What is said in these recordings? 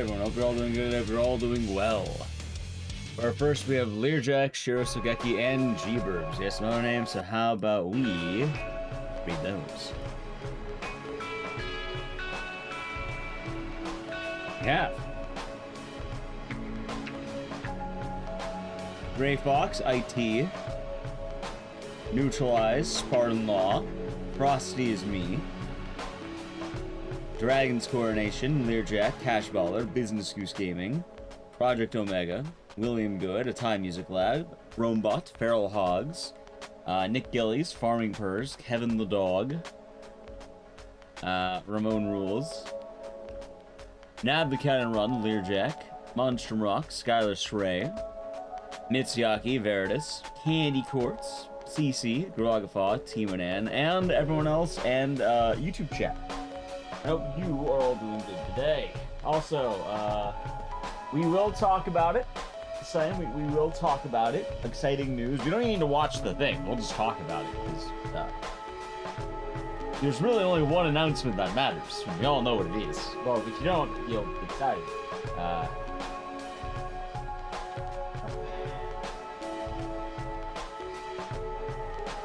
everyone. Hope you're all doing good. Hope you're all doing well. But first, we have Learjack, Shiro Sogeki, and G-Burbs. Yes, no names, so how about we read those? Yeah. Gray Fox, IT. Neutralize, Spartan Law. Frosty is me. Dragon's Coronation, Learjack, Cash Baller, Business Goose Gaming, Project Omega, William Good, A Time Music Lab, Romebot, Feral Hogs, Nick Gillies, Farming Purrs, Kevin the Dog, Ramon Rules, Nab the Cat and Run, Learjack, Monstrum Rock, Skylar Shrey, Mitsuaki, Veritas, Candy Courts, CC, Grogafa, Timonan, and everyone else, and YouTube chat. I hope you are all doing good today. Also, we will talk about it. Same, we will talk about it. Exciting news. We don't even need to watch the thing. We'll just talk about it. Because, there's really only one announcement that matters. We all know what it is. Well, if you don't, you'll be excited.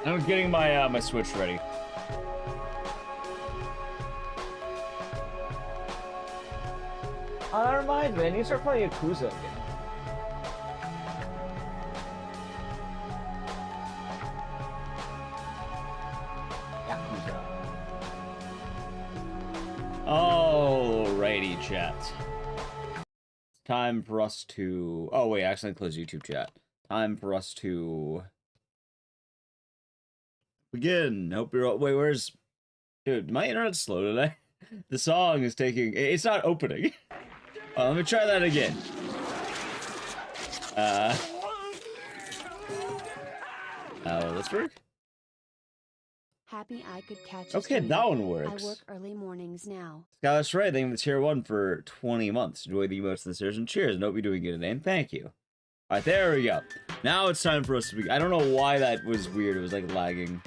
I'm getting my my Switch ready. Oh, that reminds me, I need to start playing Yakuza again. Yakuza. Alrighty, chat. Time for us to... Oh, wait, I accidentally closed YouTube chat. Time for us to... begin. Hope you're all... Wait, where's... Dude, my internet's slow today. The song is taking... It's not opening. Let me try that again. Will this work? Happy I could catch. Okay, that one works. I work early mornings now. Skylar Shrey, thank you for the tier 1 for 20 months. Enjoy the emotes in the series and cheers. And hope you're doing good today, and thank you. Alright, there we go. Now it's time for us to begin. I don't know why that was weird. It was like lagging.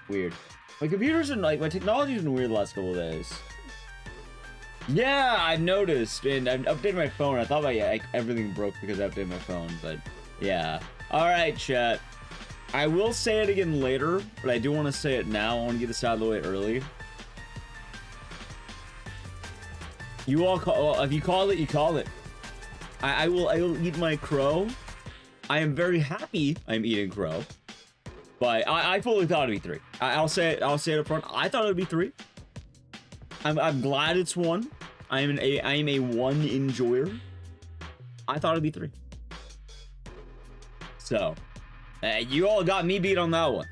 Weird. My computer's been like, my technology's been weird the last couple of days. Yeah, I've noticed, and I've updated my phone. I thought everything broke because I updated my phone, but yeah. Alright, chat. I will say it again later, but I do want to say it now. I want to get this out of the way early. You all call... Well, if you call it, you call it. I will eat my crow. I am very happy I'm eating crow. But I fully thought it'd be 3. I'll say it up front. I thought it'd be 3. I'm glad it's 1. I am a 1 enjoyer. I thought it'd be 3. So, you all got me beat on that one.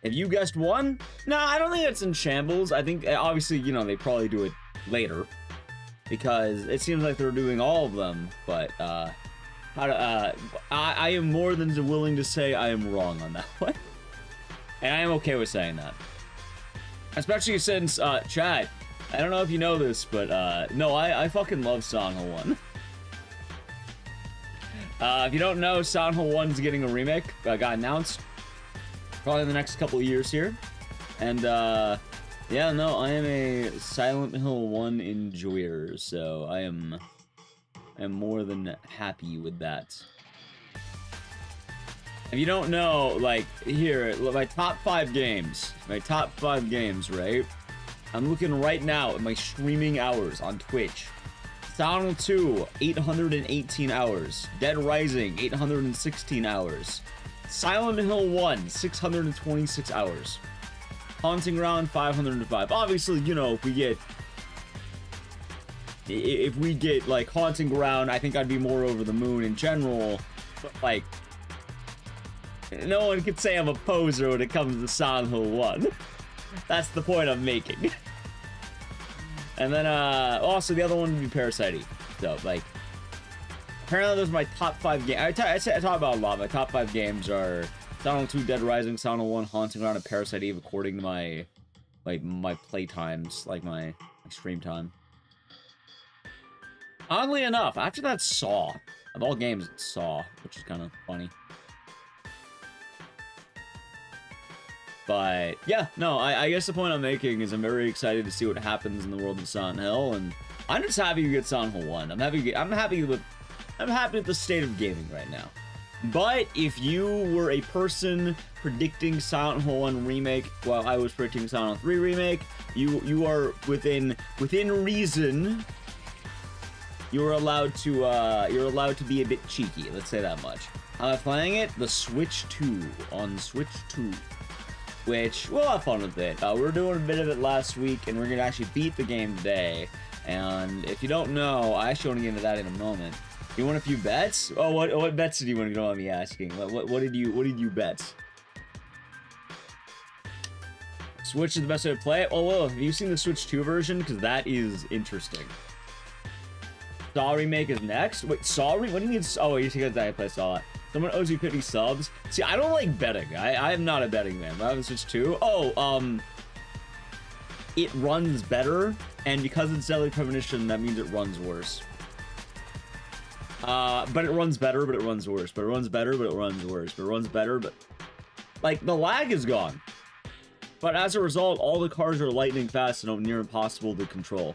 If you guessed 1, no, I don't think it's in shambles. I think obviously, you know, they probably do it later because it seems like they're doing all of them. But I am more than willing to say I am wrong on that one, and I am okay with saying that, especially since Chad. I don't know if you know this, but, no, I fucking love Sanho 1. If you don't know, Sanho 1's getting a remake, got announced, probably in the next couple of years here, and, yeah, no, I am a Silent Hill 1 enjoyer, so I am more than happy with that. If you don't know, like, here, my top 5 games, right? I'm looking right now at my streaming hours on Twitch. Silent Hill 2, 818 hours. Dead Rising, 816 hours. Silent Hill 1, 626 hours. Haunting Ground, 505. Obviously, you know, if we get, like, Haunting Ground, I think I'd be more over the moon in general. But, like, no one could say I'm a poser when it comes to Silent Hill 1. That's the point I'm making. And then, also the other one would be Parasite. So, like, apparently those are my top 5 games. I talk about a lot. My top 5 games are Silent Hill 2, Dead Rising, Silent Hill 1, Haunting Ground, and Parasite Eve, according to my play times, like my stream time. Oddly enough, after that, Saw. Of all games, it's Saw, which is kind of funny. But yeah, no, I guess the point I'm making is I'm very excited to see what happens in the world of Silent Hill, and I'm just happy you get Silent Hill 1. I'm happy with the state of gaming right now. But if you were a person predicting Silent Hill 1 remake while I was predicting Silent Hill 3 remake, you are within reason. You're allowed to be a bit cheeky. Let's say that much. I'm playing it the Switch 2 on Switch 2. Which, we'll have fun with it. We were doing a bit of it last week, and we're going to actually beat the game today. And if you don't know, I actually want to get into that in a moment. You want a few bets? Oh, what bets did you want to go on me asking? What did you bet? Switch is the best way to play it? Oh, well, have you seen the Switch 2 version? Because that is interesting. Saw remake is next? Wait, Saw remake? What do you mean? Oh, you think I play Saw. Someone owes you 50 subs. See, I don't like betting. I am not a betting man. I have Switch 2. Oh, it runs better, and because it's Deadly Premonition, that means it runs worse. But it runs better, but it runs worse. But it runs better, but it runs worse. But it runs better, but... Like, the lag is gone. But as a result, all the cars are lightning fast and near impossible to control.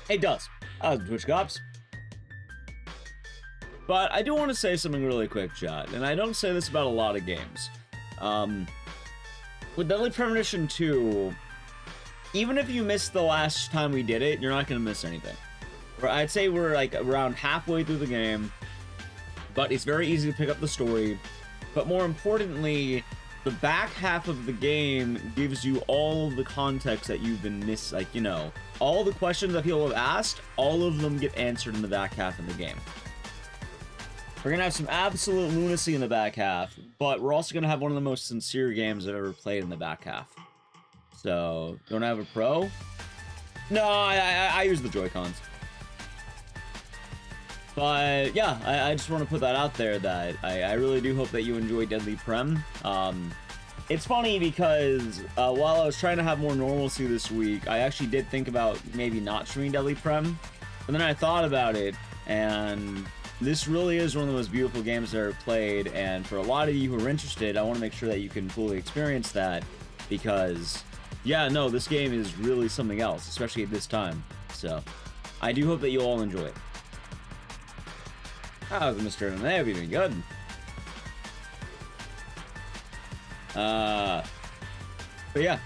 It does. Twitch Cops. But I do want to say something really quick, chat, and I don't say this about a lot of games. With Deadly Premonition 2, even if you missed the last time we did it, you're not going to miss anything. I'd say we're like around halfway through the game, but it's very easy to pick up the story. But more importantly, the back half of the game gives you all of the context that you've been like, you know, all the questions that people have asked, all of them get answered in the back half of the game. We're gonna have some absolute lunacy in the back half, but we're also gonna have one of the most sincere games I've ever played in the back half. So, don't I have a pro? No, I use the Joy-Cons. But yeah, I just want to put that out there that I really do hope that you enjoy Deadly Prem. It's funny because while I was trying to have more normalcy this week, I actually did think about maybe not streaming Deadly Prem. But then I thought about it, and this really is one of the most beautiful games I've ever played. And for a lot of you who are interested, I want to make sure that you can fully experience that. Because, yeah, no, this game is really something else, especially at this time. So, I do hope that you all enjoy it. How's Mr. M? That'd be doing good. But yeah.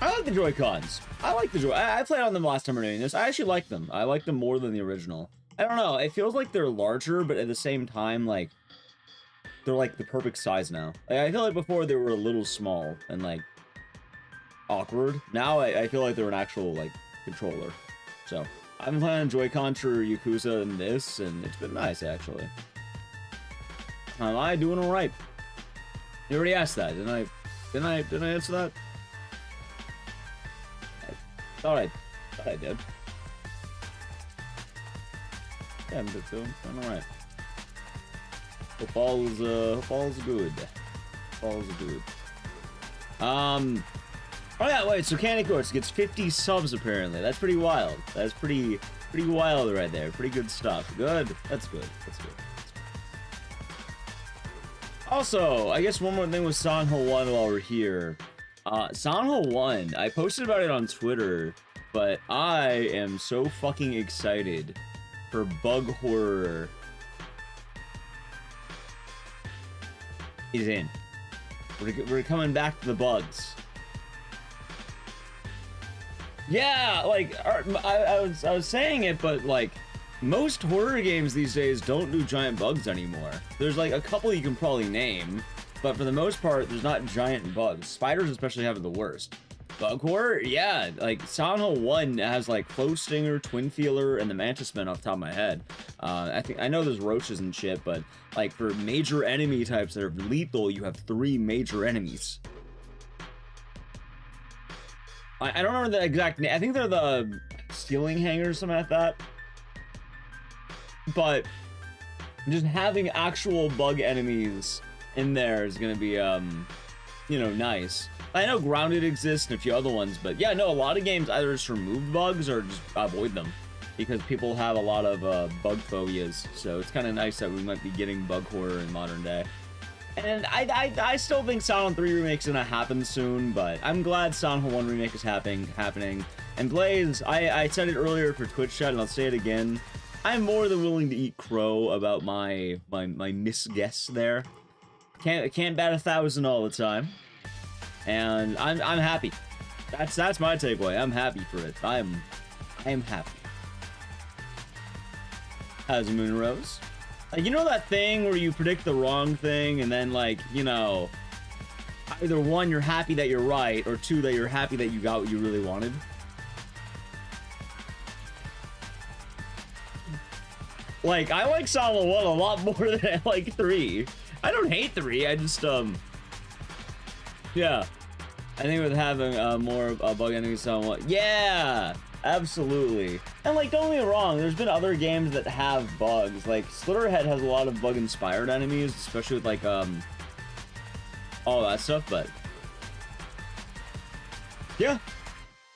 I like the Joy-Cons. I like the I played on them last time we were doing this. I actually like them. I like them more than the original. I don't know. It feels like they're larger, but at the same time, like, they're like the perfect size now. Like, I feel like before they were a little small and like awkward. Now I feel like they're an actual like controller. So I've been playing on Joy-Con for Yakuza and this, and it's been nice actually. Am I doing all right? You already asked that, didn't I answer that? I thought I did. Yeah, I'm doing all right. Hope all's good. All's good. Oh yeah, wait. So Candy Course gets 50 subs apparently. That's pretty wild. That's pretty wild right there. Pretty good stuff. Good. That's good. That's good. Also, I guess one more thing with Silent Hill 1 while we're here. Silent Hill 1, I posted about it on Twitter, but I am so fucking excited for bug horror is in. We're coming back to the bugs. Yeah, like, I was saying it, but like, most horror games these days don't do giant bugs anymore. There's like a couple you can probably name, but for the most part, there's not giant bugs. Spiders especially have the worst. Bug horror? Yeah, like Silent Hill 1 has like Flow Stinger, Twin Feeler, and the Mantis Men off the top of my head. I know there's roaches and shit, but like for major enemy types that are lethal, you have 3 major enemies. I don't remember the exact name. I think they're the Stealing Hangers or something like that. But just having actual bug enemies in there is gonna be, you know, nice. I know Grounded exists and a few other ones, but yeah, no, a lot of games either just remove bugs or just avoid them. because people have a lot of bug phobias, so it's kind of nice that we might be getting bug horror in modern day. And I still think Silent Hill 3 remake's gonna happen soon, but I'm glad Silent Hill 1 remake is happening. And Blaze, I said it earlier for Twitch chat, and I'll say it again. I'm more than willing to eat crow about my misguess there. Can't bat 1,000 all the time, and I'm happy. That's my takeaway. I'm happy for it. I'm happy. How's Moon Rose? You know that thing where you predict the wrong thing, and then, like, you know, either one, you're happy that you're right, or two, that you're happy that you got what you really wanted? Like, I like Silent Hill 1 a lot more than I like 3. I don't hate 3, I just, yeah. I think with having more bug enemies, Silent 1, yeah! Absolutely. And, like, don't get me wrong, there's been other games that have bugs. Like, Slitterhead has a lot of bug-inspired enemies, especially with, like, all that stuff, but... yeah.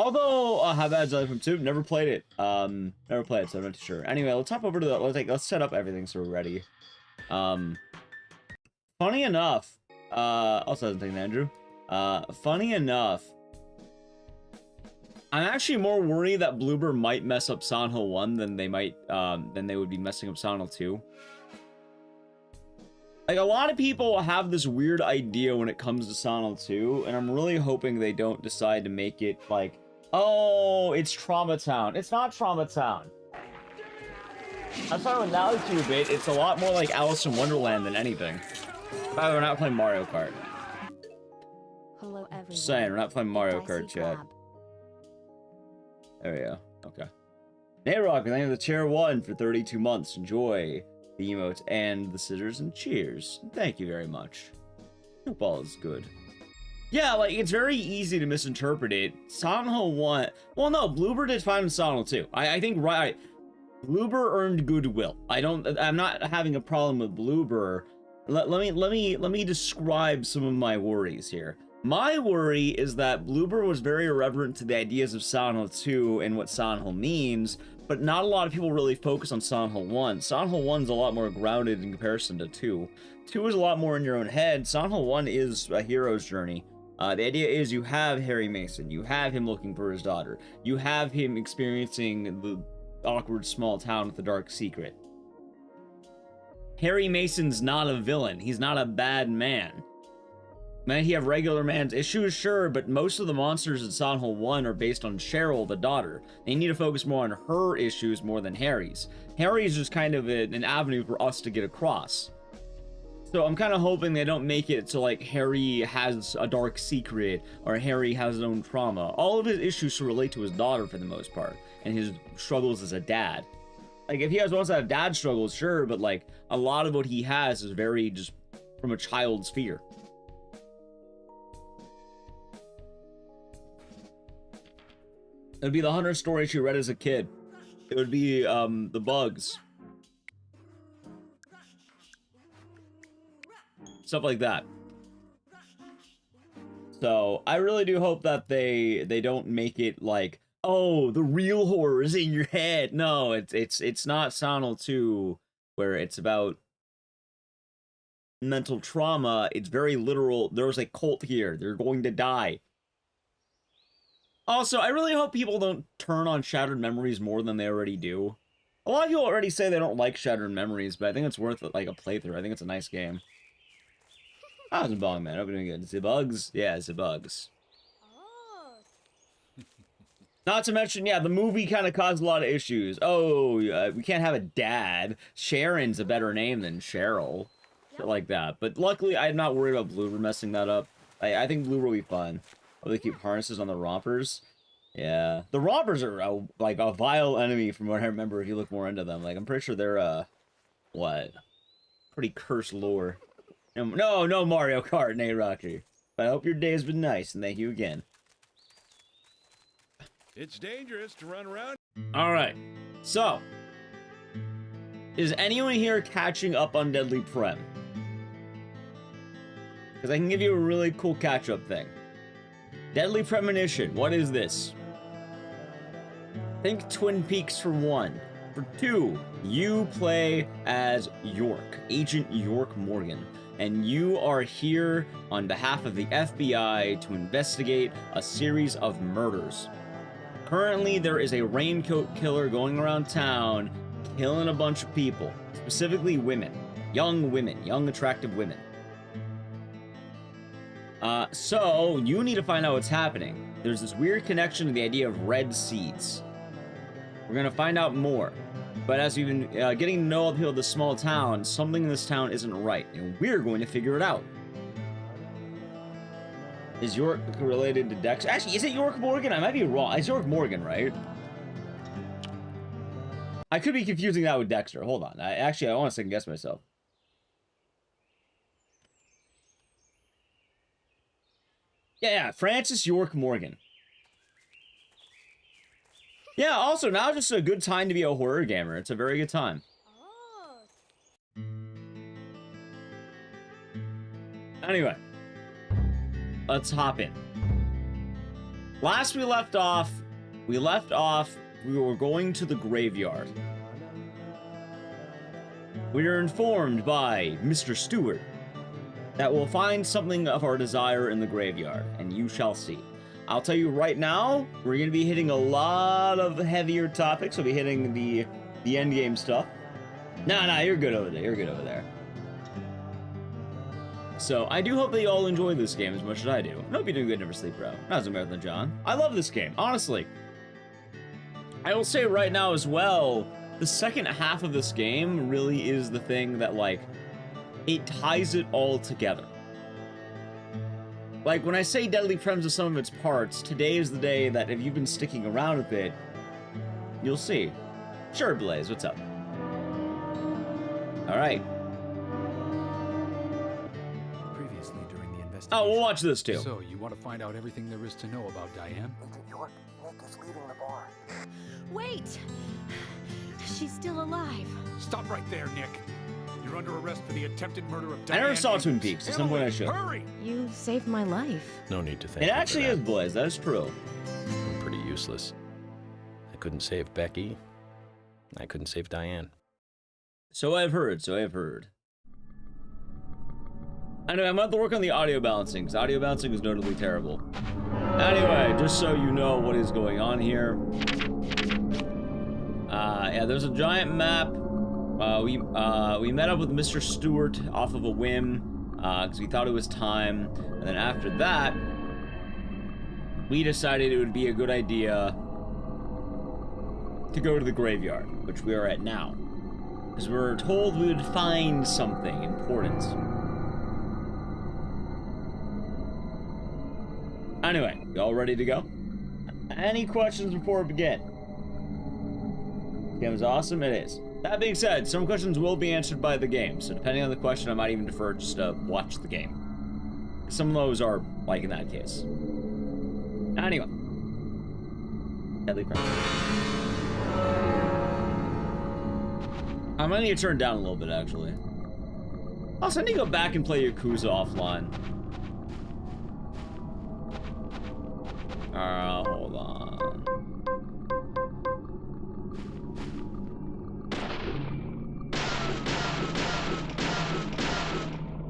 Although, how bad is Life from 2? Never played it. Never played it, so I'm not too sure. Anyway, let's hop over to the... let's set up everything so we're ready. Funny enough... also hasn't taken Andrew. Funny enough... I'm actually more worried that Bloober might mess up Silent Hill 1 than they might, than they would be messing up Silent Hill 2. Like, a lot of people have this weird idea when it comes to Silent Hill 2, and I'm really hoping they don't decide to make it like, oh, it's Trauma Town. It's not Trauma Town. I'm sorry, with now 2-bit, it's a lot more like Alice in Wonderland than anything. By the way, we're not playing Mario Kart. Hello, everyone. Just saying, we're not playing Mario Kart, chat. Collab. There we go. Okay. Nayrock, thank you for the chair 1 for 32 months. Enjoy the emotes and the scissors and cheers. Thank you very much. Hope all is good. Yeah, like, it's very easy to misinterpret it. Silent Hill 1... well, no, Bloober did fine in Silent Hill 2. I think, right... Bloober earned goodwill. I'm not having a problem with Bloober. Let me describe some of my worries here. My worry is that Bloober was very irreverent to the ideas of Silent Hill 2 and what Silent Hill means, but not a lot of people really focus on Silent Hill 1. Silent Hill 1's a lot more grounded in comparison to 2. 2 is a lot more in your own head. Silent Hill 1 is a hero's journey. The idea is you have Harry Mason, you have him looking for his daughter, you have him experiencing the awkward small town with the dark secret. Harry Mason's not a villain, he's not a bad man. Might he have regular man's issues? Sure, but most of the monsters in Silent Hill 1 are based on Cheryl, the daughter. They need to focus more on her issues more than Harry's. Harry's just kind of an avenue for us to get across. So I'm kind of hoping they don't make it so, like, Harry has a dark secret, or Harry has his own trauma. All of his issues should relate to his daughter for the most part, and his struggles as a dad. Like, if he wants to have dad struggles, sure, but, like, a lot of what he has is very just from a child's fear. It would be the Hunter story she read as a kid. It would be, the bugs. Stuff like that. So, I really do hope that they don't make it like, oh, the real horror is in your head. No, it's not Silent Hill 2, where it's about mental trauma. It's very literal. There's a cult here. They're going to die. Also, I really hope people don't turn on Shattered Memories more than they already do. A lot of people already say they don't like Shattered Memories, but I think it's worth it, like a playthrough. I think it's a nice game. How's it bong, man? Hope you're doing good. The bugs? Yeah, it's the bugs. Oh. Not to mention, yeah, the movie kind of caused a lot of issues. Oh, we can't have a dad. Sharon's a better name than Cheryl. Shit like that. But luckily, I'm not worried about Bloober messing that up. I think Bloober will be fun. Oh, they keep harnesses on the rompers? Yeah. The rompers are, like, a vile enemy from what I remember if you look more into them. Like, I'm pretty sure they're, what? Pretty cursed lore. No Mario Kart, Nate Rocky. But I hope your day has been nice, and thank you again. It's dangerous to run around. Alright. So. Is anyone here catching up on Deadly Prem? Because I can give you a really cool catch-up thing. Deadly Premonition, what is this? Think Twin Peaks for 1. For 2, you play as York, Agent York Morgan, and you are here on behalf of the FBI to investigate a series of murders. Currently, there is a raincoat killer going around town, killing a bunch of people, specifically women, young attractive women. So you need to find out what's happening. There's this weird connection to the idea of red seeds. We're gonna find out more. But as we've been getting to know uphill this small town, something in this town isn't right, and we're going to figure it out. Is York related to Dexter? Actually, is it York Morgan? I might be wrong. It's York Morgan, right? I could be confusing that with Dexter. Hold on. I want to second guess myself. Yeah, Francis York Morgan. Yeah, also, now just a good time to be a horror gamer. It's a very good time. Oh. Anyway, let's hop in. Last we left off, we were going to the graveyard. We are informed by Mr. Stewart that we'll find something of our desire in the graveyard, and you shall see. I'll tell you right now, we're going to be hitting a lot of heavier topics. We'll be hitting the end game stuff. Nah, you're good over there. You're good over there. So, I do hope that you all enjoy this game as much as I do. I hope you're doing good, Never Sleep, bro. Not as a Marathon John. I love this game, honestly. I will say right now as well, the second half of this game really is the thing that, like, it ties it all together. Like, when I say Deadly Prem's of some of its parts, today is the day that if you've been sticking around with it, you'll see. Sure, Blaze, what's up? Alright. Previously during the investigation. Oh, we'll watch this too. So, you want to find out everything there is to know about Diane? Agent York, Nick is leaving the bar. Wait! She's still alive. Stop right there, Nick. You're under arrest for the attempted murder of I Diane. never saw Twin Peaks. At some point I should. Hurry! You saved my life. No need to thank It me for actually that. is, Blaze. That is true. I'm pretty useless. I couldn't save Becky. I couldn't save Diane. So I've heard. Anyway, I'm going to have to work on the audio balancing, because audio balancing is notably terrible. Anyway, just so you know what is going on here. Yeah, there's a giant map. We met up with Mr. Stewart off of a whim, because we thought it was time. And then after that, we decided it would be a good idea to go to the graveyard, which we are at now. Because we were told we would find something important. Anyway, y'all ready to go? Any questions before we begin? This game is awesome, it is. That being said, some questions will be answered by the game, so depending on the question, I might even defer just to watch the game. Some of those are, like in that case. Anyway. Deadly Prem. I might need to turn down a little bit, actually. Also, I need to go back and play Yakuza offline. Hold on.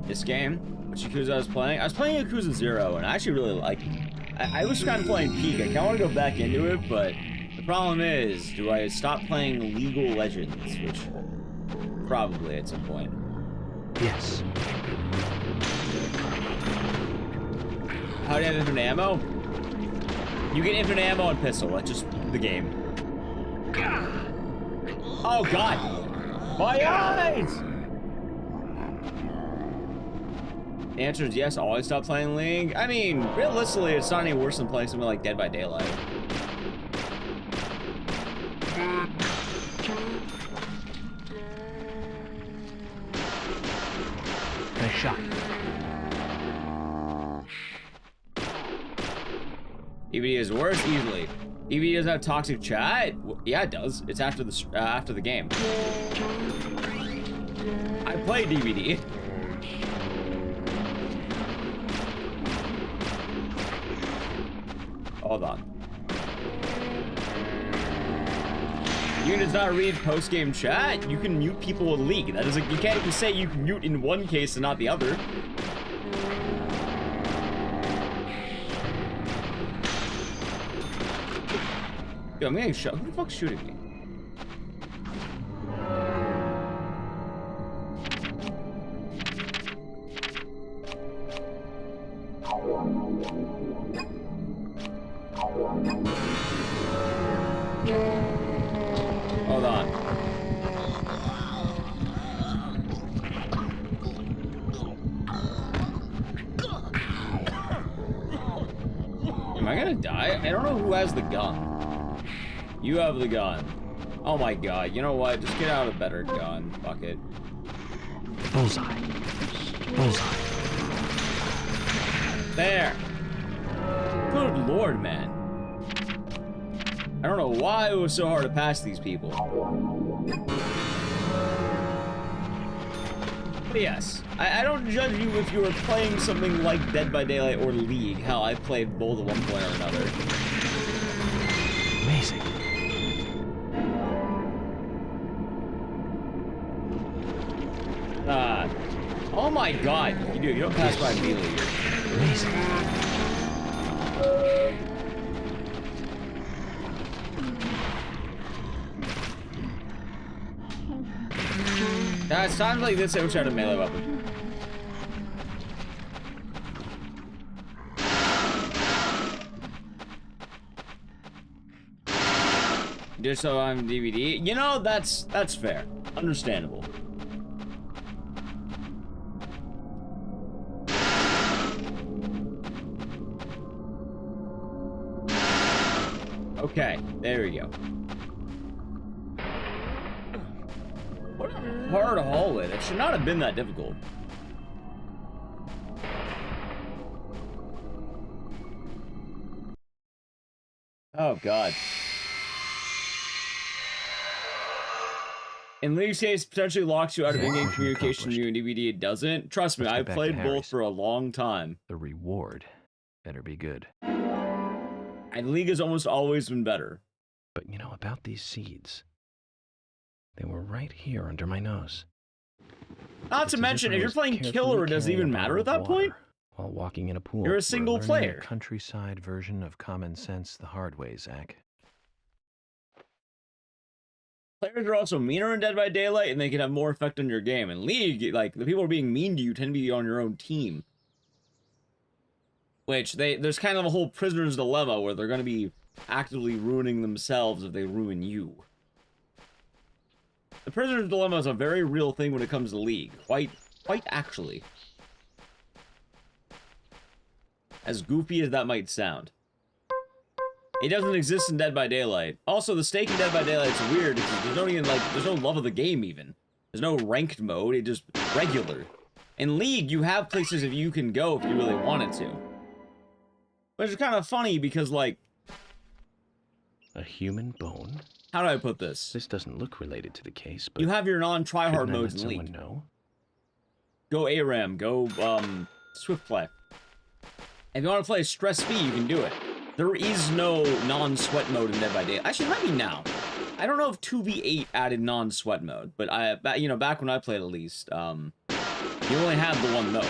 This game, which Yakuza I was playing Yakuza 0, and I actually really like it. I was kind of playing Peak. I kind of want to go back into it, but the problem is, do I stop playing Legal Legends, which probably at some point. Yes. How do you have infinite ammo? You get infinite ammo on pistol. That's just the game. Oh God! My eyes! The answer is yes. Always stop playing League. I mean, realistically, it's not any worse than playing something like Dead by Daylight. Nice shot. EVD is worse easily. EVD doesn't have toxic chat. Yeah, it does. It's after the game. I play DVD. Hold on. You can just not read post-game chat. You can mute people with League. That is, you can't even say you can mute in one case and not the other. Yo, I'm getting shot. Who the fuck's shooting me? Hold on. Am I gonna die? I don't know who has the gun. You have the gun. Oh my god, you know what? Just get out a better gun. Fuck it. Bullseye. Bullseye. There. Good lord, man. I don't know why it was so hard to pass these people. But yes, I don't judge you if you were playing something like Dead by Daylight or League. Hell, I've played both at one point or another. Amazing. Oh my god, you don't pass by me, League. Amazing. It's times like this I wish I had a melee weapon. Just so I'm DVD. You know, that's fair. Understandable. Okay, there we go. What a hard hallway. That should not have been that difficult. Oh, God. In League's case, potentially locks you out of in-game communication with you in DVD. It doesn't. Trust me, I've played both for a long time. The reward better be good. And League has almost always been better. But you know about these seeds? They were right here under my nose. Not to mention, if you're playing Killer, it doesn't even matter at that point. While walking in a pool. You're a single player. A countryside version of common sense the hard way, Zach. Players are also meaner in Dead by Daylight, and they can have more effect on your game. In League, like, the people who are being mean to you tend to be on your own team. Which, there's kind of a whole prisoner's dilemma where they're going to be actively ruining themselves if they ruin you. The prisoner's dilemma is a very real thing when it comes to League. Quite actually. As goofy as that might sound. It doesn't exist in Dead by Daylight. Also, the stake in Dead by Daylight is weird because there's no even, like, there's no love of the game even. There's no ranked mode, it's just regular. In League, you have places that you can go if you really wanted to. Which is kind of funny because, like... A human bone? How do I put this? This doesn't look related to the case, but... You have your non-tryhard modes in League. League. Know? Go ARAM, go, Swift Play. If you want to play Stress V, you can do it. There is no non-sweat mode in Dead by Daylight. Actually, it might be now. I don't know if 2v8 added non-sweat mode, but you know, back when I played at least, you only had the one mode.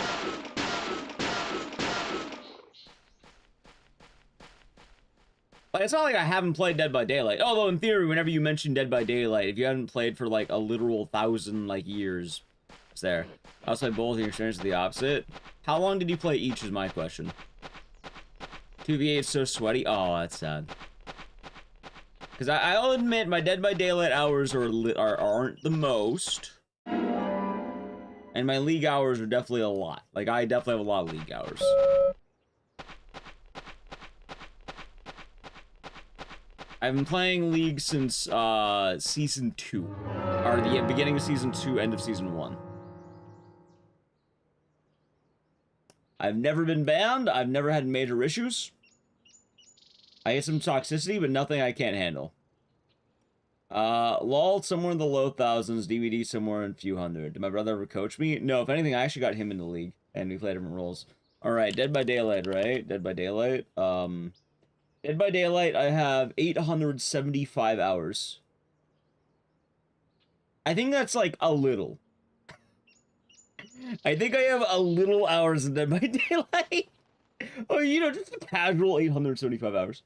But it's not like I haven't played Dead by Daylight. Although, in theory, whenever you mention Dead by Daylight, if you haven't played for, like, a literal 1,000, like, years, it's there. I also play both, and your experience is the opposite. How long did you play each is my question. 2v8 is so sweaty. Oh, that's sad. Because I'll admit, my Dead by Daylight hours aren't the most. And my League hours are definitely a lot. Like, I definitely have a lot of League hours. I've been playing League since Season 2. Or the beginning of Season 2, end of Season 1. I've never been banned. I've never had major issues. I get some toxicity, but nothing I can't handle. LOL somewhere in the low thousands. DVD somewhere in a few hundred. Did my brother ever coach me? No, if anything, I actually got him in the League. And we played different roles. Alright, Dead by Daylight, right? Dead by Daylight. Dead by Daylight, I have 875 hours. I think that's like a little. I think I have a little hours in Dead by Daylight. Oh, you know, just a casual 875 hours.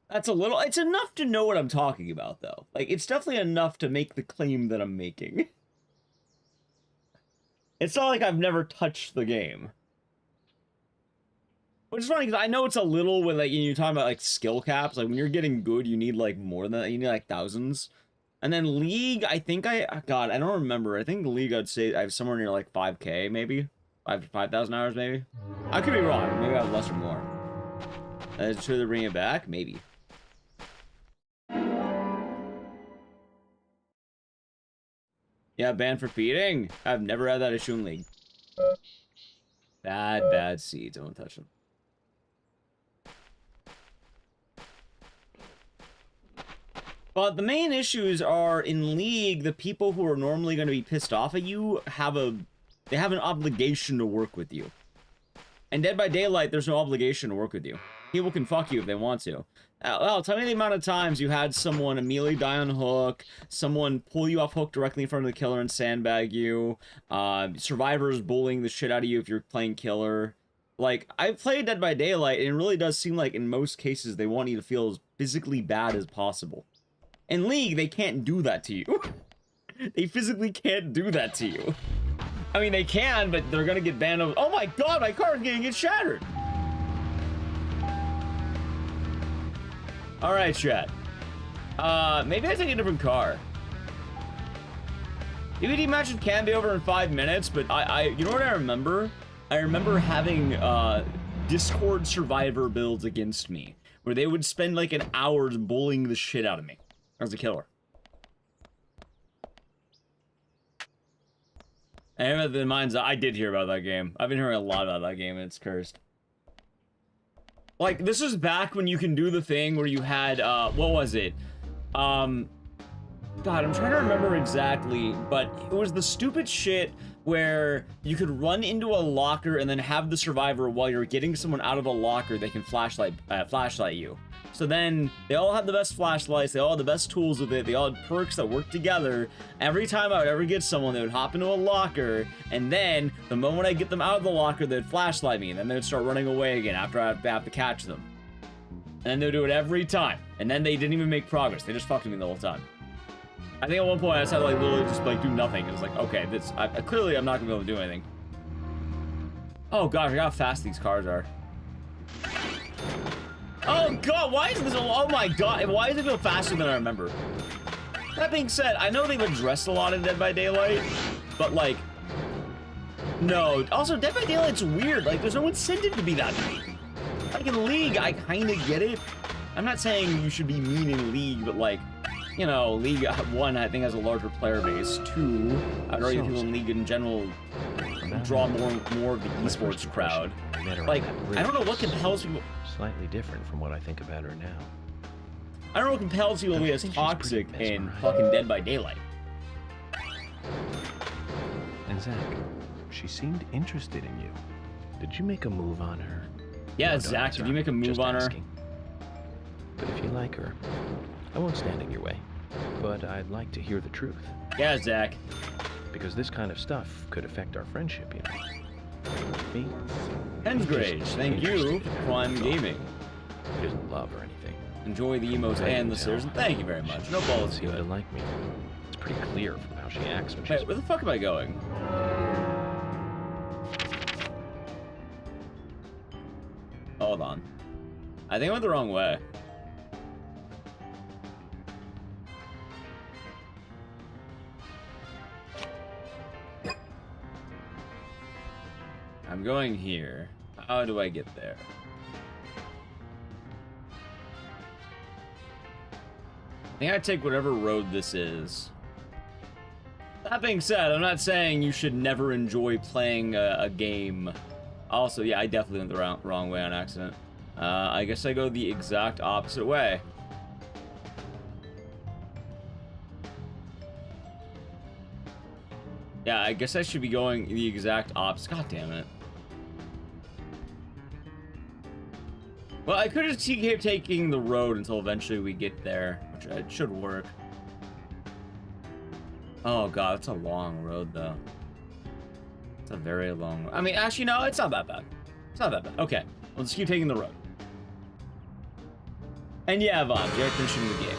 That's a little. It's enough to know what I'm talking about, though. Like, it's definitely enough to make the claim that I'm making. It's not like I've never touched the game. Which is funny, because I know it's a little when, like, you're talking about, like, skill caps. Like, when you're getting good, you need, like, more than that. You need, like, thousands. And then League, I think God, I don't remember. I think League, I'd say I have somewhere near, like, 5K, maybe? 5,000 hours, maybe? I could be wrong. Maybe I have less or more. Should they bring it back? Maybe. Yeah, banned for feeding? I've never had that issue in League. Bad seeds. Don't touch them. But the main issues are in League, the people who are normally going to be pissed off at you have an obligation to work with you. And Dead by Daylight, there's no obligation to work with you. People can fuck you if they want to. Well, tell me the amount of times you had someone immediately die on hook, someone pull you off hook directly in front of the killer and sandbag you, survivors bullying the shit out of you if you're playing killer. Like, I've played Dead by Daylight, and it really does seem like in most cases they want you to feel as physically bad as possible. In League, they can't do that to you. They physically can't do that to you. I mean, they can, but they're gonna get banned. Oh my god, my car is gonna get shattered. All right, chat. Maybe I take a different car. DVD matches can be over in 5 minutes, but you know what I remember? I remember having Discord survivor builds against me, where they would spend like an hour bullying the shit out of me. I was a killer. I did hear about that game. I've been hearing a lot about that game, and it's cursed. Like, this is back when you can do the thing where you had, what was it? God, I'm trying to remember exactly, but it was the stupid shit where you could run into a locker and then have the survivor, while you're getting someone out of a locker, they can flashlight you. So then, they all had the best flashlights, they all had the best tools with it, they all had perks that worked together. Every time I would ever get someone, they would hop into a locker, and then, the moment I get them out of the locker, they'd flashlight me, and then they'd start running away again after I have to catch them. And then they'd do it every time, and then they didn't even make progress, they just fucked with me the whole time. I think at one point I just had to, like, literally just, like, do nothing. It was like, okay, clearly I'm not gonna be able to do anything. Oh gosh, look how fast these cars are. Oh god, why is this? Oh my god, why does it go faster than I remember? That being said, I know they've addressed a lot in Dead by Daylight, but like, no. Also, Dead by Daylight's weird. Like, there's no incentive to be that mean. Like in League, I kind of get it. I'm not saying you should be mean in League, but like, you know, League 1 I think has a larger player base. 2, I'd argue people in League in general draw more of the esports crowd. Like, I don't know what compels people. Slightly different from what I think about her now. I don't know what compels people to be as toxic in fucking Dead by Daylight. And Zach, she seemed interested in you. Did you make a move on her? Yeah, No, Zach, answer. did you make a move Just on asking. But if you like her, I won't stand in your way. But I'd like to hear the truth. Yeah, Zach. Because this kind of stuff could affect our friendship, you know. Me? Hensgrage, thank you, Prime Gaming. It isn't love or anything. Enjoy the emotes and the series, and thank you very much. No balls Seem to good. like me. It's pretty clear from how she acts when she's... Wait, where the fuck am I going? Hold on. I think I went the wrong way. I'm going here. How do I get there? I think I take whatever road this is. That being said, I'm not saying you should never enjoy playing a game. Also, yeah, I definitely went the wrong way on accident. I guess I go the exact opposite way. Yeah, I guess I should be going the exact opposite. God damn it. Well, I could just keep taking the road until eventually we get there, which it should work. Oh god, it's a long road though. It's a very long. I mean, actually, no, it's not that bad. It's not that bad. Okay, we'll just keep taking the road. And yeah, Vaughn, you're finishing the game.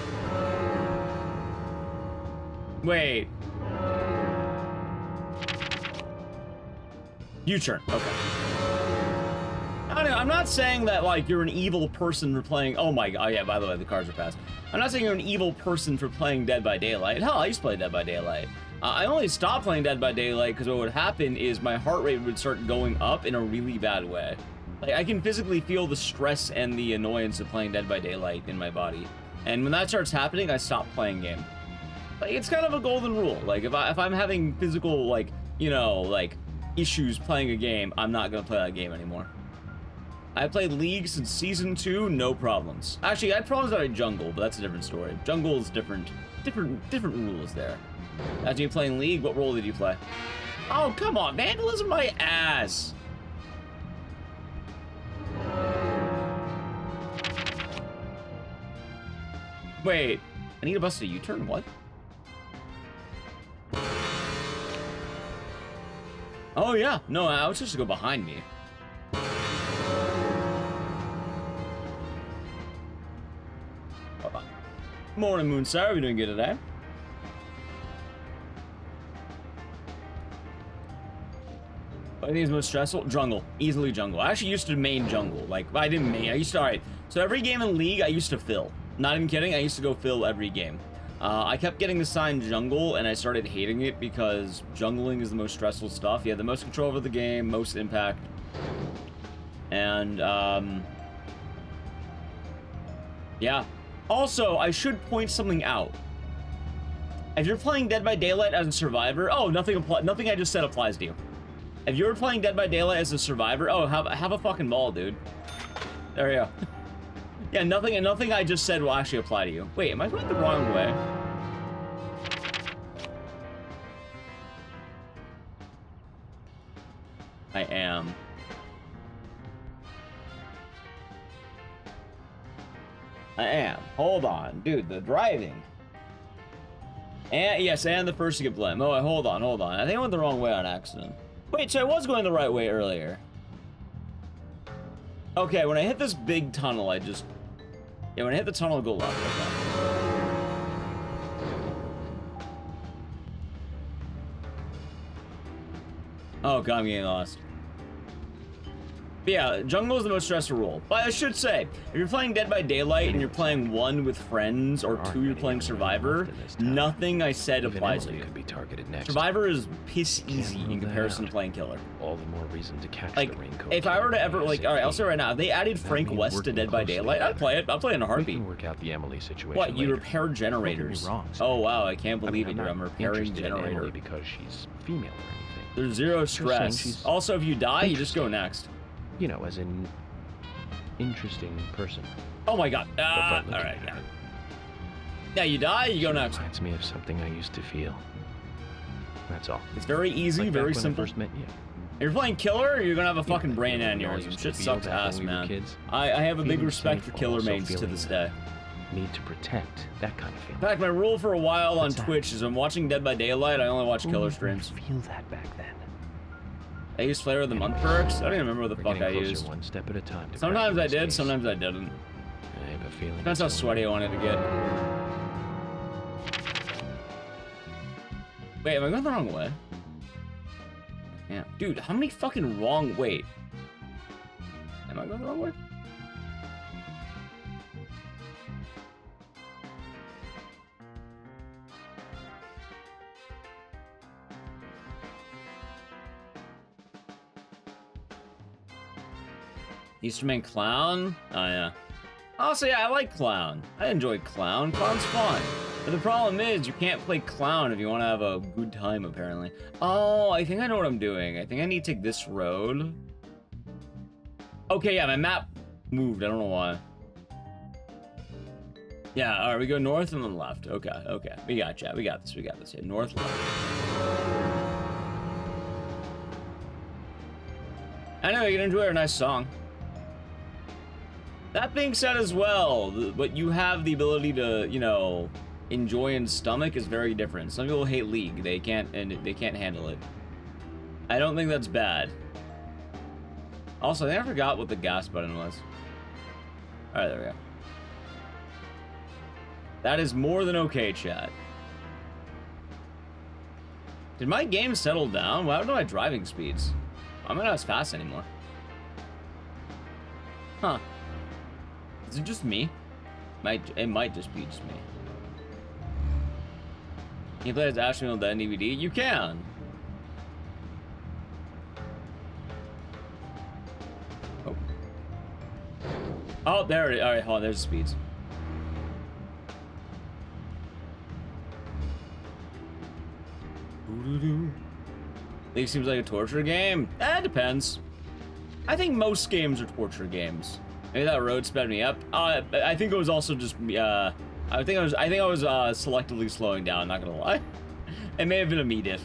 Wait. U-turn. Okay. I don't know. I'm not saying that like you're an evil person for playing. Oh my god. Oh, yeah. By the way, the cars are fast. I'm not saying you're an evil person for playing Dead by Daylight. Hell, I used to play Dead by Daylight. I only stopped playing Dead by Daylight because what would happen is my heart rate would start going up in a really bad way. Like, I can physically feel the stress and the annoyance of playing Dead by Daylight in my body. And when that starts happening, I stop playing game. Like, it's kind of a golden rule. Like, if I'm having physical, like, you know, like, issues playing a game, I'm not gonna play that game anymore. I played League since Season 2, no problems. Actually, I had problems at Jungle, but that's a different story. Jungle is different rules there. After you playing League, what role did you play? Oh, come on, vandalism my ass! Wait, I need to bust a U-turn, what? Oh yeah, no, I was just to go behind me. Morning, Moonsire, we doing good today? I think it's most stressful. Jungle, easily Jungle. I actually used to main Jungle. Like, I didn't main. I used to. All right. So every game in League, I used to fill. Not even kidding. I used to go fill every game. I kept getting assigned Jungle, and I started hating it because jungling is the most stressful stuff. You have the most control over the game, most impact, and yeah. Also, I should point something out. If you're playing Dead by Daylight as a survivor, oh, nothing I just said applies to you. If you're playing Dead by Daylight as a survivor, oh, have a fucking ball, dude. There you go. Yeah, nothing I just said will actually apply to you. Wait, am I going the wrong way? I am. Hold on, dude, the driving. And yes, and the first to get blamed. Oh, hold on. I think I went the wrong way on accident. Wait, so I was going the right way earlier. Okay, when I hit this big tunnel, I just... Yeah, when I hit the tunnel, I go left. Okay. Oh, God, I'm getting lost. But yeah, Jungle is the most stressful role. But I should say, if you're playing Dead by Daylight and you're playing 1 with friends, or 2 you're playing Survivor, nothing I said applies to you. Could be targeted next. Survivor is piss easy in comparison to playing Killer. All the more reason to catch like, the raincoat. if I were to ever, like, alright, I'll say right now, if they added Frank West to Dead by Daylight, I'd play it. I'd play it in a heartbeat. We can work out the Emily situation What, you later. repair generators? Wrong, oh wow, I can't believe it. I'm I'm repairing interested in generator. Emily because she's female or anything. There's zero stress. she's Also, if you die, you just go next. You know, as in interesting person. Oh my god. But Alright, yeah. Yeah, you die, you go next. Reminds me of something I used to feel. That's all. It's very easy, Like very back when I simple. first met you. If you're playing Killer, you're gonna have a fucking brain you know, aneurysm. used to Shit feel sucks back when ass, we were man. kids. I have a big Feeling respect for safe Killer while also mains to feeling this that day. Need to protect, that kind of feeling. In fact, my rule for a while on What's that? Twitch is I'm watching Dead by Daylight, I only watch Killer streams. Feel that back then. I used Flavor of the Month perks. I don't even remember what the We're fuck getting I closer used. one step at a time. to Sometimes I cracking did, this sometimes case. I didn't. I have a feeling. Depends how it's sweaty I wanted to get. Wait, am I going the wrong way? Yeah. Dude, how many fucking wrong... Wait. Am I going the wrong way? Easterman Clown? Oh, yeah. Honestly, I like Clown. I enjoy Clown. Clown's fun. But the problem is, you can't play Clown if you want to have a good time, apparently. Oh, I think I know what I'm doing. I think I need to take this road. Okay, yeah, my map moved. I don't know why. Yeah, alright, we go north and then left. Okay, okay. We got you. We got this. We got this. Yeah, north, left. I know, you can enjoy a nice song. That being said as well, what you have the ability to, you know, enjoy and stomach is very different. Some people hate League. They can't handle it. I don't think that's bad. Also, I think I forgot what the gas button was. Alright, there we go. That is more than okay, chat. Did my game settle down? Well, I don't know my driving speeds. I'm not as fast anymore. Huh. Is it just me? It might just be just me. Can you play as Ashley on that DVD? You can! Oh. Oh, there it is. Alright, hold on. There's the speeds. League seems like a torture game. That depends. I think most games are torture games. Maybe that road sped me up. I think it was also just I think I was selectively slowing down, not gonna lie. It may have been a me diff.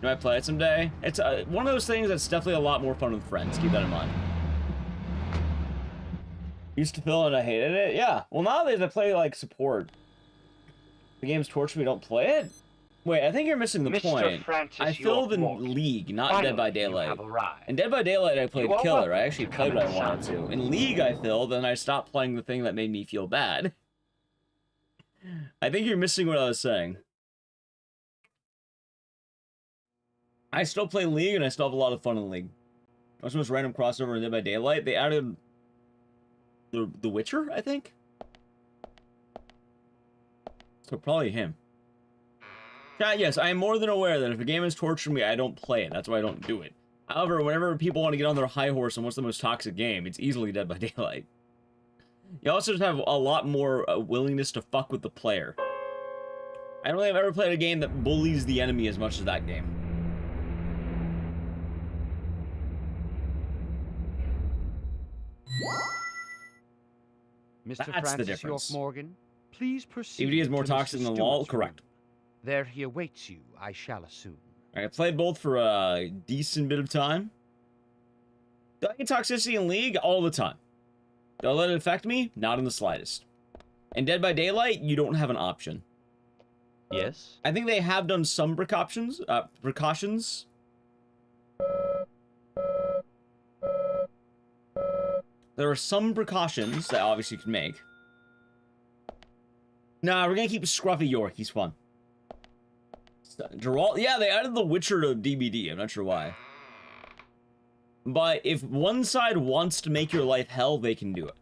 Do I play it someday? It's one of those things that's definitely a lot more fun with friends. Keep that in mind. Used to feel and I hated it. Yeah. Well, nowadays I play like support. The game's torture me, don't play it? Wait, I think you're missing the point. I filled in League, not Dead by Daylight. In Dead by Daylight, I played Killer. I actually played what I wanted to. In League, I filled, and I stopped playing the thing that made me feel bad. I think you're missing what I was saying. I still play League, and I still have a lot of fun in League. What's the most random crossover in Dead by Daylight? They added the Witcher, I think? So probably him. Yes, I am more than aware that if a game is torturing me, I don't play it. That's why I don't do it. However, whenever people want to get on their high horse on what's the most toxic game, it's easily Dead by Daylight. You also just have a lot more willingness to fuck with the player. I don't think I've ever played a game that bullies the enemy as much as that game. Mr. That's Francis the difference. York Morgan, please proceed. DVD is more to toxic Mr. than the wall? Stewart's Correct. room. There he awaits you, I shall assume. I played both for a decent bit of time. Do I get toxicity in League? All the time. Do I let it affect me? Not in the slightest. In Dead by Daylight, you don't have an option. Yes? I think they have done some precautions. There are some precautions that obviously you can make. Nah, we're gonna keep Scruffy York. He's fun. Geralt, yeah, they added The Witcher to DVD. I'm not sure why. But if one side wants to make your life hell, they can do it.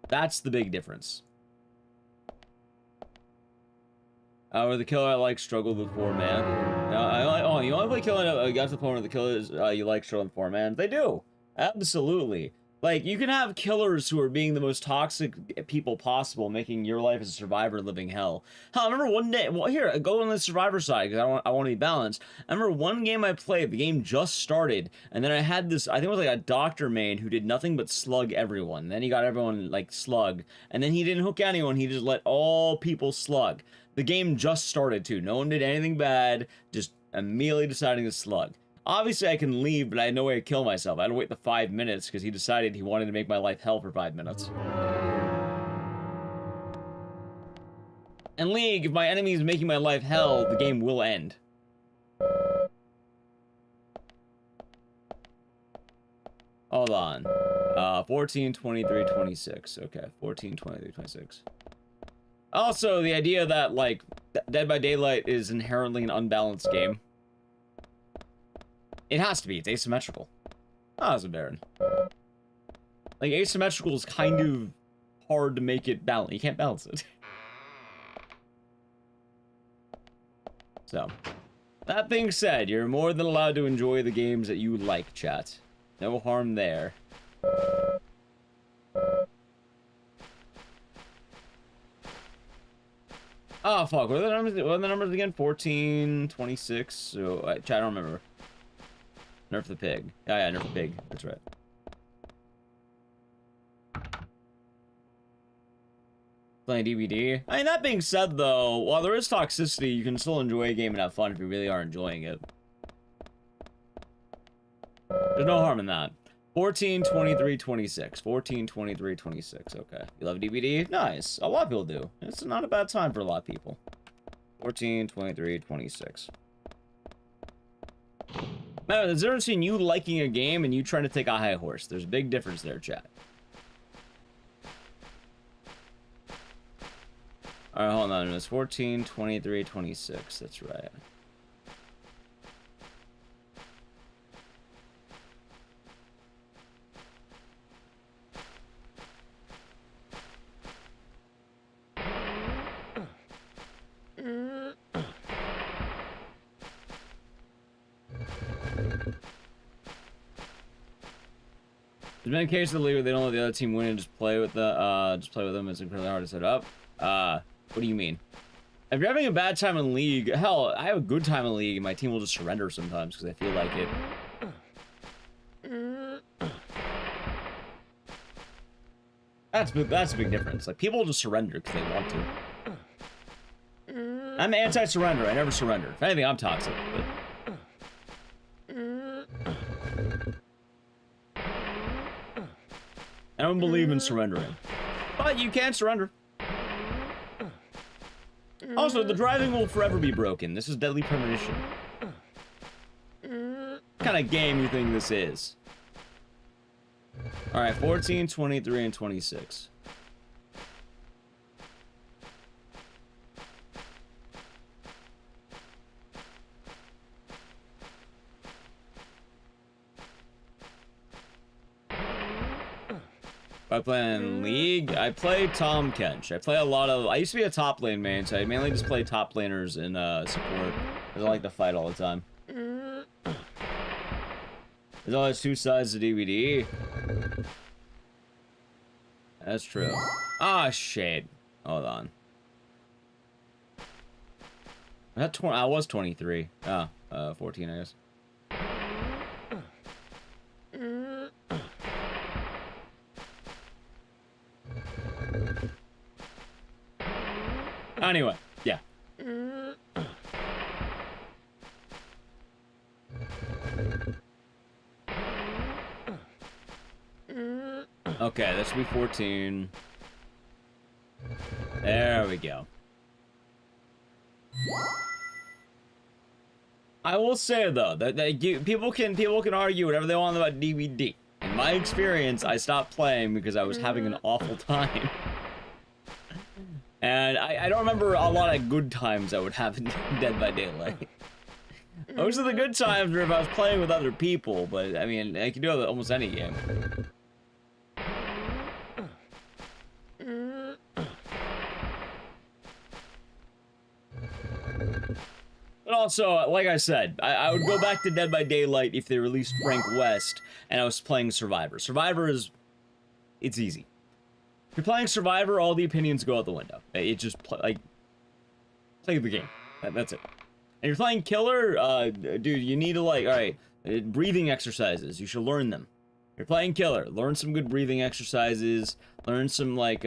That's the big difference. Where the killer I like struggled with 4 man. Oh, you only play killing got to the point where the killers you like struggling with 4 man. They do. Absolutely. Like, you can have killers who are being the most toxic people possible, making your life as a survivor living hell. Hell, I remember one day, well, here, go on the survivor side, because I want to be balanced. I remember one game I played, the game just started, and then I had this, I think it was like a doctor main who did nothing but slug everyone. And then he got everyone, like, slug. And then he didn't hook anyone, he just let all people slug. The game just started, too. No one did anything bad, just immediately deciding to slug. Obviously, I can leave, but I had no way to kill myself. I had to wait the 5 minutes because he decided he wanted to make my life hell for 5 minutes. And League, if my enemy is making my life hell, the game will end. Hold on. 14, 23, 26. Okay, 14, 23, 26. Also, the idea that, like, Dead by Daylight is inherently an unbalanced game. It has to be. It's asymmetrical. Oh, that's a Baron. Like, asymmetrical is kind of hard to make it balance. You can't balance it. So, that being said, you're more than allowed to enjoy the games that you like, chat. No harm there. Oh, fuck. What are the numbers again? 14, 26. So, chat, I don't remember. Nerf the pig. Yeah, nerf the pig. That's right. Playing DVD. I mean, that being said, though, while there is toxicity, you can still enjoy a game and have fun if you really are enjoying it. There's no harm in that. 14, 23, 26. 14, 23, 26. Okay. You love DVD? Nice. A lot of people do. It's not a bad time for a lot of people. 14, 23, 26. Now, there's a difference between you liking a game and you trying to take a high horse. There's a big difference there, chat. Alright, hold on. It's 14, 23, 26. That's right. There's been cases of the league where they don't let the other team win and just play with them. It's incredibly hard to set up. What do you mean? If you're having a bad time in league, hell, I have a good time in league and my team will just surrender sometimes because I feel like it. That's a big difference. Like, people just surrender because they want to. I'm anti-surrender. I never surrender. If anything, I'm toxic, but... I don't believe in surrendering. But you can surrender. Also, the driving will forever be broken. This is Deadly Premonition. What kind of game you think this is? Alright, 14, 23, and 26. I play in League. I play Tom Kench. I play a lot of... I used to be a top lane main, so I mainly just play top laners in support. Because I like to fight all the time. There's always two sides to DVD. That's true. Ah, shit. Hold on. I was 23. Oh, 14, I guess. Anyway, yeah. Okay, that should be 14. There we go. I will say though that people can argue whatever they want about DVD. In my experience, I stopped playing because I was having an awful time. And I don't remember a lot of good times I would have in Dead by Daylight. Most of the good times were if I was playing with other people, but I mean, I can do it almost any game. But also, like I said, I would go back to Dead by Daylight if they released Frank West and I was playing Survivor. Survivor is... it's easy. If you're playing Survivor, all the opinions go out the window. It just, play the game. That's it. And you're playing Killer, dude, you need to, like, alright, breathing exercises. You should learn them. You're playing Killer. Learn some good breathing exercises. Learn some, like,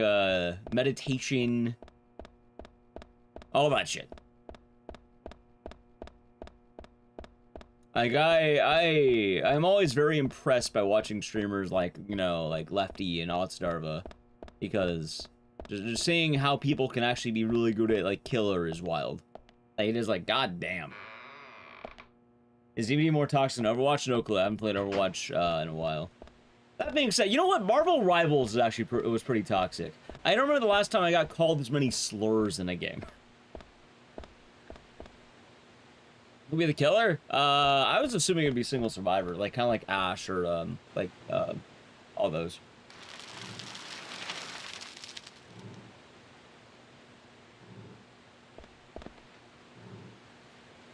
meditation. All that shit. Like, I'm always very impressed by watching streamers like, you know, like Lefty and Ottsdarva. Because just seeing how people can actually be really good at, like, Killer is wild. Like, it is like, god damn. Is DBD more toxic than Overwatch? No clue. I haven't played Overwatch in a while. That being said, you know what? Marvel Rivals is actually it was pretty toxic. I don't remember the last time I got called as many slurs in a game. Who'll be the killer? I was assuming it'd be single survivor, like kind of like Ash or all those.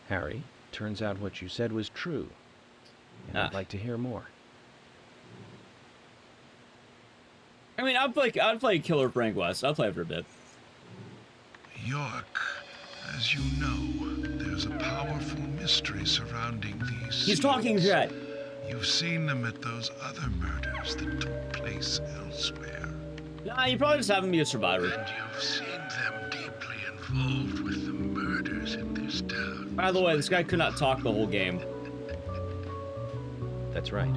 Harry, turns out what you said was true. And I'd like to hear more. I mean, I'd play Killer Frank West. I'll play for a bit. York, as you know, there's a powerful mystery surrounding these He's talking shit. You've seen them at those other murders that took place elsewhere. Nah, you probably just haven't been a survivor. And you've seen them deeply involved with the murders in this town. By the way, this guy could not talk the whole game. That's right.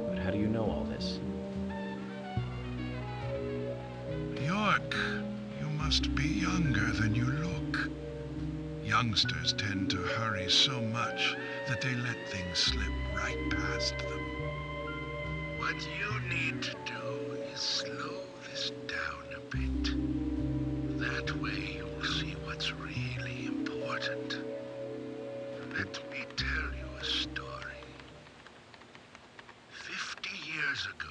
But how do you know all this? York, you must be younger than you look. Youngsters tend to hurry so much that they let things slip right past them. What you need to do is slow this down a bit. That way you'll see what's really important. Let me tell you a story. 50 years ago.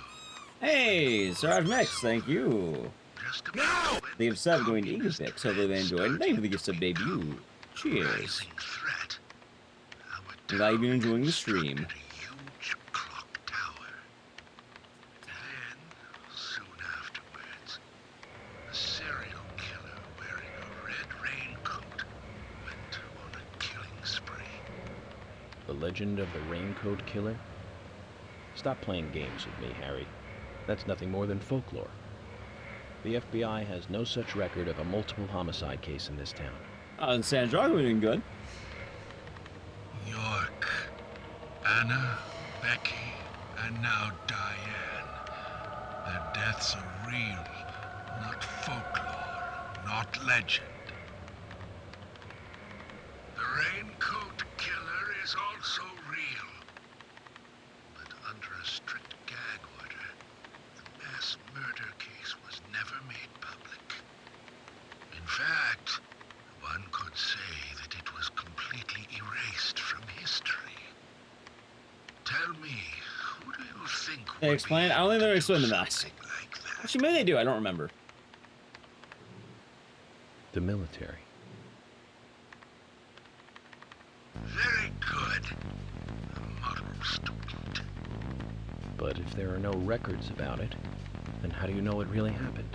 Hey, Sarge Mix, thank you. Just about The gift sub going to Ecdycis. Hopefully they enjoyed. And thank you for the gift sub debut. Cheers. rising threat. I'm glad you've been enjoying the stream. A huge clock tower. Then, soon afterwards, a serial killer wearing a red raincoat went on a killing spree. The legend of the Raincoat Killer? Stop playing games with me, Harry. That's nothing more than folklore. The FBI has no such record of a multiple homicide case in this town. And Sandra, we're doing good. York, Anna, Becky, and now Diane. Their deaths are real, not folklore, not legend. The Raincoat Killer is also real. But under a strict gag order, the mass murder case was never made public. In fact, one could say that it was completely erased from history. Tell me, who do you think They would explain? be I don't think able they to explain do the mask. something like that? Actually, maybe they do. I don't remember. The military. Very good. A model student. But if there are no records about it, then how do you know it really happened?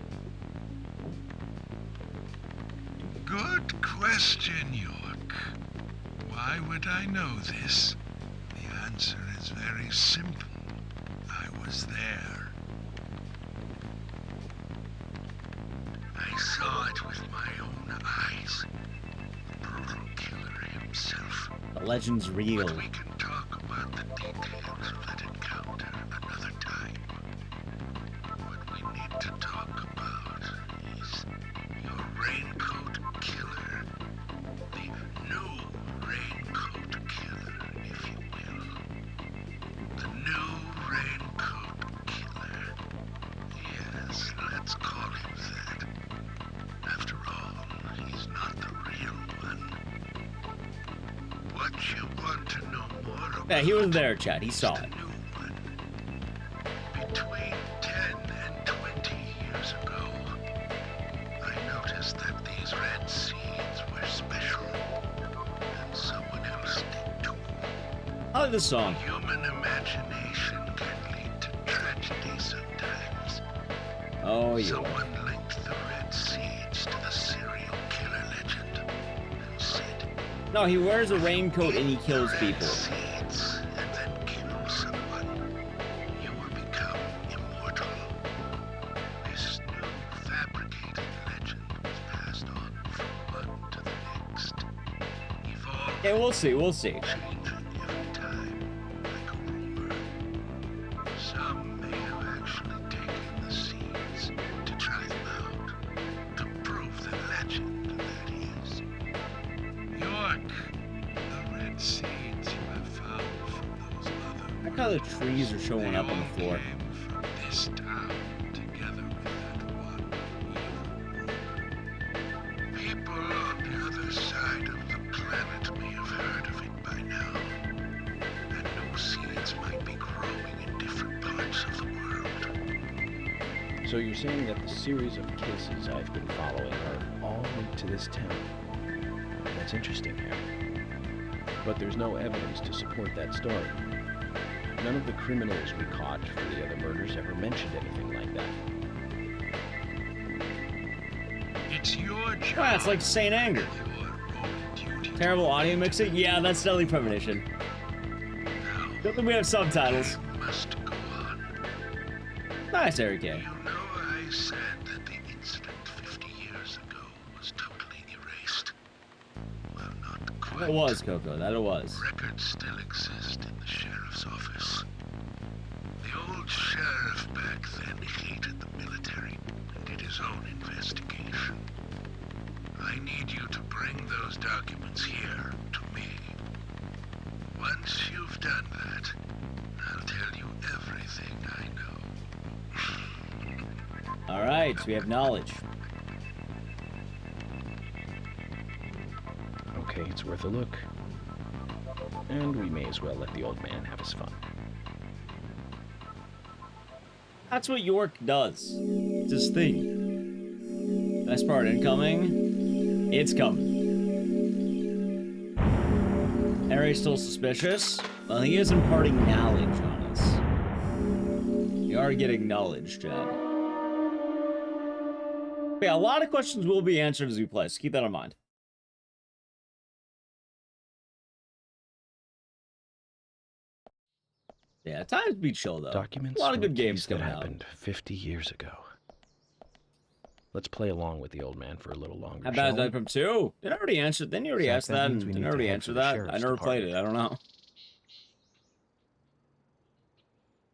Good question, York. Why would I know this? The answer is very simple. I was there. I saw it with my own eyes. The brutal killer himself. The legend's real. But we can talk about the details of that encounter another time. What we need to talk about is your Raincoat Killer. The new Raincoat Killer, if you will. The new Raincoat Killer. Yes, let's call him that. After all, he's not the real one. What you want to know more about? Yeah, he was there, Chad. He saw the it. new one. Between 10 and 20 years ago, I noticed that these red seeds were special, and someone else did too. I like this song. Human imagination can lead to tragedy sometimes. Oh, yeah. Someone linked the red seeds to the serial killer legend and said, No, he wears a raincoat and he kills people. seeds and then kill someone, you will become immortal. This new fabricated legend was passed on from one to the next, evolving, Yeah, we'll see. We'll see. changing every time, like a rumor. Some may have actually taken the seeds to try them out, to prove the legend that is. York, the red seeds you have found from those other I like how the trees are showing up on the floor. came from this town together with that one evil rumor. People on the other side of the planet may have heard of it by now. And new seeds might be growing in different parts of the world. So you're saying that the series of cases I've been following are all linked to this town? That's interesting, Harry. But there's no evidence to support that story. None of the criminals we caught for the other murders ever mentioned anything like that. It's your job. Ah, it's like Saint Anger. Your role and duty. Terrible audio mixing? Yeah, that's definitely Premonition. Now, Good thing we have subtitles. I must go on. Nice, Eric K. You know I said that the incident 50 years ago was totally erased? Well, not quite. It was, Coco. That it was. Records still exist in the sheriff's office. right, we have knowledge. Okay, it's worth a look. And we may as well let the old man have his fun. That's what York does. It's his thing. Best part, incoming. It's coming. Harry's still suspicious. Well, he is imparting knowledge on us. We are getting knowledge, Chad. But yeah, a lot of questions will be answered as we play, so keep that in mind. Yeah, time to be chill, though. Documents A lot of good from games case that coming out. happened 50 years ago. Let's play along with the old man for a little longer. How bad shall is we? that from 2? Didn't I already answer? Didn't you already Zach, ask that that? means we Didn't I need to already head answer for the that? I sheriff's never played it. department. I don't know.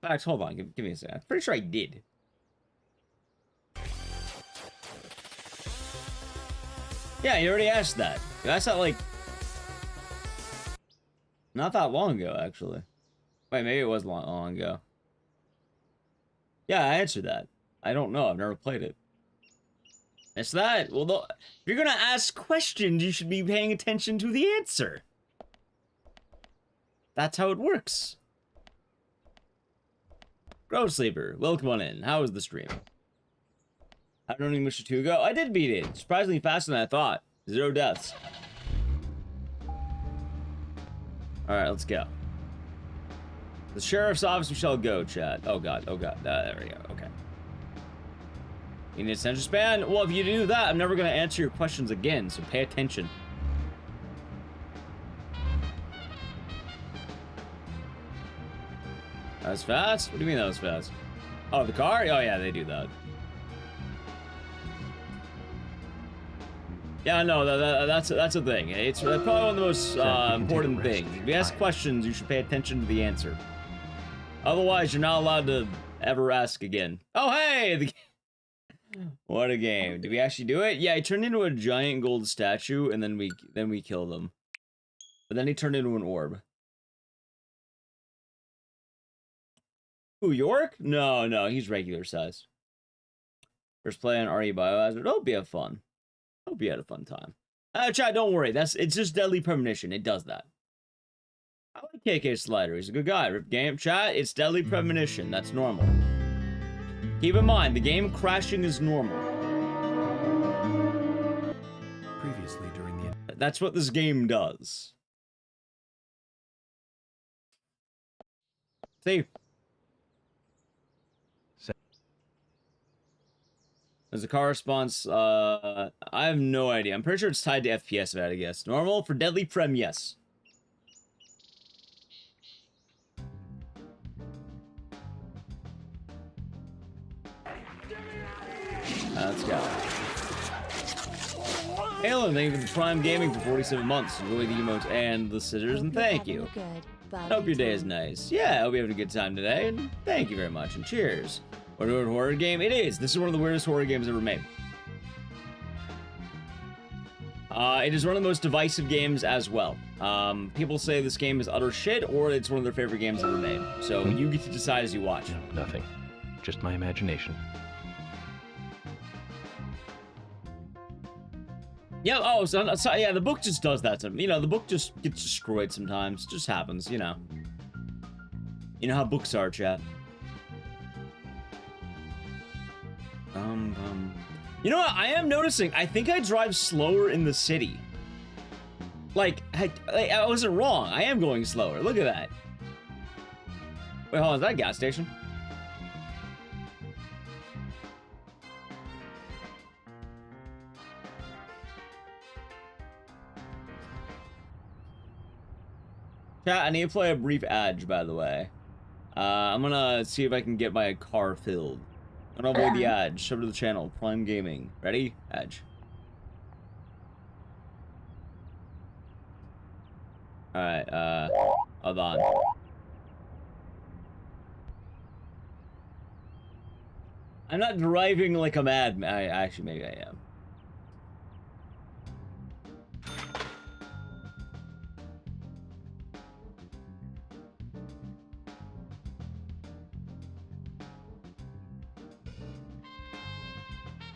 In fact, hold on. Give me a second. I'm pretty sure I did. Yeah, you already asked that. That's not like... Not that long ago, actually. Wait, maybe it was long ago. Yeah, I answered that. I don't know. I've never played it. It's that. Well, if you're gonna ask questions, you should be paying attention to the answer. That's how it works. Grove Sleeper, welcome on in. How was the stream? How did Mission 2 go? I did beat it. Surprisingly faster than I thought. 0 deaths. Alright, let's go. The sheriff's office we shall go, chat. Oh god, oh god. There we go, okay. You need attention span? Well, if you do that, I'm never going to answer your questions again, so pay attention. That was fast? What do you mean that was fast? Oh, the car? Oh yeah, they do that. Yeah, no, that's a thing. It's probably one of the most important things. If you ask questions, you should pay attention to the answer. Otherwise, you're not allowed to ever ask again. Oh, hey! What a game. Did we actually do it? Yeah, he turned into a giant gold statue, and then we killed him. But then he turned into an orb. Who, York? No, he's regular size. First play on RE Biohazard. Hope you have fun. Hope you had a fun time. Chat, don't worry. It's just Deadly Premonition. It does that. I like KK Slider. He's a good guy. Rip game. Chat, it's Deadly Premonition. That's normal. Keep in mind, the game crashing is normal. Previously during the... That's what this game does. See? As a car response, I have no idea. I'm pretty sure it's tied to FPS, I guess. Normal for Deadly Prem, yes. Let's go. Halo, thank you for the Prime Gaming for 47 months. Enjoy the emotes and the scissors, and thank you. Hope your day is nice. Yeah, I hope you're having a good time today, and thank you very much, and cheers. What a horror game? It is. This is one of the weirdest horror games ever made. It is one of the most divisive games as well. People say this game is utter shit, or it's one of their favorite games ever made. So you get to decide as you watch. No, nothing. Just my imagination. Yeah, oh, so yeah, the book just does that to me. You know, the book just gets destroyed sometimes. It just happens, you know. You know how books are, chat. You know what? I am noticing. I think I drive slower in the city. Like, I wasn't wrong. I am going slower. Look at that. Wait, hold on. Is that a gas station? Chat, I need to play a brief Edge, by the way. I'm gonna see if I can get my car filled. I'm gonna avoid the Edge. Sub to the channel. Prime Gaming. Ready? Edge. Alright, hold on. I'm not driving like a madman. Actually, maybe I am.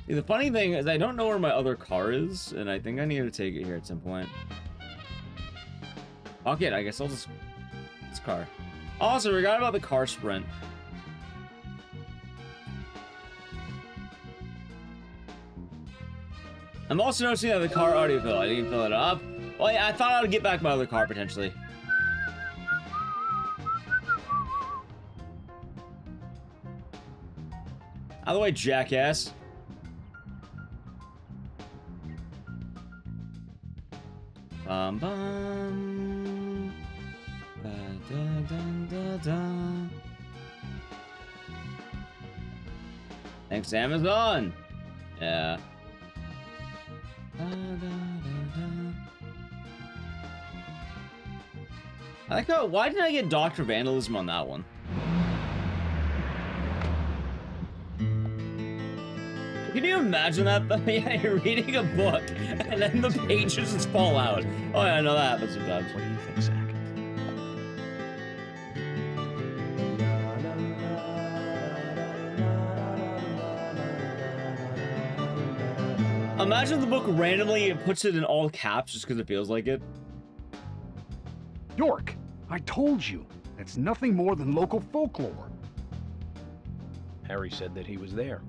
The funny thing is I don't know where my other car is, and I think I need to take it here at some point. Fuck it, I guess I'll just... this car. Also, we forgot about the car sprint. I'm also noticing that the car already filled. I didn't fill it up. Well, yeah, I thought I would get back my other car, potentially. Out of the way, jackass. Bum bum. Ba, da, da, da, da. Thanks, Amazon. Yeah. Da, da, da, da. I like how. Why didn't I get Dr. Vandalism on that one? Can you imagine that? Yeah, you're reading a book and then the pages just fall out. Oh yeah, I know that happens sometimes. What do you think, Zach? Imagine the book randomly puts it in all caps just because it feels like it. York, I told you. It's nothing more than local folklore. Harry said that he was there.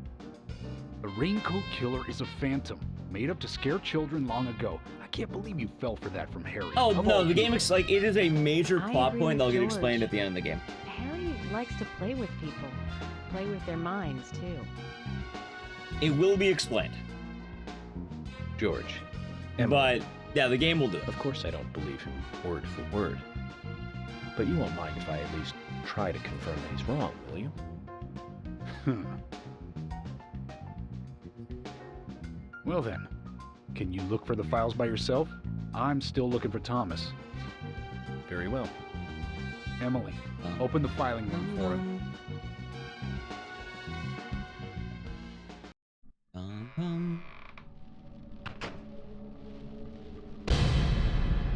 The Raincoat Killer is a phantom, made up to scare children long ago. I can't believe you fell for that from Harry. Oh Of no, all the game people. like it is a major I plot agree point with that'll get George. explained at the end of the game. Harry likes to play with people. Play with their minds, too. It will be explained. George. But yeah, the game will do it. Of course I don't believe him word for word. But you won't mind if I at least try to confirm that he's wrong, will you? Well then, can you look for the files by yourself? I'm still looking for Thomas. Very well. Emily, open the filing room for him.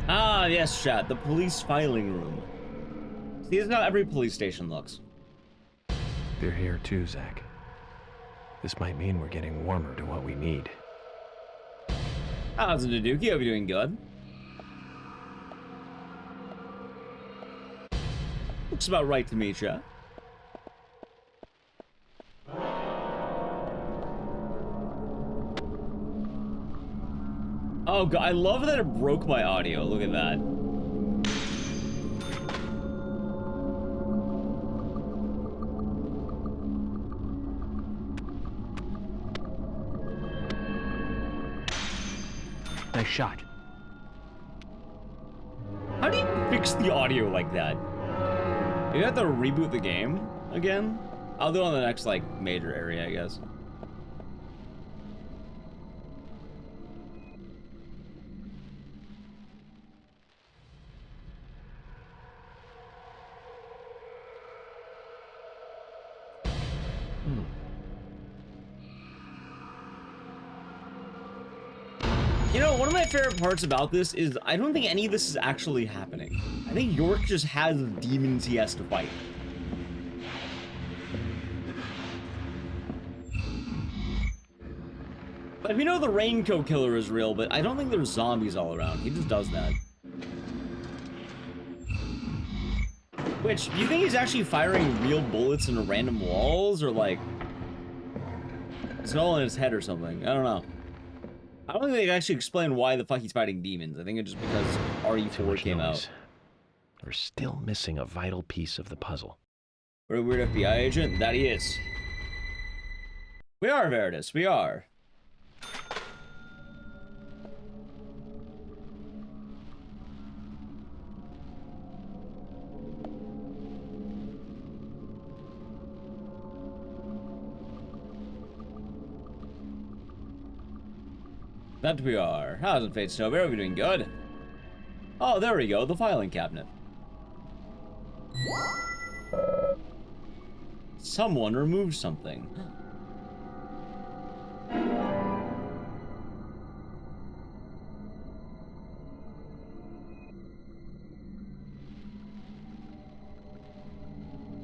Ah, yes, chat. The police filing room. See, this is how every police station looks. They're here too, Zach. This might mean we're getting warmer to what we need. How's it, Duduki? Hope you're doing good. Looks about right to me, chat. Oh god, I love that it broke my audio. Look at that. Nice shot. How do you fix the audio like that? You have to reboot the game again? I'll do it on the next, like, major area, I guess. You know, one of my favorite parts about this is I don't think any of this is actually happening. I think York just has demons he has to fight. Like, we know the Raincoat Killer is real, but I don't think there's zombies all around. He just does that. Which, do you think he's actually firing real bullets into random walls, or like... it's all in his head or something? I don't know. I don't think they actually explain why the fuck he's fighting demons. I think it's just because RE4 came out. We're still missing a vital piece of the puzzle. We're a weird FBI agent? That he is. We are, Veritas. We are. That we are. How's it, Fate Snowbear? Are we doing good? Oh, there we go. The filing cabinet. Someone removed something.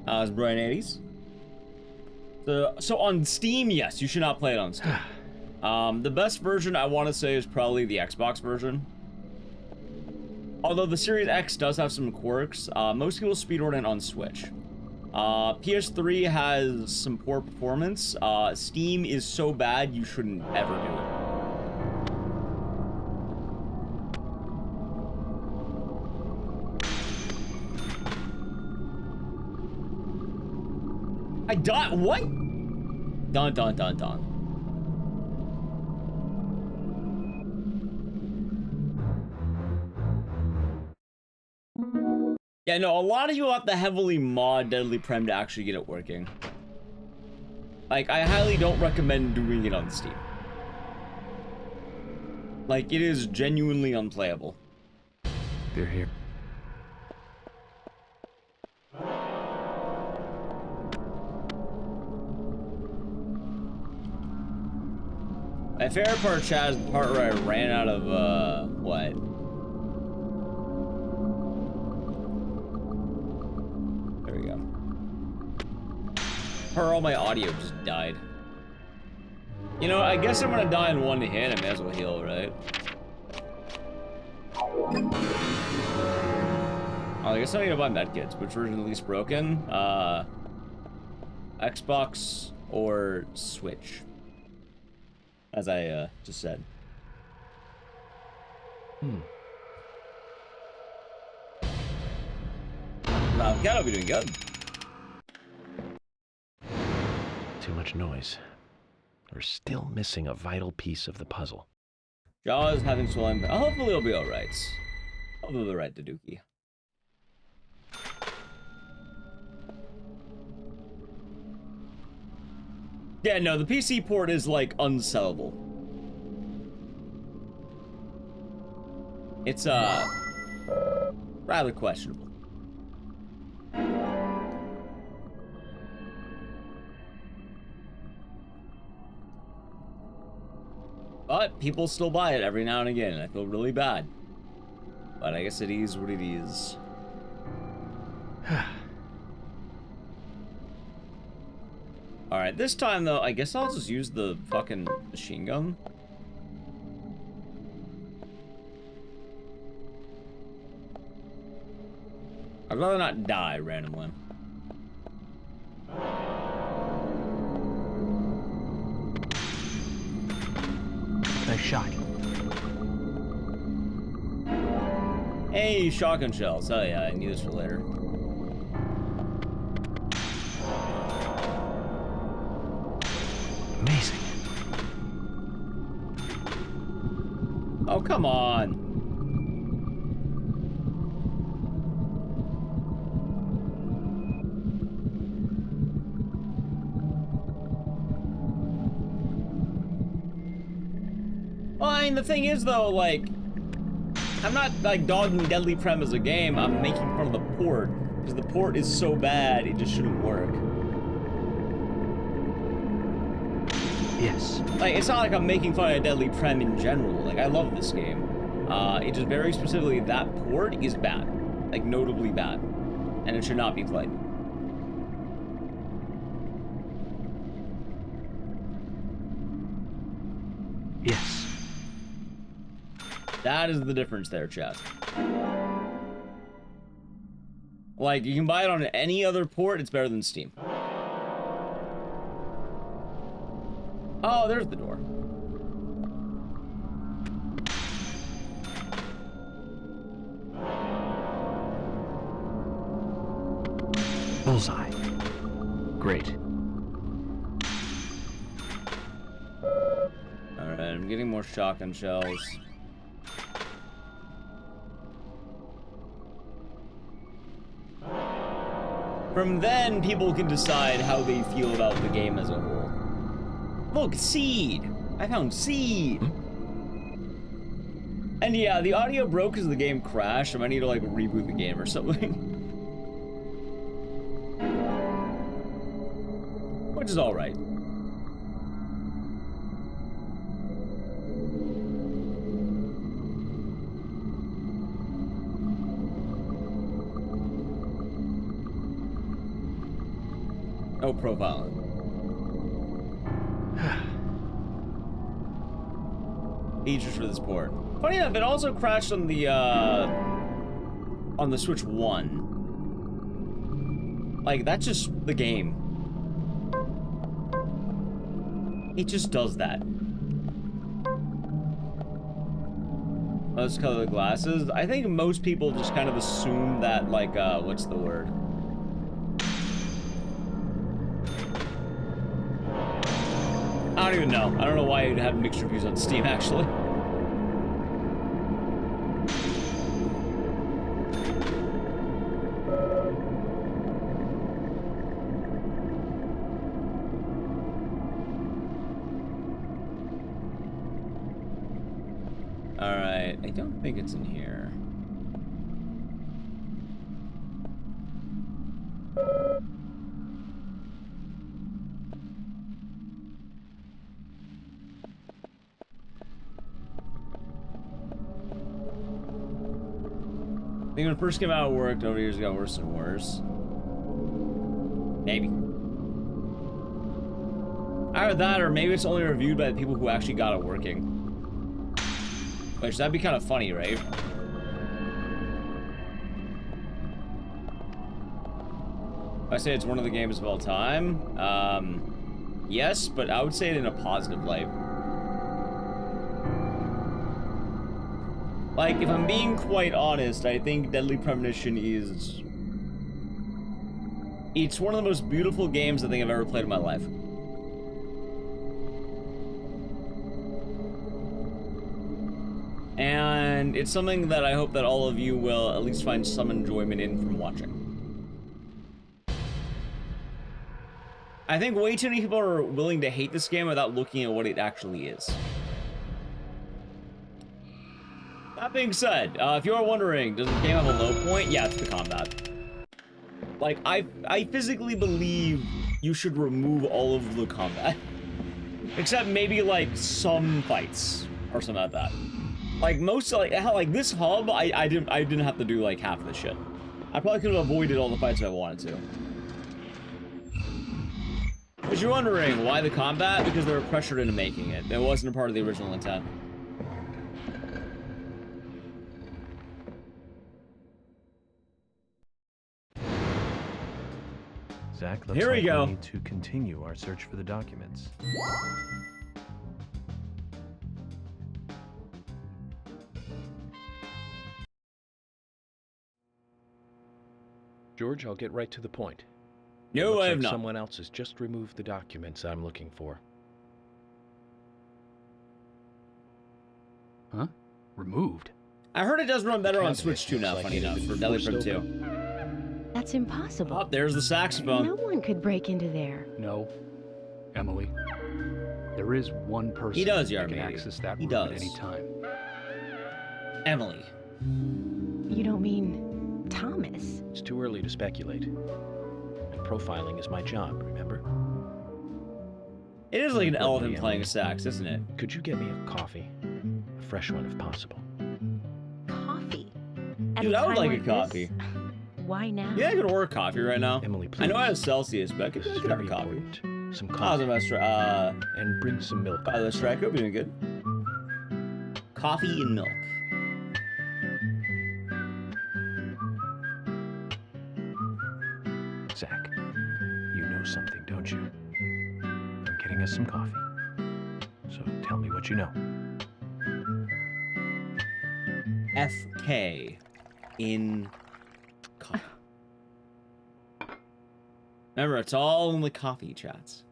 How's Brian 80s? So on Steam, yes, you should not play it on Steam. The best version I want to say is probably the Xbox version. Although the Series X does have some quirks, most people speedrun it on Switch. PS3 has some poor performance. Steam is so bad you shouldn't ever do it. I died. What? Dun dun dun dun. Yeah, no, a lot of you have to heavily mod Deadly Prem to actually get it working. Like, I highly don't recommend doing it on Steam. Like, it is genuinely unplayable. They're here. My favorite part, Chad, is the part where I ran out of, what? There we go. Part all my audio just died. You know, I guess I'm gonna die in one hit. I may as well heal, right? Oh, I guess I need to buy medkits. Which version is least broken? Xbox or Switch? As I just said. Now, gotta be doing good. Too much noise. We're still missing a vital piece of the puzzle. Jaws having swollen. Hopefully it'll be alright. Hopefully the right Daduki. Yeah, no, the PC port is, like, unsellable. It's, rather questionable. But people still buy it every now and again, and I feel really bad. But I guess it is what it is. Alright, this time though, I guess I'll just use the fucking machine gun. I'd rather not die randomly. Nice shot. Hey, shotgun shells. Oh yeah, I need this for later. Amazing. Oh, come on. Well, I mean, the thing is, though, like, I'm not, like, dogging Deadly Prem as a game. I'm making fun of the port. Because the port is so bad, it just shouldn't work. Yes. Like, it's not like I'm making fun of Deadly Prem in general. Like, I love this game. It just very specifically, that port is bad. Like, notably bad. And it should not be played. Yes. That is the difference there, chat. Like, you can buy it on any other port, it's better than Steam. Oh, there's the door. Bullseye. Great. Alright, I'm getting more shotgun shells. From then, people can decide how they feel about the game as a whole. Look, seed! I found seed! And yeah, the audio broke because the game crashed. I might need to, like, reboot the game or something. Which is alright. No profiling. features for this port. Funny enough, it also crashed on the Switch 1. Like, that's just the game. It just does that. Let's color the glasses. I think most people just kind of assume that, like, what's the word? I don't even know. I don't know why you'd have mixed reviews on Steam, actually. Alright, I don't think it's in here. I think when it first came out, it worked. Over the years, it got worse and worse. Maybe. Either that, or maybe it's only reviewed by the people who actually got it working. Which, that'd be kind of funny, right? I say it's one of the games of all time. Yes, but I would say it in a positive light. Like, if I'm being quite honest, I think Deadly Premonition is... It's one of the most beautiful games I think I've ever played in my life. And it's something that I hope that all of you will at least find some enjoyment in from watching. I think way too many people are willing to hate this game without looking at what it actually is. That being said, if you are wondering, does the game have a low point? Yeah, it's the combat. Like, I physically believe you should remove all of the combat. Except maybe, like, some fights or something like that. Like, most, like this hub, I didn't have to do, like, half of the shit. I probably could have avoided all the fights if I wanted to. But you're wondering, why the combat? Because they were pressured into making it. It wasn't a part of the original intent. Zach, looks Here we like go. We need to continue our search for the documents. George, I'll get right to the point. No, Looks I have like not. someone else has just removed the documents I'm looking for. Huh? Removed? I heard it does run better on Cabinet Switch 2 now, looks like funny it had enough, been for Deadly forced Prem 2. open. That's impossible. Oh, there's the saxophone. No one could break into there. No. Emily. There is one person He does, that can Yarmady. access that He room does. at any time. Emily. You don't mean Thomas? It's too early to speculate. And profiling is my job, remember? It is like an Importantly, elephant playing Emily, a sax, isn't it? Could you get me a coffee? A fresh one if possible. Coffee? At Dude, a I would time like a this? coffee. Why now? Yeah, I could order coffee right now. Emily, please. I know I have Celsius, but I could This is have a very coffee. important. Some Oh, coffee. and And bring some milk. the strike up doing good. Coffee and milk. Zach, you know something, don't you? I'm getting us some coffee. So tell me what you know. FK in coffee. Remember, it's all in the coffee chats.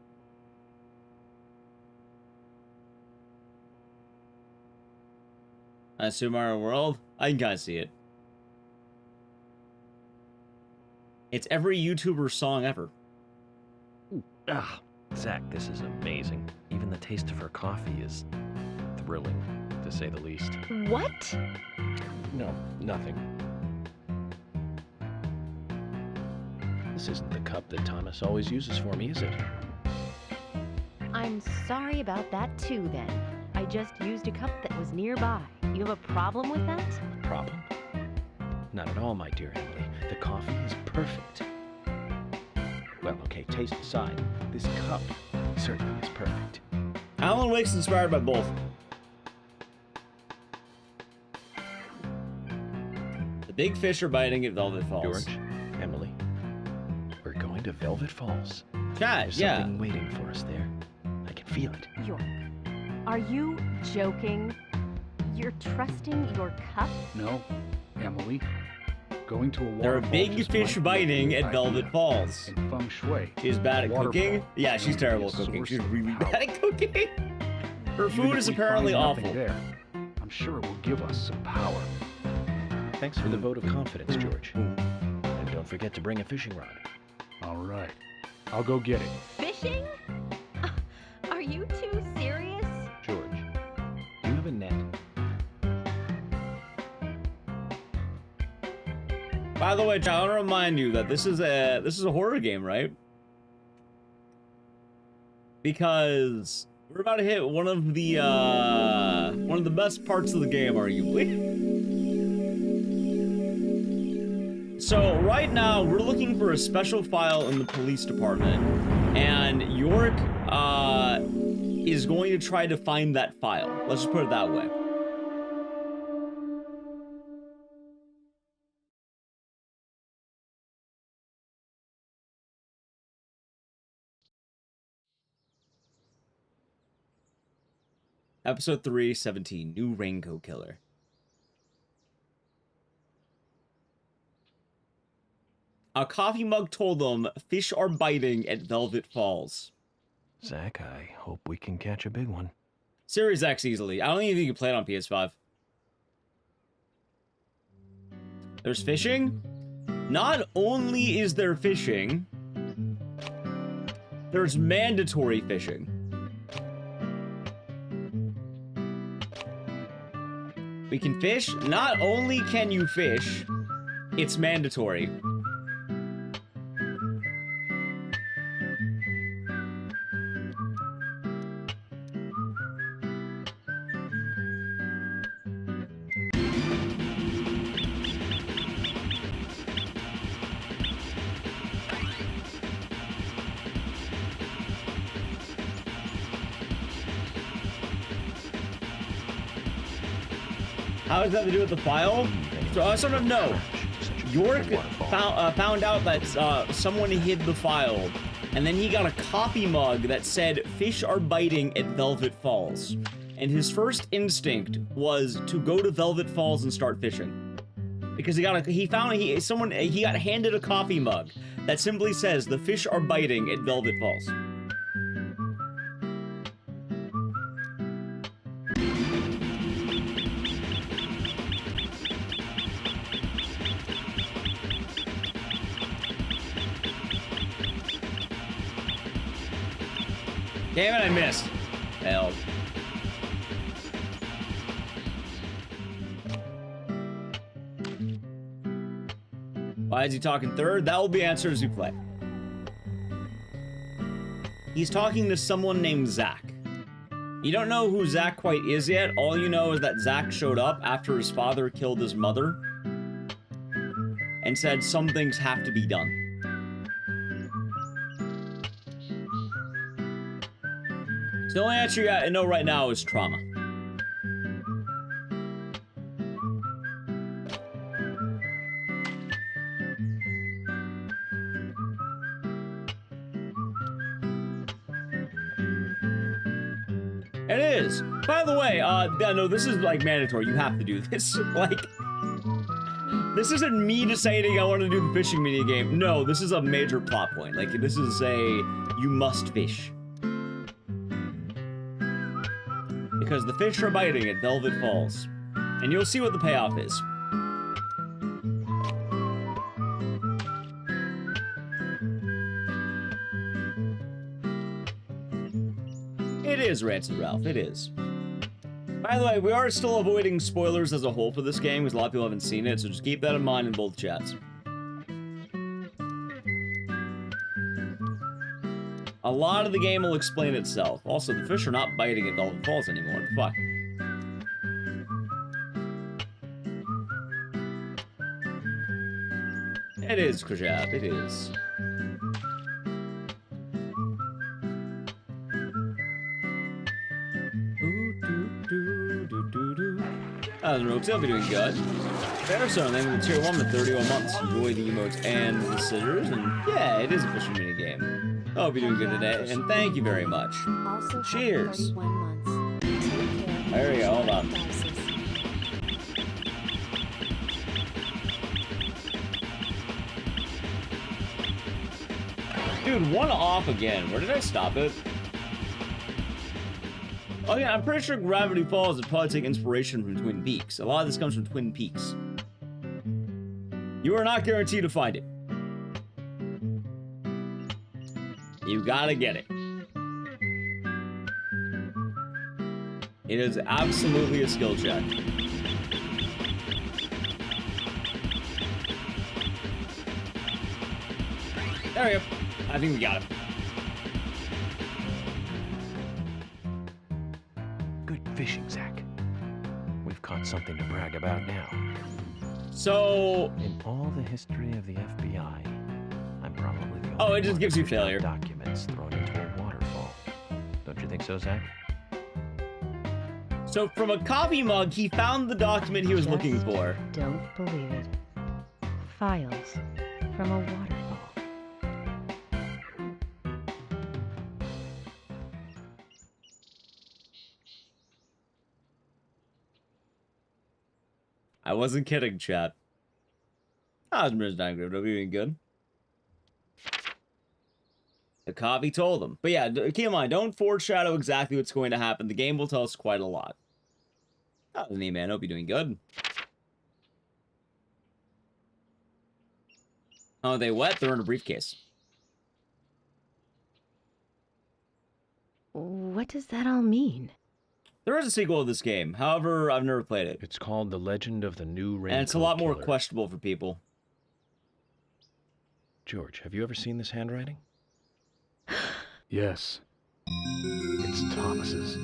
Super Mario World? I can kind of see it. It's every YouTuber's song ever. Ah, Zach, this is amazing. Even the taste of her coffee is thrilling, to say the least. What? No, nothing. This isn't the cup that Thomas always uses for me, is it? I'm sorry about that too, then. I just used a cup that was nearby. You have a problem with that? Problem? Not at all, my dear Emily. The coffee is perfect. Well, okay, taste aside, this cup certainly is perfect. Alan Wake's inspired by both. big fish are biting at Velvet Falls. George, Emily, we're going to Velvet Falls. Chat, There's yeah. something waiting for us there. I can feel it. York, are you joking? You're trusting your cup? No, Emily. Going to a There are waterfall big just fish might be a biting good at Velvet idea. Falls. In feng shui, She's bad at a cooking? waterfall Yeah, she's can terrible at be a cooking. source She's of really power. bad at cooking. Her Even food if is we apparently find awful. nothing there, I'm sure it will give us some power. Thanks for the vote of confidence, George. And don't forget to bring a fishing rod. All right, I'll go get it. Fishing? Are you too serious? George, do you have a net? By the way, I want to remind you that this is a horror game, right? Because we're about to hit one of the best parts of the game, arguably. So right now we're looking for a special file in the police department, and York is going to try to find that file. Let's just put it that way. Episode 317, New Raincoat Killer. A coffee mug told them fish are biting at Velvet Falls. Zach, I hope we can catch a big one. Series X easily. I don't even think you can play it on PS5. There's fishing. Not only is there fishing, there's mandatory fishing. We can fish. Not only can you fish, it's mandatory. How does that have to do with the file? So I sort of know. York found out that someone hid the file, and then he got a coffee mug that said "Fish are biting at Velvet Falls," and his first instinct was to go to Velvet Falls and start fishing, because he got handed a coffee mug that simply says "The fish are biting at Velvet Falls." Damn it, I missed. Hell. Why is he talking third? That will be answered as we play. He's talking to someone named Zach. You don't know who Zach quite is yet. All you know is that Zach showed up after his father killed his mother and said some things have to be done. The only answer you gotta know right now is trauma. It is. By the way, no, this is like mandatory. You have to do this. Like, this isn't me deciding I want to do the fishing mini game. No, this is a major plot point. Like, this is you must fish. Because the fish are biting at Velvet Falls. And you'll see what the payoff is. It is, Rancid Ralph, it is. By the way, we are still avoiding spoilers as a whole for this game, because a lot of people haven't seen it, so just keep that in mind in both chats. A lot of the game will explain itself. Also, the fish are not biting at Velvet Falls anymore. What the fuck? It is, Krajab. It is. That was Roxy. I'll be doing good. Fair, so thank you for tier 1 for 31 months. Enjoy the emotes and the scissors, and yeah, it is a fishing mini game. I hope you're doing good today, and thank you very much. Also Cheers. 31 months. Take care. There we go, hold on. Ecdycis. Dude, one off again. Where did I stop it? Oh yeah, I'm pretty sure Gravity Falls would probably take inspiration from Twin Peaks. A lot of this comes from Twin Peaks. You are not guaranteed to find it. You gotta get it. It is absolutely a skill check. There we go. I think we got it. Good fishing, Zach. We've caught something to brag about now. So, In all the history of the FBI, I'm probably the only oh, it just one gives you who's got failure. documents thrown into a waterfall. Don't you think so, Zach? So from a coffee mug, he found the document he was looking for. Don't believe it. Files from a waterfall. I wasn't kidding, chat. I was not good. Are we doing good? The coffee told him. But yeah, keep in mind, don't foreshadow exactly what's going to happen. The game will tell us quite a lot. That was neat, man. Hope you're doing good. Oh, they wet? They're in a briefcase. What does that all mean? There is a sequel of this game. However, I've never played it. It's called The Legend of the New Raincoat And it's a lot more Killer. questionable for people. George, have you ever seen this handwriting? Yes. It's Thomas's.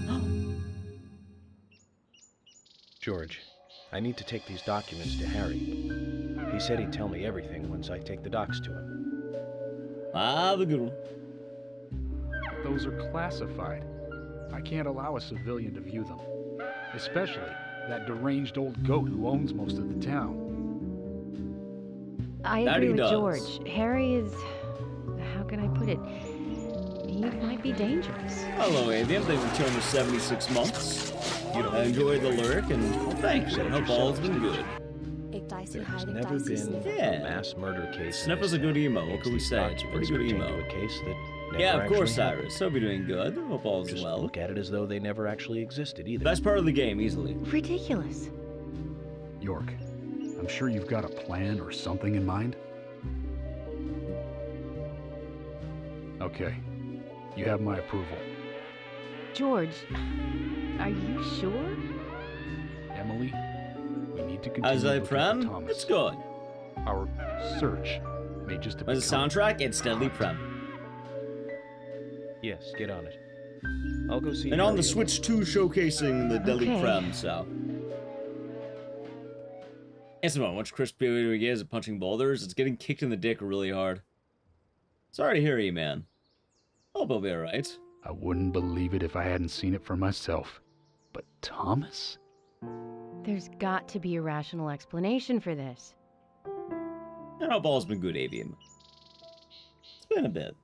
George, I need to take these documents to Harry. He said he'd tell me everything once I take the docs to him. Ah, the good one. Those are classified. I can't allow a civilian to view them. Especially that deranged old goat who owns most of the town. I That agree he with does. George. Harry is... how can I put it? He might be dangerous. Hello, Avian. Thank you for 276 months. I enjoyed the lurk, and well, thanks. I hope all's been good. Ecdycis, There has hide never Ecdycis been sniffer. Yeah. a mass murder case. in Sniffer's this a good town. emo. What Makes can we these say? It's a pretty documents good pertain emo. to a case that never Yeah, of actually course, happened. Cyrus. Hope you're doing good. Hope all's Just well. look at it as though they never actually existed either. Best part of the game, easily. Ridiculous. York, I'm sure you've got a plan or something in mind? Okay. You have my approval. George, are you sure? Emily, we need to continue As I looking for prem, Thomas. it's good. Our search may just have As a become- soundtrack, it's deadly prem. Yes, get on it. I'll go see And on Harry the Switch 2 showcasing the deadly Okay. prem, so. It's about much crispy we get at punching boulders. It's getting kicked in the dick really hard. Sorry to hear you, man. Hope I'll be alright. I wouldn't believe it if I hadn't seen it for myself. But Thomas? There's got to be a rational explanation for this. And hope all's been good, Avian. It's been a bit.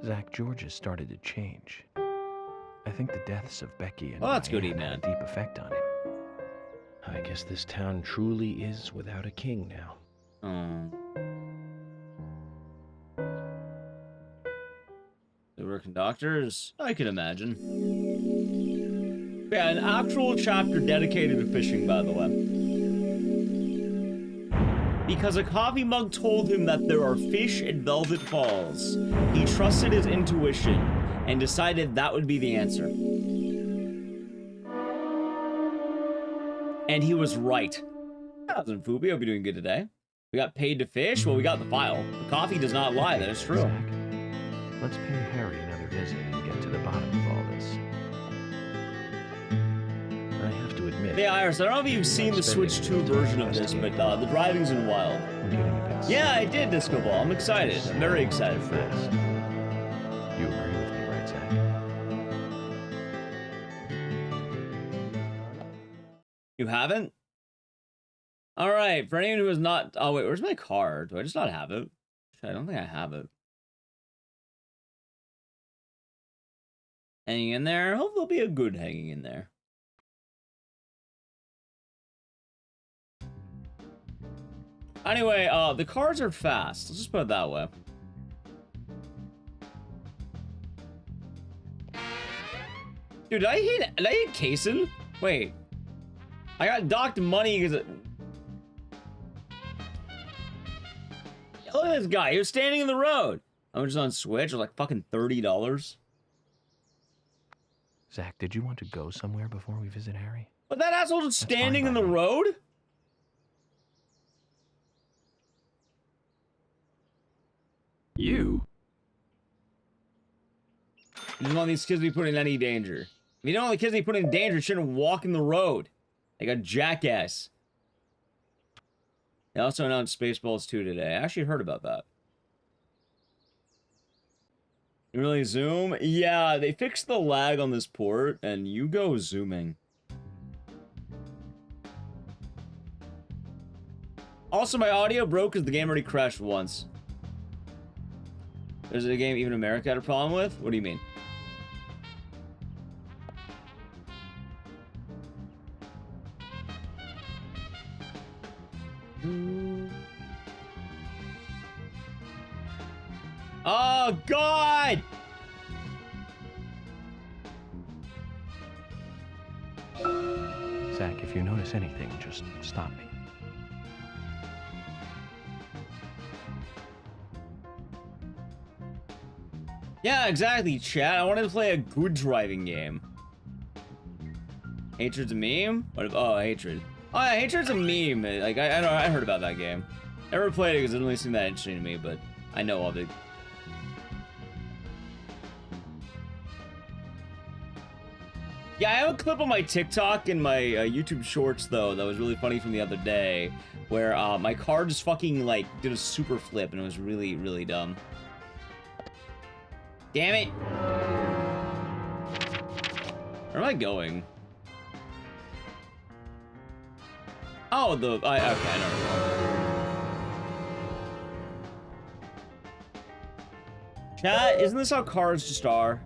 Zach, George has started to change. I think the deaths of Becky and Oh, that's good, Diane had man. a deep effect on him. I guess this town truly is without a king now. Oh. The working doctors? I can imagine. Yeah, an actual chapter dedicated to fishing, by the way. Because a coffee mug told him that there are fish at Velvet Falls, he trusted his intuition and decided that would be the answer. And he was right. Thousand Fubi, hope you're doing good today. We got paid to fish? Well, we got the file. The coffee does not lie, that is true. Zach, let's pay Harry another visit and get to the bottom of all this. I have to admit. Yeah, Iris, I don't know if you've seen the Switch 2 version of this, but the driving's in wild. We're getting a bit Yeah, I sick. did, Disco Ball. I'm excited. I'm very excited for it. Fast. You agree with me, right, Zach? You haven't? Alright, for anyone who has not... Oh, wait, where's my card? Do I just not have it? I don't think I have it. Hanging in there? Hope there'll be a good hanging in there. Anyway, the cards are fast. Let's just put it that way. Dude, did I hit Kaysen? Wait. I got docked money because it... Look at this guy. He was standing in the road. I'm just on Switch. It was like fucking $30. Zach, did you want to go somewhere before we visit Harry? But that asshole just That's standing fine in by the me. road? You? You don't want these kids to be put in any danger. If you don't want the kids to be put in danger, you shouldn't walk in the road. Like a jackass. They also announced Spaceballs 2 today. I actually heard about that. You really zoom? Yeah, they fixed the lag on this port, and you go zooming. Also, my audio broke because the game already crashed once. Is it a game even America had a problem with? What do you mean? Oh, God! Zach, if you notice anything, just stop me. Yeah, exactly, chat. I wanted to play a good driving game. Hatred's a meme? What? Oh, Hatred. Oh, yeah, Hatred's a meme. Like, I know, I heard about that game. Never played it because it didn't really seem that interesting to me, but I know of it. Yeah, I have a clip on my TikTok and my YouTube Shorts, though, that was really funny from the other day, where my car just fucking, like, did a super flip, and it was really, really dumb. Damn it! Where am I going? Oh, okay, I know. Chat, isn't this how cars just are?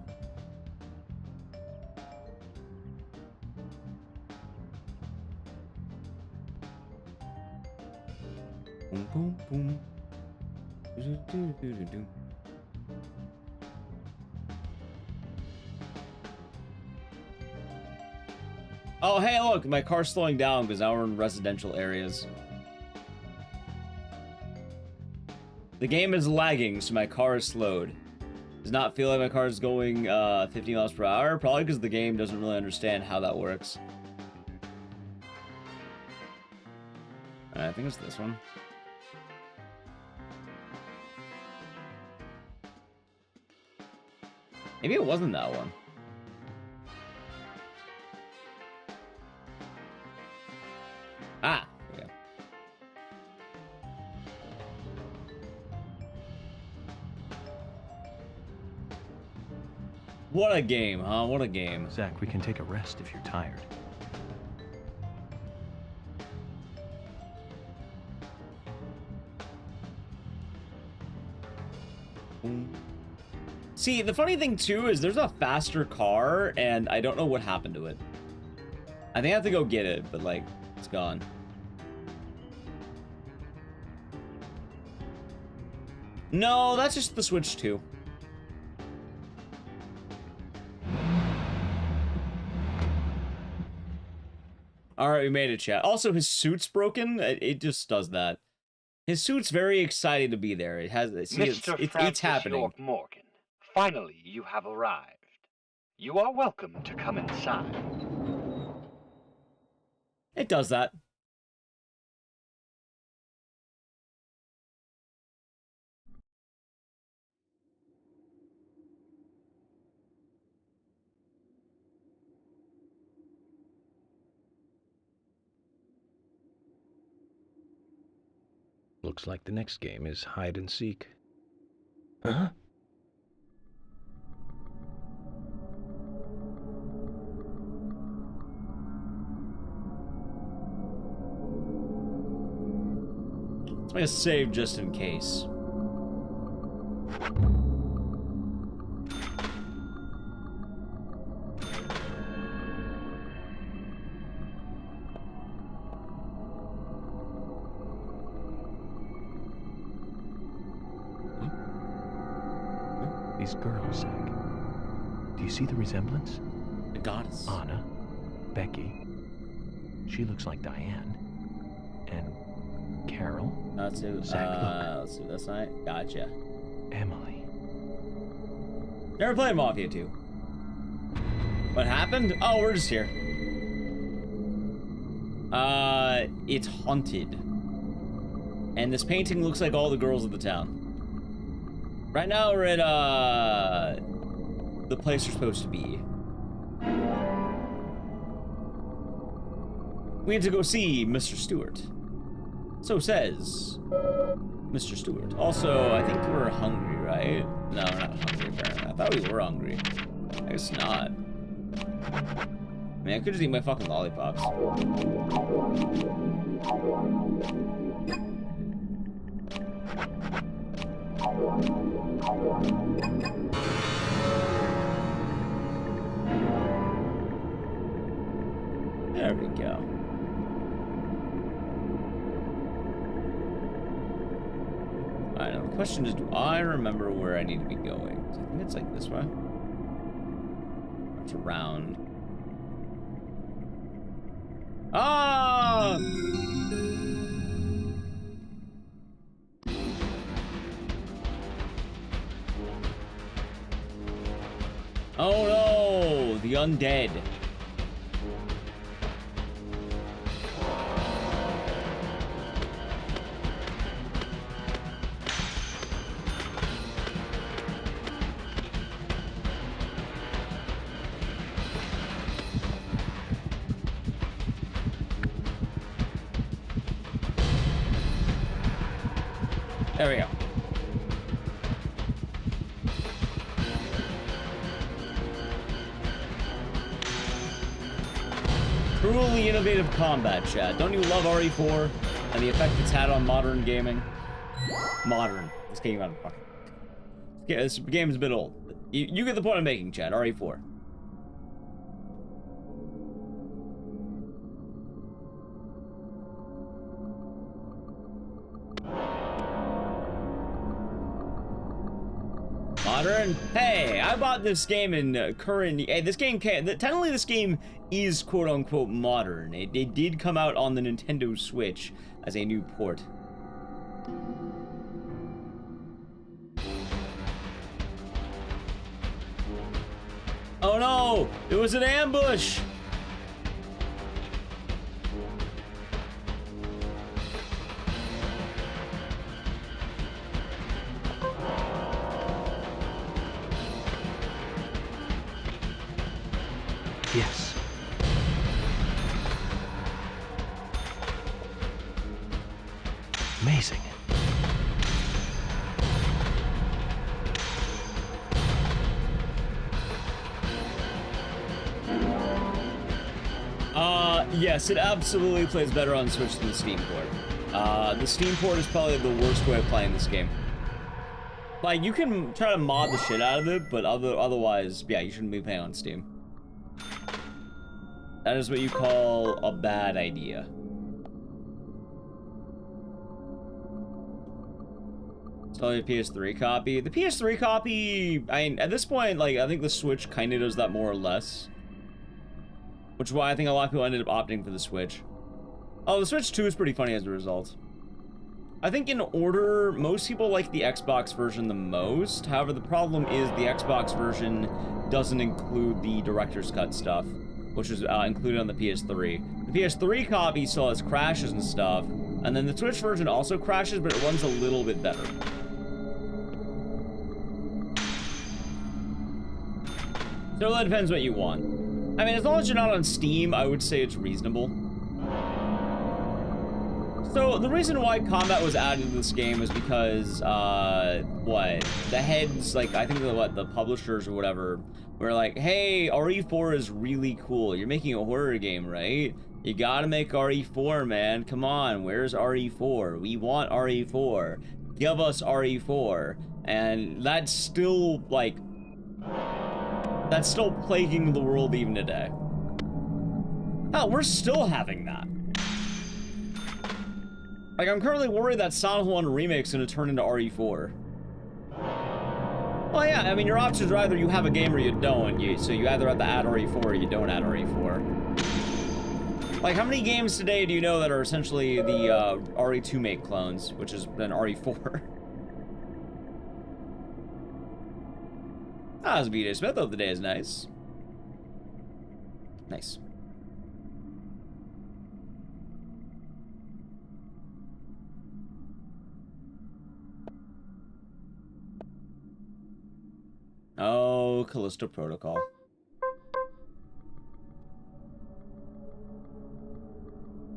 Boom, boom, boom. Do-do-do-do-do-do. Oh, hey, look, my car's slowing down because now we're in residential areas. The game is lagging, so my car is slowed. Does not feel like my car is going 50 miles per hour, probably because the game doesn't really understand how that works. I think it's this one. Maybe it wasn't that one. Ah, okay. What a game, huh? What a game. Zach, we can take a rest if you're tired. See, the funny thing too is there's a faster car and I don't know what happened to it. I think I have to go get it, but like, it's gone. No, that's just the Switch 2. Alright, we made it, chat. Also, his suit's broken. It just does that. His suit's very excited to be there. It has, see, it's happening. York Morgan, finally you have arrived. You are welcome to come inside. It does that. Looks like the next game is hide and seek. Huh? Let's make a save just in case. These girls, Zach. Do you see the resemblance? Ecdycis. Anna, Becky. She looks like Diane. And Carol. Let's see. Zach, Let's see. That's not. Gotcha. Emily. Never played Mafia 2. What happened? Oh, we're just here. It's haunted. And this painting looks like all the girls of the town. Right now we're at, the place we're supposed to be. We need to go see Mr. Stewart. So says Mr. Stewart. Also, I think we're hungry, right? No, we're not hungry, apparently. I thought we were hungry. I guess not. I mean, I could just eat my fucking lollipops. There we go. Alright, now the question is, do I remember where I need to be going? I think it's like this way. It's around. Ah! Oh no! The undead. There we go. Truly innovative combat, chat. Don't you love RE4 and the effect it's had on modern gaming? Modern. This game on fucking. Yeah, this game is a bit old. You get the point I'm making, chat. RE4. Modern? Hey, I bought this game in current. Hey, this game can't. Technically, this game is quote unquote modern. It did come out on the Nintendo Switch as a new port. Oh no! It was an ambush! Yes. Amazing. Yes, it absolutely plays better on Switch than the Steam port. The Steam port is probably the worst way of playing this game. Like, you can try to mod the shit out of it, but otherwise, yeah, you shouldn't be playing on Steam. That is what you call a bad idea. It's only a PS3 copy. The PS3 copy, I mean, at this point, like, I think the Switch kind of does that more or less. Which is why I think a lot of people ended up opting for the Switch. Oh, the Switch 2 is pretty funny as a result. I think in order, most people like the Xbox version the most. However, the problem is the Xbox version doesn't include the Director's Cut stuff, which was included on the PS3. The PS3 copy still has crashes and stuff, and then the Switch version also crashes, but it runs a little bit better. So that depends what you want. I mean, as long as you're not on Steam, I would say it's reasonable. So the reason why combat was added to this game is because what the heads, like I think the publishers or whatever were like, hey, RE4 is really cool. You're making a horror game, right? You gotta make RE4, man. Come on, where's RE4? We want RE4. Give us RE4. And that's still like plaguing the world even today. Hell, we're still having that. Like, I'm currently worried that Silent Hill 1 Remake's gonna turn into RE4. Well, yeah, I mean, your options are either you have a game or you don't. So you either have to add RE4 or you don't add RE4. Like, how many games today do you know that are essentially the RE2 make clones, which is then RE4? Ah, it's BJ Smith of the day is nice. Nice. Oh, Callisto Protocol.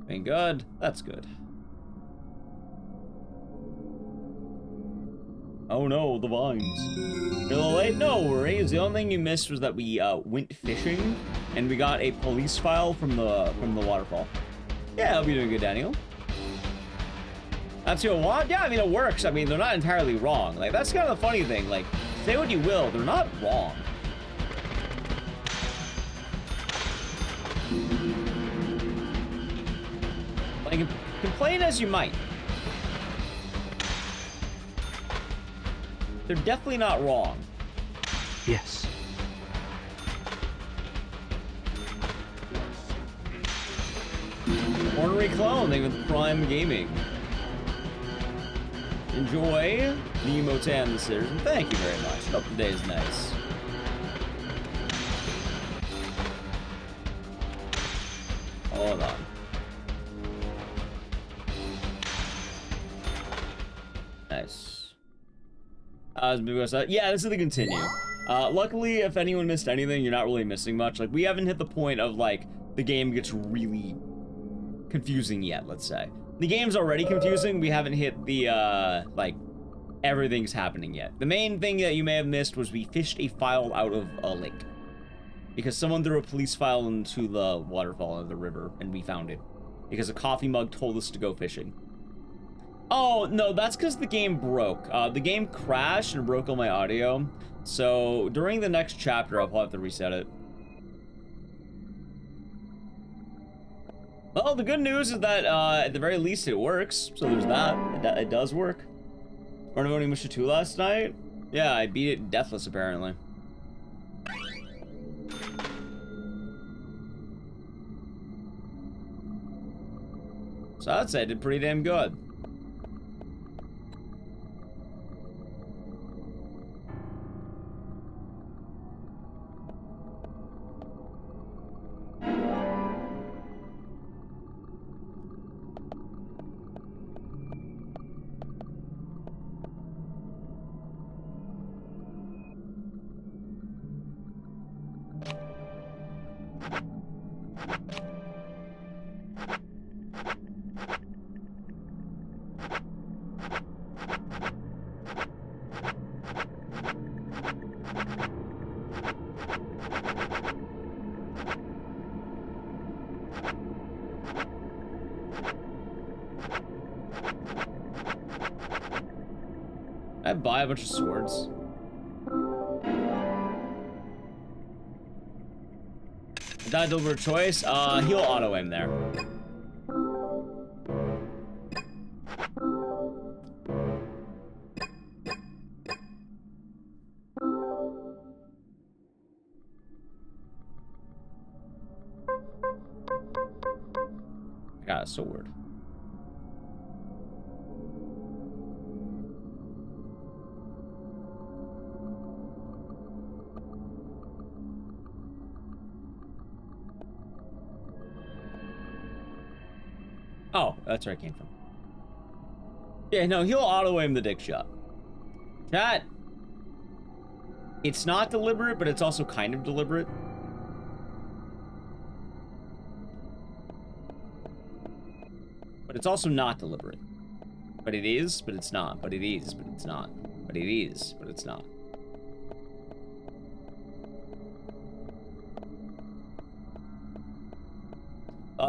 Ain't good. That's good. Oh no, the vines. You're a little late? No worries. The only thing you missed was that we went fishing and we got a police file from the waterfall. Yeah, I'll be doing good, Daniel. That's what you want? Yeah, I mean, it works. I mean, they're not entirely wrong. Like, that's kind of the funny thing. Like, say what you will, they're not wrong. Like, complain as you might. They're definitely not wrong. Yes. Ornery Clone, with Prime Gaming. Enjoy the emote decision. Thank you very much. Hope the day is nice. Hold on. Nice. Yeah, this is the continue. Luckily, if anyone missed anything, you're not really missing much. Like, we haven't hit the point of, like, the game gets really confusing yet, let's say. The game's already confusing. We haven't hit the, like, everything's happening yet. The main thing that you may have missed was we fished a file out of a lake. Because someone threw a police file into the waterfall of the river, and we found it. Because a coffee mug told us to go fishing. Oh, no, that's because the game broke. The game crashed and broke all my audio. So, during the next chapter, I'll probably have to reset it. Well, the good news is that, at the very least, it works. So there's that. It does work. Running voting Mission 2 last night? Yeah, I beat it deathless, apparently. So I'd say I did pretty damn good. I buy a bunch of swords. Did I deliver a choice? He'll auto aim there. I got a sword. Oh, that's where I came from. Yeah, no, he'll auto-aim the dick shot. Chat. It's not deliberate, but it's also kind of deliberate. But it's also not deliberate. But it is, but it's not. But it is, but it's not. But it is, but it's not.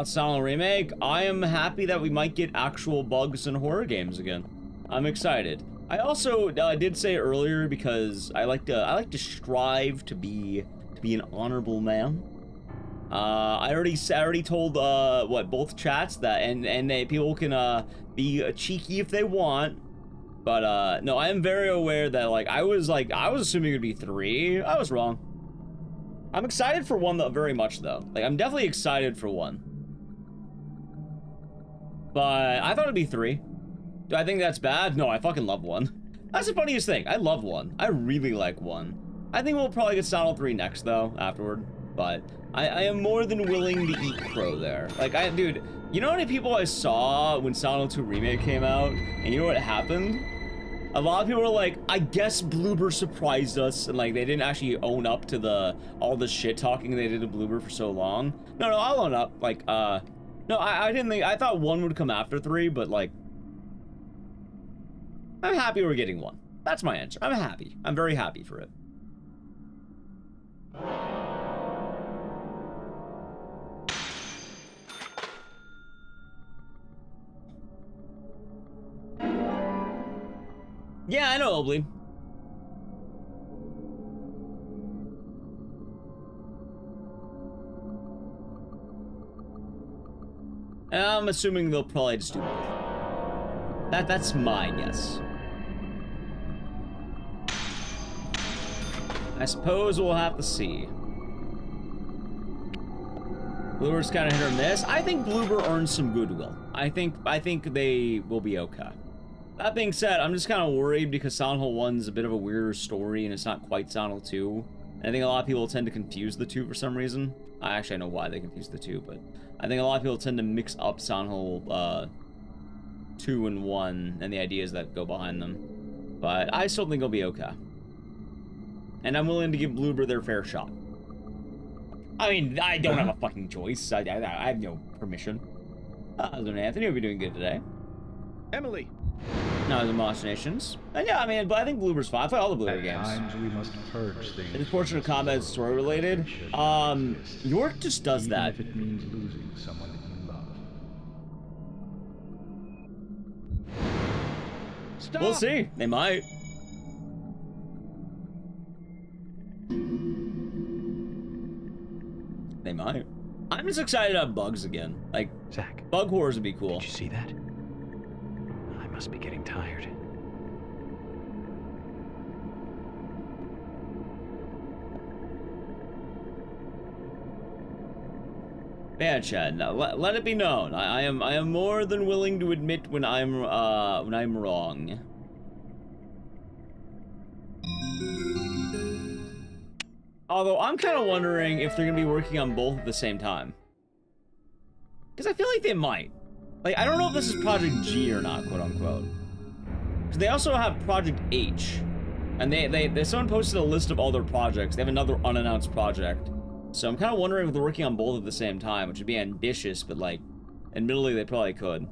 Silent Hill remake. I am happy that we might get actual bugs in horror games again. I'm excited. I also did say earlier because I like to strive to be an honorable man. I already told both chats that and people can be cheeky if they want. But no, I am very aware that I was assuming it would be 3. I was wrong. I'm excited for 1 though, very much though. I'm definitely excited for 1. But I thought it'd be 3. Do I think that's bad? No, I fucking love 1. That's the funniest thing. I love 1. I really like 1. I think we'll probably get Silent Hill 3 next though, afterward. But I am more than willing to eat crow there. Dude, you know how many people I saw when Silent Hill 2 Remake came out? And you know what happened? A lot of people were like, I guess Bloober surprised us, and they didn't actually own up to all the shit talking they did to Bloober for so long. No, I'll own up. No, I didn't think, I thought 1 would come after 3, but I'm happy we're getting 1. That's my answer. I'm happy. I'm very happy for it. Yeah, I know, Obley. I'm assuming they'll probably just do both. That's my guess. I suppose we'll have to see. Bloober's kind of hit or miss. I think Bloober earned some goodwill. I think they will be okay. That being said, I'm just kind of worried because Silent Hill 1's a bit of a weirder story and it's not quite Silent Hill 2. And I think a lot of people tend to confuse the 2 for some reason. I know why they confuse the 2, but I think a lot of people tend to mix up Silent Hill 2 and 1 and the ideas that go behind them. But I still think it'll be okay. And I'm willing to give Bloober their fair shot. I mean, I don't have a fucking choice. I have no permission. Anthony, hope you're doing good today. Emily! No, the Machinations. And yeah, I mean, but I think Bloober's fine. I play all the Bloober games. Times we must purge things. This portion of combat is story related. York just does that. If it means losing someone that you love. Stop! We'll see. They might. They might. I'm just excited to have bugs again. Zach, bug horrors would be cool. did you see that? I must be getting tired. Yeah, Chad. Now, let it be known. I am more than willing to admit when I'm wrong. Although I'm kind of wondering if they're gonna be working on both at the same time. Because I feel like they might. I don't know if this is Project G or not, quote unquote. Because they also have Project H. And someone posted a list of all their projects. They have another unannounced project. So I'm kind of wondering if they're working on both at the same time, which would be ambitious, but admittedly they probably could.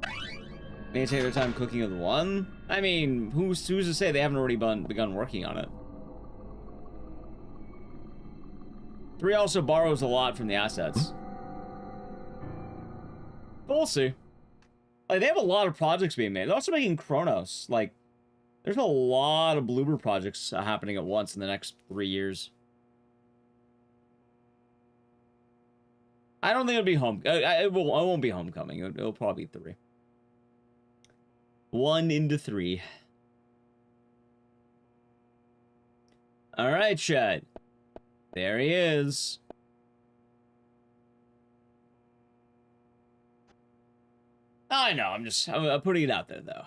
They take their time cooking with 1? I mean, who's to say they haven't already begun working on it? 3 also borrows a lot from the assets. But we'll see. They have a lot of projects being made. They're also making Chronos. There's a lot of Bloober projects happening at once in the next 3 years. I don't think it'll be it won't be Homecoming. It'll probably be 3. 1 into 3. All right, Chad. There he is. I know, I'm putting it out there, though.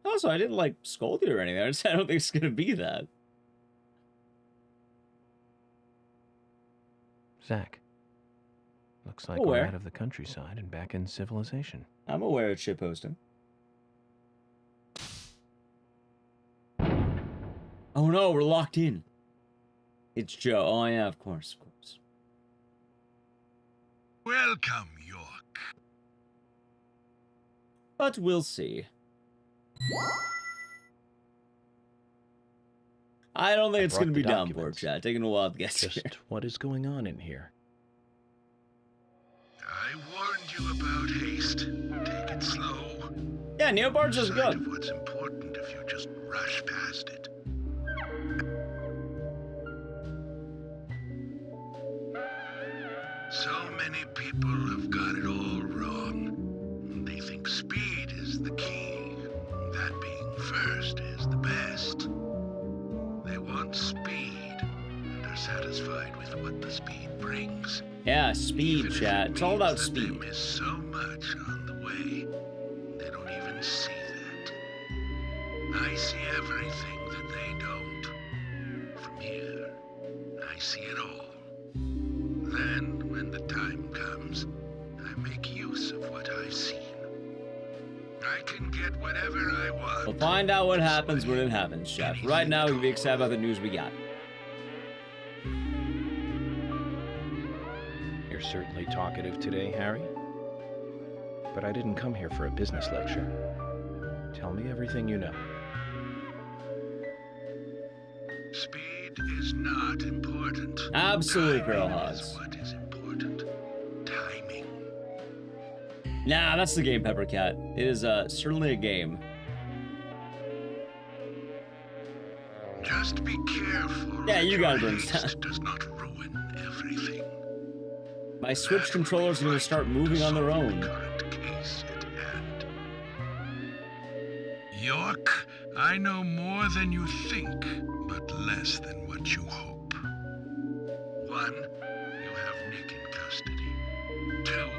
Also, I didn't, scold you or anything. I don't think it's gonna be that. Zach, looks like Where? we're out of the countryside and back in civilization. I'm aware of shitposting. Oh no, we're locked in. It's Joe. Oh, yeah, of course, of course. Welcome, York. But we'll see. I don't think it's going to be down for chat. Taking a while to get Just here. what is going on in here? I warned you about haste. Take it slow. Yeah, Neobar's Lose is sight good. of what's important if you just rush past it. So many people have got it all wrong. They think speed is the key. That being first is the best. They want speed and are satisfied with what the speed brings. Yeah, speed, Even if chat. it It's all about means that speed. They miss so much on the way. They don't even see that. I see everything that they don't. From here, I see it all. Then, when the time comes, I make use of what I've seen. I can get whatever I want. We'll find out what happens when it happens, chat. Right now, we can be excited about the news we got. You're certainly talkative today, Harry. But I didn't come here for a business lecture. Tell me everything you know. Speed is not important. Absolutely, Girl Timing Hogs. is what is important. Timing. Nah, that's the game, Peppercat. It is certainly a game. Just be careful. Yeah, you that got it, your Brimstone. haste does not ruin everything. My Switch controllers are going to start moving on their own. Current case at hand. York, I know more than you think, but less than what you hope. 1, you have Nick in custody. 2,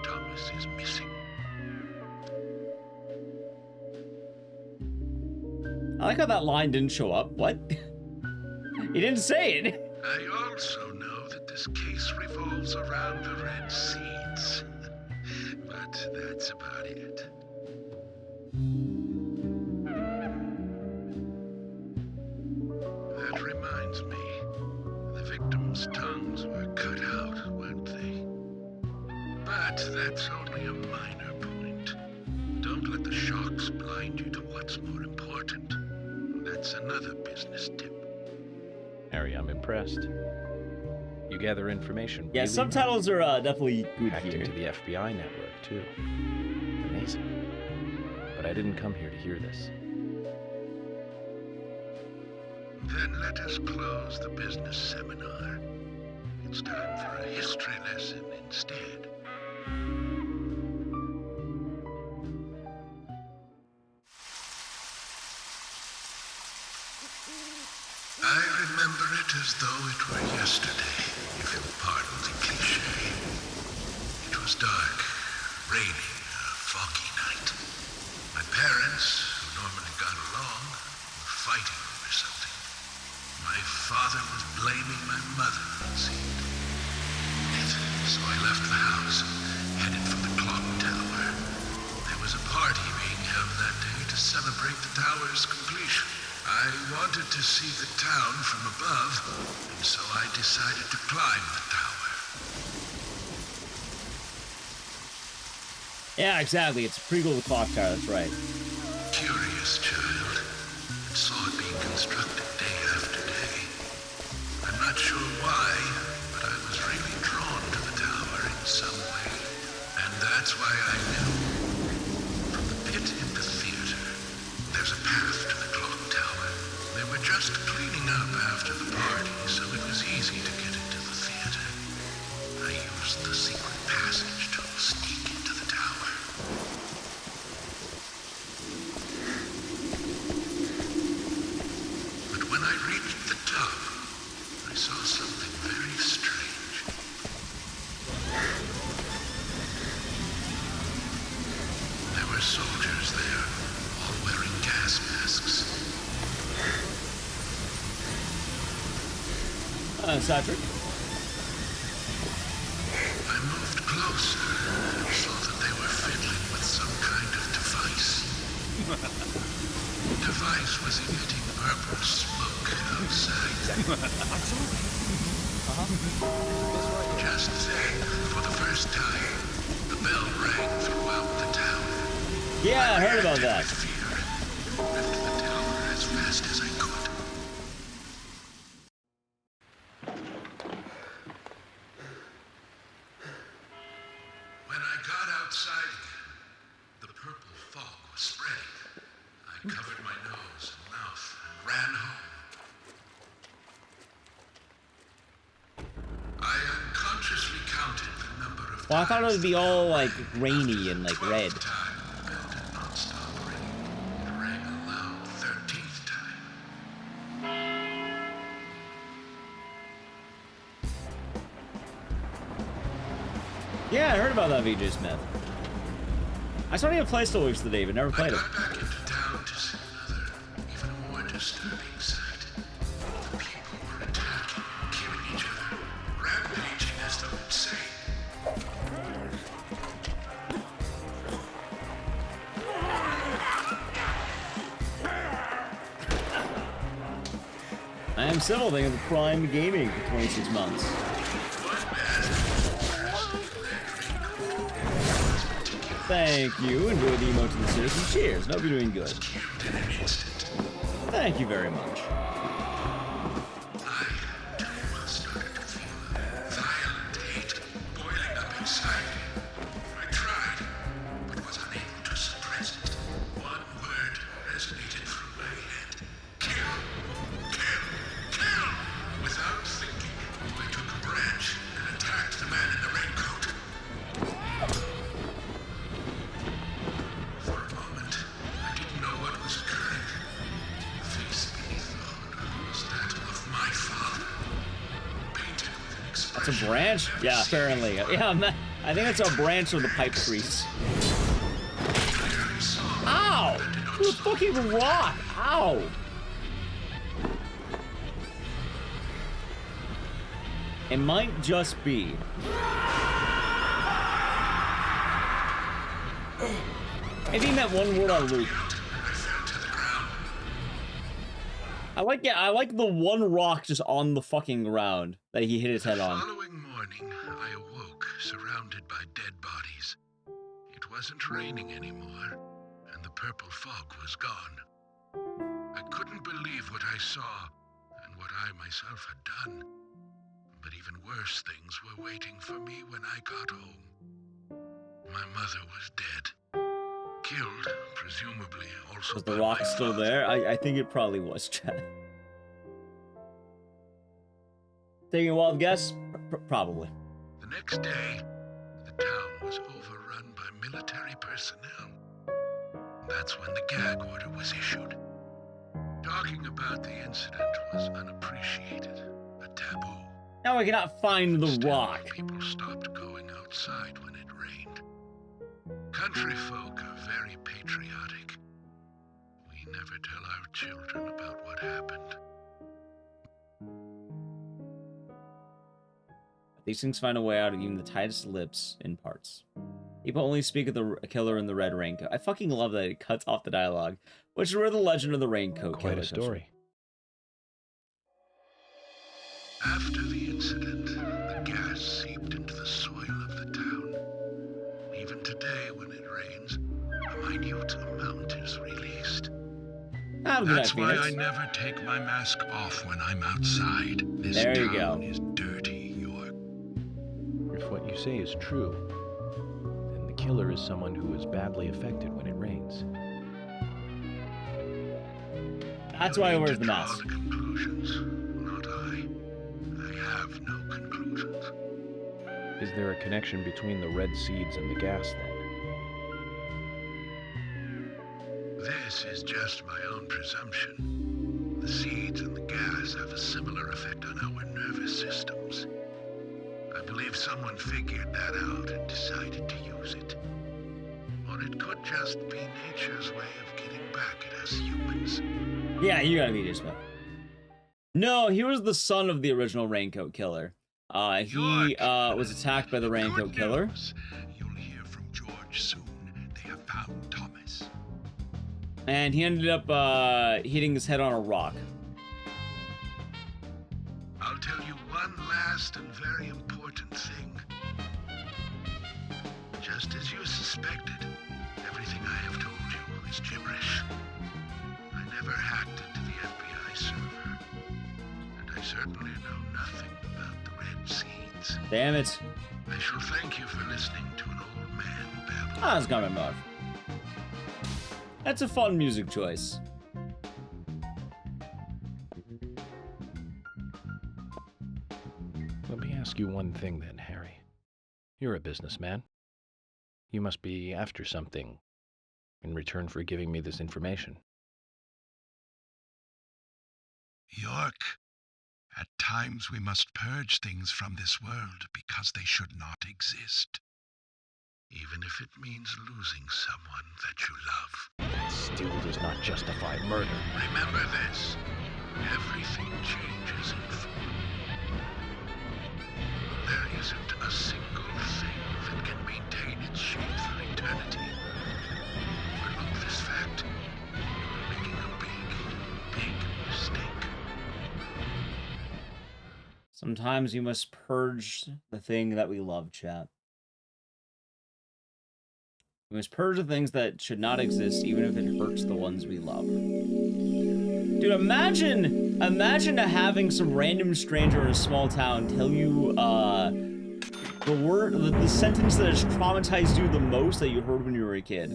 Thomas is missing. I like how that line didn't show up. What? He didn't say it. I also know that this case revolves around the red seeds. But that's about it. That reminds me, the victims' tongues were cut out, weren't they? But that's only a minor point. Don't let the shocks blind you to what's more important. That's another business tip. Harry, I'm impressed. You gather information. Yeah, really subtitles are definitely good hacked here. into the FBI network, too. Amazing. But I didn't come here to hear this. Then let us close the business seminar. It's time for a history lesson instead. I remember it as though it were yesterday, if you'll pardon the cliché. It was dark, raining, a foggy night. My parents, who normally got along, were fighting over something. My father was blaming my mother, it seemed. So I left the house and headed for the clock tower. There was a party being held that day to celebrate the tower's completion. I wanted to see the town from above, and so I decided to climb the tower. Yeah, exactly. It's a prequel to the Clock Tower, that's right. Curious child, and saw it being constructed day after day. I'm not sure why, but I was really drawn to the tower in some way. And that's why I knew. From the pit in the theater, there's a path to the clock tower. They were just cleaning up after the party, so it was easy to get into the theater. I used the secret passage to sneak into the tower. But when I reached the top, I saw something very strange. There were soldiers there, all wearing gas masks. Cedric. I moved closer and saw that they were fiddling with some kind of device. The device was emitting purple smoke outside. Just then, for the first time, the bell rang throughout the town. Yeah, I heard about that. With fear, left the tower as fast as I could. When I got outside again, the purple fog was spreading. I covered my nose and mouth and ran home. I unconsciously counted the number of Well, I thought it would be all like grainy and like red. 12th time the bell did not stop ringing. It rang a loud 13th time. Yeah, I heard about that, VJ Smith. I saw you play Still Weeks today, but never I played it. got back into town to see another, even more disturbing sight. The people were attacking, killing each other, rampaging as though insane. I am civil thing of the Prime Gaming for 26 months. Thank you. Enjoy the emote to the citizen. Cheers. Hope you're doing good. Thank you very much. I, too, started to feel violent hate boiling up inside me. I tried, but was unable to suppress it. One word resonated through my head. Kill! Kill! Kill! Without thinking, I took a branch and attacked the man in the raincoat. For a moment, I didn't know what was occurring. The face beneath the hood was that of my father, painted with an That's expression. a branch? Yeah, apparently. Yeah, I think that's a branch of the pipe trees. Ow! The fucking rock! Ow! It might just be. I think that one word on loop. I like the one rock just on the fucking ground that he hit his head The on. following morning, I awoke surrounded by dead bodies. It wasn't raining anymore, and the purple fog was gone. I couldn't believe what I saw and what I myself had done. But even worse things were waiting for me when I got home. My mother was dead. Killed, presumably also Was the by rock my still father. there? I think it probably was, Chad. Taking a wild guess? Probably. The next day, the town was overrun by military personnel. That's when the gag order was issued. Talking about the incident was unappreciated, a taboo. Now I cannot find the Still, rock. people stopped going outside when it rained. Country folk are very patriotic. We never tell our children about what happened. These things find a way out of even the tightest lips in parts. People only speak of the killer in the red raincoat. I fucking love that it cuts off the dialogue, which is where the legend of the raincoat killer Quite a comes from. story. After the incident, the gas seeped into the soil of the town. Even today, when it rains, a minute amount is released. Have a good night, That's why Phoenix. I never take my mask off when I'm outside. This There you town go. is dirty, York. If what you say is true, then the killer is someone who is badly affected when it rains. That's You why he need wears to the draw mask. the conclusions, not I. I have no conclusions. Is there a connection between the red seeds and the gas then? This is just my own presumption. The seeds and the gas have a similar effect on our nervous systems. I believe someone figured that out and decided to use it. Or it could just be nature's way of getting back at us humans. Yeah, you gotta be this one. No, he was the son of the original raincoat killer. He was attacked by the raincoat Good killer. news. You'll hear from George soon. They have found Thomas. And he ended up hitting his head on a rock. last and very important thing. Just as you suspected, everything I have told you is gibberish. I never hacked into the FBI server, and I certainly know nothing about the red seeds. Damn it. I shall thank you for listening to an old man babble. Ah, it's coming off. That's a fun music choice. Let me ask you one thing then, Harry. You're a businessman. You must be after something in return for giving me this information. York, at times we must purge things from this world because they should not exist. Even if it means losing someone that you love. Still does not justify murder. Remember this. Everything changes in form. There isn't a single thing that can maintain its shape for eternity. Overlook this fact. You're making a big, big mistake. Sometimes you must purge the thing that we love, chat. We must purge the things that should not exist, even if it hurts the ones we love. Dude, imagine having some random stranger in a small town tell you, the sentence that has traumatized you the most that you heard when you were a kid.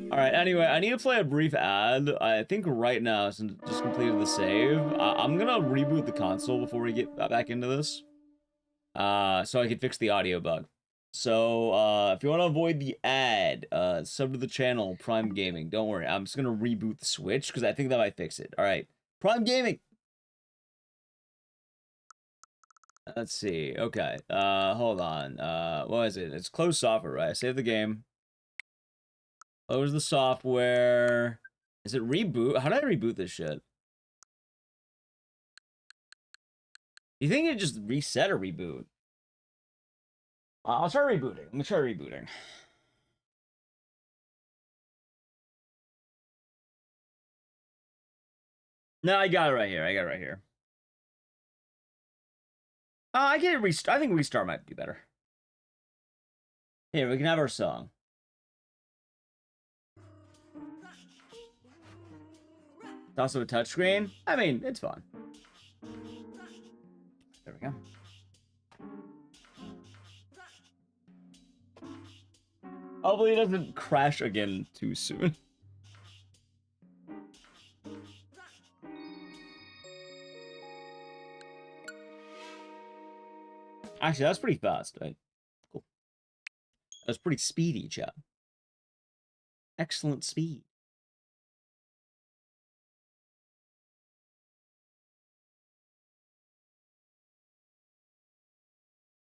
Alright, anyway, I need to play a brief ad. I think right now, since I just completed the save, I'm gonna reboot the console before we get back into this. So I can fix the audio bug. So, if you want to avoid the ad, sub to the channel, Prime Gaming. Don't worry, I'm just gonna reboot the Switch, because I think that might fix it. Alright, Prime Gaming! Let's see, okay, hold on, what is it? It's closed software, right? I saved the game. Close the software. Is it reboot? How did I reboot this shit? You think it just reset or reboot? I'll try rebooting. Let me try rebooting. No, I got it right here. I got it right here. I can restart. I think restart might be better. Here, we can have our song. It's also a touchscreen. I mean, it's fun. There we go. Hopefully it doesn't crash again too soon. Actually, that's pretty fast, right? Cool. That's pretty speedy, chat. Excellent speed.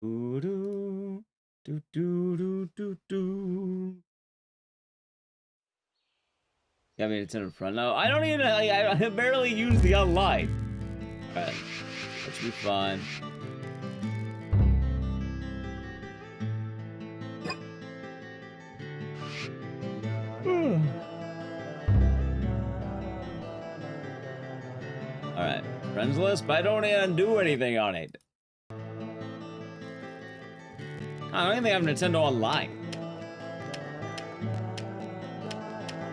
Doo-doo. Do do do do do. Yeah, I mean it's in front now. I don't even. I barely use the online. Alright, that should be fine. Alright, friends list, but I don't even do anything on it. I don't even think I have Nintendo Online.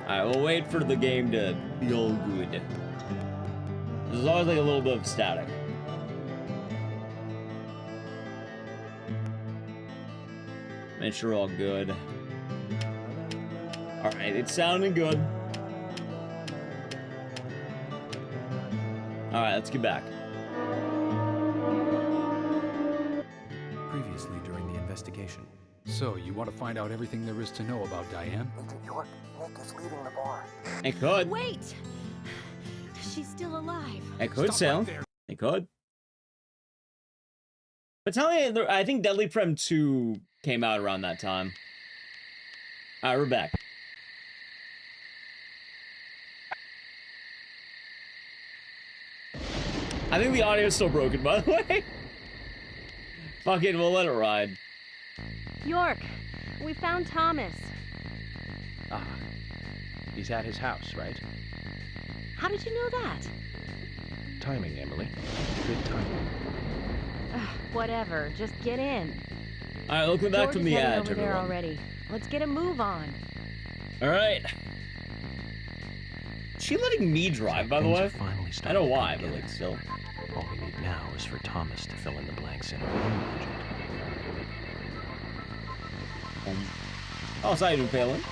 Alright, we'll wait for the game to feel good. There's always like a little bit of static. Make sure we're all good. Alright, it's sounding good. Alright, let's get back. Previously during the investigation. So, you want to find out everything there is to know about Diane? Agent York, Nick is leaving the bar. It could. Wait! She's still alive. It could sound. It could. But tell me, I think Deadly Prem 2 came out around that time. Alright, we're back. I think the audio's still broken, by the way. Fuck it, we'll let it ride. York, we found Thomas. Ah, he's at his house, right? How did you know that? Timing, Emily. Good timing. Whatever, just get in. Alright, welcome back George from is the heading ad, over there everyone. already. Let's get a move on. Alright. Is she letting me drive, by the Things way? are finally I starting know to why, come but like, together. still. All we need now is for Thomas to fill in the blanks in our own legend. Oh, it's not even failing.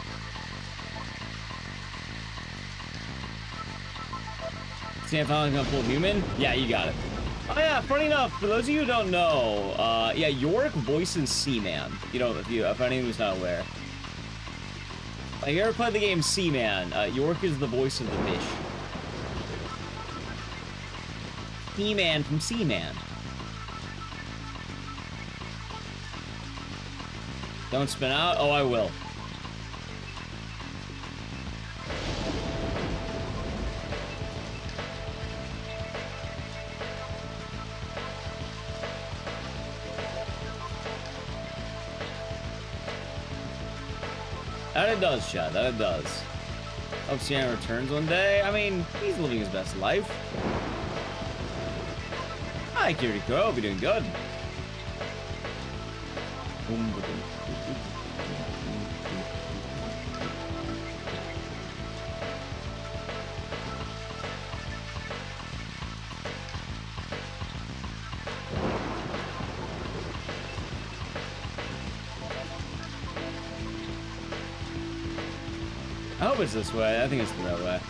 Sam finally gonna pull Newman? Yeah, you got it. Oh yeah, funny enough, for those of you who don't know, yeah, Yorick voices Seaman. You know, if anyone who's not aware. Like, you ever played the game Seaman, Yorick is the voice of the fish. He-Man from Seaman. Don't spin out? Oh, I will. That it does, Chad. That it does. Hope Sienna returns one day. I mean, he's living his best life. Hi, Kiriko. Hope you're doing good. I hope it's this way. I think it's the right way.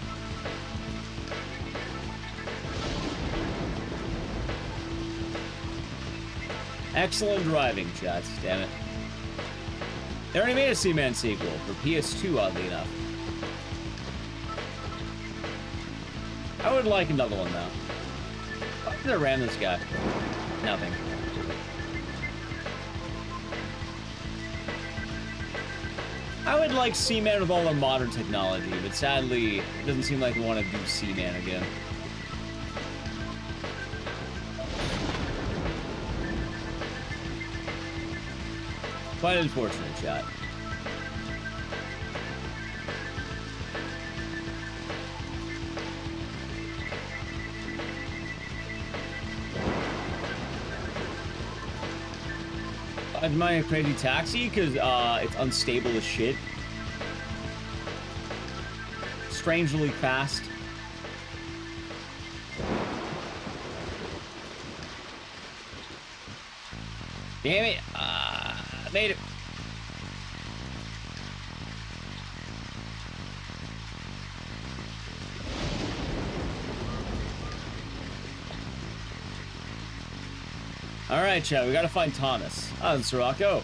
Excellent driving, Chats. Damn it. They already made a Seaman sequel for PS2, oddly enough. I would like another one, though. Why did I ram this guy? Nothing. I would like Seaman with all their modern technology, but sadly, it doesn't seem like we want to do Seaman again. Quite unfortunate, chat. I'd mind a crazy taxi because it's unstable as shit. Strangely fast. Damn it! Made it. All right, chat. We gotta find Thomas. Ah, it's Sirocco.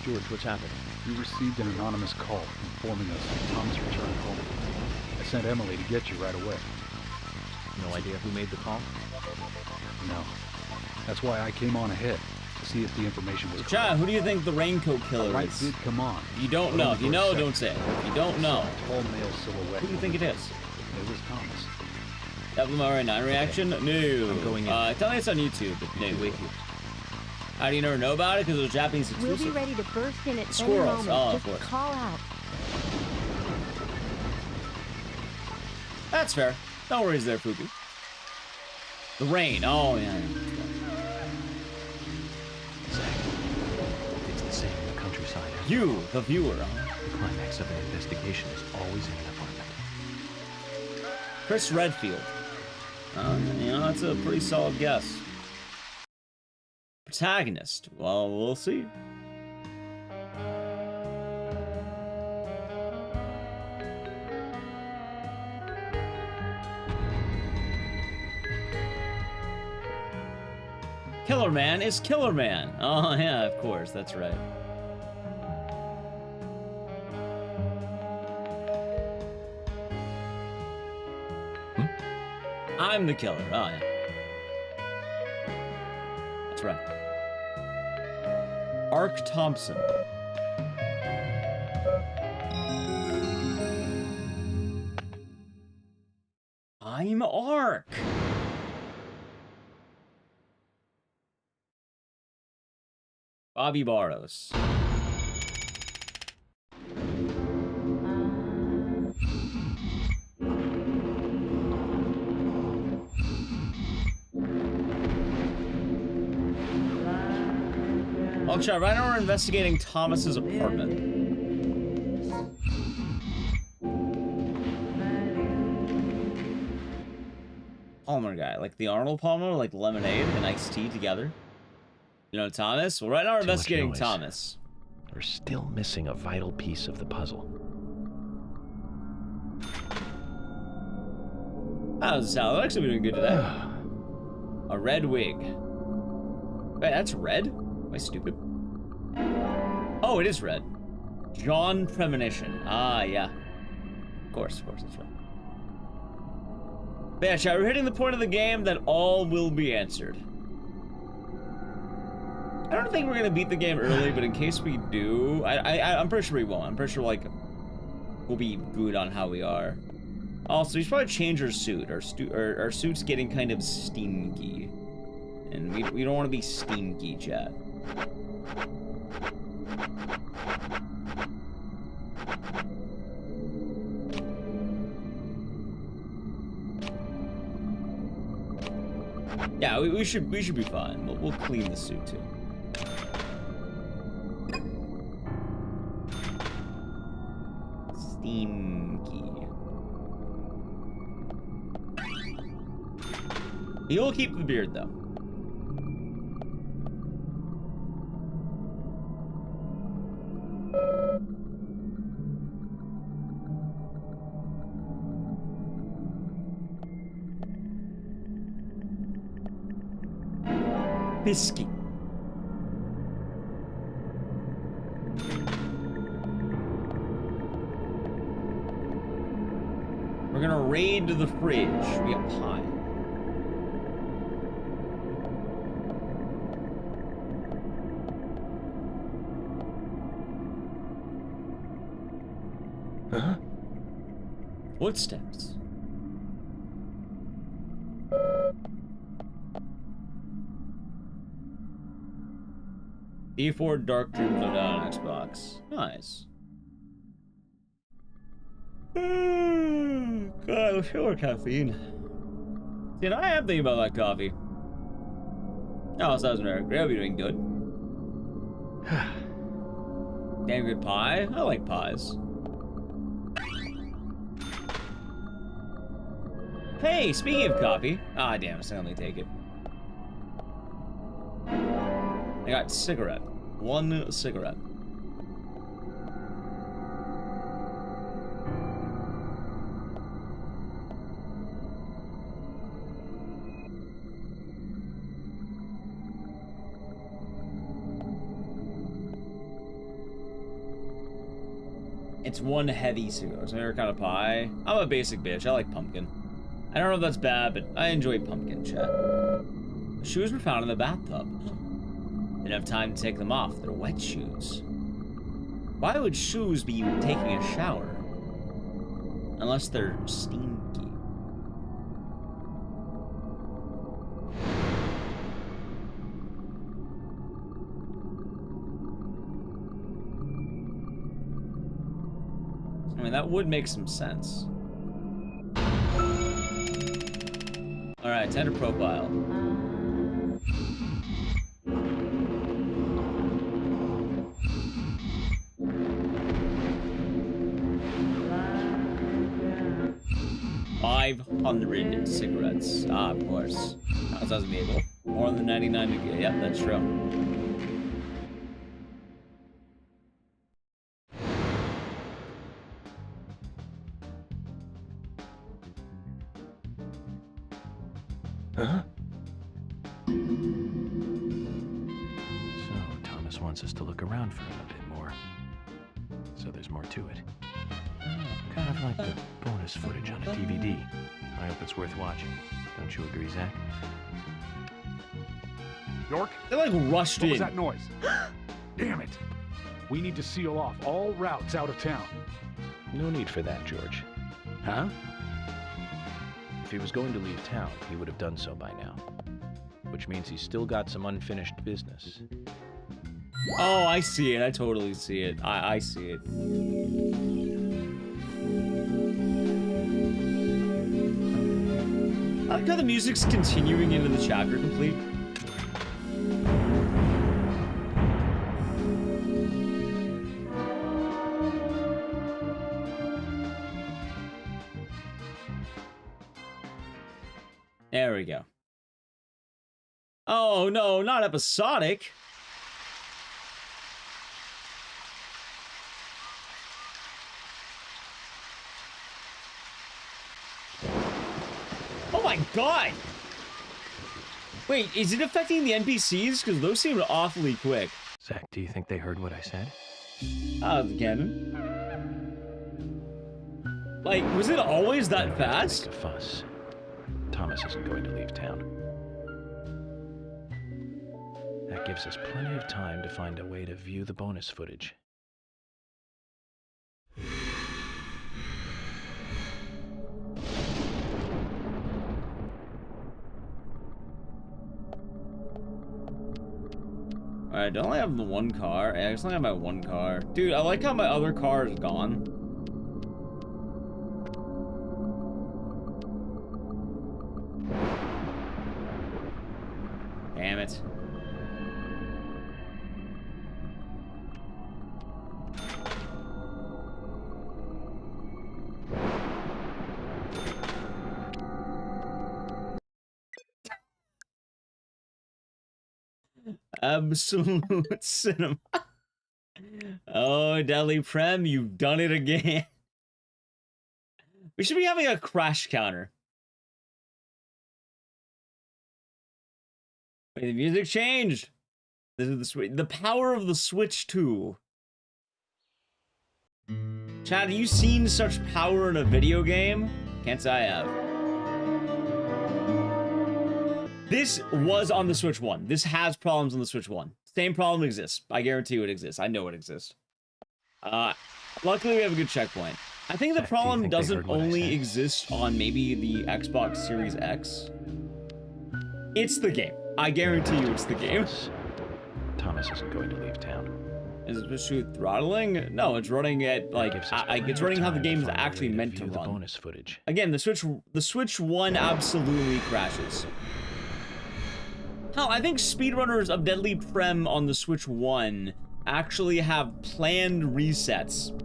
George, what's happening? We received an anonymous call informing us that Thomas returned home. I sent Emily to get you right away. No idea who made the call? No. That's why I came on ahead, to see if the information was Chat, correct. who do you think the raincoat The killer light is? did come on. You don't but know. only If you for a know, second. don't say it. If you don't know, A tall male silhouette. who do you think it is? It was Thomas. That was my 9 reaction? No. I'm going in. Tell me it's on YouTube, but no. Wait here. How do you never know about it? Because it was Japanese We'll exclusive. be ready to burst in at any Squirrels. moment. Oh, of Just course. call out. That's fair. No worries there, Fuku. The rain. Oh, yeah. Zach, it's the same in the countryside. You, the viewer. The climax of an investigation is always in an apartment. Chris Redfield. You know, that's a pretty solid guess. Protagonist. Well, we'll see. Killer Man is Killer Man. Oh, yeah, of course. That's right. I'm the killer. Oh, yeah. That's right. Ark Thompson. I'm Ark. Bobby Barros. I'll try. Right now we're investigating Thomas's apartment. Palmer guy, like the Arnold Palmer, like lemonade and iced tea together. You know Thomas? Well, right now we're investigating Thomas. We're still missing a vital piece of the puzzle. How's the salad? Actually been doing good today. A red wig. Wait, that's red? Am I stupid? Oh, it is red. John Premonition. Ah, yeah. Of course, that's right. But yeah, chat, we're hitting the point of the game that all will be answered. I don't think we're gonna beat the game early, but in case we do, I'm pretty sure we won't. I'm pretty sure, like, we'll be good on how we are. Also, we should probably change our suit. Our suit's getting kind of stinky. And we don't want to be stinky, chat. Yeah, we should be fine. We'll clean the suit too. Stinky. He'll keep the beard though. Biscuit. We're gonna raid the fridge. We got pie. Huh? Footsteps. E4 Dark Dreams no down on Xbox. Nice. God, sure, caffeine. See, and I am thinking about that coffee. Oh, so that was Eric. They'll be doing good. Damn good pie. I like pies. Hey, speaking of coffee. Ah, damn, I only take it. I got cigarette. One cigarette. It's one heavy cigarette. So kind of pie. I'm a basic bitch. I like pumpkin. I don't know if that's bad, but I enjoy pumpkin, chat. The shoes were found in the bathtub. Didn't have time to take them off. They're wet shoes. Why would shoes be taking a shower? Unless they're stinky. I mean, that would make some sense. Alright, tender profile. $500 cigarettes. Ah, of course. That sounds illegal. More than 99 to get. Yep, that's true. Huh? So, Thomas wants us to look around for him a bit more. So there's more to it. Kind of like the bonus footage on a DVD. I hope it's worth watching. Don't you agree, Zach? York? They like rushed in. What was that noise? Damn it! We need to seal off all routes out of town. No need for that, George. Huh? If he was going to leave town, he would have done so by now. Which means he's still got some unfinished business. Oh, I see it. I totally see it. I see it. I like how the music's continuing into the chapter complete. There we go. Oh, no, not episodic. Oh my god! Wait, is it affecting the NPCs? Because those seem awfully quick. Zach, do you think they heard what I said? The cannon. Like, was it always that fast? Make a fuss. Thomas isn't going to leave town. That gives us plenty of time to find a way to view the bonus footage. Alright, don't I have the one car? I just only have my one car. Dude, I like how my other car is gone. Damn it. Absolute cinema. Oh, Deadly Prem, you've done it again. We should be having a crash counter. Wait, the music changed. This is the switch. The power of the Switch 2. Chad, have you seen such power in a video game? Can't say I have. This was on the Switch 1. This has problems on the Switch 1. Same problem exists. I guarantee you it exists. I know it exists. Luckily, we have a good checkpoint. I think the problem doesn't only exist on maybe the Xbox Series X. It's the game. I guarantee you it's the game. Thomas isn't going to leave town. Is it just throttling? No, it's running at like it's running how the game is actually meant to run. Bonus footage. Again, the Switch 1 absolutely crashes. Hell, I think speedrunners of Deadly Prem on the Switch 1 actually have planned resets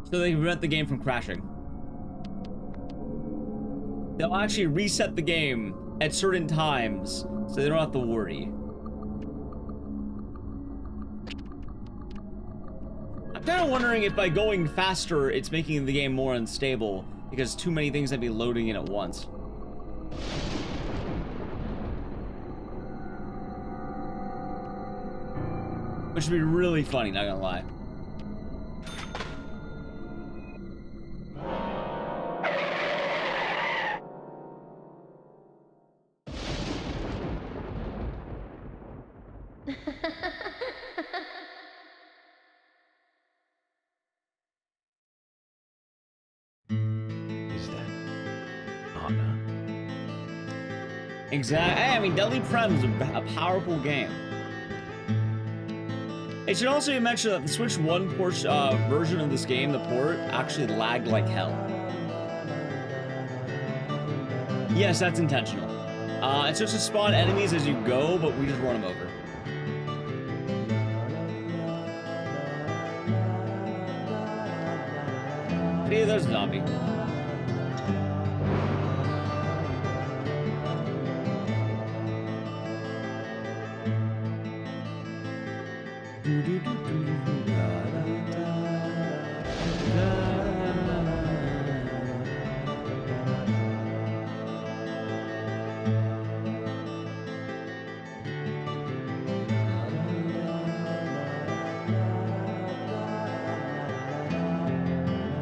so they can prevent the game from crashing. They'll actually reset the game at certain times so they don't have to worry. I'm kind of wondering if by going faster, it's making the game more unstable because too many things might be loading in at once. Which would be really funny, not gonna lie. Is that Anna? Exactly. I mean, Deadly Prem is a powerful game. It should also be mentioned that the Switch 1 version of this game, the port, actually lagged like hell. Yes, that's intentional. It's just to spawn enemies as you go, but we just run them over. Hey, there's a zombie.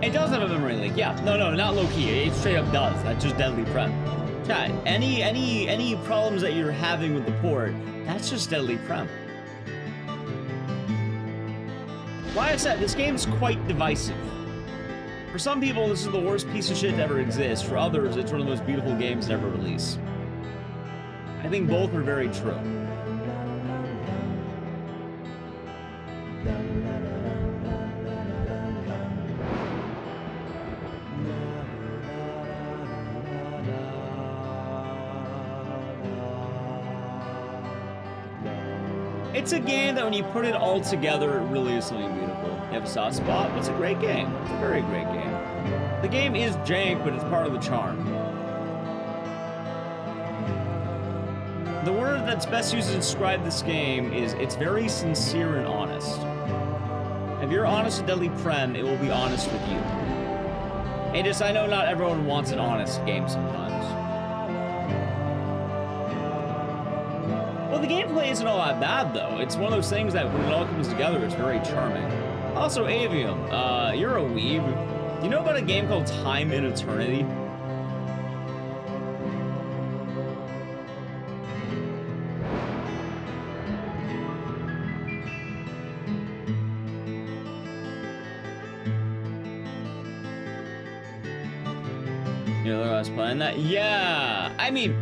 It does have a memory leak, yeah. No, not low-key. It straight up does. That's just Deadly Prem. Chat, any problems that you're having with the port, that's just Deadly Prem. Like I said, this game's quite divisive. For some people, this is the worst piece of shit to ever exist. For others, it's one of the most beautiful games to ever release. I think both are very true. It's a game that when you put it all together, it really is something beautiful. You have a soft spot, but it's a great game. It's a very great game. The game is jank, but it's part of the charm. the word that's best used to describe this game is it's very sincere and honest. If you're honest with Deadly Prem, it will be honest with you. And just, I know not everyone wants an honest game sometimes. Well, the gameplay isn't all that bad, though. It's one of those things that when it all comes together, it's very charming. Also, Avium, you're a weeb. Do you know about a game called Time and Eternity? You know, I was playing that? Yeah! I mean,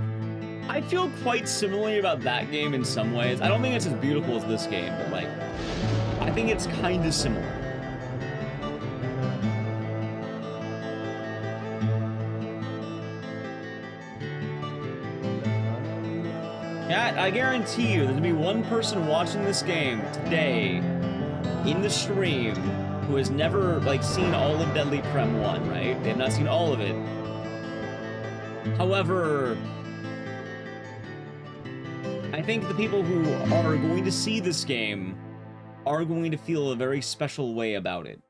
I feel quite similarly about that game in some ways. I don't think it's as beautiful as this game, but, like, I think it's kind of similar. Yeah, I guarantee you, there's gonna be one person watching this game today in the stream who has never, like, seen all of Deadly Prem 1, right? They have not seen all of it. However, I think the people who are going to see this game are going to feel a very special way about it.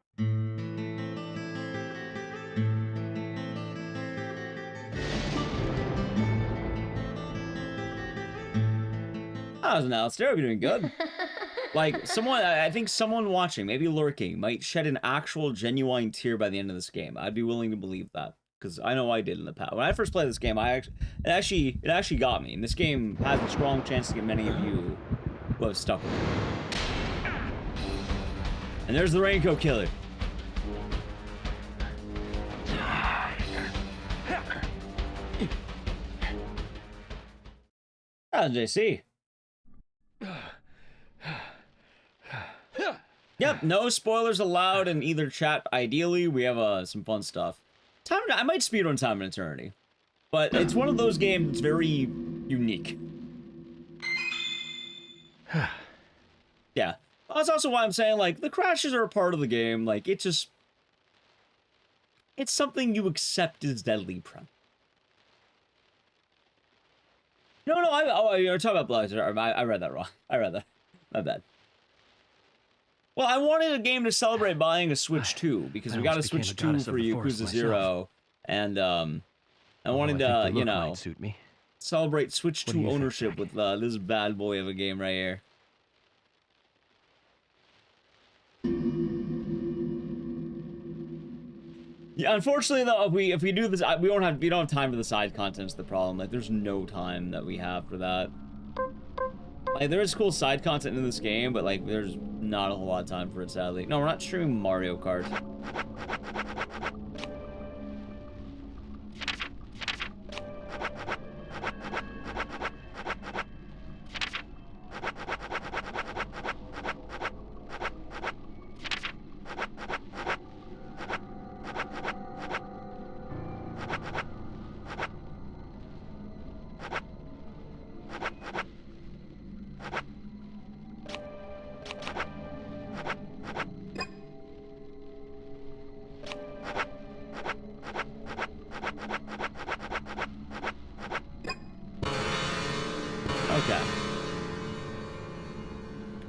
I was an Alistair, hope you're doing good. Like, someone, I think someone watching, maybe lurking, might shed an actual genuine tear by the end of this game. I'd be willing to believe that. Because I know I did in the past. When I first played this game, it actually got me. And this game has a strong chance to get many of you who have stuck with it. And there's the Raincoat Killer. Ah, JC. Yep, no spoilers allowed in either chat. Ideally, we have some fun stuff. I might speedrun Time and Eternity, but it's one of those games that's very unique. Yeah, that's also why I'm saying, like, the crashes are a part of the game. Like, it's something you accept as Deadly Prem. No, you're talking about Blazer. I read that wrong. I read that. My bad. Well, I wanted a game to celebrate buying a Switch 2, because we got a Switch 2 for Yakuza 0, and I wanted to, you know, celebrate Switch 2 ownership with this bad boy of a game right here. Yeah, unfortunately though, if we do this, we don't have time for the side content's the problem. Like, there's no time that we have for that. Like, there is cool side content in this game, but, like, there's not a whole lot of time for it, sadly. No, we're not streaming Mario Kart.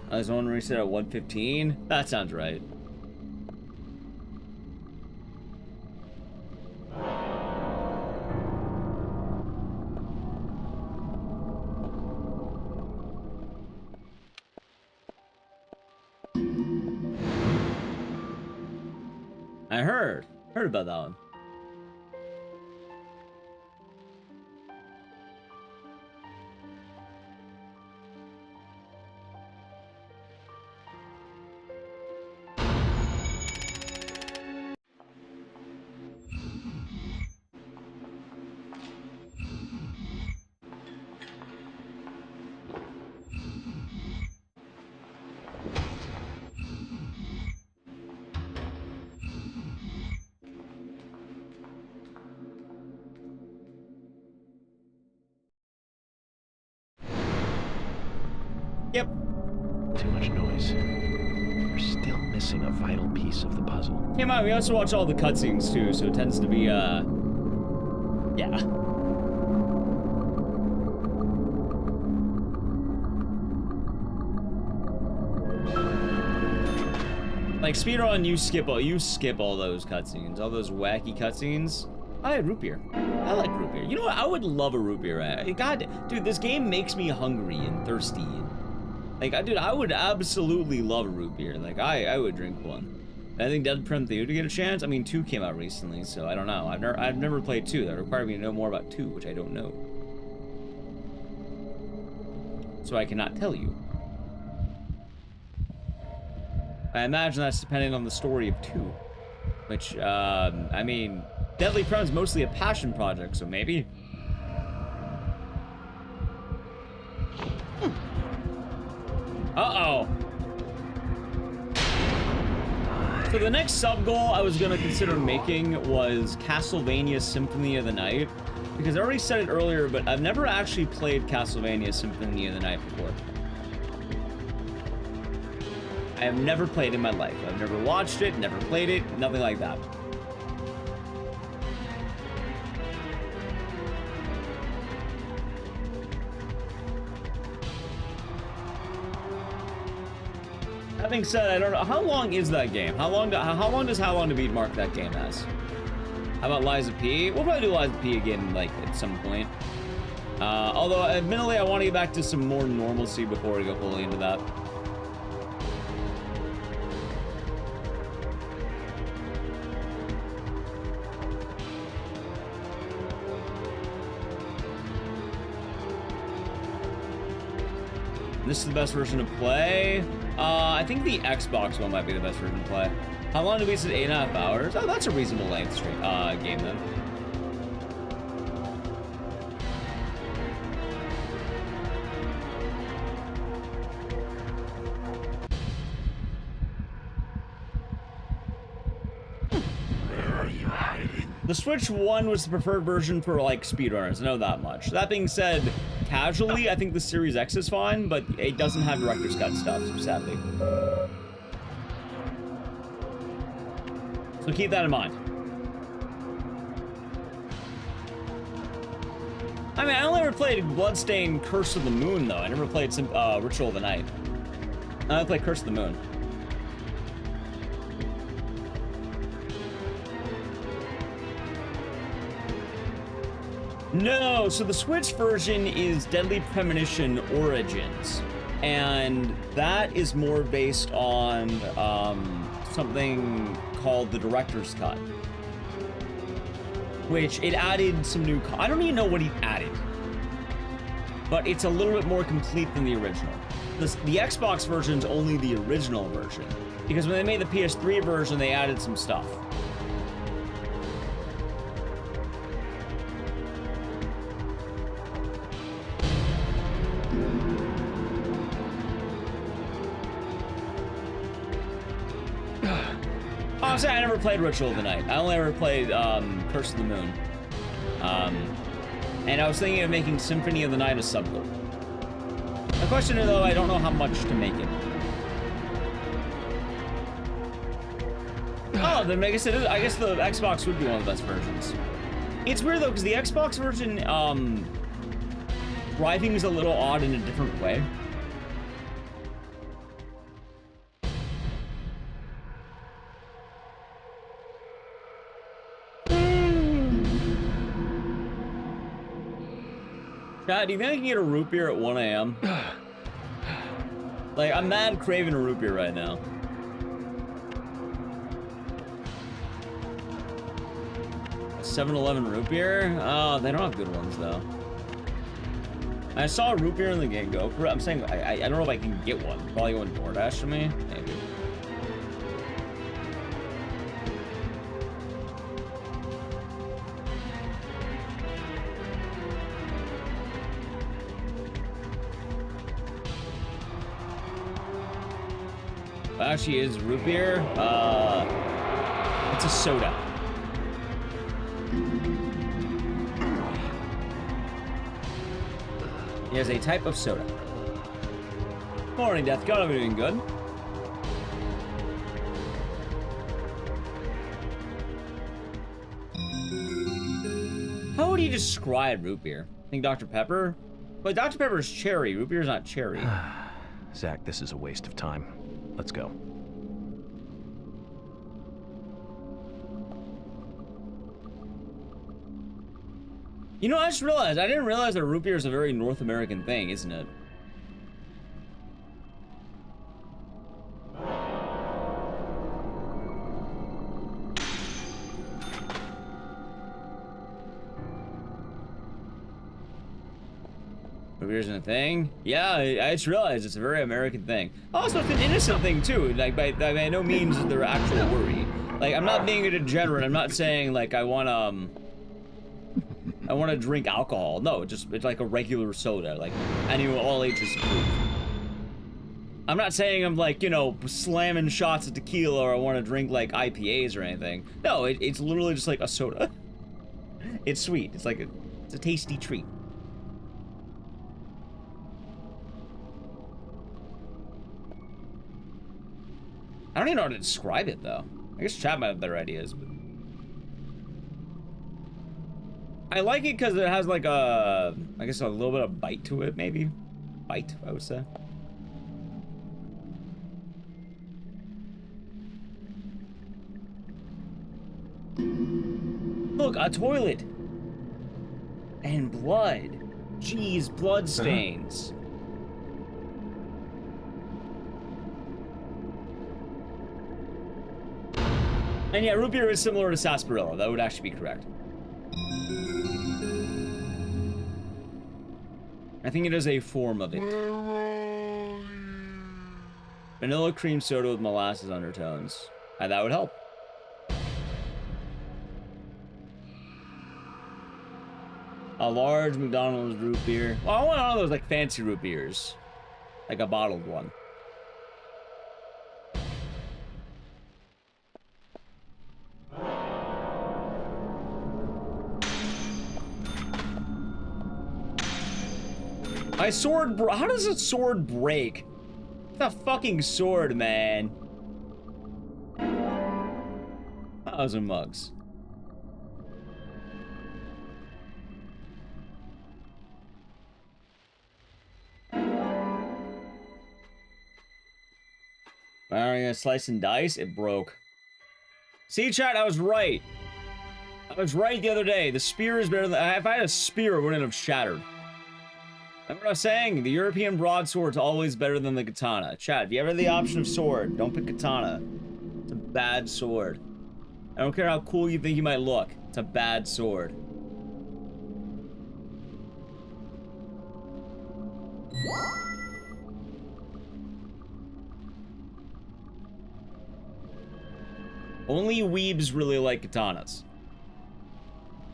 There's one reset at 1:15. That sounds right. I heard about that one. Yep. Too much noise. We're still missing a vital piece of the puzzle. Hey, man, we also watch all the cutscenes too, so it tends to be, yeah. Like speedrun, you skip all those cutscenes, all those wacky cutscenes. I had root beer. I like root beer. You know what? I would love a root beer. God, dude, this game makes me hungry and thirsty. And, like, dude, I would absolutely love a root beer. Like, I would drink one. I think Dead Prem 3 to get a chance. I mean, 2 came out recently, so I don't know. I've never played 2. That required me to know more about 2, which I don't know. So I cannot tell you. I imagine that's depending on the story of 2. Which, I mean, Deadly Prem's mostly a passion project, so maybe. Uh-oh. So the next sub-goal I was gonna consider making was Castlevania Symphony of the Night. Because I already said it earlier, but I've never actually played Castlevania Symphony of the Night before. I have never played in my life. I've never watched it, never played it, nothing like that. That being said, I don't know, how long is that game? How long does How Long to Beat mark that game as? How about Lies of P? We'll probably do Lies of P again, like, at some point. Although, admittedly, I want to get back to some more normalcy before we go fully into that. This is the best version to play. I think the Xbox one might be the best version to play. How long to beat is 8.5 hours? Oh, that's a reasonable length game then. Where are you hiding? The Switch 1 was the preferred version for, like, speedrunners. I know that much. That being said, casually, I think the Series X is fine, but it doesn't have director's cut stuff, sadly. So keep that in mind. I mean, I only ever played Bloodstained Curse of the Moon, though. I never played Ritual of the Night. I only played Curse of the Moon. No, so the Switch version is Deadly Premonition Origins. And that is more based on something called the Director's Cut. Which it added some new... I don't even know what he added. But it's a little bit more complete than the original. The Xbox version is only the original version. Because when they made the PS3 version, they added some stuff. I'm saying I never played Ritual of the Night. I only ever played Curse of the Moon. And I was thinking of making Symphony of the Night a sub-goal. The question is, though, I don't know how much to make it. Oh, then I guess the Xbox would be one of the best versions. It's weird, though, because the Xbox version, driving is a little odd in a different way. Chad, do you think I can get a root beer at 1 a.m.? Like, I'm mad craving a root beer right now. A 7-Eleven root beer? Oh, they don't have good ones, though. I saw a root beer in the game go for it. I'm saying, I don't know if I can get one. Probably going DoorDash to me? Maybe. Actually is root beer. It's a soda. It is a type of soda. Morning, Death God. I'm doing good. How would you describe root beer? I think Dr. Pepper? But Dr. Pepper is cherry. Root beer is not cherry. Zach, this is a waste of time. Let's go. You know, I just realized, I didn't realize that root beer is a very North American thing, isn't it? Root beer isn't a thing? Yeah, I just realized it's a very American thing. Also, it's an innocent thing, too. Like, by no means is there actual worry. Like, I'm not being a degenerate. I'm not saying, like, I want to drink alcohol. No, it's like a regular soda. Like, anyone, all ages approved. I'm not saying I'm, like, you know, slamming shots of tequila or I want to drink, like, IPAs or anything. No, it's literally just like a soda. It's sweet. It's like it's a tasty treat. I don't even know how to describe it, though. I guess chat might have better ideas, but... I like it because it has, like, I guess a little bit of bite to it, maybe? Bite, I would say. Look, a toilet! And blood. Jeez, blood stains. And yeah, root beer is similar to sarsaparilla. That would actually be correct. I think it is a form of it. Vanilla cream soda with molasses undertones. That would help. A large McDonald's root beer. Well, I want one of those like fancy root beers. Like a bottled one. My sword, how does a sword break? It's a fucking sword, man. 1,000 mugs. Firing a slice and dice, it broke. See, chat, I was right. I was right the other day. The spear is better than... If I had a spear, it wouldn't have shattered. Remember what I was saying? The European broadsword's always better than the katana. Chat, if you ever have the option of sword, don't pick katana. It's a bad sword. I don't care how cool you think you might look. It's a bad sword. Only weebs really like katanas.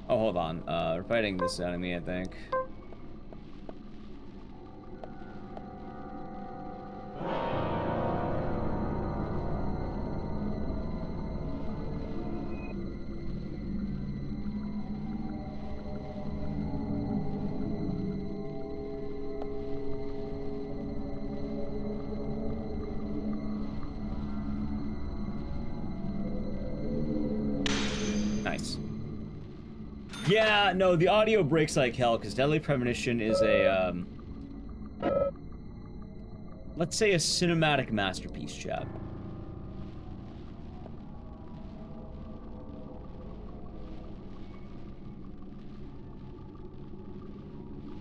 Oh, hold on. We're fighting this enemy, I think. Nice. Yeah, no, the audio breaks like hell because Deadly Premonition is a, let's say a cinematic masterpiece, chat.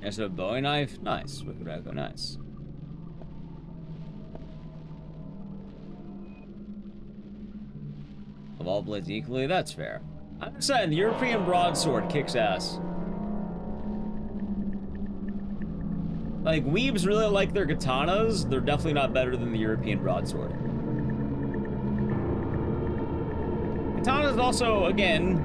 Yeah, so a Bowie knife? Nice. Wicked Echo, nice. Of all blades equally, that's fair. I'm saying the European broadsword kicks ass. Like, weebs really like their katanas. They're definitely not better than the European broadsword. Katanas also, again,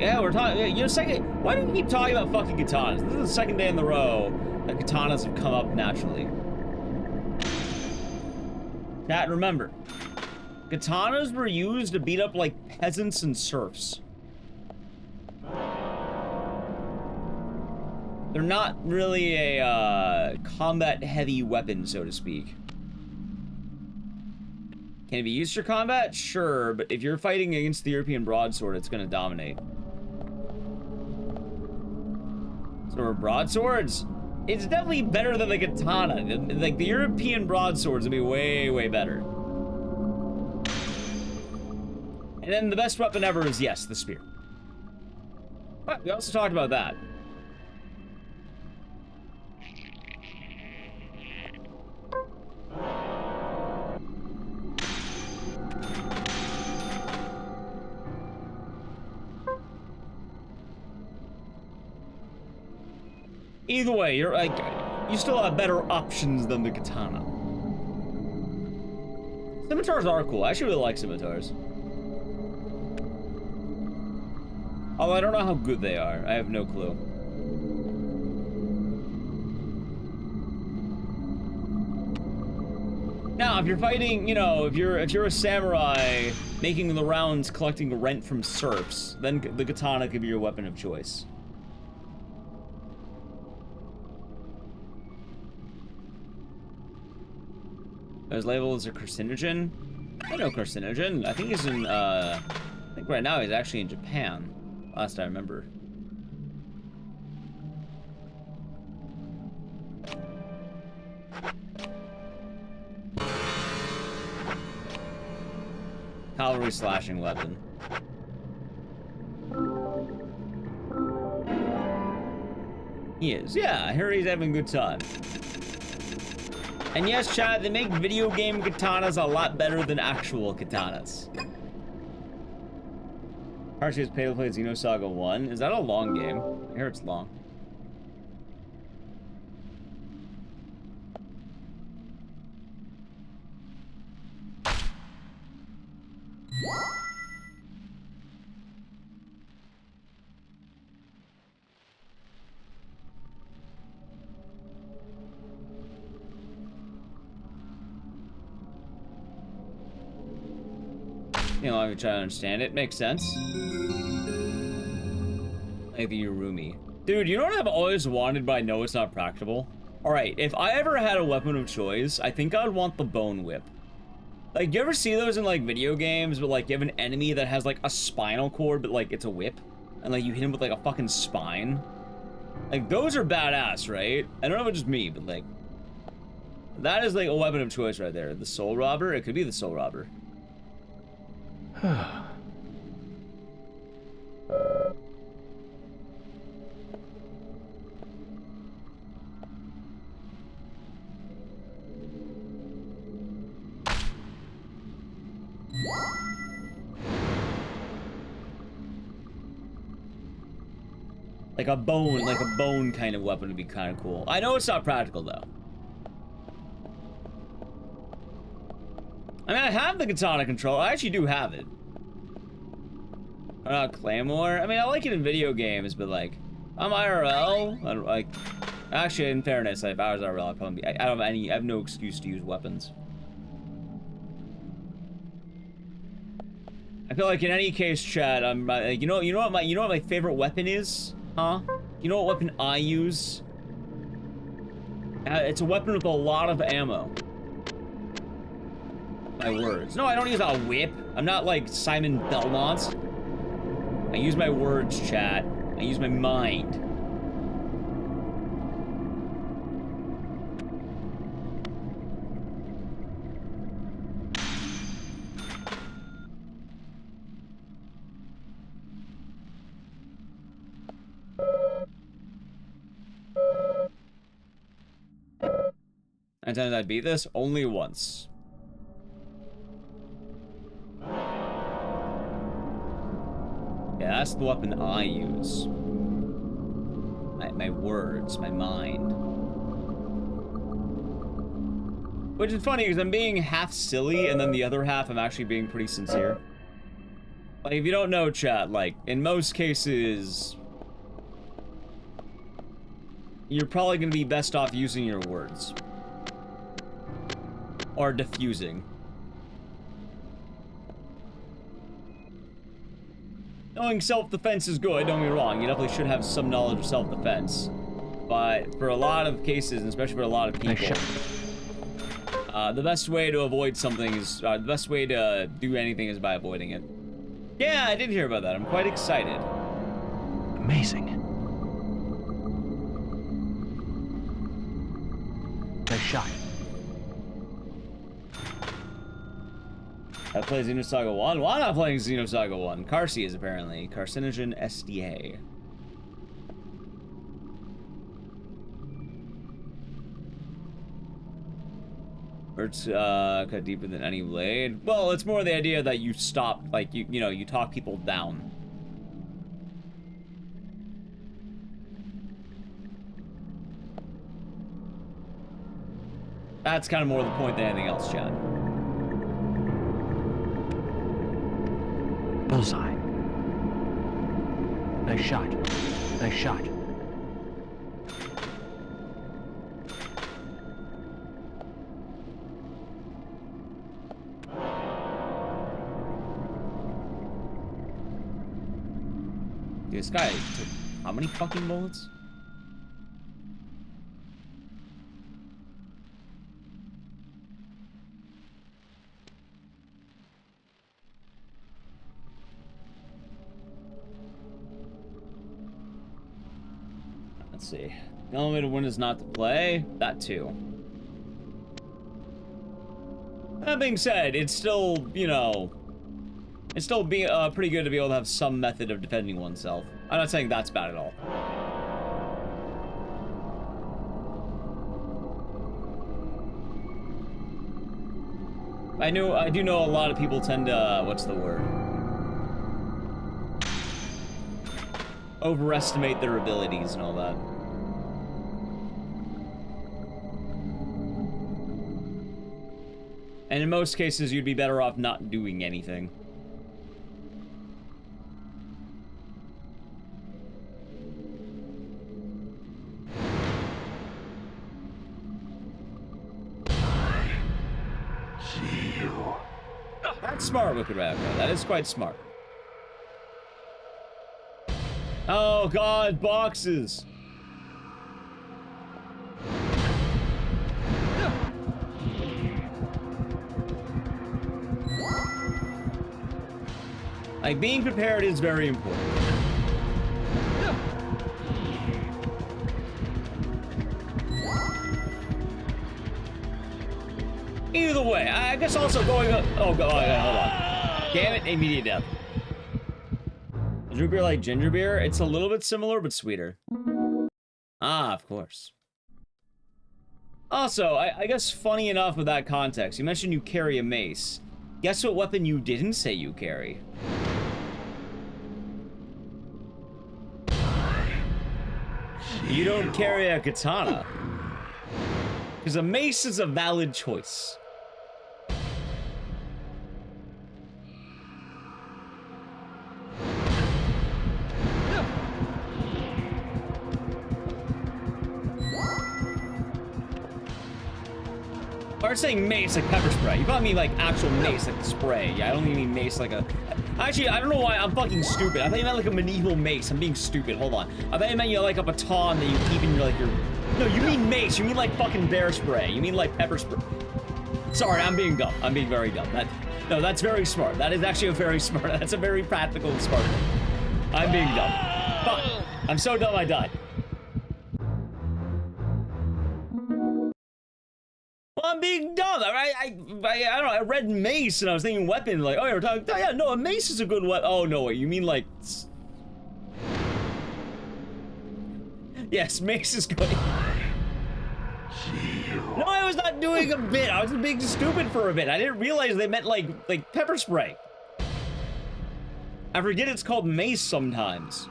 yeah, we're talking, you know, second, why do we keep talking about fucking katanas? This is the second day in the row that katanas have come up naturally. Chat, remember, katanas were used to beat up, like, peasants and serfs. They're not really a combat-heavy weapon, so to speak. Can it be used for combat? Sure, but if you're fighting against the European broadsword, it's gonna dominate. So are broadswords? It's definitely better than the katana. Like, the European broadswords would be way, way better. And then the best weapon ever is, yes, the spear. But we also talked about that. Either way, you're like, you still have better options than the katana. Scimitars are cool. I actually really like scimitars. Although I don't know how good they are. I have no clue. Now, if you're fighting, you know, if you're a samurai making the rounds collecting rent from serfs, then the katana could be your weapon of choice. Those labels are carcinogen. I know carcinogen. I think he's in, I think right now he's actually in Japan. Last I remember. Cavalry slashing weapon. He is. Yeah, I heard he's having a good time. And yes, chat, they make video game katanas a lot better than actual katanas. Archie has paid to play Xenosaga 1. Is that a long game? I hear it's long. You know, I'm trying to understand it. Makes sense. Like the Urumi. Dude, you know what I've always wanted, but I know it's not practical? Alright, if I ever had a weapon of choice, I think I'd want the bone whip. Like, you ever see those in, like, video games, but, like, you have an enemy that has, like, a spinal cord, but, like, it's a whip? And, like, you hit him with, like, a fucking spine? Like, those are badass, right? I don't know if it's just me, but, like... That is, like, a weapon of choice right there. The Soul Robber? It could be the Soul Robber. Like a bone kind of weapon would be kind of cool. I know it's not practical though. I mean, I have the katana control. I actually do have it. Claymore. I mean, I like it in video games, but like, I'm IRL. I don't like. Actually, in fairness, if I was IRL, I'd probably be. I don't have any. I have no excuse to use weapons. I feel like in any case, chat, I'm. You know what my favorite weapon is? Huh? You know what weapon I use? It's a weapon with a lot of ammo. My words. No, I don't use a whip. I'm not like Simon Belmont. I use my words, chat. I use my mind. And times I beat this? Only once. Yeah, that's the weapon I use. My words, my mind. Which is funny, because I'm being half silly, and then the other half I'm actually being pretty sincere. Like, if you don't know, chat, like, in most cases... you're probably going to be best off using your words. Or diffusing. Knowing self-defense is good, don't get me wrong. You definitely should have some knowledge of self-defense. But for a lot of cases, and especially for a lot of people, the best way to avoid something is, the best way to do anything is by avoiding it. Yeah, I did hear about that. I'm quite excited. Amazing. Nice shot. I play Xenosaga 1? Why not playing Xenosaga 1? Carcy is apparently. Carcinogen SDA. It's cut deeper than any blade. Well, it's more the idea that you stop, like, you know, you talk people down. That's kind of more the point than anything else, Chad. Bullseye. Nice shot. Nice shot. Dude, this guy took how many fucking bullets? Let's see. The only way to win is not to play. That too. That being said, it's still, you know, it's still pretty good to be able to have some method of defending oneself. I'm not saying that's bad at all. I do know a lot of people tend to, what's the word? Overestimate their abilities and all that. And in most cases, you'd be better off not doing anything. See you. That's smart, Wicked Radical. That is quite smart. Oh god, boxes! Like, being prepared is very important. Either way, I guess also going up. Oh god, hold on. Damn it, immediate death. Is root beer like ginger beer? It's a little bit similar, but sweeter. Ah, of course. Also, I guess funny enough with that context, you mentioned you carry a mace. Guess what weapon you didn't say you carry? You don't carry a katana. Because a mace is a valid choice. I was saying mace like pepper spray. You probably mean like actual mace, like the spray. Yeah, I don't even mean mace like a... Actually, I don't know why. I'm fucking stupid. I thought you meant like a medieval mace. I'm being stupid. Hold on. I thought you meant you like a baton that you keep in your, like, your... No, you mean mace. You mean like fucking bear spray. You mean like pepper spray. Sorry, I'm being dumb. I'm being very dumb. No, that's very smart. That is actually a very smart... That's a very practical and smart thing. I'm being dumb. Fuck. I'm so dumb I died. Well, I'm being dumb. I don't know. I read mace and I was thinking weapon. Like, oh, you're talking. Oh, yeah, no, a mace is a good weapon. Oh no, wait, you mean like? Yes, mace is good. No, I was not doing a bit. I was being stupid for a bit. I didn't realize they meant like pepper spray. I forget it's called mace sometimes.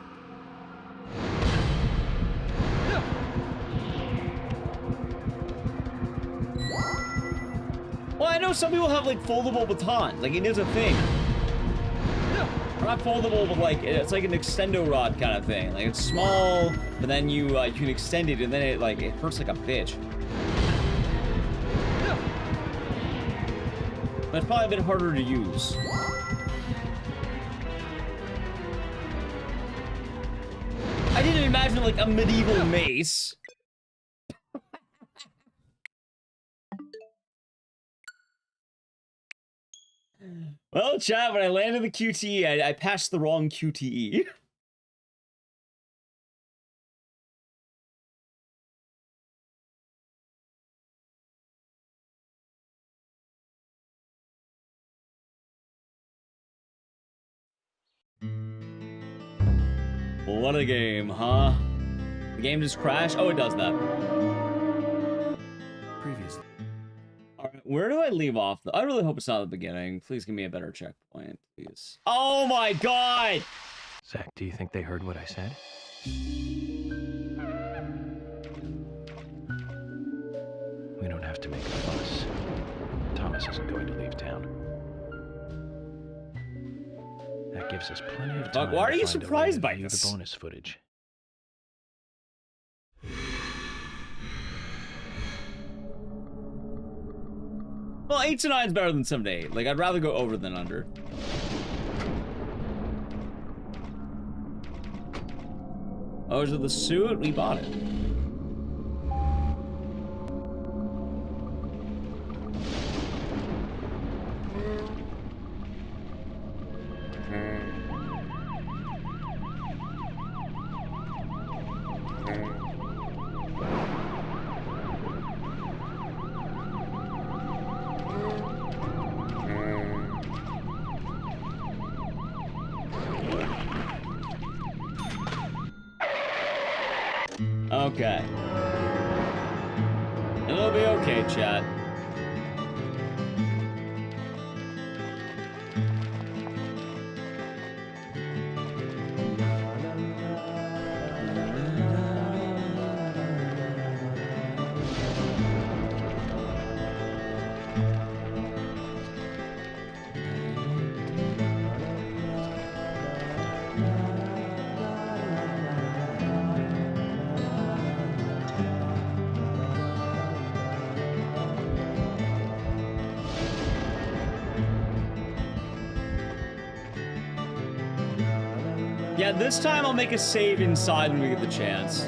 Well, I know some people have, like, foldable batons. Like, it is a thing. Or not foldable, but, like, it's like an extendo rod kind of thing. Like, it's small, but then you can extend it, and then it, like, it hurts like a bitch. But it's probably a bit harder to use. I didn't imagine, like, a medieval mace. Well, chat, when I landed the QTE, I passed the wrong QTE. What a game, huh? The game just crashed? Oh, it does that. Previously. Alright, where do I leave off? I really hope it's not the beginning. Please give me a better checkpoint, please. Oh my god! Zach, do you think they heard what I said? We don't have to make a fuss. Thomas isn't going to leave town. That gives us plenty of time. Why are to you find a way surprised to by view this? the bonus footage. Well, 8 to 9 is better than 7 to 8. Like, I'd rather go over than under. Oh, is it the suit? We bought it. Okay. It'll be okay, chat. Yeah, this time I'll make a save inside when we get the chance.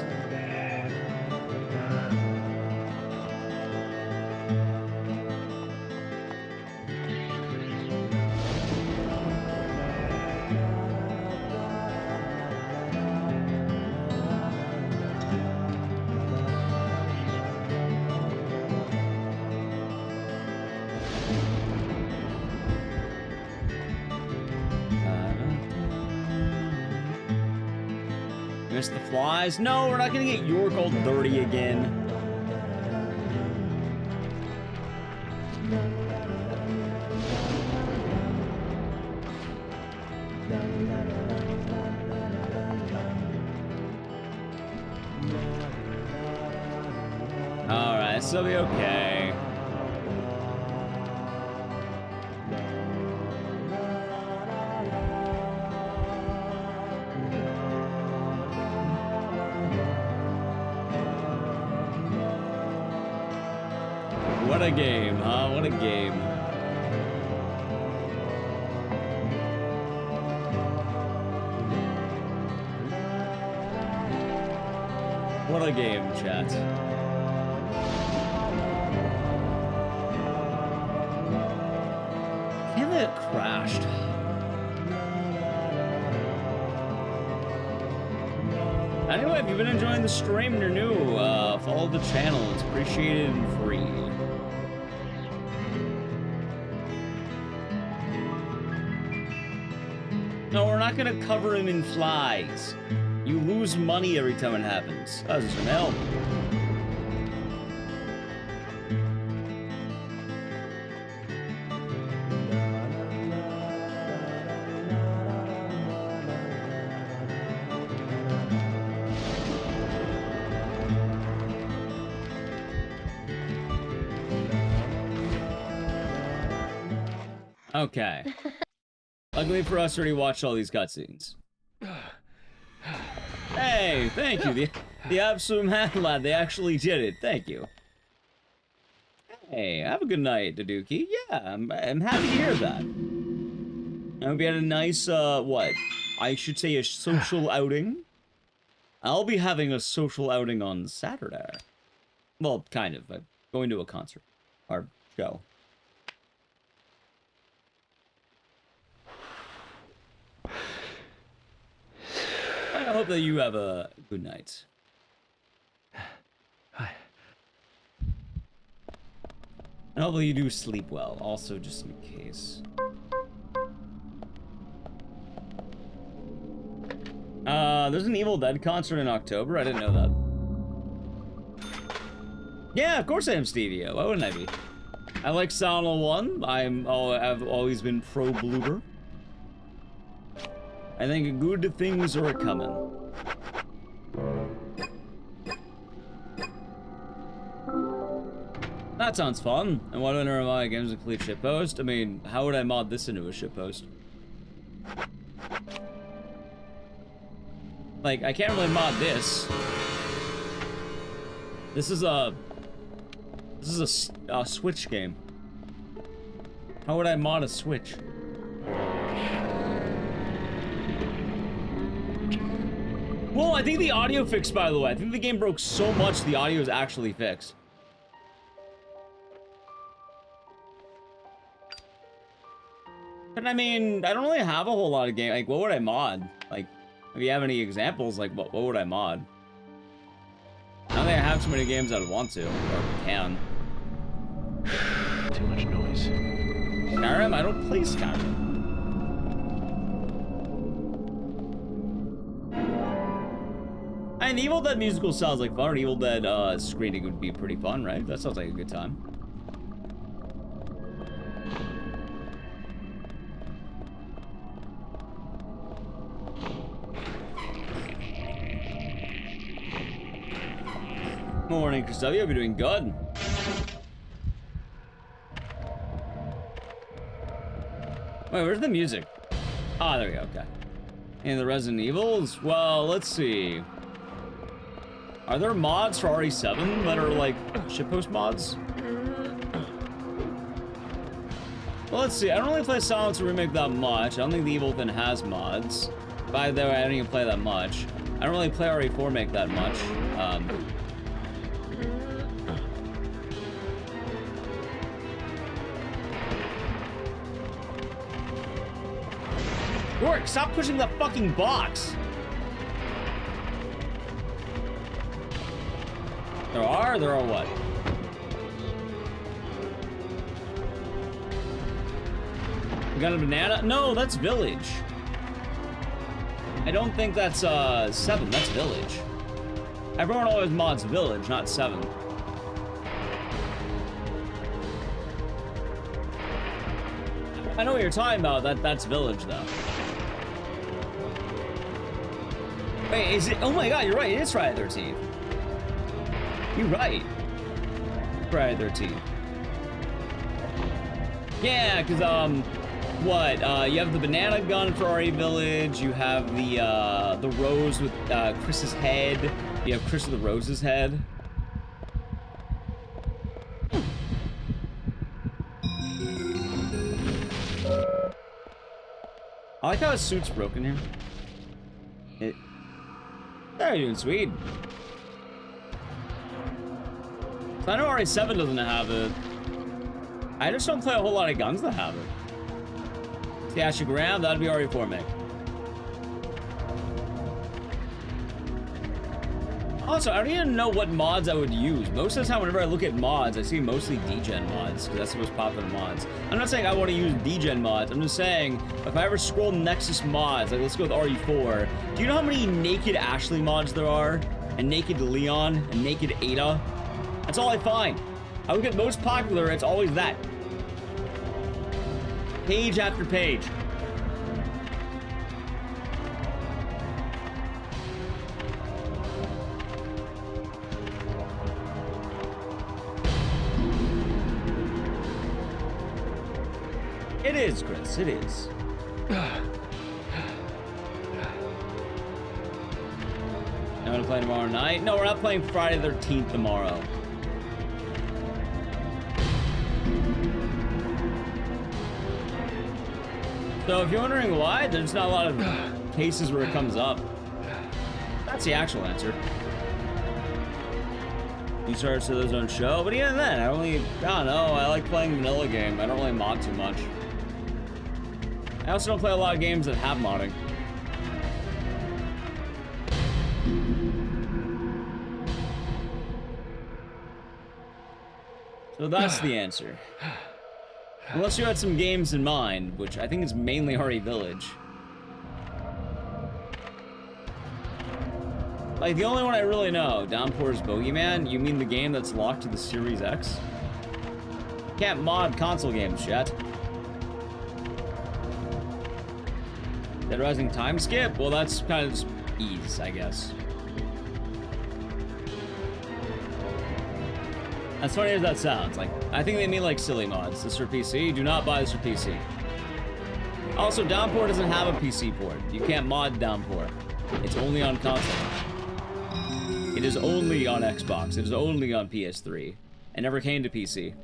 Miss the flies? No, we're not gonna get York all dirty again. Alright, so it'll be okay. What a game, huh? What a game. What a game, chat. Damn it, crashed. Anyway, if you've been enjoying the stream and you're new, follow the channel. It's appreciated and free. No, we're not gonna cover him in flies. You lose money every time it happens. That doesn't help. Okay. Luckily for us, already watched all these cutscenes. Hey, thank you. The absolute man lad, they actually did it. Thank you. Hey, have a good night, Ecdycis. Yeah, I'm happy to hear that. I hope you had a nice, what? I should say a social outing. I'll be having a social outing on Saturday. Well, kind of. I'm going to a concert. Or show. I hope that you have a good night. Hi. And hopefully you do sleep well, also just in case. There's an Evil Dead concert in October. I didn't know that. Yeah, of course I am, Stevie. Why wouldn't I be? I like Silent Hill 1. I've always been pro Bloober. I think good things are coming. That sounds fun. And what winner of my games a complete shitpost? I mean, how would I mod this into a shitpost? Like, I can't really mod this. This is a Switch game. How would I mod a Switch? Well, I think the audio fixed, by the way. I think the game broke so much the audio is actually fixed. But I mean, I don't really have a whole lot of game. Like, what would I mod? Like, if you have any examples, like, what would I mod? I don't think I have too many games I'd want to, or can. Too much noise. Skyrim? I don't play Skyrim. And Evil Dead musical sounds like fun. Or Evil Dead screening would be pretty fun, right? That sounds like a good time. Morning, Chris W. Hope you're doing good. Wait, where's the music? Ah, there we go, okay. And the Resident Evils? Well, let's see. Are there mods for RE7 that are like shitpost mods? Well, let's see. I don't really play Silence Remake that much. I don't think the Evil Within has mods. By the way, I don't even play that much. I don't really play RE4 Make that much. York, stop pushing that fucking box! There are what? We got a banana? No, that's Village. I don't think that's 7, that's Village. Everyone always mods Village, not 7. I know what you're talking about, that's Village though. Wait, is it? Oh my god, you're right, it is Friday the 13th. You're right. Friday the 13th. Yeah, because, you have the banana gun for RE Village, you have the rose with Chris's head, you have Chris with the rose's head. I like how his suit's broken here. They're doing sweet. So I know RE7 doesn't have it. I just don't play a whole lot of guns that have it. See, Ashley Graham, that'd be RE4 Make. Also, I don't even know what mods I would use. Most of the time, whenever I look at mods, I see mostly degen mods, because that's the most popular mods. I'm not saying I want to use degen mods. I'm just saying, if I ever scroll Nexus mods, like let's go with RE4, do you know how many naked Ashley mods there are? And naked Leon, and naked Ada? That's all I find. I look at most popular, it's always that. Page after page. It is, Chris, it is. I'm gonna play tomorrow night. No, we're not playing Friday the 13th tomorrow. So if you're wondering why, there's not a lot of cases where it comes up. That's the actual answer. You started to those own show, but even then, I don't know, I like playing vanilla game. I don't really mod too much. I also don't play a lot of games that have modding. So that's the answer. Unless you had some games in mind, which I think is mainly RE Village. Like, the only one I really know, Downpour's Bogeyman, you mean the game that's locked to the Series X? Can't mod console games yet. Dead Rising time skip? Well, that's kind of just ease, I guess. As funny as that sounds, like, I think they mean like silly mods. This is for PC. Do not buy this for PC. Also, Downpour doesn't have a PC port. You can't mod Downpour. It's only on console. It is only on Xbox. It is only on PS3. It never came to PC.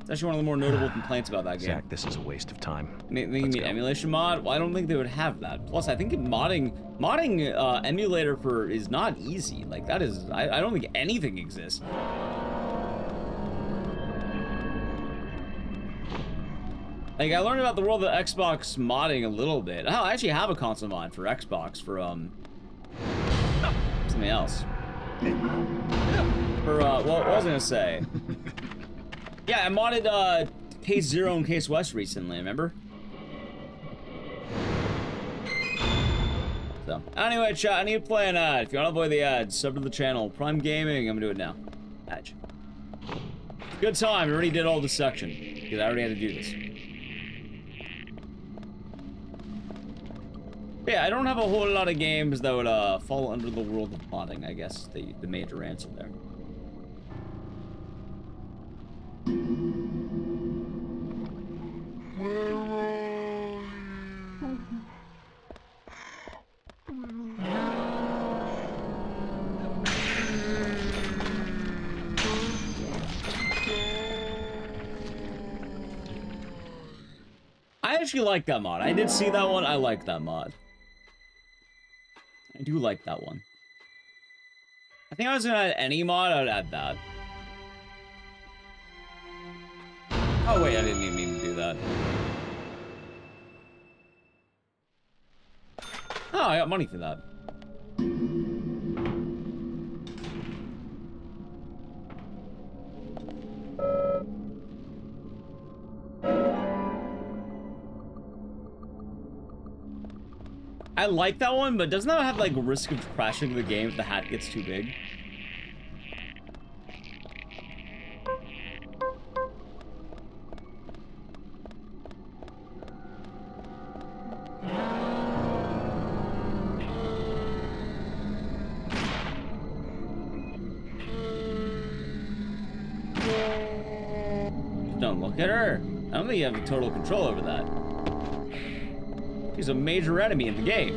It's actually one of the more notable complaints about that game. Zach, this is a waste of time. You mean emulation mod? Well, I don't think they would have that. Plus, I think modding emulator for is not easy. Like, that is, I don't think anything exists. Like, I learned about the world of Xbox modding a little bit. Oh, I actually have a console mod for Xbox for, something else. For, what was I gonna say? Yeah, I modded, Case Zero and Case West recently, remember? So, anyway, chat, I need to play an ad. If you want to avoid the ads, sub to the channel. Prime Gaming, I'm gonna do it now. Badge. Good time, I already did all this section. Because I already had to do this. But yeah, I don't have a whole lot of games that would fall under the world of modding, I guess, the major answer there. I actually like that mod. I did see that one. I like that mod. I do like that one. I think I was gonna add any mod, I'd add that. Oh wait, I didn't even mean to do that. Oh, I got money for that. I like that one, but doesn't that have like risk of crashing the game if the hat gets too big? Don't look at her. I don't think you have total control over that. She's a major enemy in the game.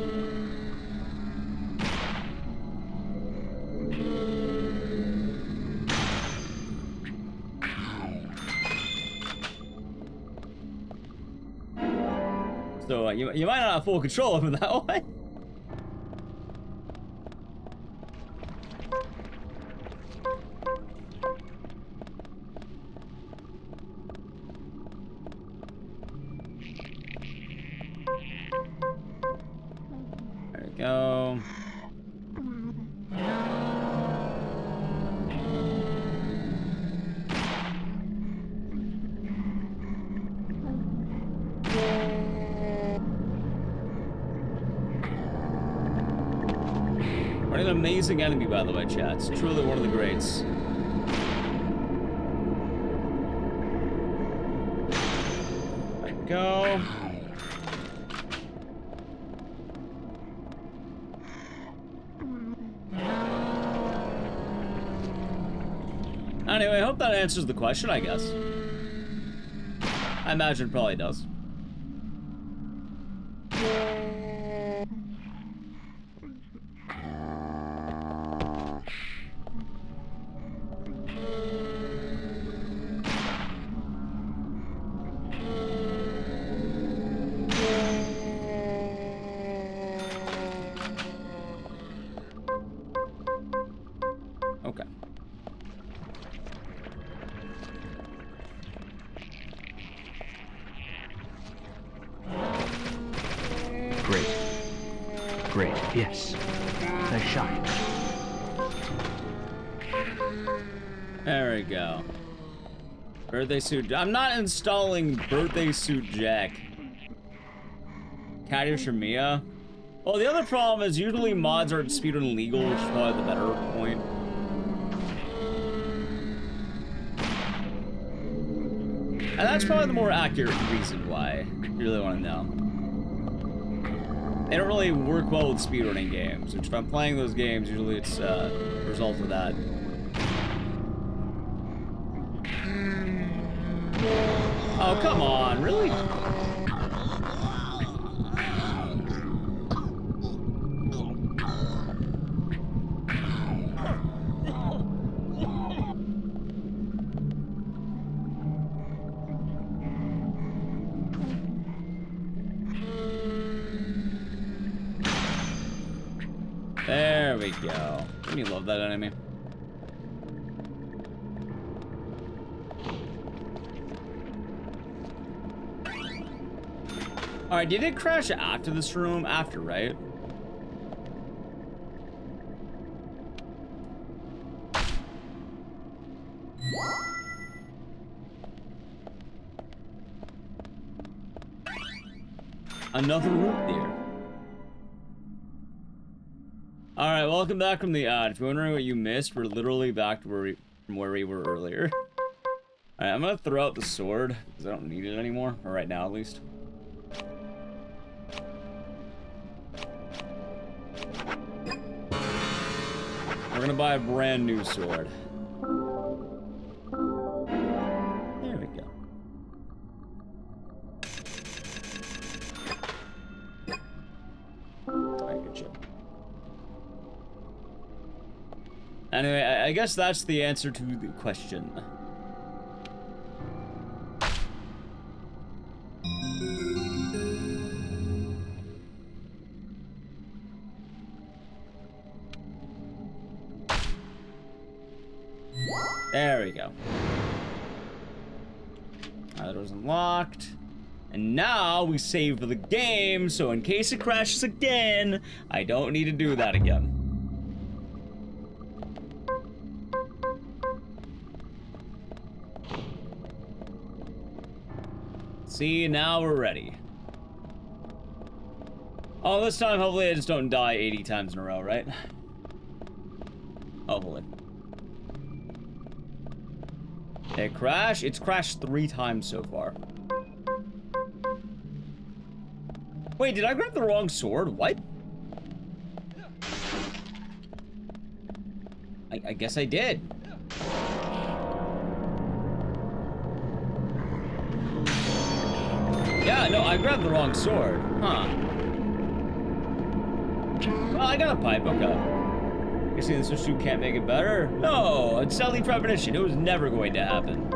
So you might not have full control over that one. There we go. What an amazing enemy, by the way, chat. It's truly one of the greats. There we go. Anyway, I hope that answers the question, I guess. I imagine it probably does. Okay. Great, yes. Nice shot. There we go. Birthday suit. I'm not installing birthday suit Jack. Katia Shamia. Well, the other problem is usually mods are speedrun legal, which is probably the better point. And that's probably the more accurate reason why, if you really want to know. They don't really work well with speedrunning games, which if I'm playing those games, usually it's a result of that. come on, really? There we go. Don't you love that enemy? Alright, did it crash after this room? After, right? Another root there. Alright, welcome back from the ad. If you're wondering what you missed, we're literally back to where we were earlier. Alright, I'm gonna throw out the sword, because I don't need it anymore, or right now at least. We're gonna buy a brand new sword. There we go. Alright, good job. Anyway, I guess that's the answer to the question. There we go. That was unlocked. And now we save the game, so in case it crashes again, I don't need to do that again. See, now we're ready. Oh, this time, hopefully I just don't die 80 times in a row, right? Hopefully. It crashed? It's crashed 3 times so far. Wait, did I grab the wrong sword? What? I guess I did. Yeah, no, I grabbed the wrong sword. Huh. Well, I got a pipe, okay. You see this issue can't make it better? No, it's deadly premonition. It was never going to happen.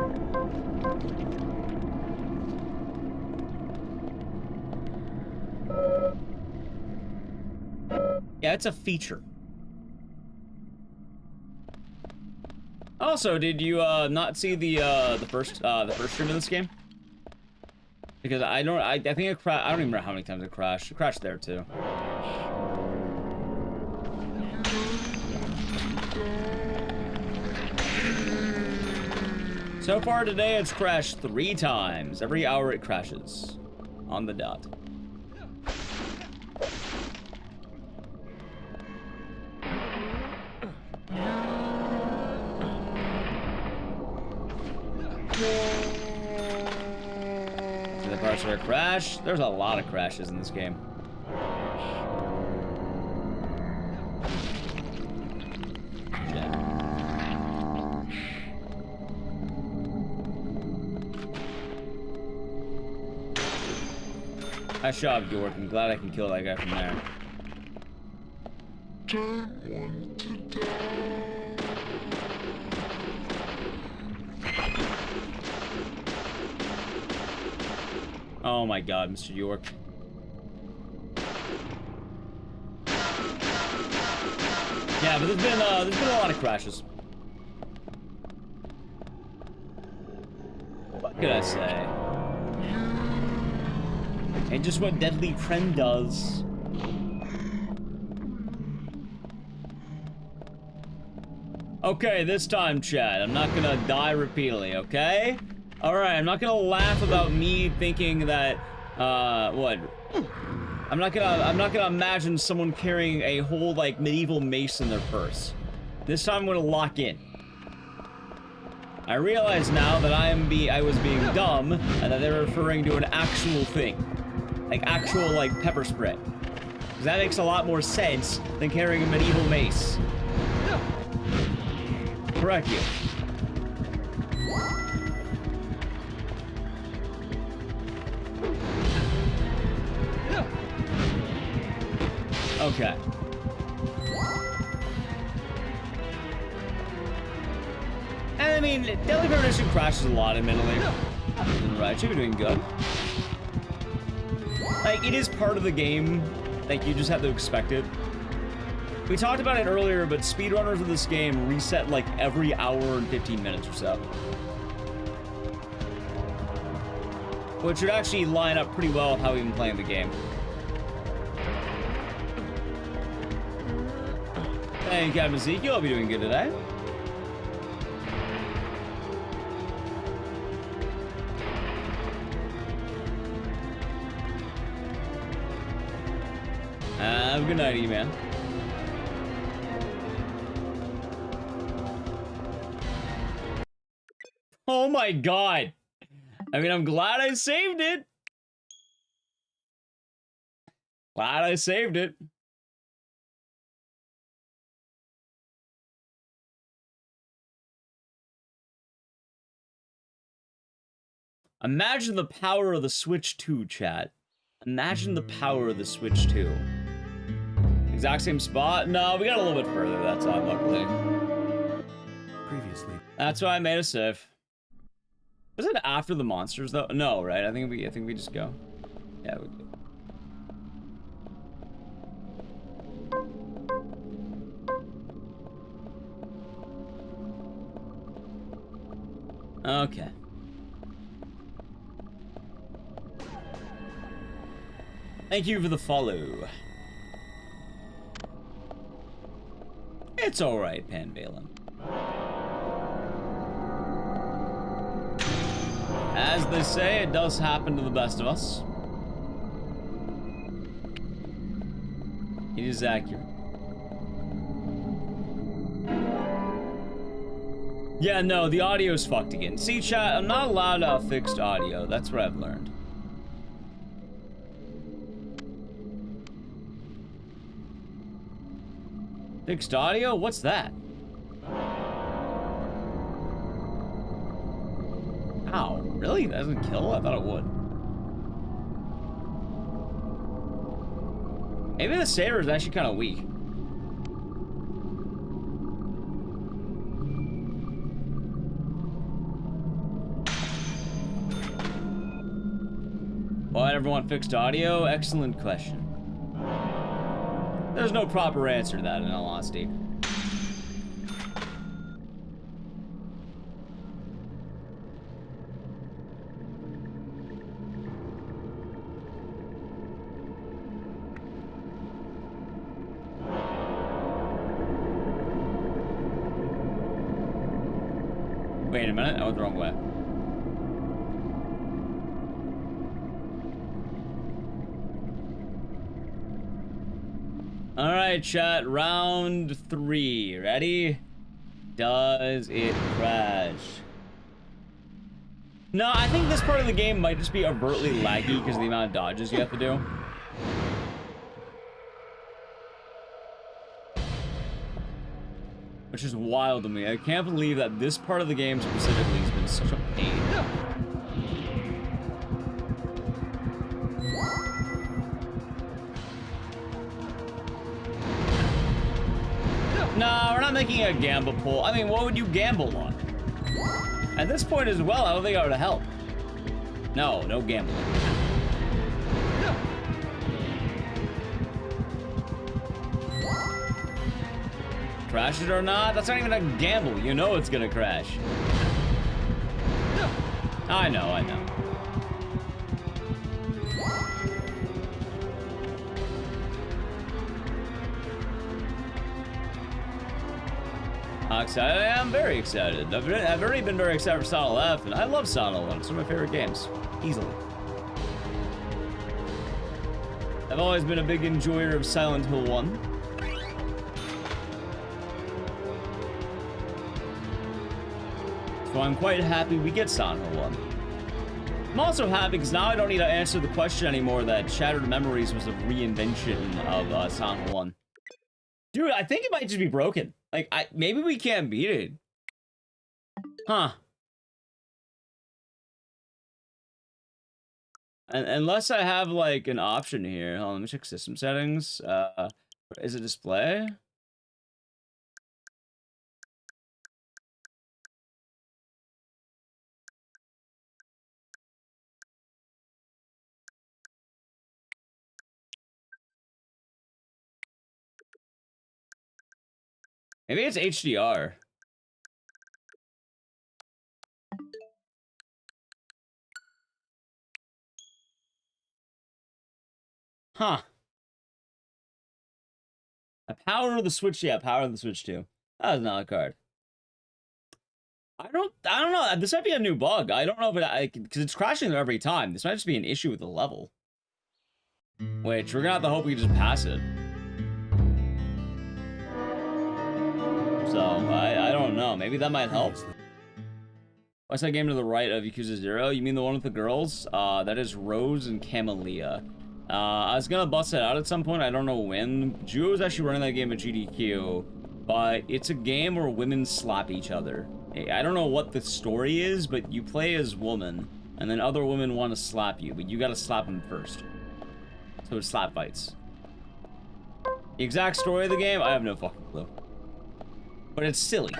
Yeah, it's a feature. Also, did you not see the first stream of this game? Because I think it crashed. I don't even remember how many times it crashed. It crashed there too. So far today, it's crashed 3 times. Every hour it crashes. On the dot. See the parts where it crashed? There's a lot of crashes in this game. Nice job, Stewart. I'm glad I can kill that guy from there. Oh my god, Mr. York. Yeah, but there's been a lot of crashes. What could I say? And just what Deadly Prem does. Okay, this time, Chad, I'm not gonna die repeatedly, okay? Alright, I'm not gonna laugh about me thinking that, what? I'm not gonna imagine someone carrying a whole, like, medieval mace in their purse. This time I'm gonna lock in. I realize now that I was being dumb, and that they're referring to an actual thing. Like actual, like, pepper spray. Because that makes a lot more sense than carrying a medieval mace. Correct you. Okay. And I mean, Deadly Premonition crashes a lot, admittedly. Right, you're doing good. Like, it is part of the game. Like, you just have to expect it. We talked about it earlier, but speedrunners of this game reset like every hour and 15 minutes or so. Which would actually line up pretty well with how we've been playing the game. Hey, Captain Ezekiel, I'll be doing good today. Have a good night, E-Man. Oh my god. I mean, I'm glad I saved it. Glad I saved it. Imagine the power of the Switch 2, chat. Imagine the power of the Switch 2. Exact same spot? No, we got a little bit further that time, luckily. Previously. That's why I made a save. Was it after the monsters though? No, right? I think we just go. Yeah, we do. Okay. Thank you for the follow. It's alright, Pan Balin. As they say, it does happen to the best of us. It is accurate. Yeah, no, the audio's fucked again. See, chat, I'm not allowed to have fixed audio. That's what I've learned. Fixed audio? What's that? Ow, really? That doesn't kill? I thought it would. Maybe the saber is actually kind of weak. Why everyone fixed audio? Excellent question. There's no proper answer to that, in all honesty. Wait a minute, I went the wrong way. Alright, chat, round 3. Ready? Does it crash? No, I think this part of the game might just be overtly laggy because of the amount of dodges you have to do. Which is wild to me. I can't believe that this part of the game specifically has been such a pain. No, we're not making a gamble pool. I mean, what would you gamble on? At this point as well, I don't think I would help. No, no gambling. Crash it or not? That's not even a gamble. You know it's gonna crash. I know, I know. Excited? I am very excited. I've already been very excited for Silent F, and I love Silent 1. It's one of my favorite games. Easily. I've always been a big enjoyer of Silent Hill 1. So I'm quite happy we get Silent Hill 1. I'm also happy because now I don't need to answer the question anymore that Shattered Memories was a reinvention of Silent Hill 1. Dude, I think it might just be broken. Like, maybe we can't beat it. Huh. And unless I have, like, an option here. Hold on, let me check system settings. Is it display? Maybe it's HDR. Huh. A power of the Switch, yeah, power of the Switch 2. That was not a card. I don't know. This might be a new bug. I don't know if it, because it's crashing there every time. This might just be an issue with the level. Which, we're gonna have to hope we just pass it. So, I don't know. Maybe that might help. What's that game to the right of Yakuza 0? You mean the one with the girls? That is Rose and Camellia. I was gonna bust it out at some point. I don't know when. Juo was actually running that game at GDQ. But it's a game where women slap each other. I don't know what the story is, but you play as woman, and then other women want to slap you, but you gotta slap them first. So it's slap fights. The exact story of the game, I have no fucking clue. But it's silly.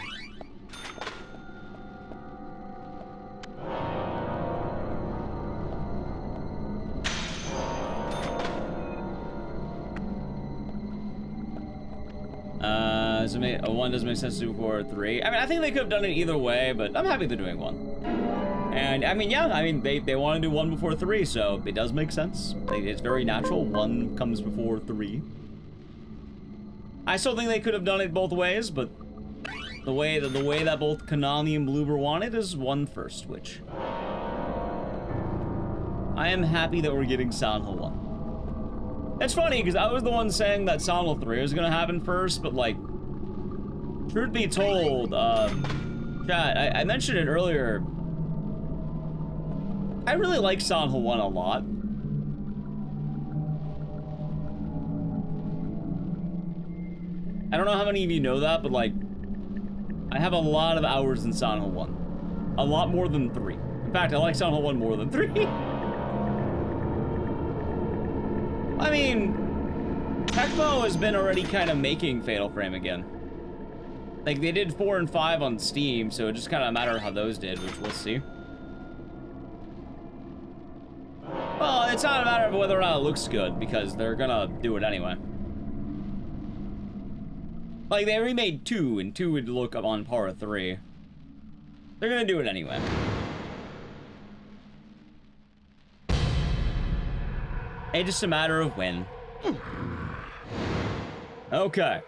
One doesn't make sense to do for 3. I mean, I think they could have done it either way, but I'm happy they're doing 1. And, I mean, yeah, I mean, they want to do 1 before 3, so it does make sense. It's very natural. 1 comes before 3. I still think they could have done it both ways, but the way that both Konami and Bloober wanted is 1 first, which I am happy that we're getting Silent Hill 1. It's funny, because I was the one saying that Silent Hill 3 was going to happen first, but, like, truth be told, chat, I mentioned it earlier. I really like Silent Hill 1 a lot. I don't know how many of you know that, but, like, I have a lot of hours in Silent Hill 1. A lot more than 3. In fact, I like Silent Hill 1 more than 3. I mean, Tecmo has been already kind of making Fatal Frame again. Like, they did 4 and 5 on Steam, so it just kind of matters how those did, which we'll see. Well, it's not a matter of whether or not it looks good, because they're gonna do it anyway. Like, they remade 2, and 2 would look up on par with 3. They're gonna do it anyway. It's just a matter of when. Okay.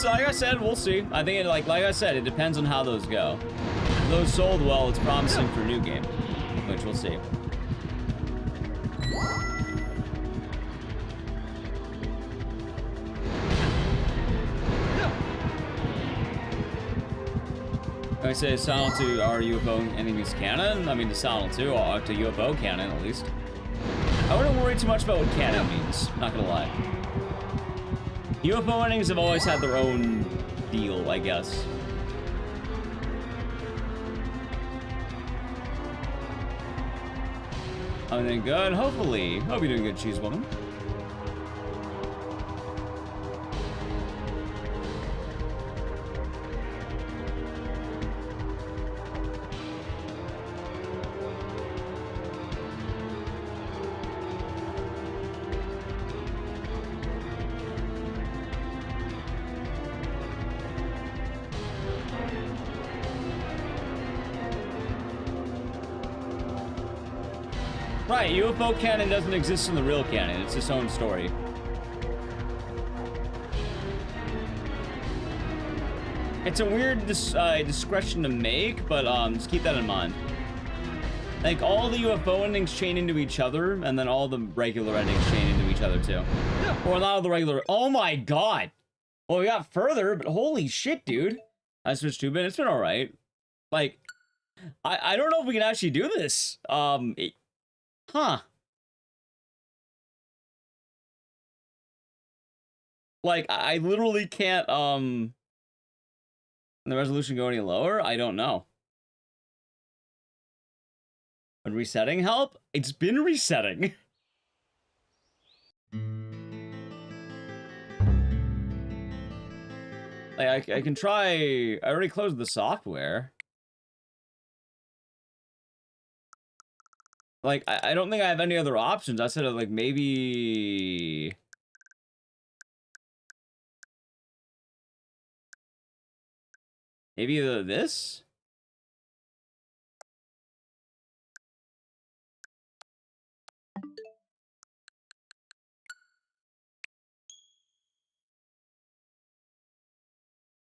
Like I said, we'll see. I think, like I said, it depends on how those go. If those sold well, it's promising for a new game, which we'll see. I say Silent 2 are UFO enemies canon. I mean, the Silent 2 are to UFO canon, at least. I wouldn't worry too much about what canon means, not gonna lie. UFO endings have always had their own deal, I guess. I'm doing good, hopefully. Hope you're doing good, Cheese Woman. Right, UFO canon doesn't exist in the real canon. It's its own story. It's a weird discretion to make, but just keep that in mind. Like, all the UFO endings chain into each other, and then all the regular endings chain into each other, too. Or a lot of the regular... Oh my god! Well, we got further, but holy shit, dude. I switched 2 bit. It's been alright. Like, I don't know if we can actually do this. Huh. Like, I literally can't, Can the resolution go any lower? I don't know. Would resetting help? It's been resetting. Like, I can try... I already closed the software. Like, I don't think I have any other options. I said, like, maybe... Maybe this?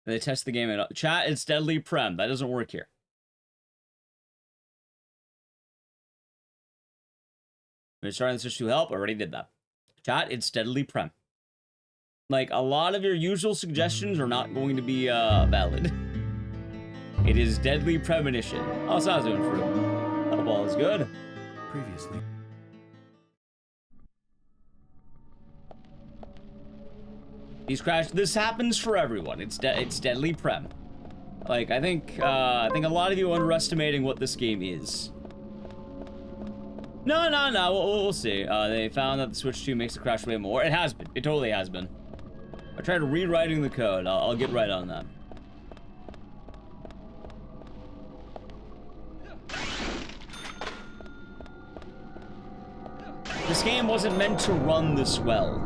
They test the game at chat. It's deadly prem. That doesn't work here. We're starting this to help. Already did that. Chat. It's deadly prem. Like, a lot of your usual suggestions are not going to be valid. It is deadly premonition. Oh, so I was doing fruit. That ball is good. Previously. These crash. This happens for everyone. It's deadly prem. Like, I think a lot of you are underestimating what this game is. No. We'll see. They found that the Switch 2 makes the crash way more. It has been. It totally has been. I tried rewriting the code. I'll get right on that. This game wasn't meant to run this well.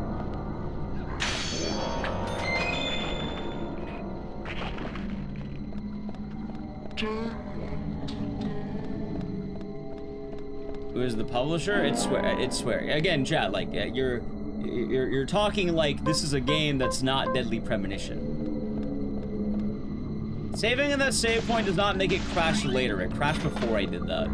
Who is the publisher? It's Swear. Again, chat, like, you're talking like this is a game that's not Deadly Premonition. Saving at that save point does not make it crash later. It crashed before I did that.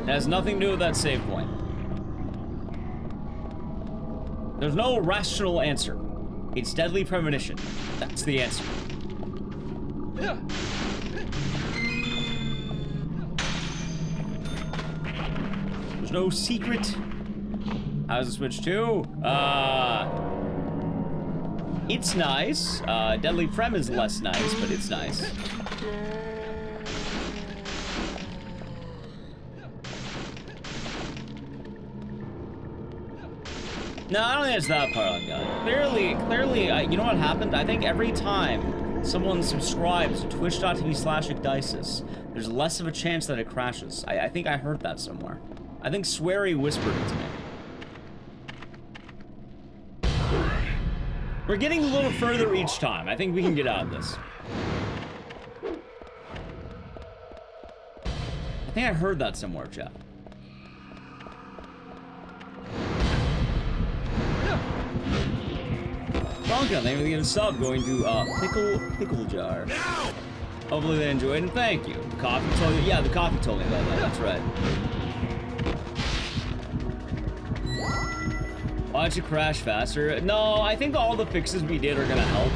It has nothing to do with that save point. There's no rational answer. It's Deadly Premonition. That's the answer. There's no secret. How's the Switch 2? It's nice. Deadly Prem is less nice, but it's nice. No, I don't think it's that part on God. Clearly, you know what happened? I think every time someone subscribes to twitch.tv/Ecdycis, there's less of a chance that it crashes. I think I heard that somewhere. I think Sweary whispered it to me. We're getting a little further each time. I think we can get out of this. I think I heard that somewhere, chat. Bonka, thank you for getting a sub, going to Pickle Jar. Hopefully they enjoyed, and thank you. The coffee told you? Yeah, the coffee told me about that, that's right. Why don't you crash faster? No, I think all the fixes we did are gonna help.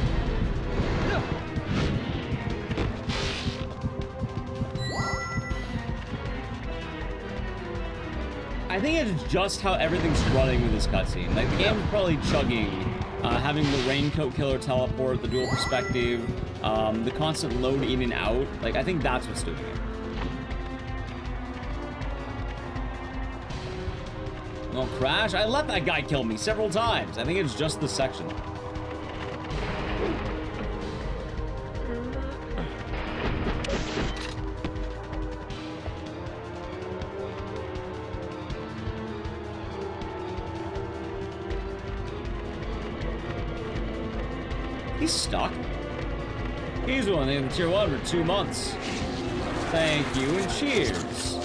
I think it's just how everything's running with this cutscene. Like, the game's probably chugging, having the raincoat killer teleport, the dual perspective, the constant load in and out. Like, I think that's what's doing it. Oh, crash? I let that guy kill me several times. I think it's just this section. He's stuck. He's one in tier 1 for 2 months. Thank you and cheers.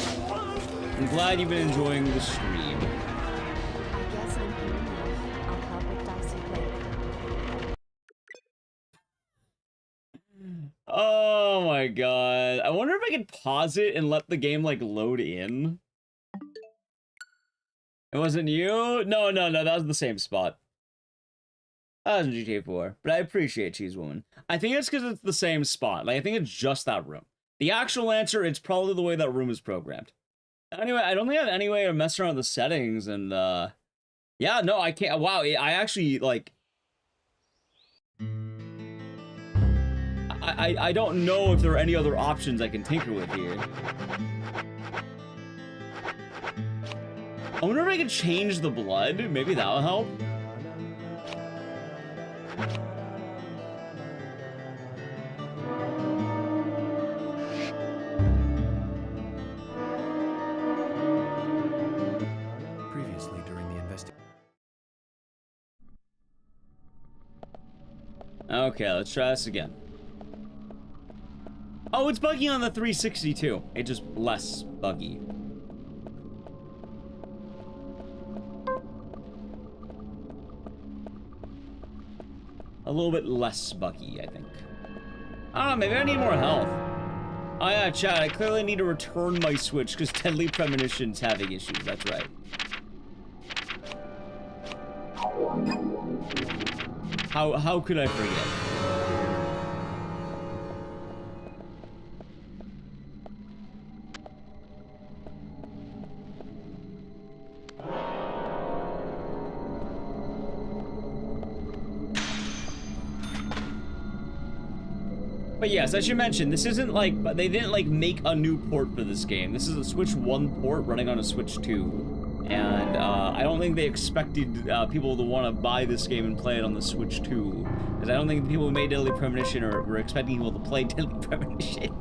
I'm glad you've been enjoying the stream. I guess I'm here now. I'll help Ecdycis later. Oh my god. I wonder if I could pause it and let the game, like, load in. It wasn't you? No, that was the same spot. That was in GTA 4, but I appreciate Cheese Woman. I think it's because it's the same spot. Like, I think it's just that room. The actual answer, it's probably the way that room is programmed. Anyway, I don't think I have any way to mess around with the settings, and, yeah, no, I can't. Wow, I actually, like, I don't know if there are any other options I can tinker with here. I wonder if I could change the blood. Maybe that'll help. Previously during the investigation. Okay, let's try this again. Oh, it's buggy on the 360 too. It's just less buggy. A little bit less buggy, I think. I don't know, maybe I need more health. Oh yeah, chat, I clearly need to return my Switch because Deadly Premonition's having issues, that's right. How could I forget? But yes, as you mentioned, this isn't like, they didn't like make a new port for this game. This is a Switch 1 port running on a Switch 2. And I don't think they expected people to want to buy this game and play it on the Switch 2. Because I don't think the people who made Deadly Premonition were expecting people to play Deadly Premonition.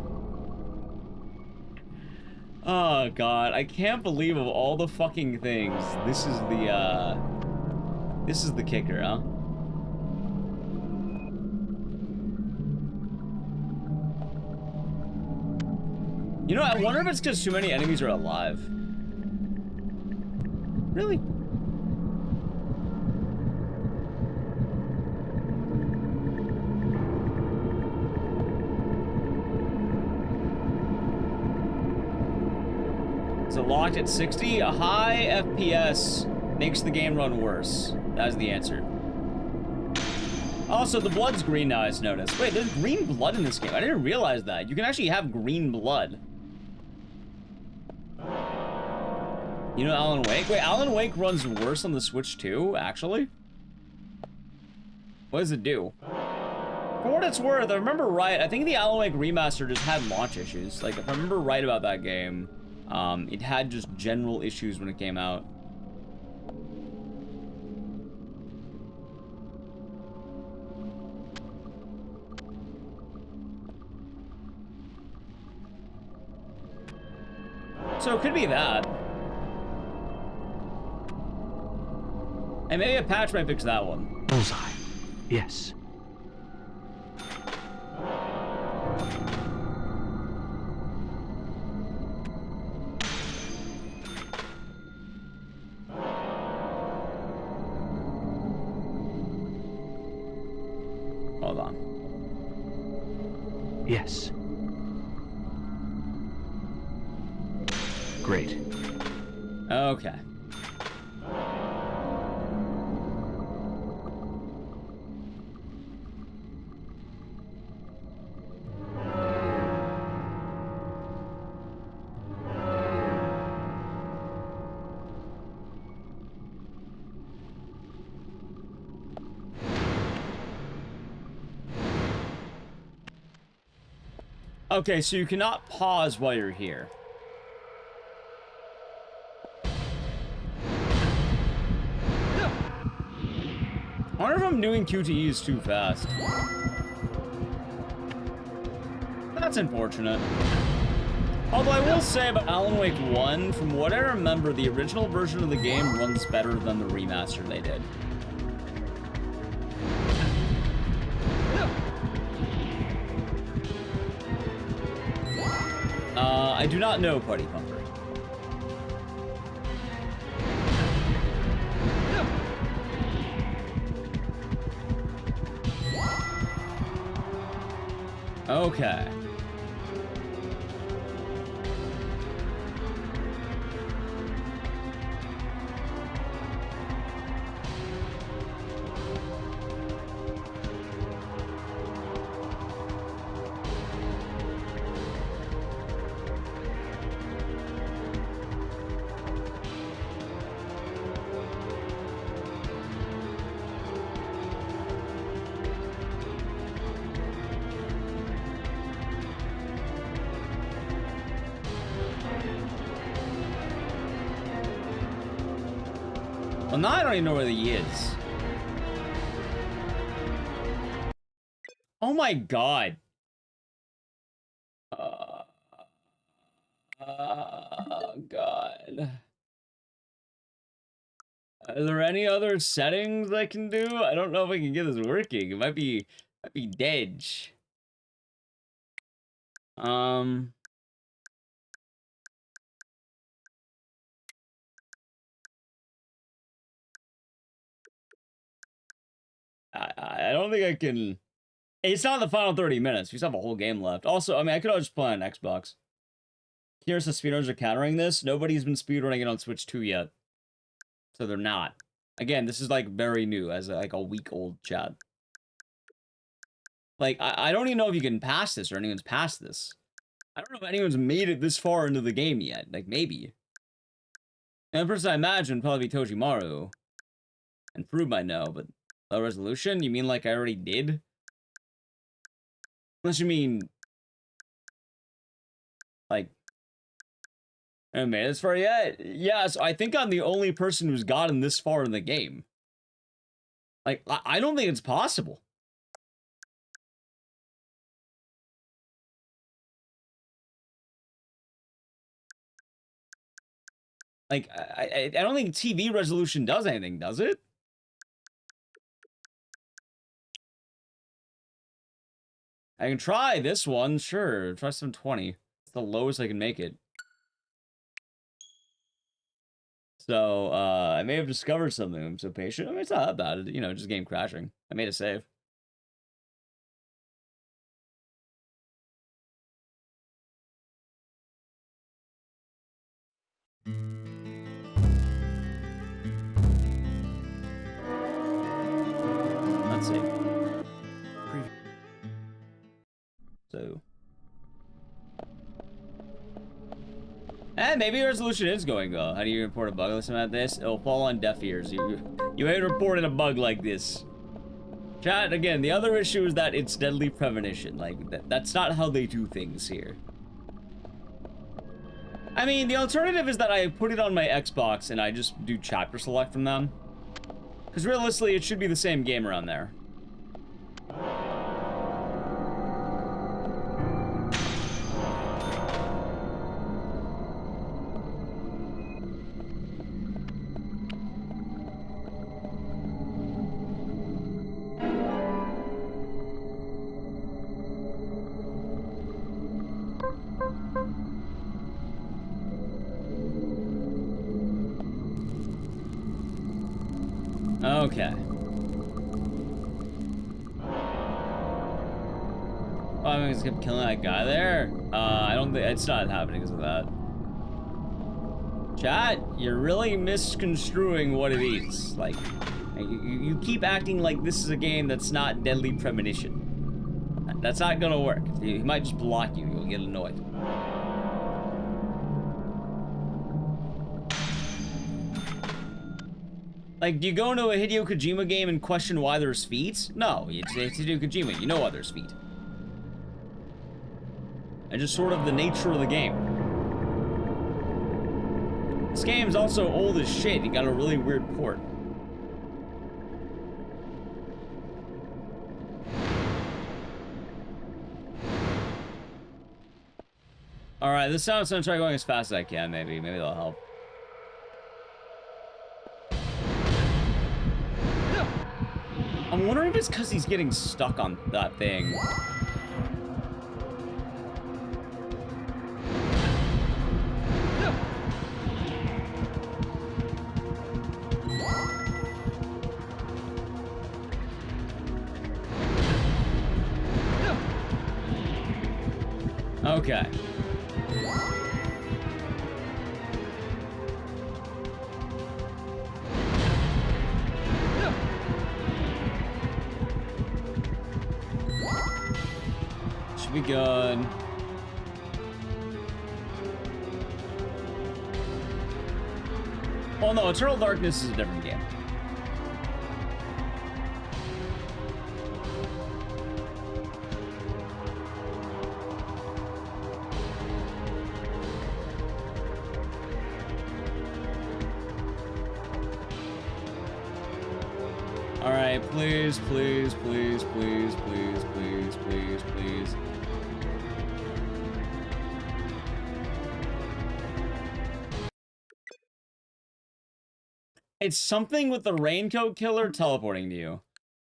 Oh god, I can't believe of all the fucking things, this is the kicker, huh? You know, I wonder if it's because too many enemies are alive. Really? Is it locked at 60? A high FPS makes the game run worse. That's the answer. Also, the blood's green now, I just noticed. Wait, there's green blood in this game. I didn't realize that. You can actually have green blood. You know Alan Wake? Wait, Alan Wake runs worse on the Switch too, actually? What does it do? For what it's worth, I remember right, I think the Alan Wake remaster just had launch issues. Like, if I remember right about that game, it had just general issues when it came out. So it could be that. And maybe a patch might fix that one. Bullseye. Yes. Hold on. Yes. Great. Okay. Okay, so you cannot pause while you're here. I wonder if I'm doing QTEs too fast. That's unfortunate. Although I will say about Alan Wake 1, from what I remember, the original version of the game runs better than the remaster they did. I do not know, Party Pumper. Okay. Well, now I don't even know where he is. Oh my god. God. Are there any other settings I can do? I don't know if I can get this working. It might be dead. I don't think I can. It's not the final 30 minutes. We still have a whole game left. Also, I mean, I could always just play on Xbox. Here's the speedrunners are countering this. Nobody's been speedrunning it on Switch 2 yet. So they're not. Again, this is like very new, as like a week old chat. Like, I don't even know if you can pass this or anyone's passed this. I don't know if anyone's made it this far into the game yet. Like, maybe. And the person I imagine would probably be Tojimaru. And Frube might know, but low resolution? You mean like I already did? Unless you mean... like... I haven't made it this far yet? Yeah, so I think I'm the only person who's gotten this far in the game. Like, I don't think it's possible. Like, I don't think TV resolution does anything, does it? I can try this one, sure. Try 720. It's the lowest I can make it. So, I may have discovered something. I'm so patient. I mean, it's not that bad. You know, just game crashing. I made a save. Let's see. So. Maybe resolution is going well. How do you report a bug like something like this? It'll fall on deaf ears. You ain't reporting a bug like this. Chat, again, the other issue is that it's deadly premonition. Like, that's not how they do things here. I mean, the alternative is that I put it on my Xbox and I just do chapter select from them. Because realistically, it should be the same game around there. Okay. Oh, I'm just gonna kill that guy there. I don't think it's not happening because of that. Chat, you're really misconstruing what it is. Like, you keep acting like this is a game that's not Deadly Premonition. That's not gonna work. He might just block you. You'll get annoyed. Like, do you go into a Hideo Kojima game and question why there's feet? No, it's Hideo Kojima. You know why there's feet. And just sort of the nature of the game. This game's also old as shit. It got a really weird port. Alright, this time I'm gonna try going as fast as I can, maybe. Maybe that'll help. I'm wondering if it's because he's getting stuck on that thing. Okay. Should be good. Oh no, Eternal Darkness is a different game. Okay, please, please, please, please, please, please, please, please. It's something with the raincoat killer teleporting to you.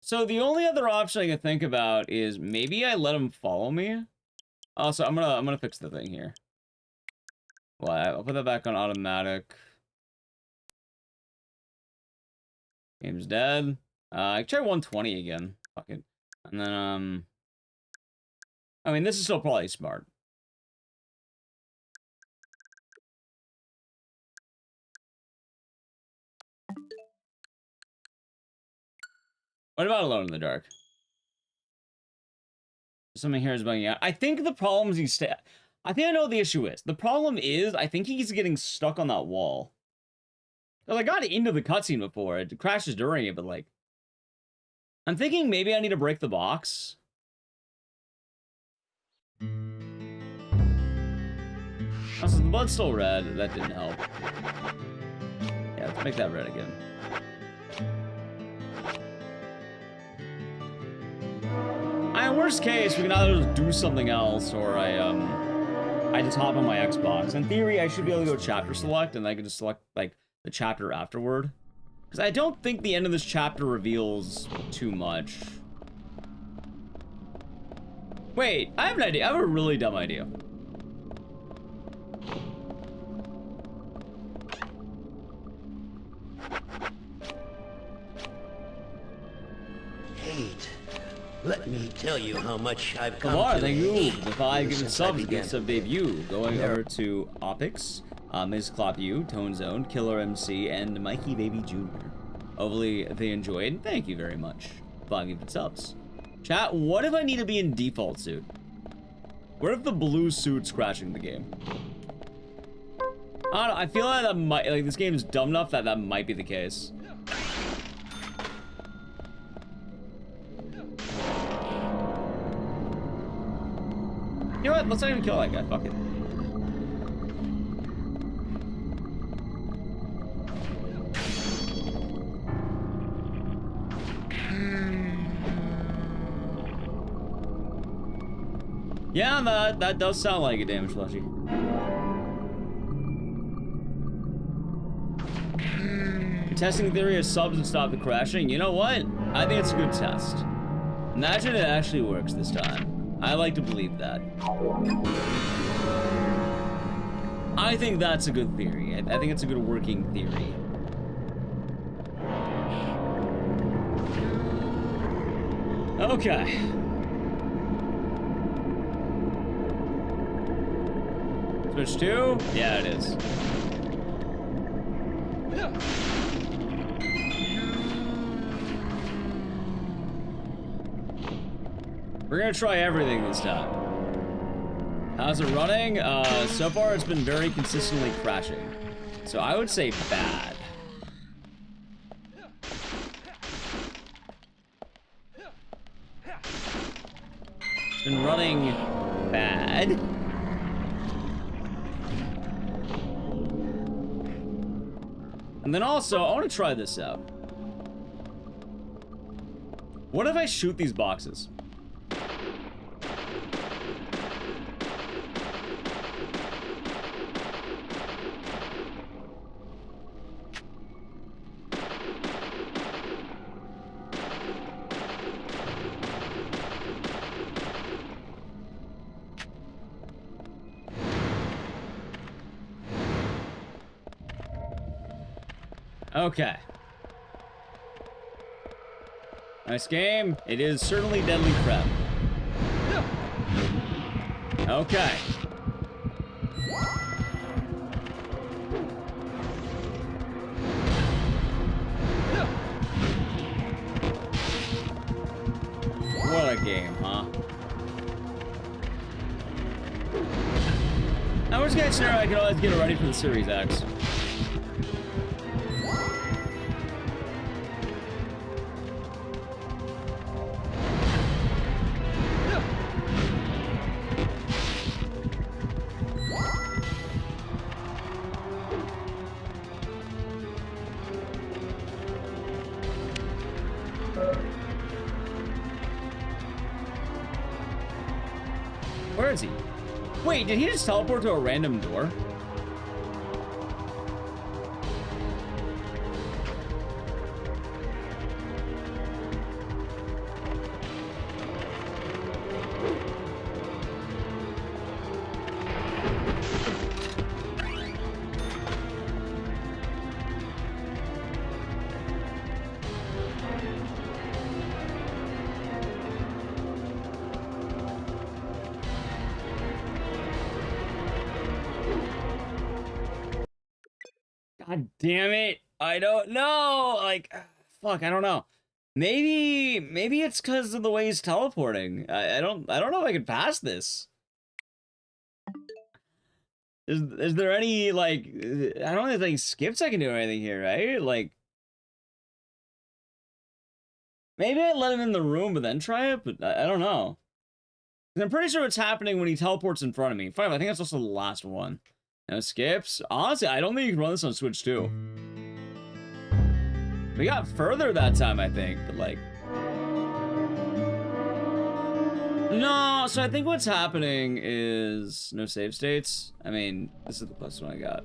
So the only other option I can think about is maybe I let him follow me. Also, I'm gonna fix the thing here. Well, I'll put that back on automatic. Game's dead. I can try 120 again. Fuck it. And then, I mean, this is still probably smart. What about Alone in the Dark? Something here is bugging out. I think the problem is I think I know what the issue is. The problem is, I think he's getting stuck on that wall. Because I got into the cutscene before. It crashes during it, but like... I'm thinking maybe I need to break the box. Also, the blood's still red. That didn't help. Yeah, let's make that red again. Worst case, we can either just do something else, or I just hop on my Xbox. In theory, I should be able to go chapter select, and I can just select, like, the chapter afterward. Because I don't think the end of this chapter reveals too much. Wait, I have an idea. I have a really dumb idea. Kate, let me tell you how much I've come Lamar, to thank you. hate The 5 given since I subs, began. gift sub debut. Going over to Opix, Ms. Clop U, Tone Zone, Killer MC, and Mikey Baby Jr. Hopefully they enjoyed. Thank you very much. 5 given subs. Chat, what if I need to be in default suit? What if the blue suit's crashing the game? I don't know, I feel like that might, like, this game is dumb enough that that might be the case. You know what? Let's not even kill that guy. Fuck it. Yeah, that does sound like a damage flushy. Testing the theory of subs and stop the crashing. You know what? I think it's a good test. Imagine it actually works this time. I like to believe that. I think that's a good theory. I think it's a good working theory. Okay. Switch 2? Yeah, it is. We're gonna try everything this time. How's it running? So far it's been very consistently crashing. So I would say bad. It's been running bad. And then also, I want to try this out. What if I shoot these boxes? Okay. Nice game. It is certainly deadly prep. Okay. What a game, huh? Now, worst case scenario, I can always get it ready for the Series X. Wait, did he just teleport to a random door? God damn it. I don't know. Like, fuck, I don't know. Maybe it's because of the way he's teleporting. I don't know if I can pass this. Is there any, like, I don't think there's any skips I can do or anything here, right? Like, maybe I let him in the room but then try it, but I don't know. I'm pretty sure it's happening when he teleports in front of me. Fine, I think that's also the last one. No skips. Honestly, I don't think you can run this on Switch 2. We got further that time, I think, but like... No, so I think what's happening is... No save states. I mean, this is the closest one I got.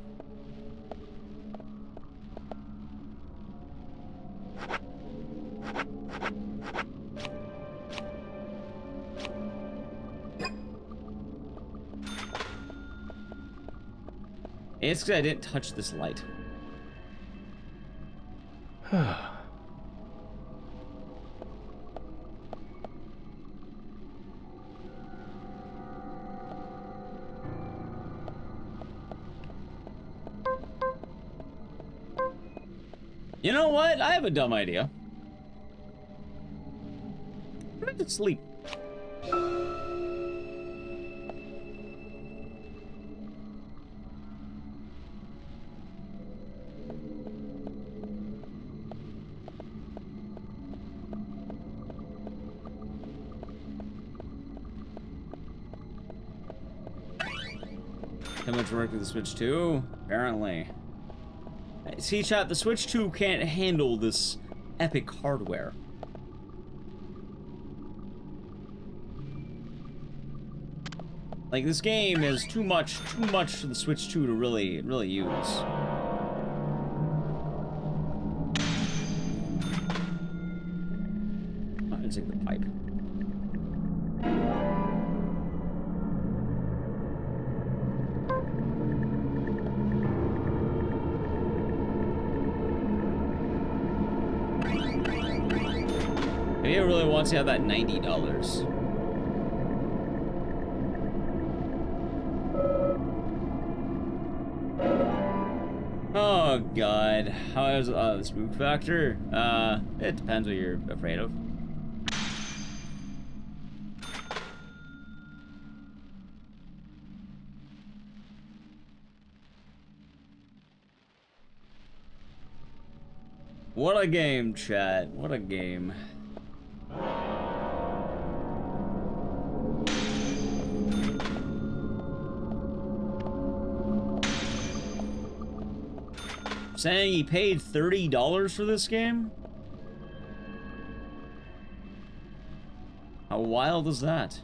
It's because I didn't touch this light. You know what? I have a dumb idea. I'm going to sleep. How much work with the Switch 2? Apparently. See, chat, the Switch 2 can't handle this epic hardware. Like, this game is too much for the Switch 2 to really use. I'm gonna take the pipe. Maybe I really want to have that $90. Oh god, how is the spook factor? It depends what you're afraid of. What a game, chat. What a game. Saying he paid $30 for this game? How wild is that?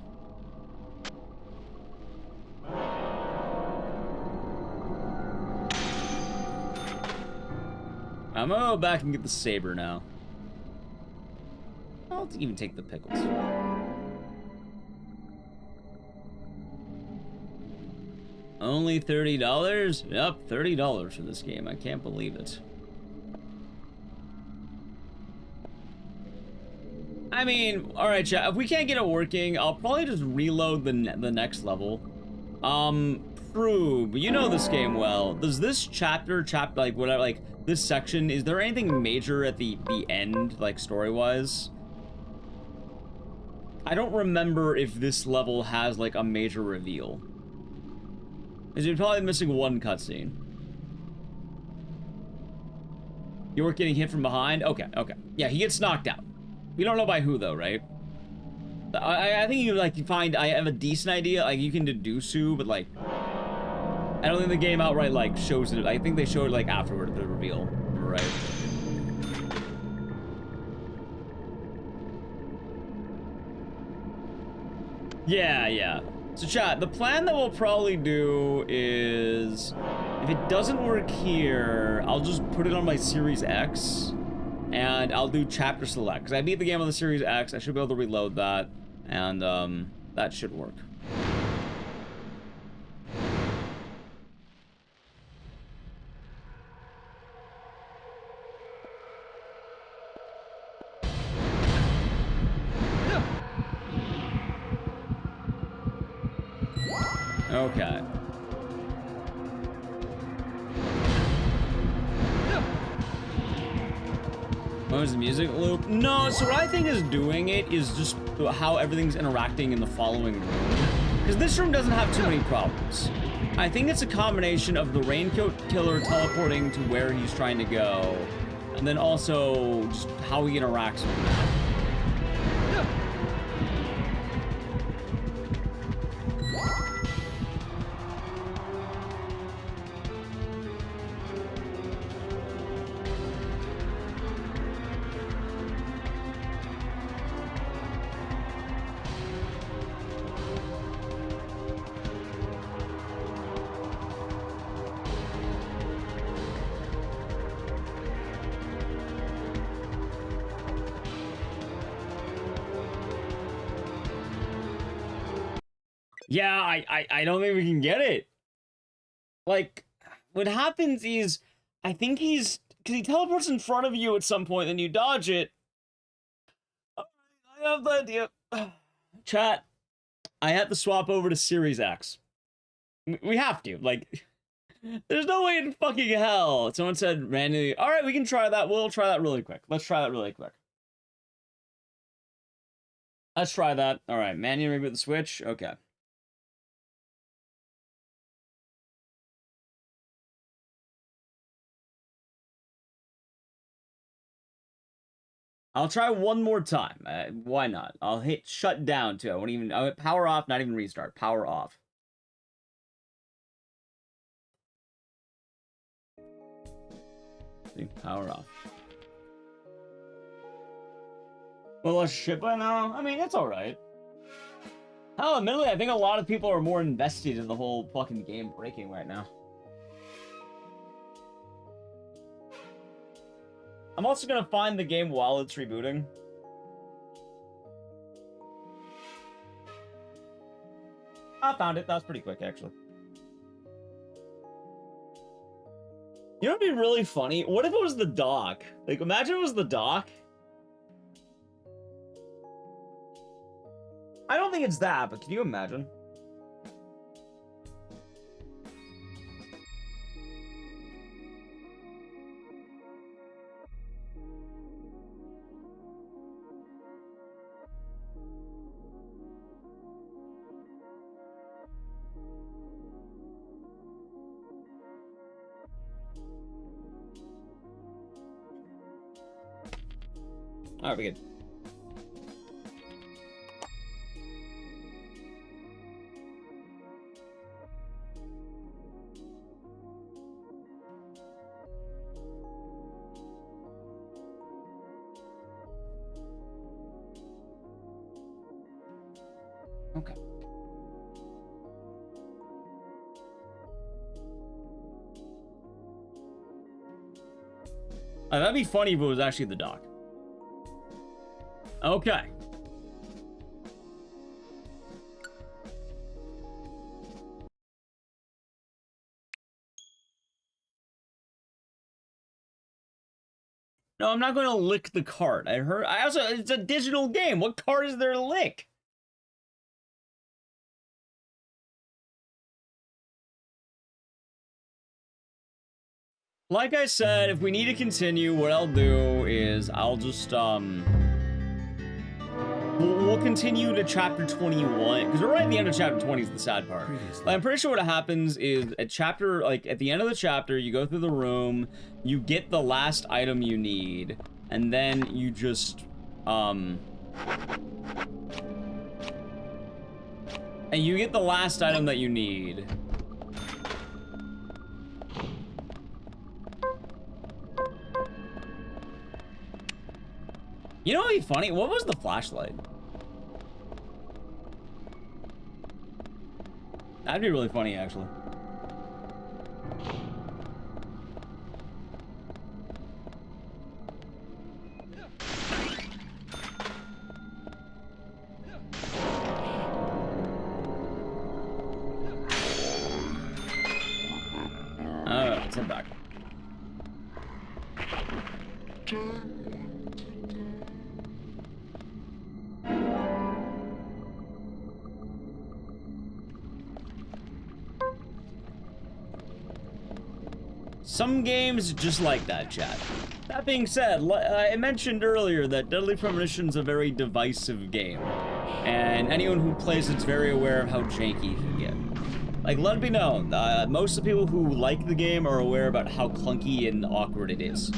I'm gonna go back and get the saber now. I'll even take the pickles. Only $30? Yep, $30 for this game. I can't believe it. I mean, alright, chat. If we can't get it working, I'll probably just reload the next level. Prue, you know this game well. Does this chapter, like, whatever, like, this section, is there anything major at the end, like, story-wise? I don't remember if this level has, like, a major reveal. Because you're probably missing one cutscene. You weren't getting hit from behind? Okay, okay. Yeah, he gets knocked out. We don't know by who, though, right? I think you, like, you find... I have a decent idea. Like, you can deduce who, but, like... I don't think the game outright, like, shows it. I think they showed it, like, afterward, the reveal. Right. Yeah, yeah. So chat, the plan that we'll probably do is, if it doesn't work here, I'll just put it on my Series X, and I'll do chapter select. Because I beat the game on the Series X, I should be able to reload that, and that should work. Okay. Oh, is the music loop? No, so what I think is doing it is just how everything's interacting in the following room. Because this room doesn't have too many problems. I think it's a combination of the Raincoat Killer teleporting to where he's trying to go, and then also just how he interacts with him. Yeah, I don't think we can get it. Like, what happens is, I think he's, because he teleports in front of you at some point, then you dodge it. I have the idea. Chat, I have to swap over to Series X. We have to, like, there's no way in fucking hell. Someone said randomly, all right, we can try that. We'll try that really quick. Let's try that really quick. Let's try that. All right, manually reboot the Switch. Okay. I'll try one more time. Why not? I'll hit shut down too. I'll hit power off, not even restart. Power off. See, power off. Well, let's ship by now. I mean, it's all right. Hell, admittedly, I think a lot of people are more invested in the whole fucking game breaking right now. I'm also gonna find the game while it's rebooting. I found it. That was pretty quick, actually. You know what'd be really funny? What if it was the dock? Like, imagine it was the dock. I don't think it's that, but can you imagine? Alright, we good. Okay. That'd be funny if it was actually the dock. Okay. No, I'm not going to lick the card. It's a digital game. What card is there to lick? Like I said, if we need to continue, what I'll do is I'll just, we'll continue to chapter 21, because we're right at the end of chapter 20 is the sad part. Like, I'm pretty sure what happens is at chapter, like, at the end of the chapter, you go through the room, you get the last item you need, and then you just, and you get the last item that you need. You know what'd be funny? What was the flashlight? That'd be really funny, actually. Alright, let's head back. Some games just like that, chat. That being said, I mentioned earlier that Deadly Premonition's a very divisive game, and anyone who plays it's very aware of how janky it can get. Like, let it be known, most of the people who like the game are aware about how clunky and awkward it is.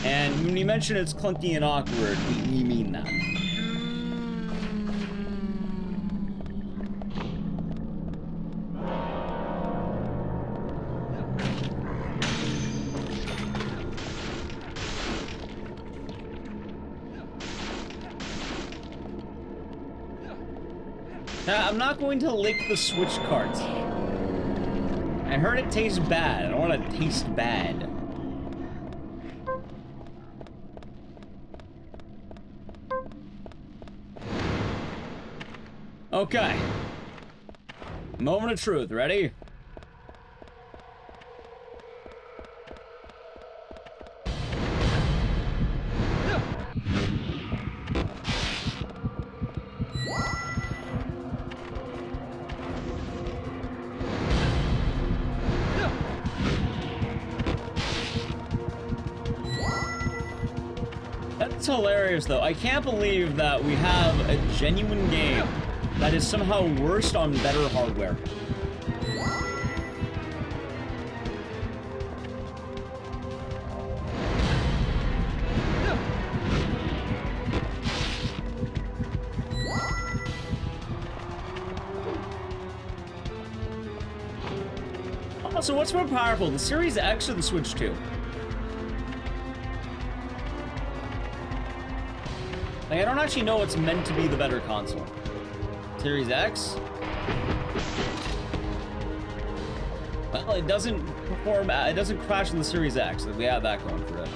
And when we mention it's clunky and awkward, we mean that. I'm not going to lick the Switch carts. I heard it tastes bad. I don't want to taste bad. Okay. Moment of truth. Ready? That's hilarious, though. I can't believe that we have a genuine game that is somehow worse on better hardware. So what's more powerful, the Series X or the Switch 2? Like, I don't actually know what's meant to be the better console. Series X? Well, it doesn't perform, it doesn't crash in the Series X. We have that going for it.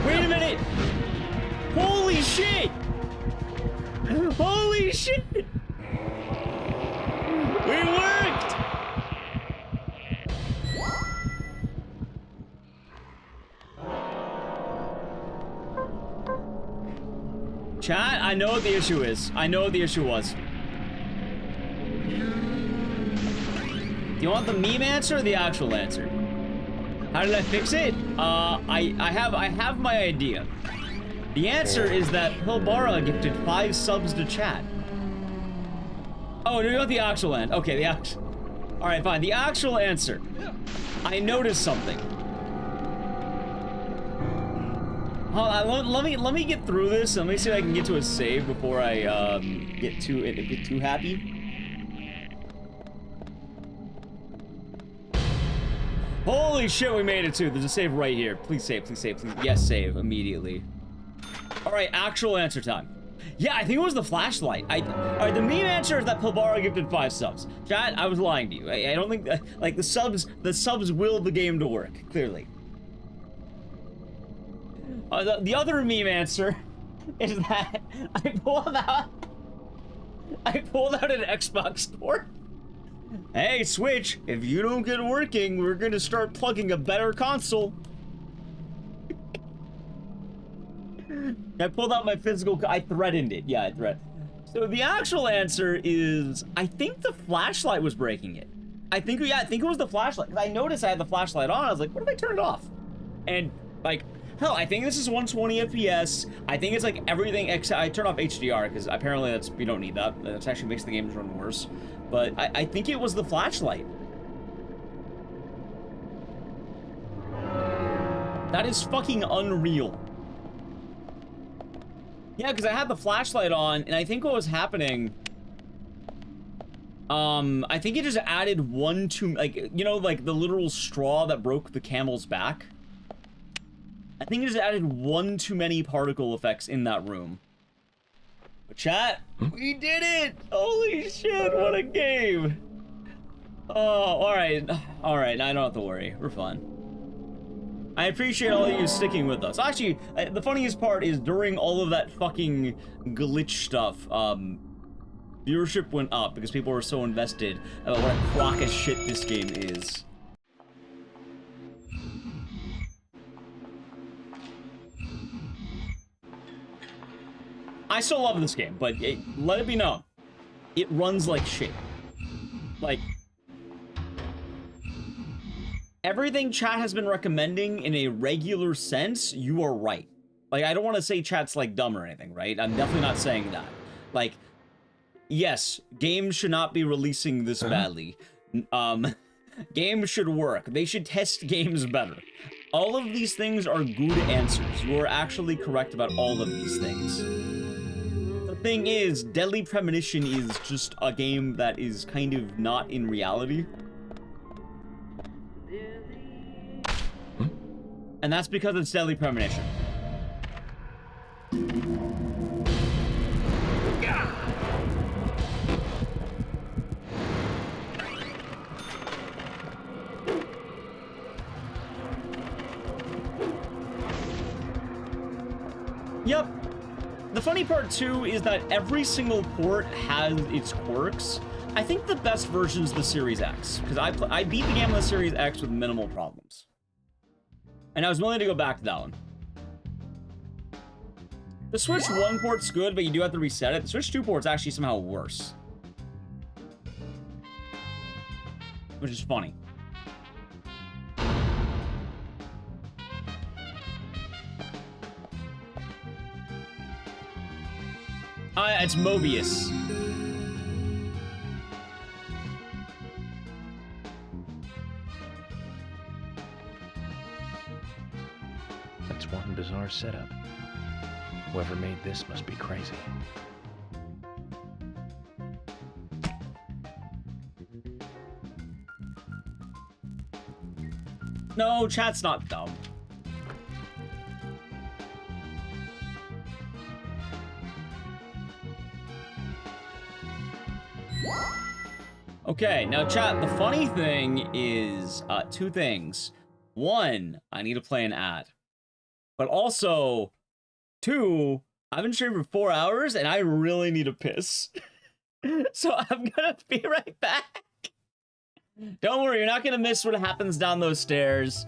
Wait a minute! Holy shit! Holy shit! We worked! Chat, I know what the issue is. I know what the issue was. Do you want the meme answer or the actual answer? How did I fix it? I have my idea. The answer is that Pilbara gifted 5 subs to chat. Oh, do you want the actual answer? Okay, the actual. All right, fine. The actual answer. I noticed something. Hold on, let me get through this. Let me see if I can get to a save before I get too happy. Holy shit, we made it too. There's a save right here. Please save, please save, please. Yes, save immediately. All right, actual answer time. Yeah, I think it was the flashlight. All right, the meme answer is that Pilbara gifted 5 subs. Chat, I was lying to you. I don't think like the subs will the game to work. Clearly. The other meme answer is that I pulled out an Xbox port. Hey, Switch, if you don't get working, we're gonna start plugging a better console. I pulled out my physical, I threatened it. Yeah, I threatened. So the actual answer is, I think the flashlight was breaking it. I think it was the flashlight. Because I noticed I had the flashlight on, I was like, what if I turn it off? And, like, hell, I think this is 120 FPS. I think it's like everything except, I turned off HDR, because apparently we don't need that. That actually makes the games run worse. But I think it was the flashlight. That is fucking unreal. Yeah, because I had the flashlight on, and I think what was happening I think it just added one too, like, you know, like the literal straw that broke the camel's back. I think it just added one too many particle effects in that room. But chat, we did it! Holy shit, what a game! Oh, alright, alright, I don't have to worry, we're fine. I appreciate all of you sticking with us. Actually, the funniest part is during all of that fucking glitch stuff, viewership went up because people were so invested about what a crock of shit this game is. I still love this game, but let it be known, it runs like shit. Like, everything chat has been recommending in a regular sense, you are right. Like, I don't want to say chat's, like, dumb or anything, right? I'm definitely not saying that. Like, yes, games should not be releasing this badly. Games should work. They should test games better. All of these things are good answers. You are actually correct about all of these things. The thing is, Deadly Premonition is just a game that is kind of not in reality. And that's because it's Deadly Premonition. Yep. The funny part, too, is that every single port has its quirks. I think the best version is the Series X, because I beat the game on the Series X with minimal problems. And I was willing to go back to that one. The Switch 1 port's good, but you do have to reset it. The Switch 2 port's actually somehow worse. Which is funny. It's Mobius. That's one bizarre setup. Whoever made this must be crazy. No, chat's not dumb. Okay, now chat, the funny thing is, two things. One, I need to play an ad. But also, two, I've been streaming for 4 hours and I really need to piss. So I'm gonna be right back. Don't worry, you're not gonna miss what happens down those stairs.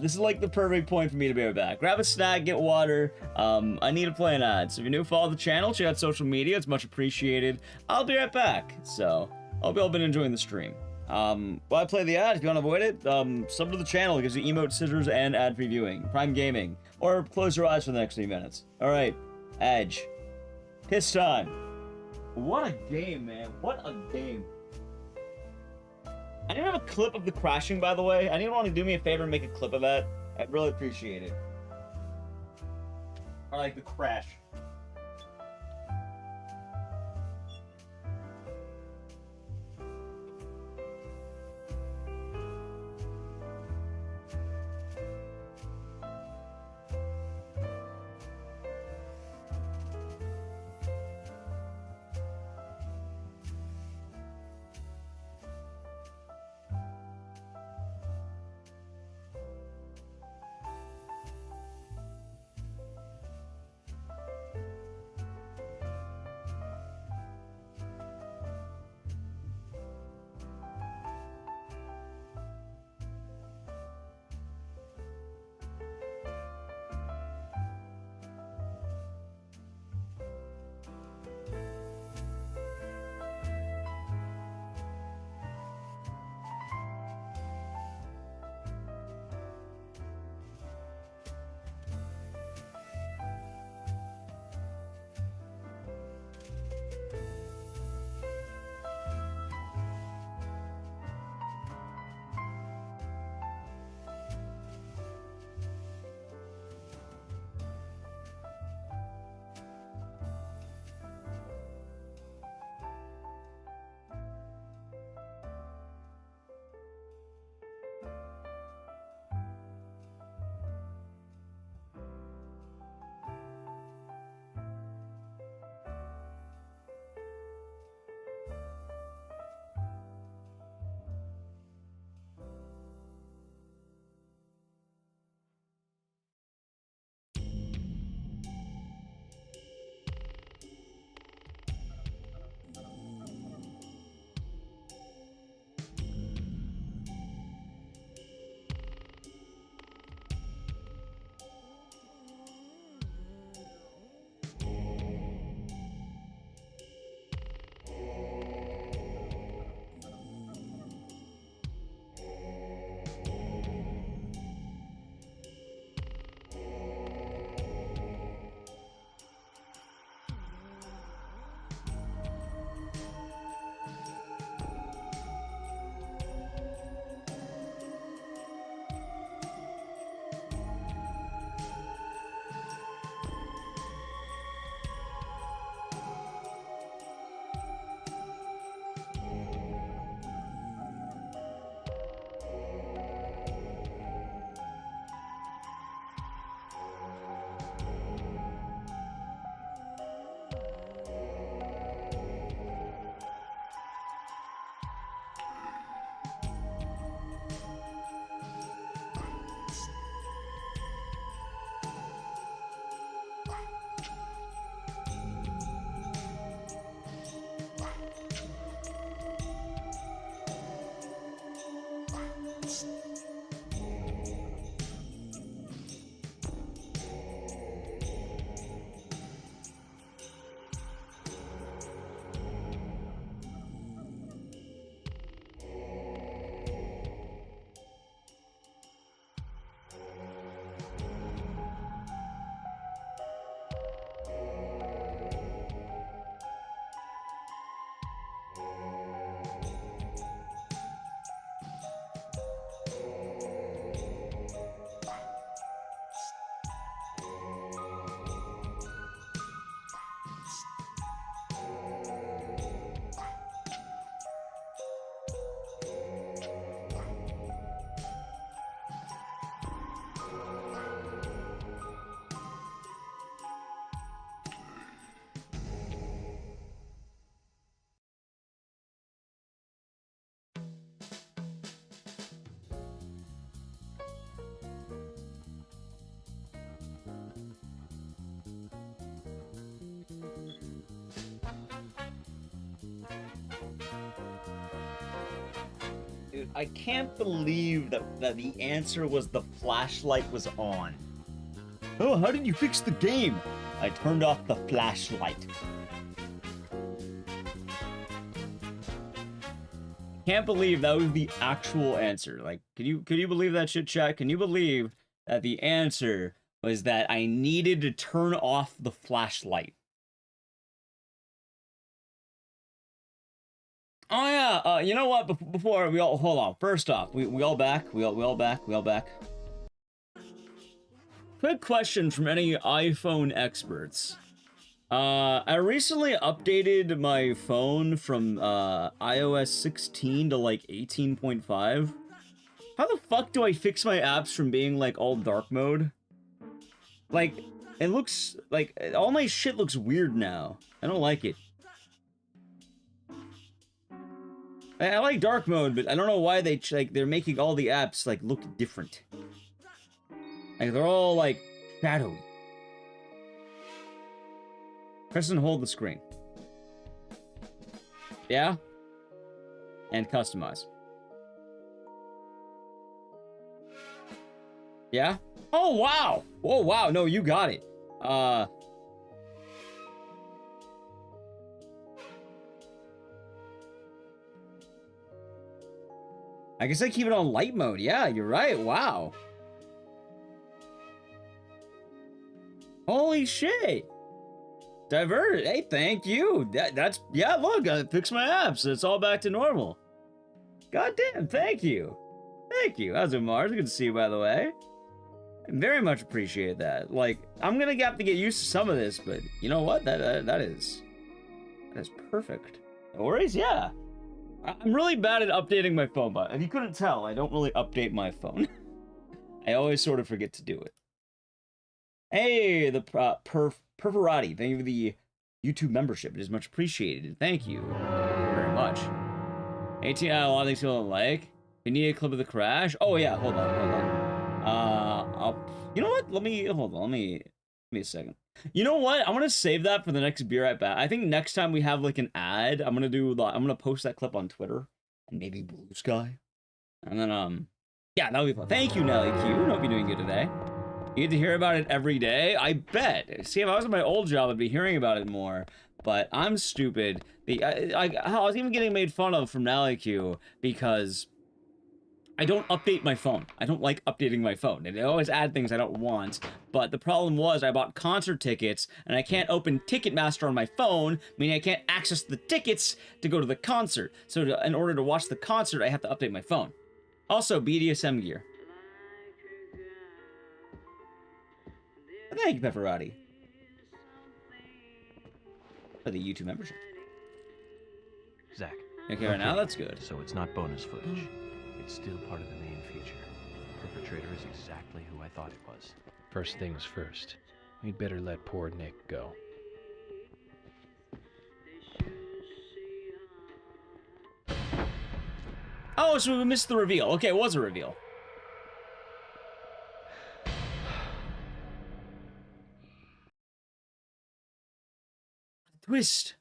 This is like the perfect point for me to be right back. Grab a snack, get water. I need to play an ad. So if you're new, follow the channel, check out social media, it's much appreciated. I'll be right back. So, I hope you all been enjoying the stream. While I play the ad, if you want to avoid it, sub to the channel, it gives you emote, scissors, and ad-free viewing. Prime Gaming. Or close your eyes for the next 3 minutes. Alright, Edge. Piss time. What a game, man. What a game. I didn't have a clip of the crashing, by the way. Anyone want to do me a favor and make a clip of that? I'd really appreciate it. Or like the crash. I can't believe that the answer was the flashlight was on. Oh, how did you fix the game? I turned off the flashlight. Can't believe that was the actual answer. Like, could you believe that shit, chat? Can you believe that the answer was that I needed to turn off the flashlight? Oh yeah, you know what? Before we all hold on. First off, we all back. We all back. Quick question from any iPhone experts. I recently updated my phone from iOS 16 to like 18.5. How the fuck do I fix my apps from being like all dark mode? Like, it looks like all my shit looks weird now. I don't like it. I like dark mode, but I don't know why they're making all the apps like look different. Like they're all like shadowy. Press and hold the screen. Yeah? And customize. Yeah? Oh wow! Oh wow, no, you got it. I guess I keep it on light mode. Yeah, you're right. Wow. Holy shit. Divert. Hey, thank you. That's yeah, look, I fixed my apps. It's all back to normal. God damn, thank you. Thank you. How's it, Mars? Good to see you, by the way. I very much appreciate that. Like, I'm gonna have to get used to some of this, but you know what? That is perfect. No worries, yeah. I'm really bad at updating my phone, but if you couldn't tell, I don't really update my phone. I always sort of forget to do it. Hey, the Perforati, thank you for the YouTube membership. It is much appreciated. Thank you very much. 18 out of a lot of things people don't like. We need a clip of the crash. Oh yeah, hold on. You know what? Let me a second. You know what? I'm gonna save that for the next Be Right Back. I think next time we have like an ad, I'm gonna post that clip on Twitter and maybe Blue Sky, and then yeah, that'll be fun. Thank you, Nelly Q. Hope you're doing good today. You get to hear about it every day. I bet. See, if I was at my old job, I'd be hearing about it more. But I'm stupid. I was even getting made fun of from Nelly Q because I don't update my phone. I don't like updating my phone. They always add things I don't want. But the problem was I bought concert tickets and I can't open Ticketmaster on my phone, meaning I can't access the tickets to go to the concert. So in order to watch the concert, I have to update my phone. Also, BDSM gear. Thank you, Pepperati, for the YouTube membership. Zach. Okay, right now that's good. So it's not bonus footage. It's still part of the main feature. The perpetrator is exactly who I thought it was. First things first. We'd better let poor Nick go. Oh, so we missed the reveal. Okay, it was a reveal. Twist.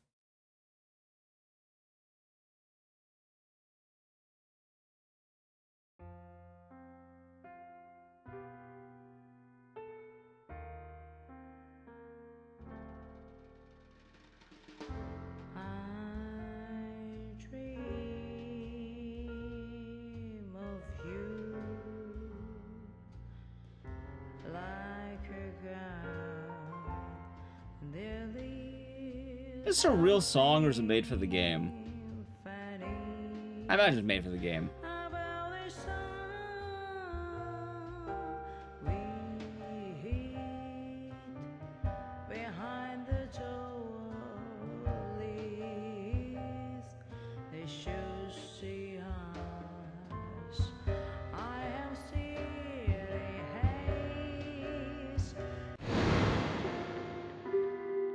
Is this a real song or is it made for the game? I imagine it's made for the game.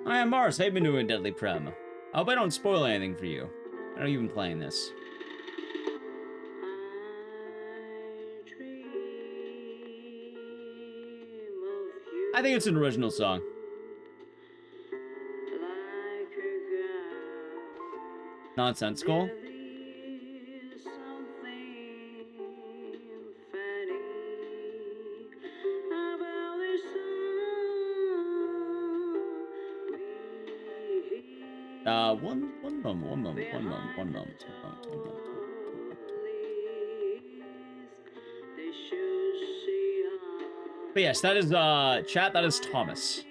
I am Mars. How you been doing, Deadly Prem? I hope I don't spoil anything for you. I know you've been playing this. I think it's an original song. Nonsensical. one moment. But yes, that is chat. That is Thomas.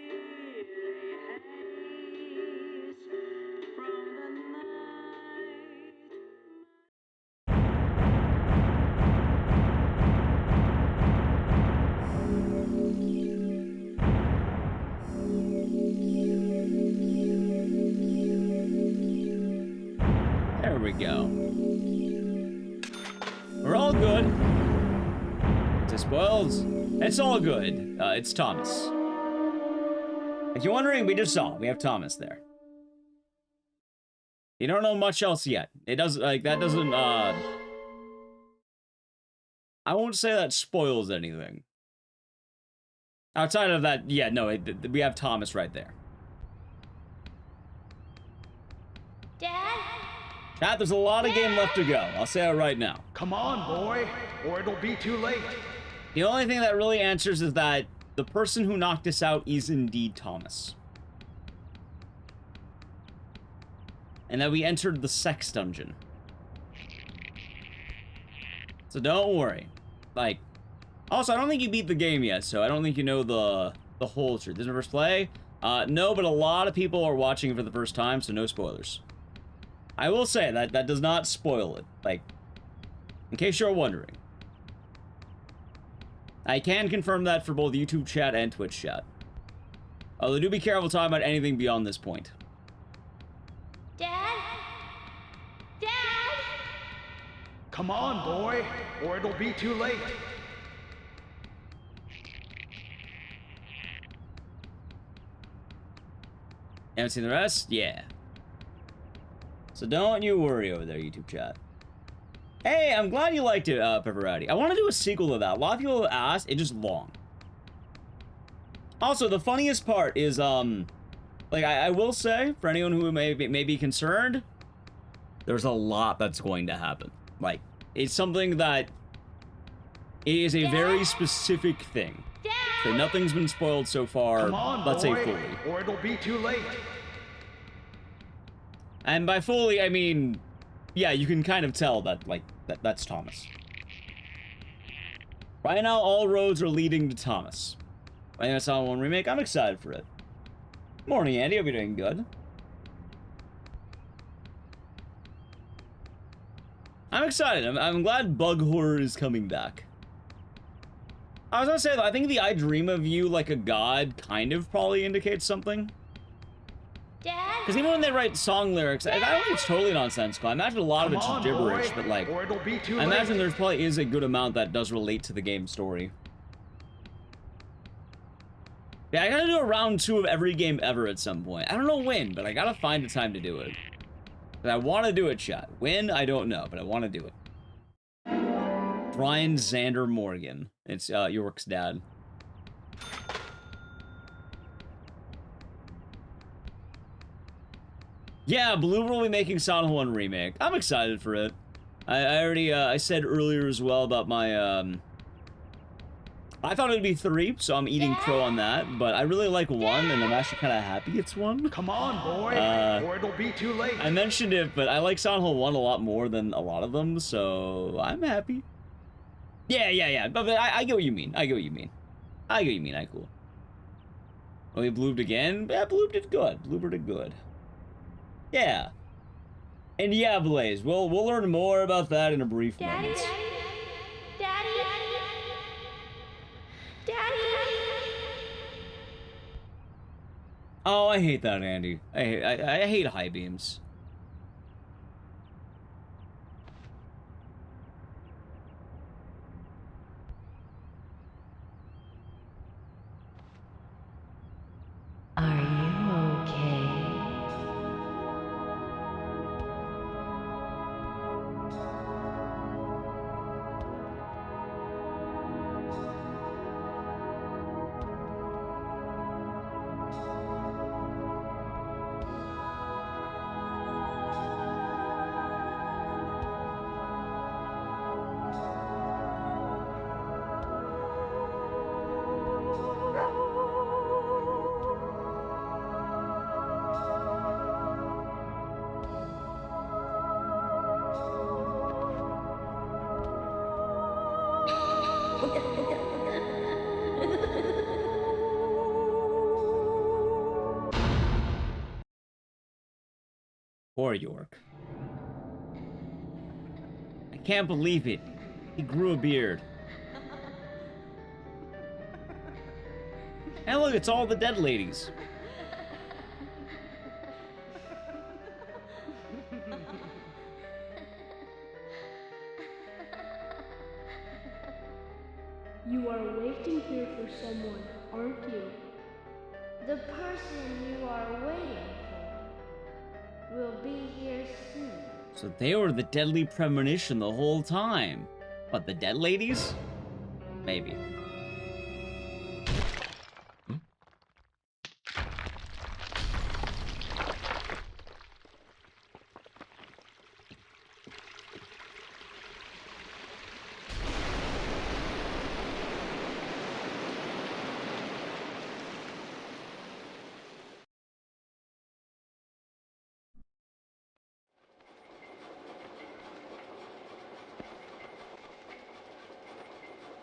There we go. We're all good. It's spoiled. It's all good. It's Thomas. If you're wondering, we just saw. We have Thomas there. You don't know much else yet. It doesn't, like, that doesn't, I won't say that spoils anything. Outside of that, yeah, no, we have Thomas right there. Dad? Chat, there's a lot of game left to go. I'll say it right now. Come on, boy, or it'll be too late. The only thing that really answers is that the person who knocked us out is indeed Thomas. And that we entered the sex dungeon. So don't worry. Like, also, I don't think you beat the game yet, so I don't think you know the whole truth. This is my first play? No, but a lot of people are watching it for the first time, so no spoilers. I will say that does not spoil it. Like, in case you're wondering. I can confirm that for both YouTube chat and Twitch chat. Although do be careful talking about anything beyond this point. Dad? Dad? Come on, boy, or it'll be too late. Haven't seen the rest? Yeah. So don't you worry over there, YouTube chat. Hey, I'm glad you liked it, Pepperati. I want to do a sequel to that. A lot of people have asked. It's just long. Also, the funniest part is, like, I will say, for anyone who may be concerned, there's a lot that's going to happen. Like, it's something that is a very specific thing. So nothing's been spoiled so far, Come on, let's boy, say fully. Or it'll be too late. And by fully, I mean, yeah, you can kind of tell that, like, that's Thomas. Right now, all roads are leading to Thomas. I think that's Silent Hill 1 remake. I'm excited for it. Morning, Andy. Hope you're doing good. I'm excited. I'm glad bug horror is coming back. I was gonna say, though, I think the I Dream of You like a god kind of probably indicates something. Because even when they write song lyrics, I don't think it's totally nonsensical. I imagine a lot of it's just gibberish, but like, I imagine there probably is a good amount that does relate to the game story. Yeah, I gotta do a round 2 of every game ever at some point. I don't know when, but I gotta find the time to do it. But I want to do it, chat. When, I don't know, but I want to do it. Brian Xander Morgan. It's York's dad. Yeah, Blue will be making Silent Hill 1 remake. I'm excited for it. I already, I said earlier as well about my, I thought it would be 3, so I'm eating crow on that, but I really like 1, and I'm actually kind of happy it's 1. Come on, boy, or it'll be too late. I mentioned it, but I like Silent Hill 1 a lot more than a lot of them, so I'm happy. Yeah. But I get what you mean. I get what you mean. Cool. Oh, he blooped again? Yeah, Bloop did good. Blooper did good. Yeah. And yeah, Blaze, we'll learn more about that in a brief moment. Daddy? Oh, I hate that, Andy. I hate high beams. Are you okay? Poor York. I can't believe it. He grew a beard. And look, it's all the dead ladies. You are waiting here for someone, aren't you? The person you are waiting for will be here soon. So they were the deadly premonition the whole time. But the dead ladies? Maybe.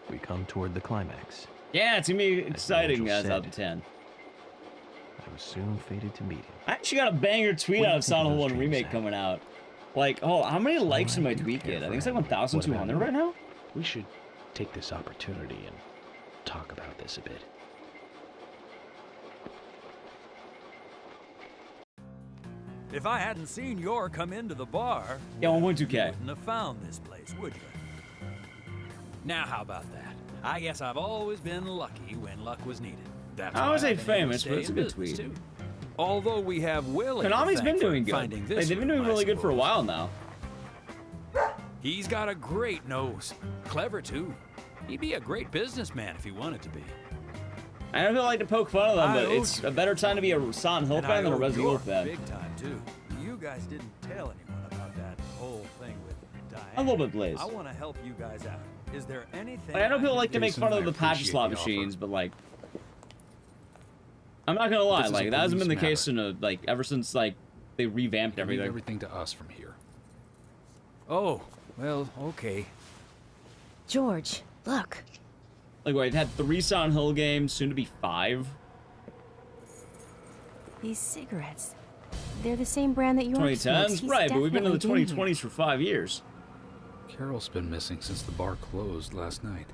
We come toward the climax. Yeah, it's gonna be exciting as out of 10. I was soon fated to meet him. I actually got a banger tweet out of Silent Hill 1 Remake coming out. Like, oh, how many likes did my tweet get? I think it's like 1,200 right now? We should take this opportunity and talk about this a bit. If I hadn't seen Yor come into the bar, yeah, 1.2K. You wouldn't have found this place, would you? Now, how about that? I guess I've always been lucky when luck was needed. That's I would say I've been able to famous, stay but it's a in good business, tweet. too. Although we have Willie. Konami's been doing good. Finding this Like, they've been doing room, I really good for a suppose. while now. He's got a great nose. Clever, too. He'd be a great businessman if he wanted to be. I don't like to poke fun of them, I but owed it's you. a better time to be a Silent Hill And fan than a I Resident Evil York fan. big time, too. You guys didn't tell anyone about that whole thing with Diane. A little bit, Blaze. I want to help you guys out. Is there anything? Like, I know people can like to do? make fun of the patch slot machines, but like, I'm not gonna lie, This is like a that hasn't been the police case in a like ever since like they revamped Leave everything. everything to us from here. Oh, well, okay. George, look. Like, wait, it had 3 Silent Hill games, soon to be 5. These cigarettes. They're the same brand that York smokes. 2010s, He's right? But we've been in the definitely been here. 2020s for 5 years. Carol's been missing since the bar closed last night.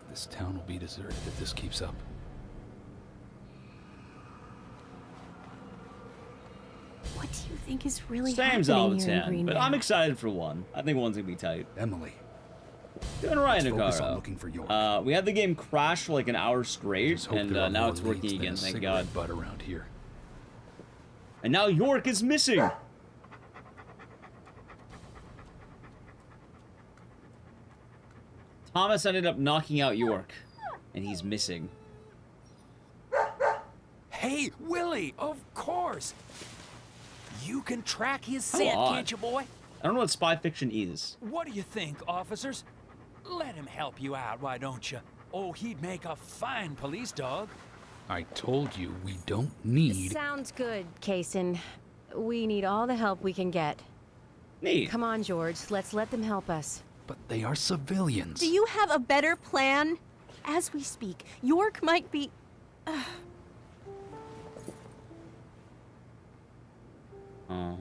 This town will be deserted if this keeps up. What do you think is really Same's happening all the here in 10, Green but Bay? I'm excited for 1. I think 1's gonna be tight. Emily. Doing right, Let's focus on Nagaro. looking for York. We had the game crash for like an hour straight, Just hope and there are now more it's leads working than again, a thank cigarette God. butt around here. And now York is missing. Thomas ended up knocking out York, and he's missing. Hey, Willie, of course. You can track his How scent, odd. can't you, boy? I don't know what spy fiction is. What do you think, officers? Let him help you out, why don't you? Oh, he'd make a fine police dog. I told you we don't need... Sounds good, Kaysen. We need all the help we can get. Neat. Come on, George. Let's let them help us. But they are civilians. Do you have a better plan? As we speak, York might be... Oh.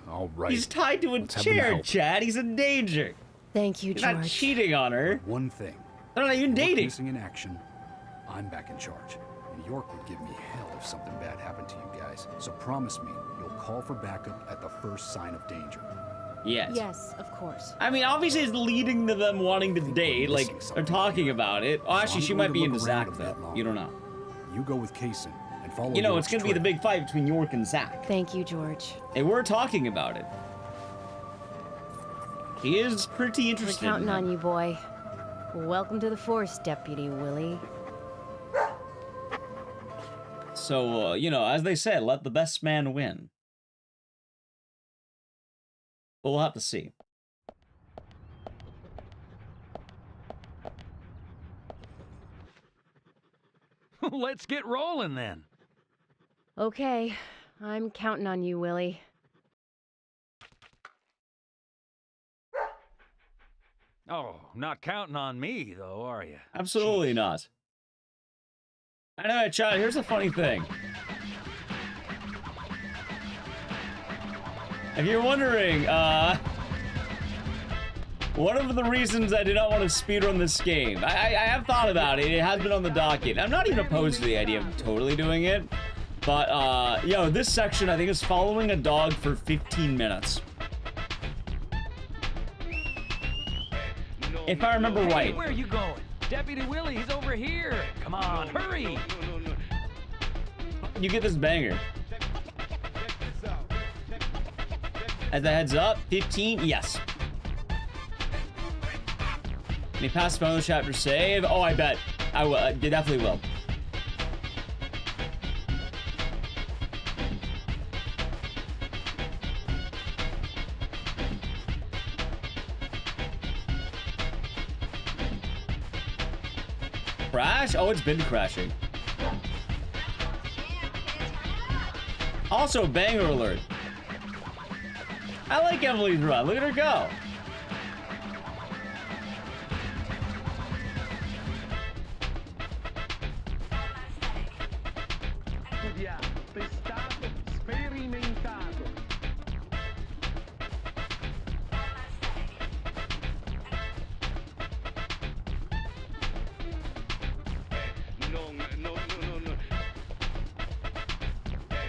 All right. He's tied to a Let's have them chair, help. Chad. He's in danger. Thank you, He's George. not cheating on her. One thing. They're not even York dating. missing in action. I'm back in charge. And York would give me hell if something bad happened to you guys. So promise me you'll call for backup at the first sign of danger. Yes. Yes, of course. I mean, obviously it's leading to them wanting to date. Like, they're talking about it. Oh, actually, she might be into Zach, though. You don't know. You go with Kaysen and follow You know, York's it's going to be the trail. big fight between York and Zach. Thank you, George. They were talking about it. He is pretty We're interested. counting in on him. you, boy. Welcome to the force, Deputy Willie. So, you know, as they said, let the best man win. But we'll have to see. Let's get rolling then. Okay, I'm counting on you, Willie. Oh, not counting on me, though, are you? Absolutely not. Anyway, Chad, here's a funny thing. If you're wondering, one of the reasons I did not want to speedrun this game, I have thought about it. It has been on the docket. I'm not even opposed to the idea of totally doing it. But, yo, this section, I think, is following a dog for 15 minutes. If I remember right. Hey, where are you going? Deputy Willie, he's over here. Come on, hurry. You get this banger. As a heads up, 15, yes. Can you pass phone chapter save? Oh, I bet. I will. I definitely will. Crash? Oh, it's been crashing. Also, banger alert. I like Emily's run. Look at her go.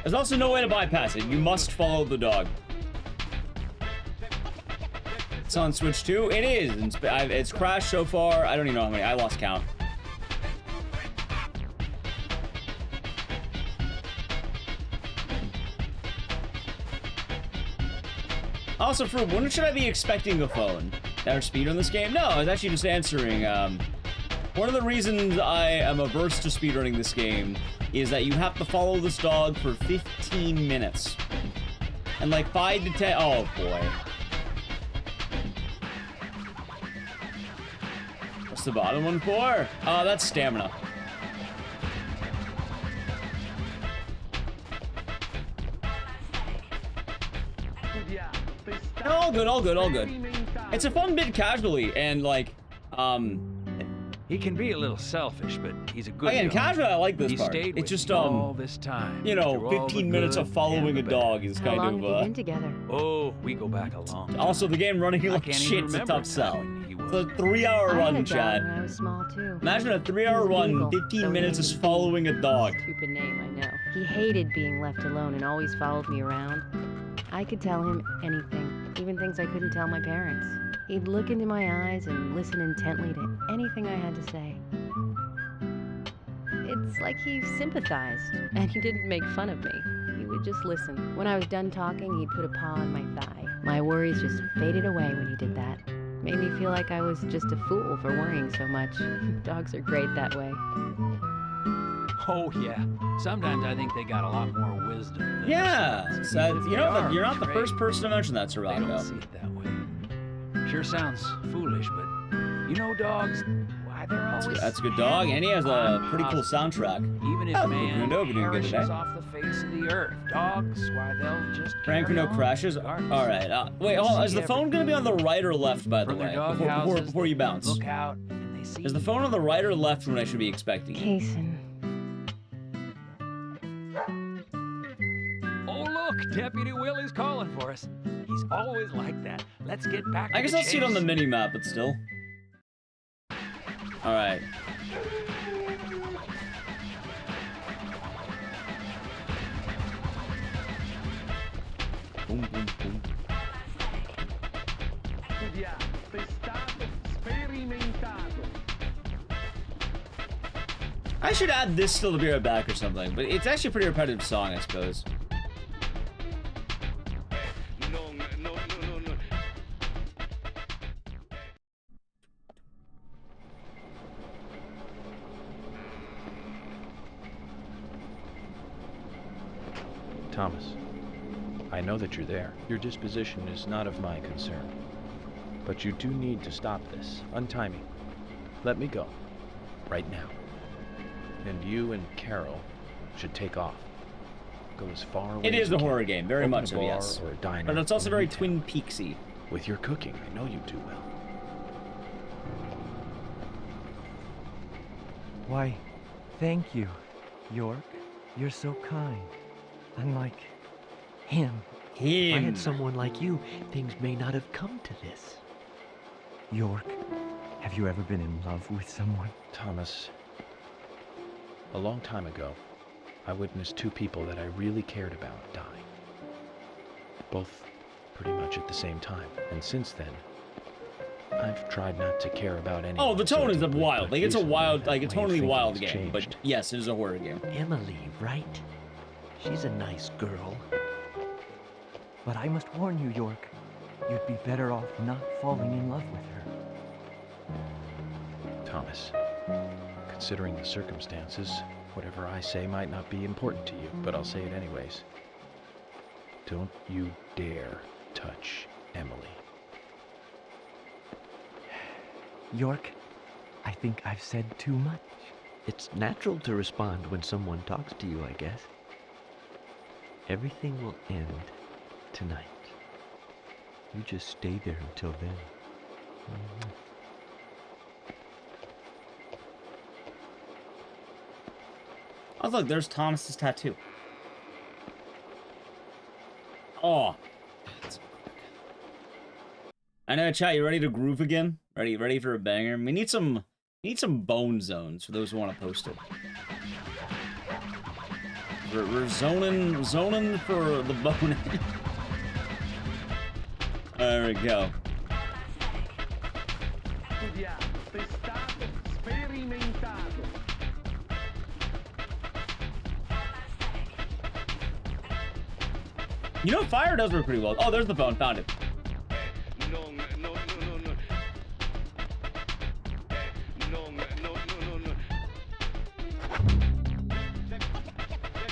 There's also no way to bypass it. You must follow the dog. It's on Switch 2. It is. It's crashed so far. I don't even know how many. I lost count. Also, Fruit, when should I be expecting a phone? Better speed on this game? No, I was actually just answering. One of the reasons I am averse to speedrunning this game is that you have to follow this dog for 15 minutes. And like 5 to 10... Oh, boy. What's the bottom one for? Oh, that's stamina. All good, all good, all good. It's a fun bit casually, and like, he can be a little selfish, but he's a good again, dog. casually, I like this He part. stayed It's with just, me all this time, you know, through all 15 the minutes good of following and a the dog bad. is How kind long of, have you been together? Oh, we go back a long time. Also, the game running I like can't even shit's a remember tough sell. when he was. It's a 3-hour I run, had a dog Chad. when I was small too. Imagine a 3-hour He was run, Beagle, 15 so minutes he is was following a dog. Stupid name, I know. He hated being left alone and always followed me around. I could tell him anything, even things I couldn't tell my parents. He'd look into my eyes and listen intently to anything I had to say. It's like he sympathized, and he didn't make fun of me. He would just listen. When I was done talking, he'd put a paw on my thigh. My worries just faded away when he did that. Made me feel like I was just a fool for worrying so much. Dogs are great that way. Oh, yeah. Sometimes I think they got a lot more wisdom than Yeah, us. so, Even if you know, they are you're not the betrayed, first person to mention that, they don't Serato. see it that way. Sure sounds foolish, but you know dogs, why they're always... That's a good dog, and he has a pretty cool positive. soundtrack. Even if Oh, man Kundo, we didn't get it, perishes eh? off the face of the earth, dogs, why they'll just Frank carry no on crashes. regardless. All right. Wait, hold on. Is the phone gonna be on the right or left, by the From their way? dog Before houses, you bounce. Look out, and they see Is the phone on the right or left when I should be expecting it? Kason. Oh, look, Deputy Willie's calling for us. He's always like that. Let's get back to I guess the I'll see it on the chase. mini map, but still. All right. Boom, boom, boom. I should add this still to be right back or something, but it's actually a pretty repetitive song, I suppose. Thomas, I know that you're there. Your disposition is not of my concern. But you do need to stop this. Untie me. Let me go. Right now. And you and Carol should take off. Go as far away It as is you a can. horror game, very Open much a so, bar yes. or a diner But it's also in very Newtown. Twin Peaksy. With your cooking, I know you do well. Why, thank you, York. You're so kind. Unlike him. If I had someone like you, things may not have come to this. York, have you ever been in love with someone? Thomas, a long time ago, I witnessed two people that I really cared about die. Both pretty much at the same time. And since then, I've tried not to care about anyone. Oh, the tone is wild. Like, it's a wild, like, a way of totally thinking wild has game. changed. But yes, it is a horror game. Emily, right? She's a nice girl. But I must warn you, York, you'd be better off not falling in love with her. Thomas, considering the circumstances, whatever I say might not be important to you, but I'll say it anyways. Don't you dare touch Emily. York, I think I've said too much. It's natural to respond when someone talks to you, I guess. Everything will end tonight. You just stay there until then. Oh, look, there's Thomas's tattoo. Oh. I know, chat, you ready to groove again? Ready for a banger? We need some bone zones for those who want to post it. We're zoning for the bone. There we go. You know, fire does work pretty well. Oh, there's the phone. Found it.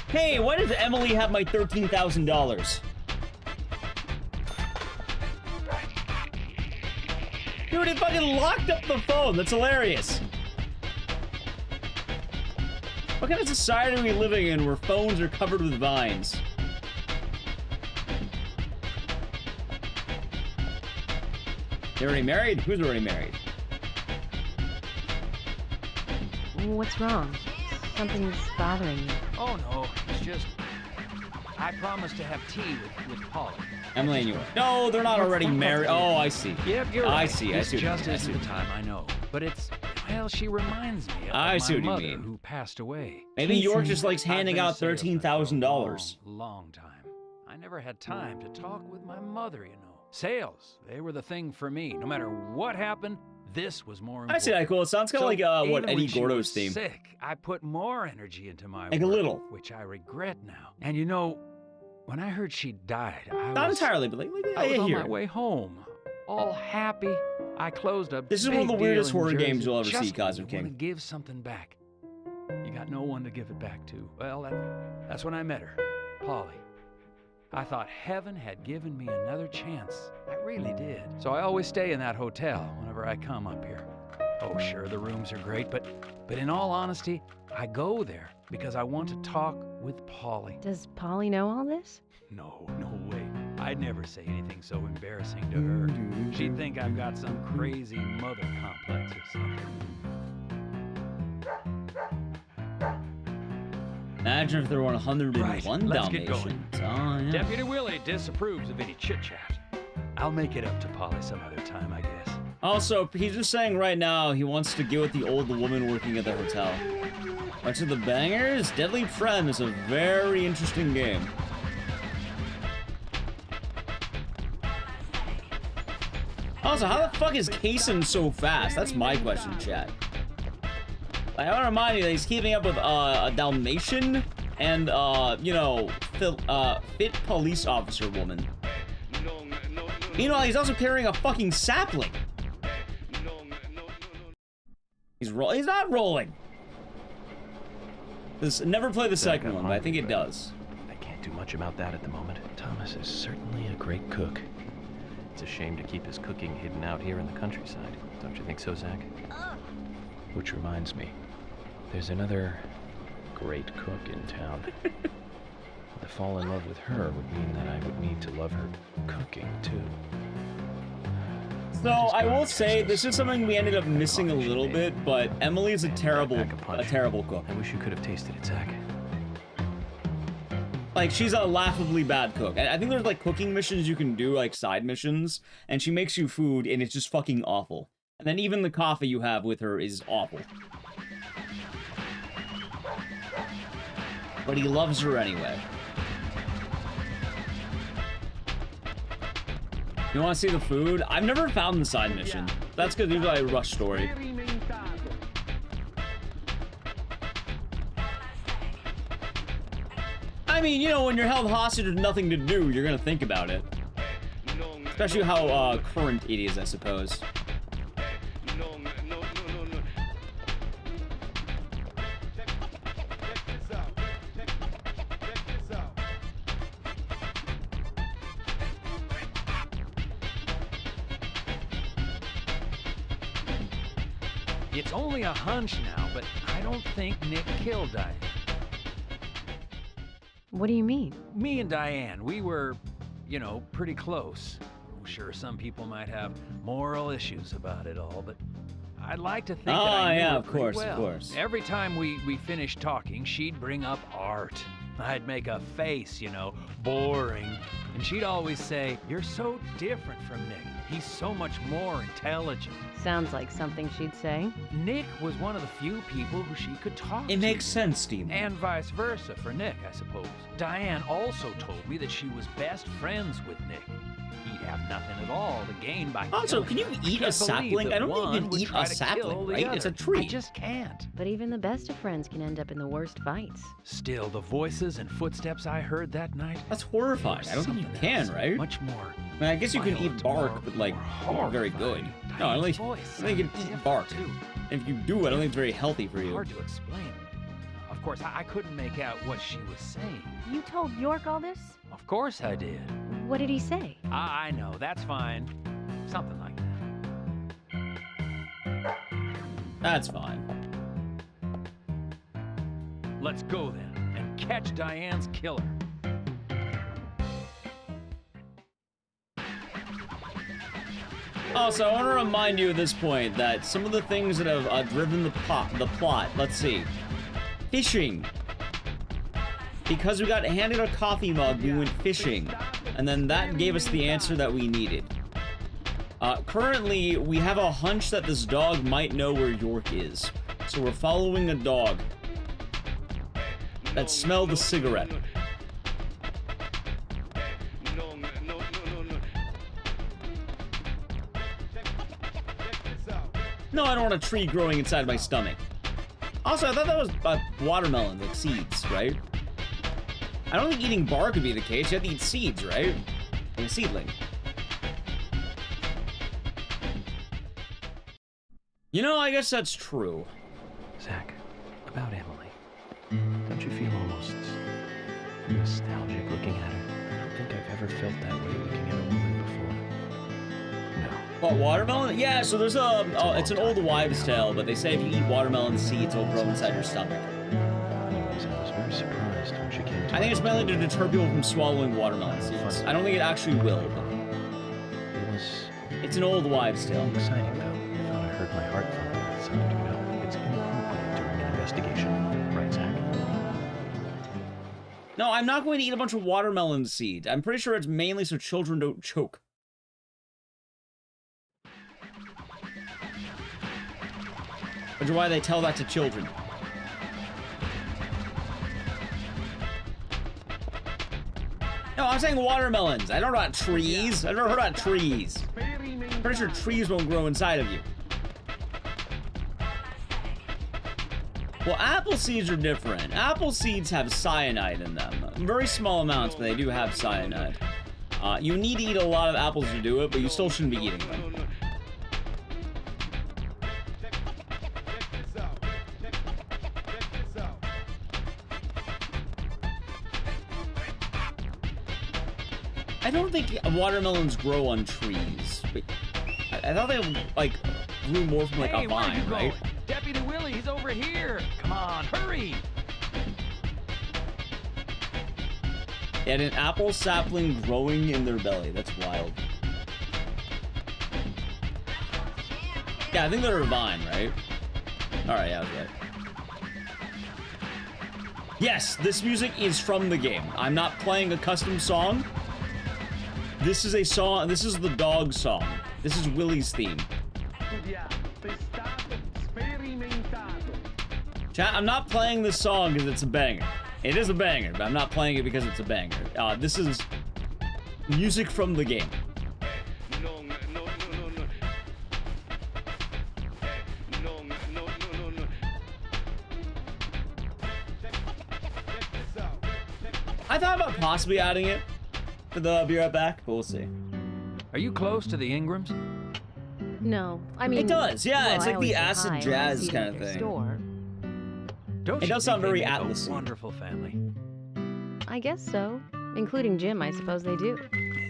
Hey, why does Emily have my $13,000? Dude, it fucking locked up the phone. That's hilarious. What kind of society are we living in where phones are covered with vines? You already married? Who's already married? What's wrong? Something's bothering you. Oh no, it's just I promised to have tea with Polly. Emily and you. No, they're not already married. Oh, I see. Yep, you're right. I see. This I see. just isn't the time, I know. But it's, well, she reminds me of I see my what you mother mean. who passed away. Maybe York just likes handing out I've been a salesman $13,000. for a long time. I never had time to talk with my mother, you know. Sales, they were the thing for me. No matter what happened, this was more important. I see that. Cool. It sounds kind of like what even Eddie when she Gordo's was theme. sick, I put more energy into my Like a work, little. which I regret now. And you know, when I heard she died, Not entirely, but like I was on hear my it. way home, all happy. I closed a This is one of the big weirdest deal in horror games Jersey you'll ever see, just Cosmic to wanna King. give something back. You got no one to give it back to. Well, that's when I met her, Polly. I thought heaven had given me another chance. I really did. So I always stay in that hotel whenever I come up here. Oh, sure, the rooms are great, but in all honesty, I go there because I want to talk with Polly. Does Polly know all this? No way. I'd never say anything so embarrassing to her. She'd think I've got some crazy mother complex or something. Imagine if there were 101 Right, let's get Dalmatians. going. Oh, yeah. Deputy Willie disapproves of any chit-chat. I'll make it up to Polly some other time, I guess. Also, he's just saying right now he wants to get with the old woman working at the hotel. Back to the bangers. Deadly Prem is a very interesting game. Also, how the fuck is Kaysen so fast? That's my question, chat. Like, I want to remind you that he's keeping up with a Dalmatian and you know, fit police officer woman. Meanwhile, he's also carrying a fucking sapling. He's not rolling. Never play the second one, but I think it does. I can't do much about that at the moment. Thomas is certainly a great cook. It's a shame to keep his cooking hidden out here in the countryside. Don't you think so, Zach? Which reminds me, there's another great cook in town. To fall in love with her would mean that I would need to love her cooking, too. So, I will say, this is something we ended up missing a little bit, but Emily is a terrible cook. I wish you could have tasted it, Zach. Like, she's a laughably bad cook. I think there's, like, cooking missions you can do, like, side missions, and she makes you food, and it's just fucking awful. And then even the coffee you have with her is awful. But he loves her anyway. You want to see the food? I've never found the side mission. That's because usually I rush story. I mean, you know, when you're held hostage with nothing to do, you're gonna think about it. Especially how current it is, I suppose. It's only a hunch now, but I don't think Nick killed Diane. What do you mean? Me and Diane, we were, you know, pretty close. I'm sure some people might have moral issues about it all, but I'd like to think that I knew her pretty well. Of course. Every time we finished talking, she'd bring up art. I'd make a face, you know, boring. And she'd always say, "You're so different from Nick. He's so much more intelligent." Sounds like something she'd say. Nick was one of the few people who she could talk to. It makes sense, Steve. And vice versa for Nick, I suppose. Diane also told me that she was best friends with Nick. He'd have nothing at all to gain by Also, can you eat a sapling? I don't think you can eat a sapling, right? It's a tree. I just can't. But even the best of friends can end up in the worst fights. Still, the voices and footsteps I heard that night. That's horrifying. I don't think you can, right? Much more. I mean, I guess you can eat bark, but like, not very good. No, I don't think you can eat bark. If you do, I don't think it's very healthy for you. Hard to explain. Of course, I couldn't make out what she was saying. You told York all this? Of course I did. What did he say? I know, that's fine. Something like that. That's fine. Let's go then, and catch Diane's killer. Also, I want to remind you at this point that some of the things that have driven the plot, let's see. Fishing. Because we got handed a coffee mug, we went fishing. And then that gave us the answer that we needed. Currently, we have a hunch that this dog might know where York is. So we're following a dog that smelled a cigarette. No, I don't want a tree growing inside my stomach. Also, I thought that was watermelon, like seeds, right? I don't think eating bark would be the case. You have to eat seeds, right? Like a seedling. You know, I guess that's true. Zach, about Emily. Don't you feel almost nostalgic looking at her? I don't think I've ever felt that way looking at a woman before. What, watermelon? Yeah, so there's it's an old wives' tale, but they say if you eat watermelon seeds, it'll grow inside your stomach. I was very surprised when she came to I think it's mainly to deter people from swallowing watermelon seeds. I don't think it actually will, but it's an old wives' tale. Exciting, though. I thought I heard my heart thumping with someone you know. It's inappropriate during an investigation. Right, Zach? No, I'm not going to eat a bunch of watermelon seeds. I'm pretty sure it's mainly so children don't choke. Which is why they tell that to children. No, I'm saying watermelons. I don't know about trees. I've never heard about trees. I'm pretty sure trees won't grow inside of you. Well, apple seeds are different. Apple seeds have cyanide in them. Very small amounts, but they do have cyanide. You need to eat a lot of apples to do it, but you still shouldn't be eating them. I don't think watermelons grow on trees. But I thought they like grew more from like a vine, right? Deputy Willie, he's over here! Come on, hurry! And an apple sapling growing in their belly. That's wild. Yeah, I think they're a vine, right? Alright, yeah, okay. Yes, this music is from the game. I'm not playing a custom song. This is a song, this is the dog song. This is Willie's theme. Chat, I'm not playing this song because it's a banger. It is a banger, but I'm not playing it because it's a banger. This is music from the game. I thought about possibly adding it for the Be Right Back, but we'll see. Are you close to the Ingrams? No, I mean... It does, yeah, well, it's I like the always say acid hi jazz when I see kind them of at their thing. Store. Don't It you does sound think very they make a Atlas-y. wonderful family. I guess so. Including Jim, I suppose they do.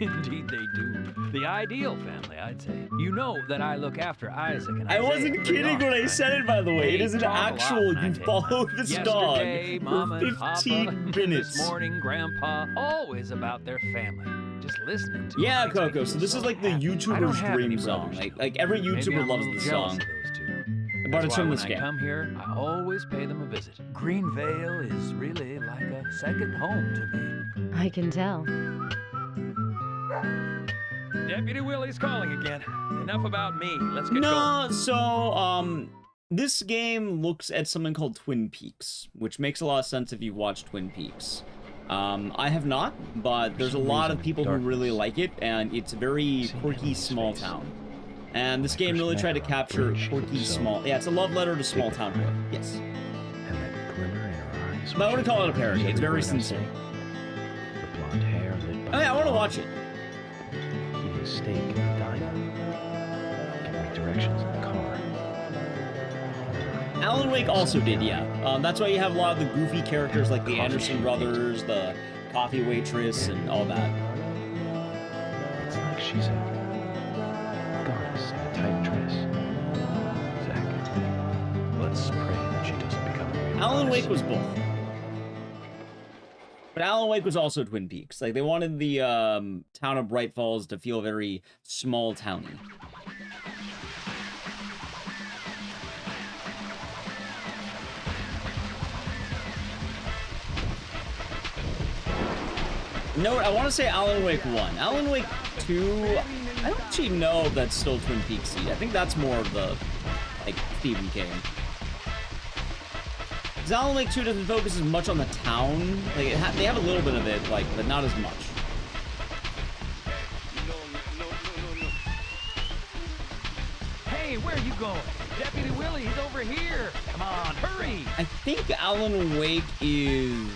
Indeed they do. The ideal family, I'd say. You know that I look after Isaac and I Isaiah wasn't pretty kidding often, when I right? said it, by the way. It They is an talk a lot actual, when I you take followed them. this Yesterday, dog Mama for and Papa, 15 minutes. This morning, Grandpa, always about their family. Just listening to Yeah, it makes me Coco, feel so this is like the happy. I don't YouTuber's have any dream song. brothers. Like every Maybe YouTuber I'm a loves little this jealous song. of those two. But That's it's why from when this I game. come here, I always pay them a visit. Greenvale is really like a second home to me. I can tell. Deputy Willie's calling again. Enough about me. Let's get going. No, so, this game looks at something called Twin Peaks, which makes a lot of sense if you watch Twin Peaks. I have not, but there's a lot of people who really like it, and it's a very quirky small town. And this game really tried to capture quirky small... Yeah, it's a love letter to small town boy. Yes. And that glimmer in her eyes. But I wouldn't call it a parody. It's very sincere. Her blonde hair lit by Oh yeah, I want to watch it. eating steak in the diner. Giving me directions in the car. Alan Wake also did, yeah. That's why you have a lot of the goofy characters like the Anderson brothers, the coffee waitress, and all that. It's like she's a goddess in a tight dress. Zach, let's pray that she doesn't become a real Alan goddess. Wake was both. But Alan Wake was also Twin Peaks. Like, they wanted the town of Bright Falls to feel very small towny. No, I want to say Alan Wake 1. Alan Wake 2, I don't actually know if that's still Twin Peaks-y. I think that's more of the, like, Stephen King. Because Alan Wake 2 doesn't focus as much on the town. Like, they have a little bit of it, like, but not as much. Hey, where are you going? Deputy Willie, he's over here. Come on, hurry. I think Alan Wake is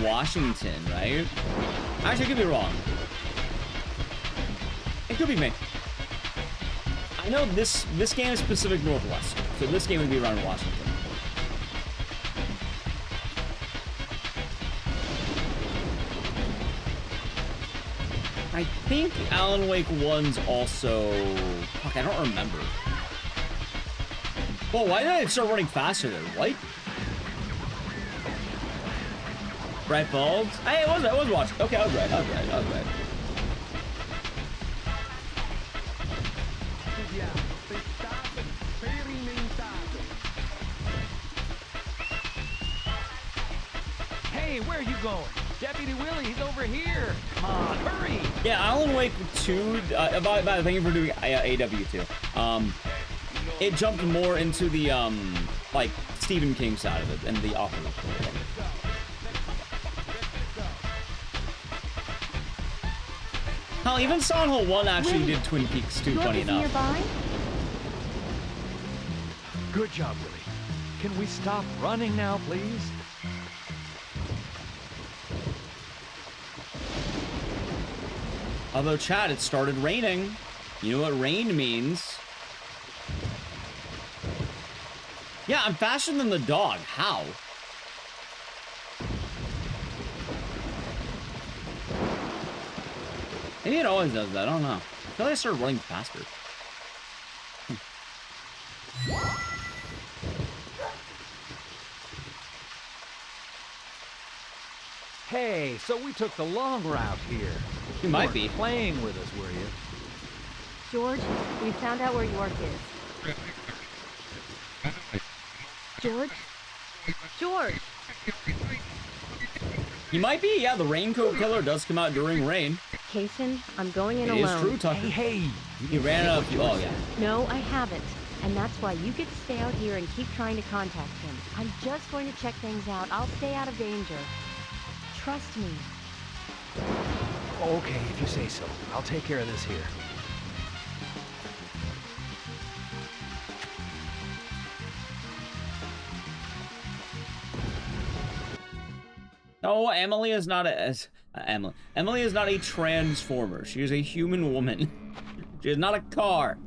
Washington, right? Actually, I could be wrong. It could be me. I know this game is Pacific Northwest, so this game would be around Washington. I think Alan Wake 1's also... Fuck, I don't remember. Well, why did I start running faster there? What? Bright Falls? Hey, I was watching. Okay, I was right. Hey, where are you going? Deputy Willie, he's over here. Come on, hurry. Yeah, Alan Wake 2, thank you for doing AW2. It jumped more into the, like, Stephen King side of it and the opera. Hell, even Silent Hill 1 actually did Twin Peaks too, funny enough. Nearby? Good job, Willie. Can we stop running now, please? Although, Chad, it started raining. You know what rain means. Yeah, I'm faster than the dog. How? Maybe it always does that. I don't know. I feel like I started running faster. Hey, so we took the long route here. You might be playing with us, were you? George, we found out where York is. George? George! He might be, yeah, the raincoat killer does come out during rain. Kaysen, I'm going in It alone. is true, Tucker. Hey! He ran out of... Oh, yeah. No, I haven't. And that's why you get to stay out here and keep trying to contact him. I'm just going to check things out. I'll stay out of danger. Trust me. Okay, if you say so. I'll take care of this here. No, Emily is not Emily is not a transformer. She is a human woman. She is not a car.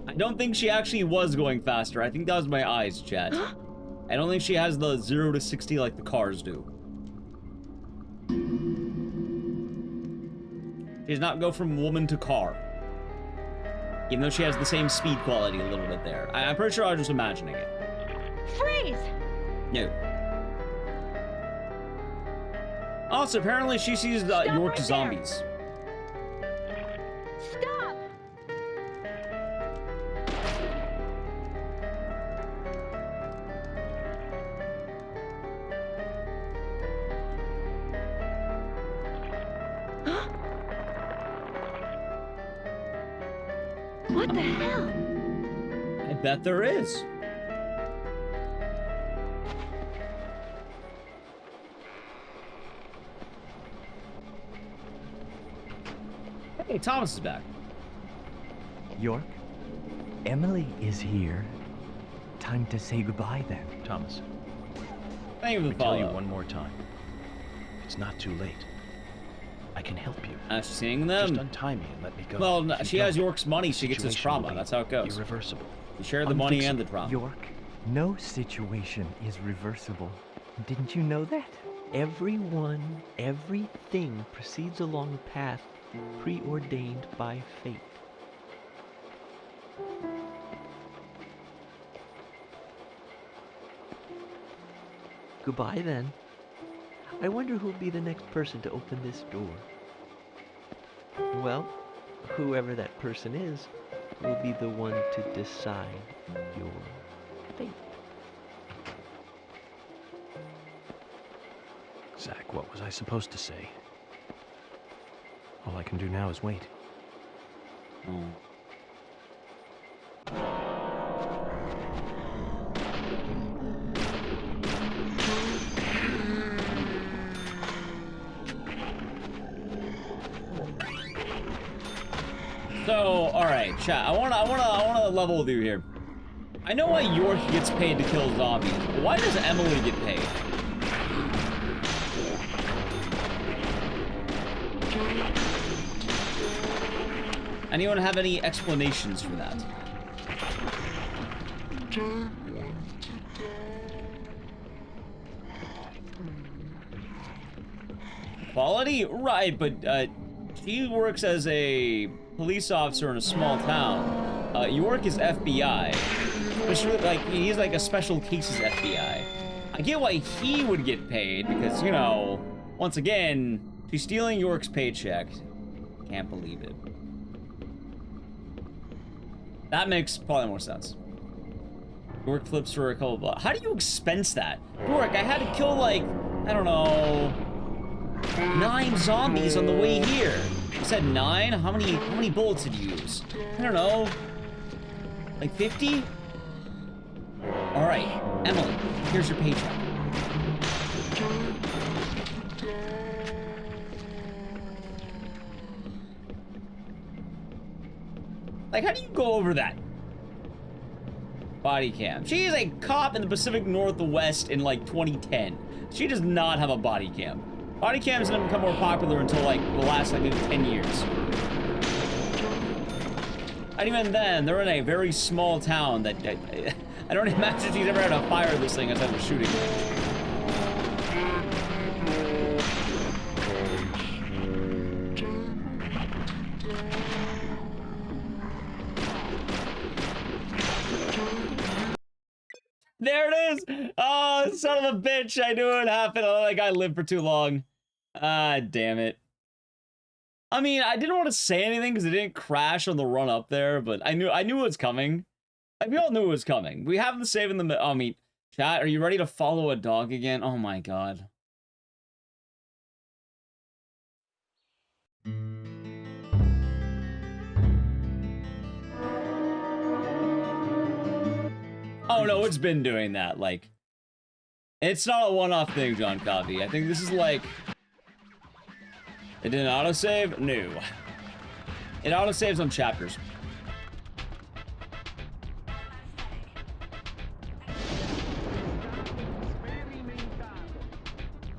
I don't think she actually was going faster. I think that was my eyes, chat. I don't think she has the 0 to 60 like the cars do. She does not go from woman to car. Even though she has the same speed quality a little bit there. I'm pretty sure I was just imagining it. Freeze! No. Also, apparently she sees York zombies. Stop! What the hell? I bet there is. Hey, Thomas is back. York, Emily is here. Time to say goodbye then. Thomas, Thank you for the let me tell you follow. one more time. It's not too late. I can help you. I've seen them. Just untie me and let me go. Well, If you she has don't, York's money. She gets his situation will trauma. be That's how it goes. Irreversible. You share the money and the Unfixable. trauma. York, no situation is reversible. Didn't you know that? Everyone, everything proceeds along a path preordained by fate. Goodbye then. I wonder who'll be the next person to open this door. Well, whoever that person is will be the one to decide your fate. Zach, what was I supposed to say? All I can do now is wait. Oh. So, all right, chat. I wanna level with you here. I know why York gets paid to kill zombies. But why does Emily get paid? Anyone have any explanations for that? Quality? Right, but she works as a police officer in a small town. York is FBI. Like, he's like a special cases FBI. I get why he would get paid, because, you know, once again, she's stealing York's paycheck. Can't believe it. That makes probably more sense. York flips for a couple of... How do you expense that? York, I had to kill, like, I don't know, 9 zombies on the way here. You said 9? How many bullets did you use? I don't know. Like 50? All right, Emily, here's your paycheck. Like, how do you go over that? Body cam. She is a cop in the Pacific Northwest in, like, 2010. She does not have a body cam. Body cams didn't become more popular until, like, the last, like, maybe 10 years. And even then, they're in a very small town that... I don't imagine she's ever had to fire this thing instead of shooting it. There it is! Oh, son of a bitch! I knew it would happen. Oh, that guy lived for too long. Ah, damn it. I mean, I didn't want to say anything because it didn't crash on the run up there, but I knew it was coming. Like, we all knew it was coming. We have the save in the... I mean, chat, are you ready to follow a dog again? Oh my god. Oh no, it's been doing that, like... It's not a one-off thing, John Coffey. I think this is like... It didn't autosave? No. It autosaves on chapters.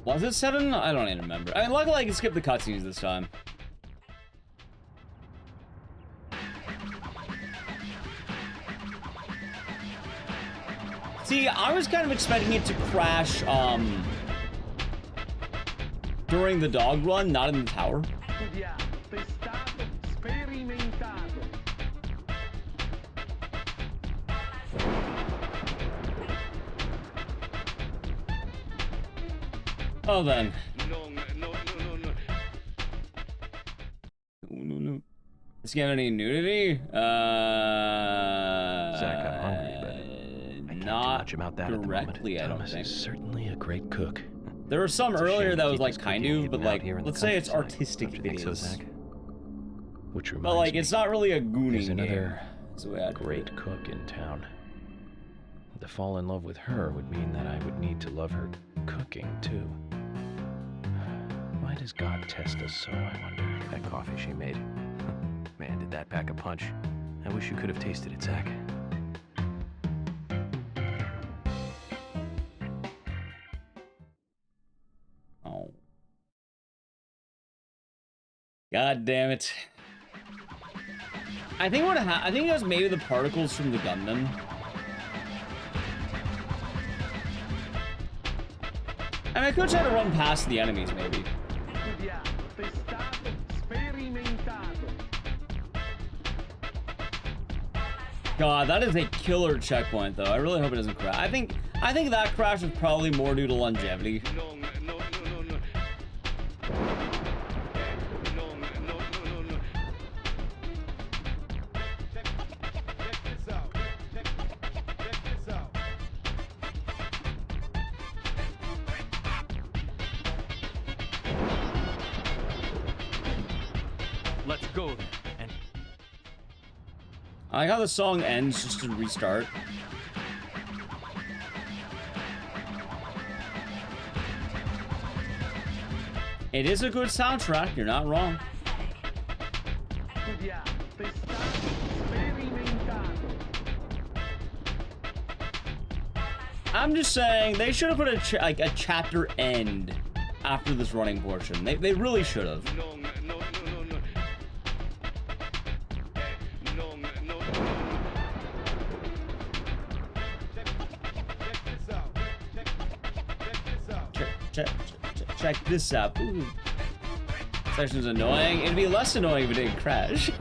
Was it 7? I don't even remember. I mean, luckily I can skip the cutscenes this time. See, I was kind of expecting it to crash, during the dog run, not in the tower. Oh, then. No. Does he have any nudity? Zach, I'm hungry, but I can't not do much about that directly, at the moment. I don't Thomas think. is certainly a great cook. There were some It's a earlier shame that to was keep like this kind cooking of, but hidden out like, here in the let's say it's countryside. artistic Don't you think so, videos. Zach? Which reminds But like, me, it's not really a there's gooning another game. That's the way I'd put great it. cook in town. To fall in love with her would mean that I would need to love her cooking too. Why does God test us so, I wonder? That coffee she made. Man, did that pack a punch. I wish you could have tasted it, Zach. Oh. God damn it. I think I think it was maybe the particles from the gunman. I mean, I could try to run past the enemies, maybe. God, that is a killer checkpoint, though. I really hope it doesn't crash. I think that crash was probably more due to longevity. Let's go then. And I like how the song ends just to restart. It is a good soundtrack, you're not wrong. I'm just saying, they should have put a chapter end after this running portion. They really should have. Check this out. Ooh. Section's annoying. It'd be less annoying if it didn't crash.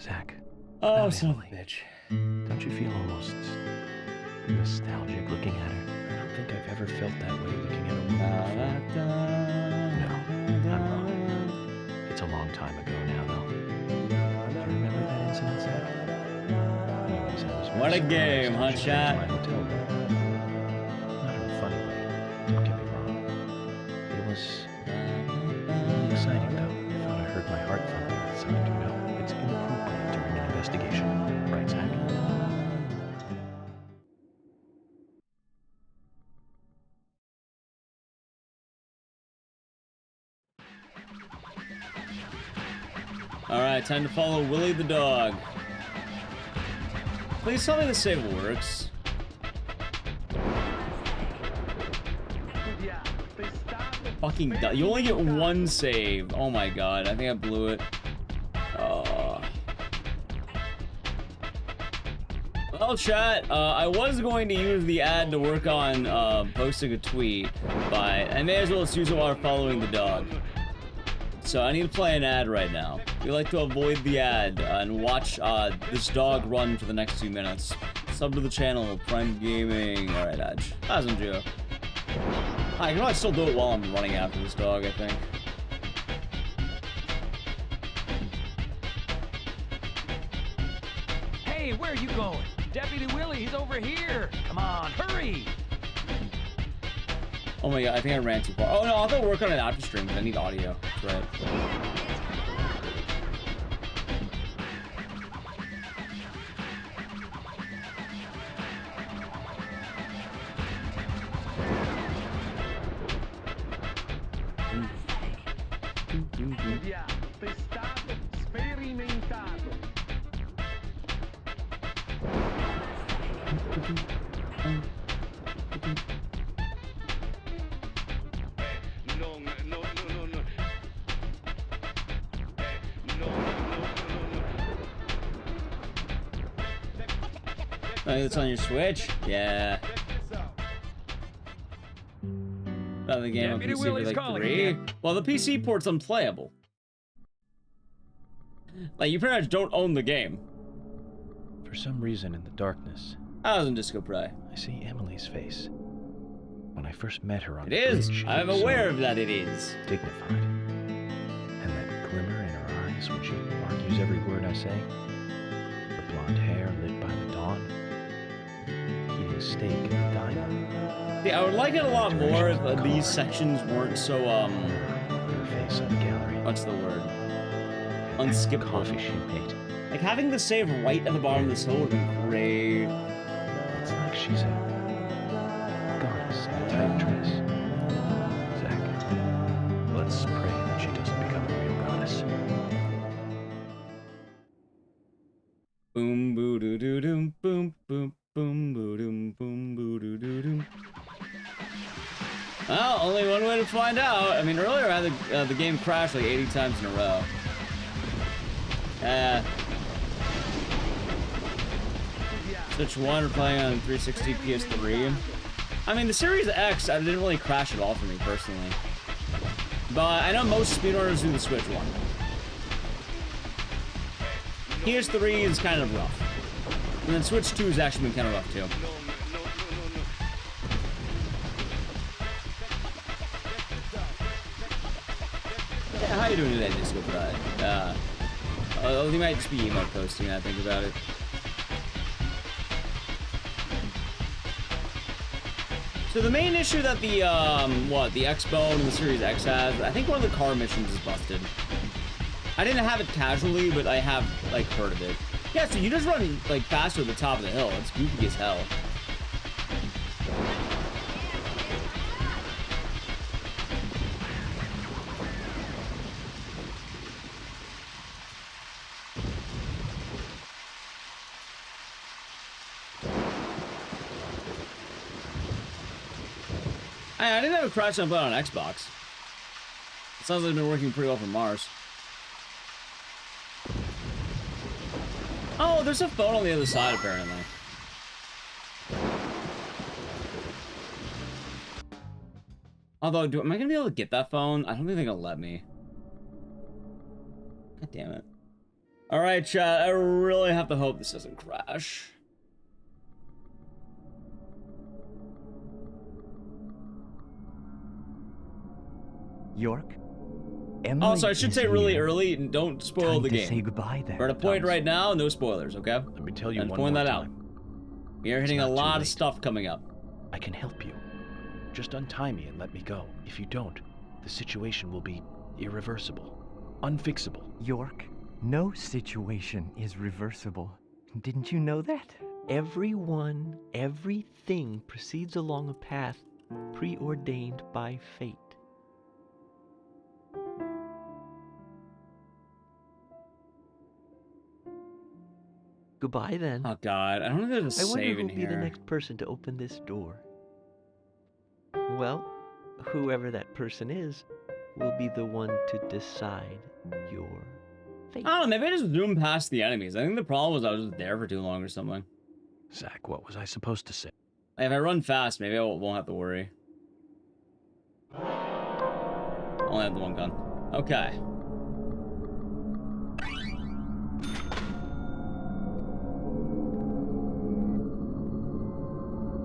Zach. Oh, son of a bitch. Don't you feel almost nostalgic looking at her? I don't think I've ever felt that way looking at a woman before. No, I'm wrong. It's a long time ago now, though. Do you remember that incident, Zach? Anyways, I was very What a surprised game, when huh, she came to chat? my hotel room. Not in a funny way, don't get me wrong. It was really exciting, though. I thought I heard my heart thumping inside. You know, it's inappropriate during an investigation. Right, Zach? Alright, time to follow Willie the dog. Please tell me the save works. Fucking you only get one save. Oh my god, I think I blew it. Well, chat, I was going to use the ad to work on posting a tweet, but I may as well just use it while following the dog. so I need to play an ad right now. We like to avoid the ad and watch this dog run for the next 2 minutes. Sub to the channel, Prime Gaming. Alright, Edge. Hasn't you? I can probably still do it while I'm running after this dog, I think. Hey, where are you going? Deputy Willie, he's over here. Come on, hurry! Oh my god, I think I ran too far. Oh no, I'll have to work on an after stream because I need audio. That's right. It's on your Switch? Yeah. About the game on PC for like 3. Well, the PC port's unplayable. Like, you pretty much don't own the game. For some reason in the darkness, I was in Disco Pray. I see Emily's face. When I first met her on the bridge, I'm aware of that it is. Dignified. And that glimmer in her eyes when she argues every word I say. Her blonde hair lit by the dawn. Eating steak in the diner. See, I would like it a lot more if these sections weren't so, Her face on the gallery. what's the word? Unskippable. Coffee she made. Like, having the save right at the bottom of this hill would have been great. It's like she's a goddess in a tight dress. Zach, let's pray that she doesn't become a real goddess. Boom boo doo doo doom boom boom boom boo doom boom boo doo doo doom. Well, only one way to find out. I mean, earlier I had the game crash like 80 times in a row. Switch 1 or playing on 360 PS3. I mean, the Series X, I didn't really crash at all for me personally. But I know most speedrunners do the Switch 1. PS3 is kind of rough. And then Switch 2 has actually been kind of rough too. Yeah, how you doing today, Disco Pride? You might just be emote posting now I think about it. So the main issue that the the X-Bone and the Series X has, I think one of the car missions is busted. I didn't have it casually, but I have like heard of it. Yeah, so you just run like faster at the top of the hill. It's goofy as hell. I didn't have a crash jump on Xbox. It sounds like it's been working pretty well for Mars. Oh, there's a phone on the other side, apparently. Although, am I gonna be able to get that phone? I don't think they're gonna let me. God damn it. Alright, chat, I really have to hope this doesn't crash. York? Emily also, I should say really early, and don't spoil the game. Say goodbye there. We're at a point right now, no spoilers, okay? Let me tell you and one point more that time. out. We are hitting a lot of stuff coming up. I can help you. Just untie me and let me go. If you don't, the situation will be irreversible, unfixable. York, no situation is reversible. Didn't you know that? Everyone, everything proceeds along a path preordained by fate. Goodbye then. Oh god, I don't think there's a save in here. I wonder who'll be the next person to open this door. Well, whoever that person is will be the one to decide your fate. I don't know, maybe I just zoomed past the enemies. I think the problem was I was just there for too long or something. Zach, what was I supposed to say? Like, if I run fast, maybe I won't have to worry. I only have the one gun. Okay.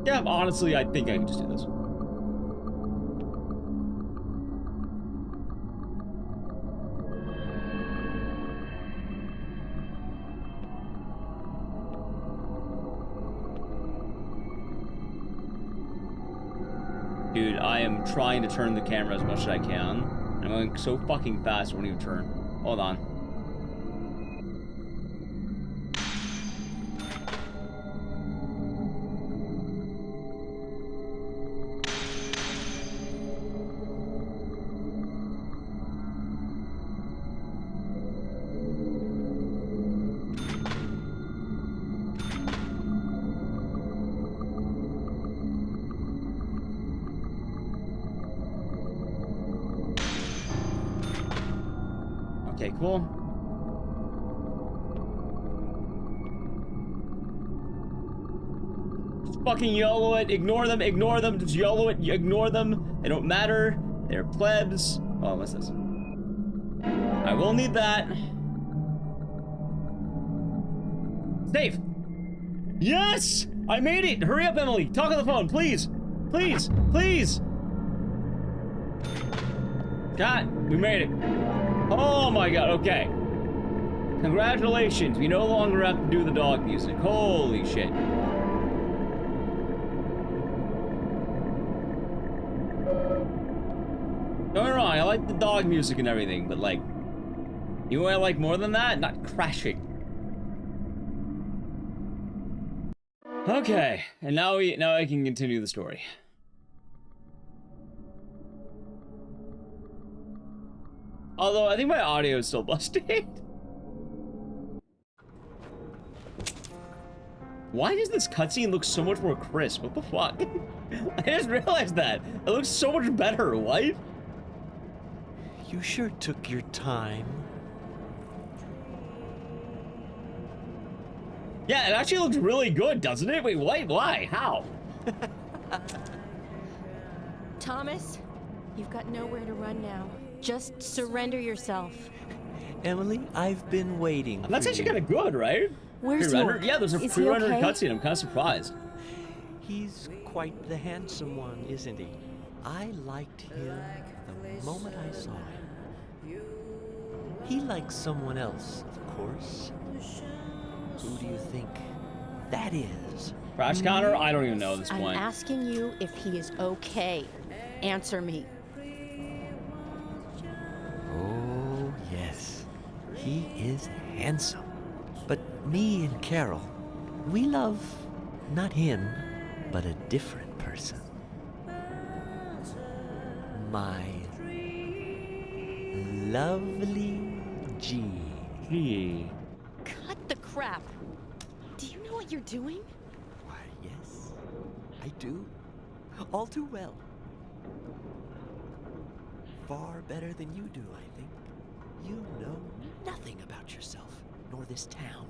Yeah, honestly, I think I can just do this. Dude, I am trying to turn the camera as much as I can. I'm going so fucking fast, it won't even turn. Hold on. Okay, cool. Just fucking YOLO it. Ignore them. Just YOLO it. Ignore them. They don't matter. They're plebs. Oh, what's this? I will need that. Safe. Yes! I made it! Hurry up, Emily. Talk on the phone, please. Please. Please. God, we made it. Oh my god, okay. Congratulations, we no longer have to do the dog music. Holy shit. Don't get me wrong, I like the dog music and everything, but like, you know what I like more than that? Not crashing. Okay, and now I can continue the story. Although, I think my audio is still busted. Why does this cutscene look so much more crisp? What the fuck? I just realized that. It looks so much better. What? You sure took your time. Yeah, it actually looks really good, doesn't it? Wait, what? Why? How? Thomas, you've got nowhere to run now. Just surrender yourself. Emily, I've been waiting. That's actually kind of good, right? Where's York? Yeah, there's a pre-rendered cutscene. I'm kind of surprised. He's quite the handsome one, isn't he? I liked him the moment I saw him. He likes someone else, of course. Who do you think that is? Crash counter? I don't even know at this point. I'm asking you if he is okay. Answer me. Oh, yes. He is handsome. But me and Carol, we love not him, but a different person. My lovely G. Cut the crap. Do you know what you're doing? Why, yes, I do. All too well. Far better than you do, I think. You know nothing about yourself, nor this town.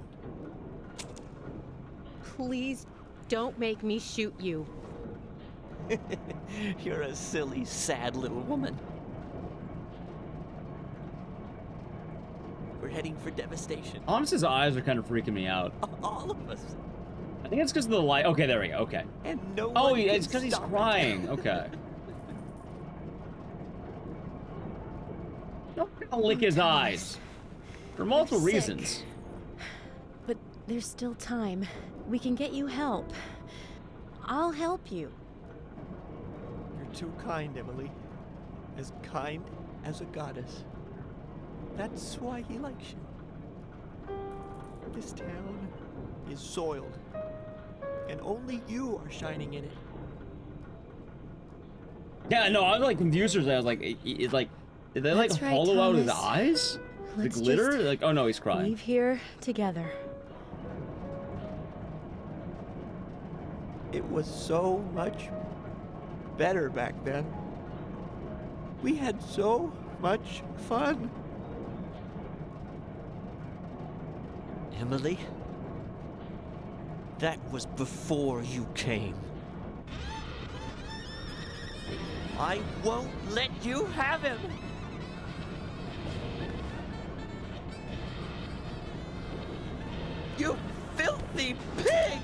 Please don't make me shoot you. You're a silly, sad little woman. We're heading for devastation. Thomas's eyes are kind of freaking me out. All of us. I think it's because of the light. Okay, there we go. Okay. And no oh, one yeah, can it's because he's stop crying. it. Okay. Don't lick his eyes. For multiple reasons. But there's still time. We can get you help. I'll help you. You're too kind, Emily. As kind as a goddess. That's why he likes you. This town is soiled, and only you are shining in it. Yeah, no, I was like confused. I was like, it's like, did they like hollow out his eyes? The glitter? Like, oh no, he's crying. Leave here together. It was so much better back then. We had so much fun. Emily, that was before you came. I won't let you have him! You filthy pig!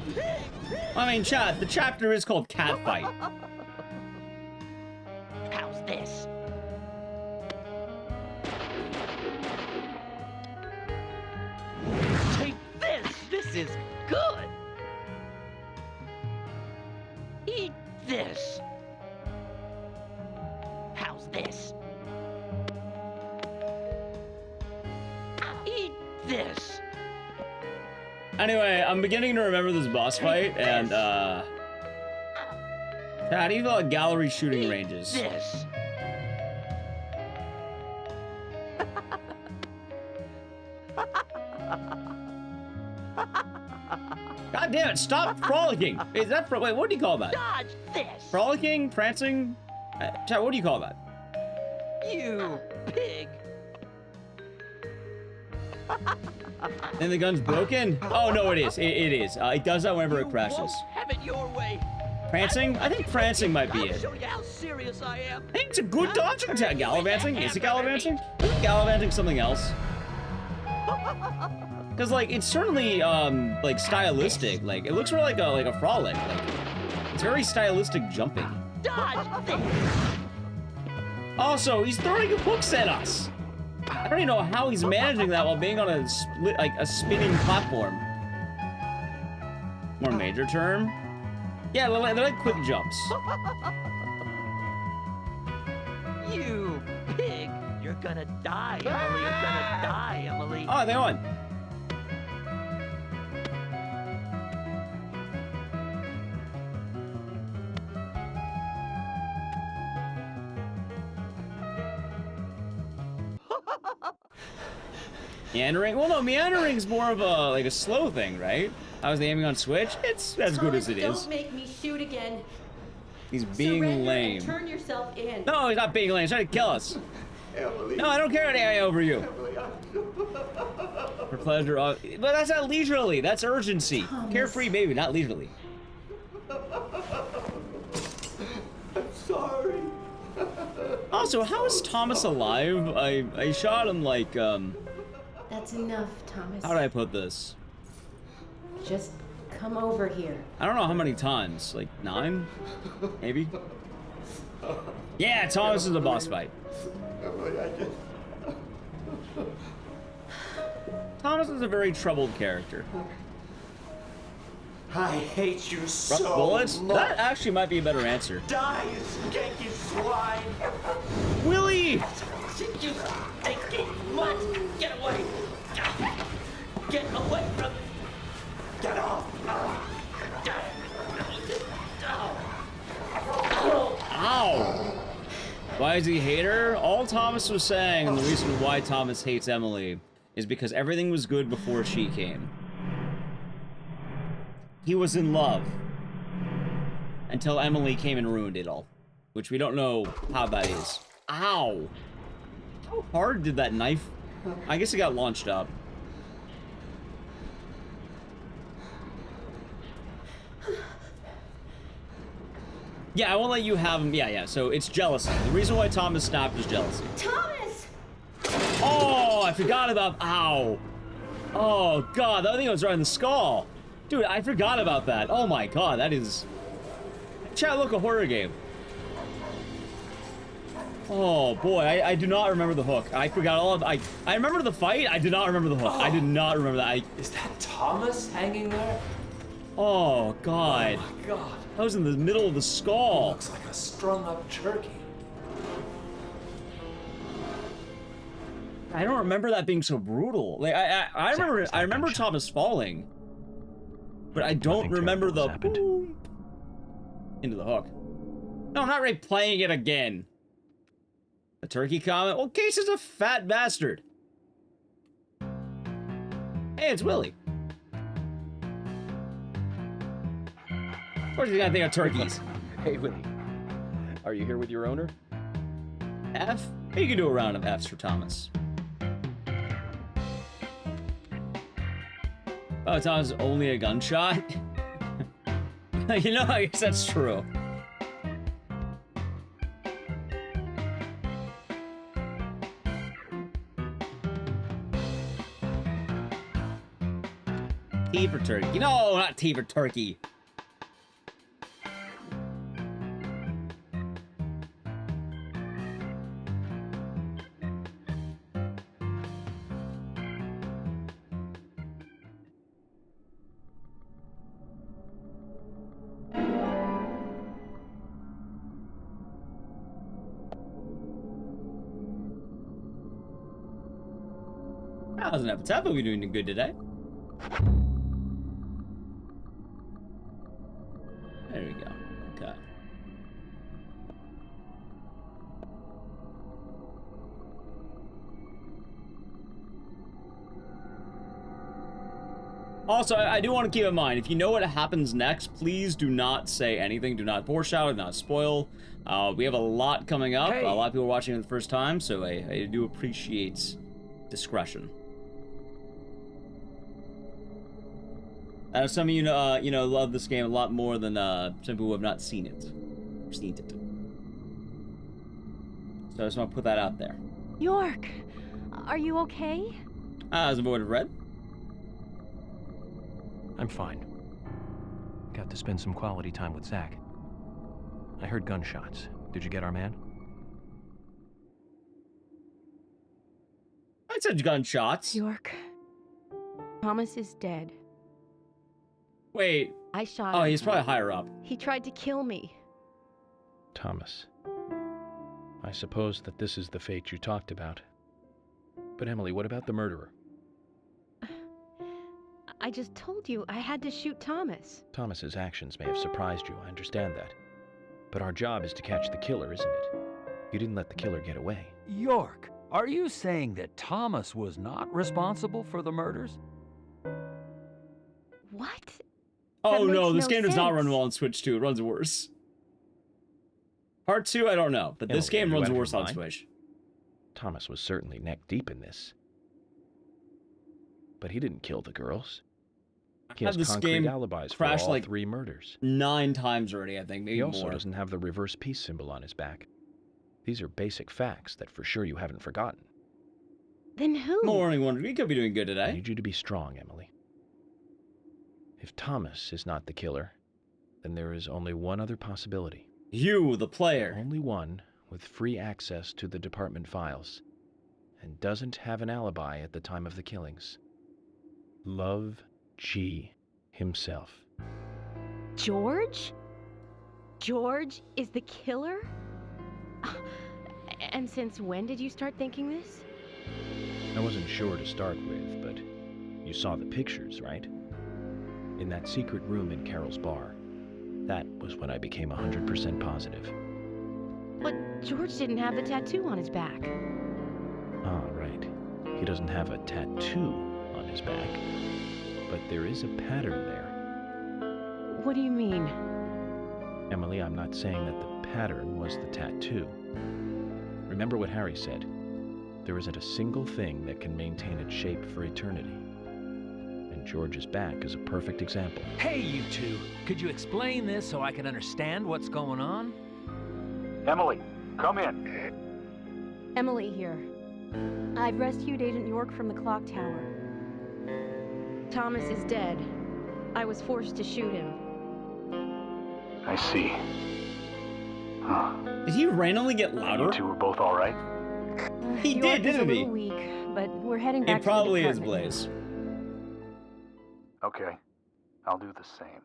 I mean, chat, the chapter is called Catfight. How's this? Take this! This is good! Eat this! How's this? Eat this! Anyway, I'm beginning to remember this boss fight, and, how do you feel like gallery shooting ranges? This! God damn it, stop frolicking! Is that, wait, what do you call that? Dodge this! Frolicking? Prancing? Chat, what do you call that? You pig! And the gun's broken? Oh, no, it is. It is. It does that whenever it crashes. Have it your way! Prancing? I think prancing might be I'll it. show you how serious I am! I think it's a good dodging attack. Gallivanting? Is it gallivanting? Isn't gallivanting something else? Because, like, it's certainly, like, stylistic. Like, it looks more like a frolic. Like, it's very stylistic jumping. Dodge this! Also, he's throwing hooks at us. I don't even know how he's managing that while being on a spinning platform. More major term? Yeah, they're like quick jumps. You pig! You're gonna die, Emily. You're gonna die, Emily. Oh, they won. Meandering? Well, no, meandering's more of a slow thing, right? I was aiming on switch. It's as good as it is. Don't make me shoot again. He's being Surrender lame. And turn yourself in. No, he's not being lame. He's trying to kill us. Emily. No, I don't care any over you. For pleasure. But that's not leisurely. That's urgency. Thomas. Carefree baby, not leisurely. I'm sorry. Also, how is Thomas alive? I shot him like, That's enough, Thomas. how do I put this? Just come over here. I don't know how many times. Like 9? Maybe? Yeah, Thomas is a boss fight. Thomas is a very troubled character. I hate you so Rough bullets? much. That actually might be a better answer. Die, you skanky swine! Willie! You stinky mutt! Get away! Get away from me! Get off! Ow! Why is he a hater? All Thomas was saying, and the reason why Thomas hates Emily, is because everything was good before she came. He was in love. Until Emily came and ruined it all. Which we don't know how that is. Ow! How hard did that knife... I guess it got launched up. Yeah, I won't let you have him. Yeah, so it's jealousy. The reason why Thomas stopped is jealousy. Thomas! Oh, I forgot about... Ow. Oh, God, that thing was right in the skull. Dude, I forgot about that. Oh, my God, that is... Chat, look, a horror game. Oh, boy, I do not remember the hook. I forgot all of... I remember the fight. I did not remember the hook. I did not remember that. Is that Thomas hanging there? Oh, God. Oh, my God. That was in the middle of the skull. He looks like a strung-up turkey. I don't remember that being so brutal. Like I remember Thomas falling, but I don't remember the boom into the hook. No, I'm not replaying it again. The turkey comment. Well, Case is a fat bastard. Hey, it's Willie. Of course, he's gonna think of turkeys. Hey, Willie. Are you here with your owner? F? You can do a round of Fs for Thomas. Oh, Thomas, only a gunshot? You know, I guess that's true. T for turkey. No, not T for turkey. That was an epitaph. We'll be doing good today. There we go. Okay. Also, I do want to keep in mind, if you know what happens next, please do not say anything. Do not foreshadow, do not spoil. We have a lot coming up. Hey. A lot of people are watching it for the first time, so I do appreciate discretion. Some of you know, love this game a lot more than some people who have not seen it. So I just want to put that out there. York, are you okay? As a void of red. I'm fine. Got to spend some quality time with Zach. I heard gunshots. Did you get our man? I said gunshots. York, Thomas is dead. Wait. I shot him. Oh, he's probably higher up. He tried to kill me. Thomas. I suppose that this is the fate you talked about. But Emily, what about the murderer? I just told you I had to shoot Thomas. Thomas's actions may have surprised you, I understand that. But our job is to catch the killer, isn't it? You didn't let the killer get away. York, are you saying that Thomas was not responsible for the murders? What? Oh That no, makes this no game does not sense. run well on Switch 2. It runs worse. Part 2, I don't know, but this Emily, game are you runs out of worse your on mind? Switch. Thomas was certainly neck deep in this. But he didn't kill the girls. He has Had this concrete game alibis for crashed all like 3 murders. 9 times already, I think, maybe He also more. doesn't have the reverse peace symbol on his back. These are basic facts that for sure you haven't forgotten. Then who? Morning Wonder, we could be doing good I today. need you to be strong, Emily. If Thomas is not the killer, then there is only one other possibility. You, the player. Only one with free access to the department files and doesn't have an alibi at the time of the killings. Love G himself. George? George is the killer? And since when did you start thinking this? I wasn't sure to start with, but you saw the pictures, right? In that secret room in Carol's bar. That was when I became 100% positive. But George didn't have the tattoo on his back. Ah, right. He doesn't have a tattoo on his back. But there is a pattern there. What do you mean? Emily, I'm not saying that the pattern was the tattoo. Remember what Harry said. There isn't a single thing that can maintain its shape for eternity. And George's back is a perfect example. Hey, you two. Could you explain this so I can understand what's going on? Emily, come in. Emily here. I've rescued Agent York from the clock tower. Thomas is dead. I was forced to shoot him. I see. Huh. Did he randomly get louder? You two were both all right? He York did, is didn't a he? little weak, but we're heading back It probably to the is department. Blaze. Okay, I'll do the same.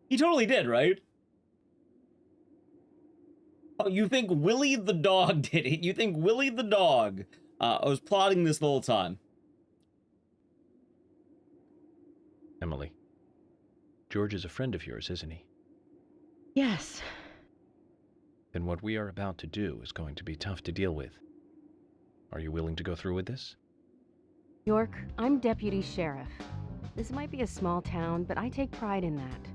He totally did, right? Oh, you think Willie the dog did it? You think Willie the dog was plotting this the whole time? Emily, George is a friend of yours, isn't he? Yes. Then what we are about to do is going to be tough to deal with. Are you willing to go through with this? York, I'm deputy sheriff. This might be a small town, but I take pride in that.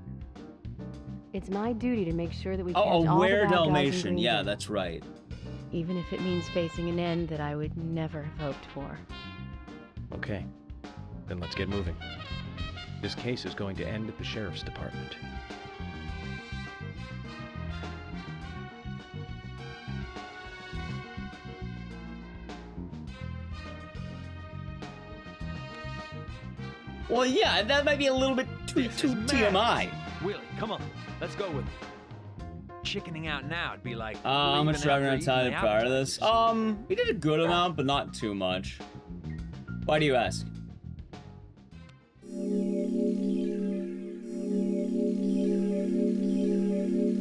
It's my duty to make sure that we catch all the Aware bad guys in Dalmatian. Yeah, Greenville, that's right. even if it means facing an end that I would never have hoped for. Okay, then let's get moving. This case is going to end at the sheriff's department. Well, yeah, that might be a little bit too TMI. Willie, come on. Let's go with it. Chickening out now would be like... How much leaving driving after around town eating the prior to this? We did a good amount, but not too much. Why do you ask?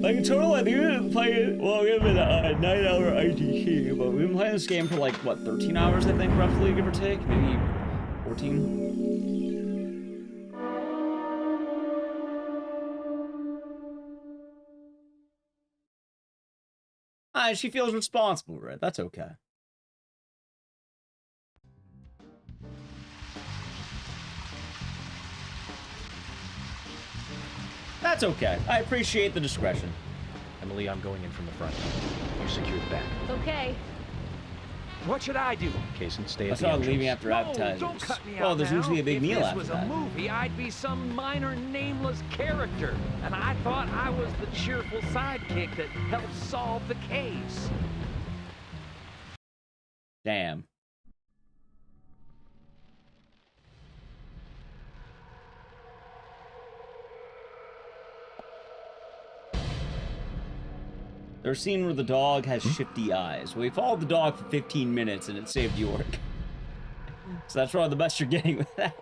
Like in total, I think we've been playing, well, we have been a 9-hour IDK, but we've been playing this game for like, what, 13 hours, I think, roughly, give or take? Maybe 14? She feels responsible, right? That's okay. That's okay. I appreciate the discretion. Emily, I'm going in from the front. You secure the back. Okay. What should I do? Kason, stay I at the saw entrance. leaving after appetizers. Don't cut me Well, out there's now. usually a big meal If after this was that. a movie, I'd be some minor nameless character. And I thought I was the cheerful sidekick that helped solve the case. Damn. There's a scene where the dog has shifty eyes. We followed the dog for 15 minutes and it saved York. So that's probably the best you're getting with that.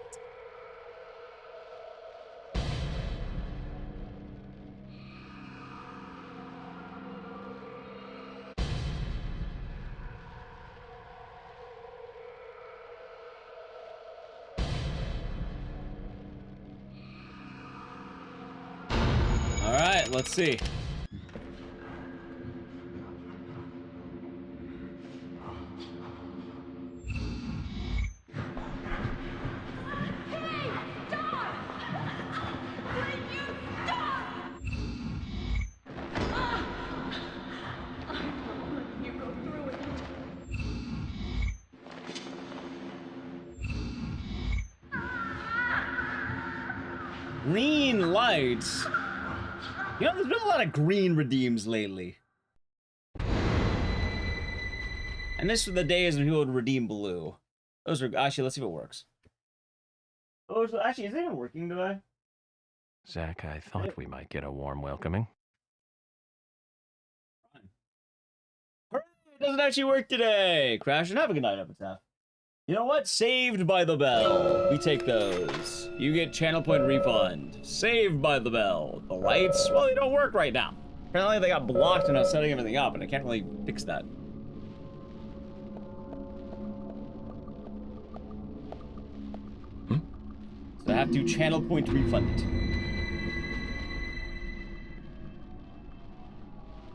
All right, let's see. Green lights. You know, there's been a lot of green redeems lately. And this was the days when people would redeem blue. Those are actually, let's see if it works. Oh, so actually, is it even working today? Zach, I thought we might get a warm welcoming. Hooray, it doesn't actually work today. Crash and have a good night, Epitaph. You know what? Saved by the Bell. We take those. You get channel point refund. Saved by the Bell. The lights, well, they don't work right now. Apparently they got blocked and I was setting everything up and I can't really fix that. So I have to channel point refund it.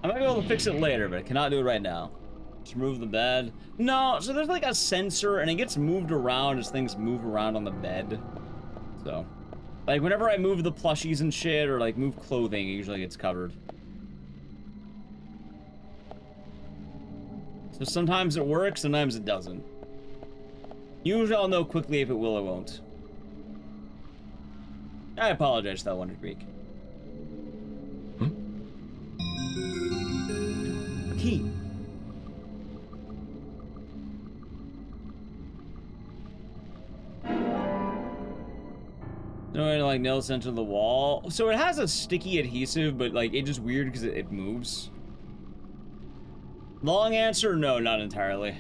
I might be able to fix it later, but I cannot do it right now. Just remove the bed. No, so there's like a sensor and it gets moved around as things move around on the bed. So, like whenever I move the plushies and shit or like move clothing, it usually gets covered. So sometimes it works, sometimes it doesn't. Usually I'll know quickly if it will or won't. I apologize for that Wonder Greek. A key. No way to like nail the center of the wall. So it has a sticky adhesive, but like it's just weird because it moves. Long answer, no, not entirely.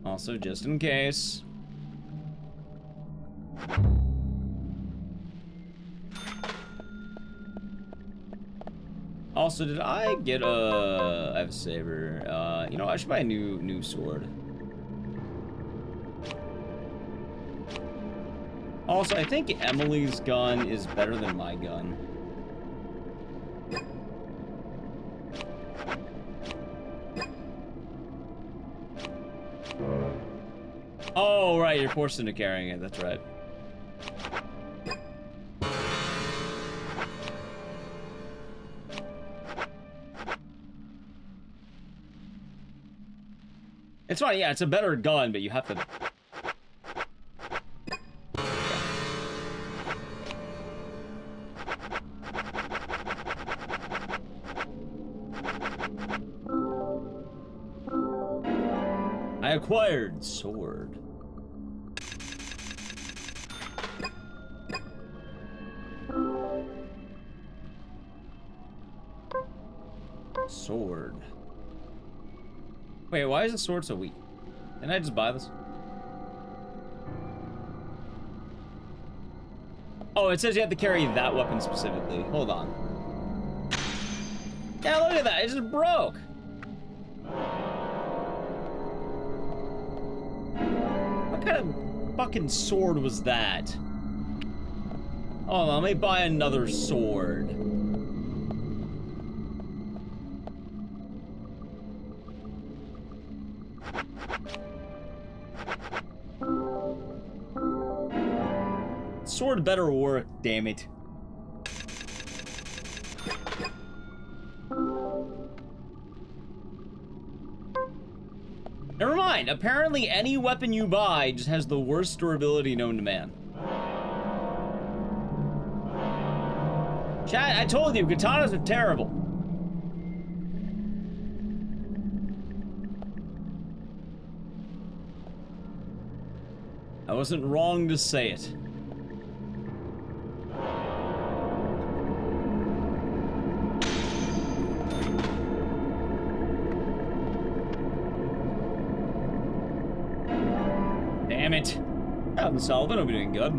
Also, just in case. Also, did I get a... I have a saber. You know, I should buy a new sword. Also, I think Emily's gun is better than my gun. Oh, right, you're forced into carrying it. That's right. It's fine, yeah, it's a better gun, but you have to... I acquired sword. Sword. Wait, why is the sword so weak? Didn't I just buy this? Oh, it says you have to carry that weapon specifically. Hold on. Yeah, look at that. It just broke. What kind of fucking sword was that? Hold on, let me buy another sword. Sword better work, damn it. Never mind, apparently any weapon you buy just has the worst durability known to man. Chat, I told you, katanas are terrible. I wasn't wrong to say it. Damn it. Problem solving, I'll be doing good.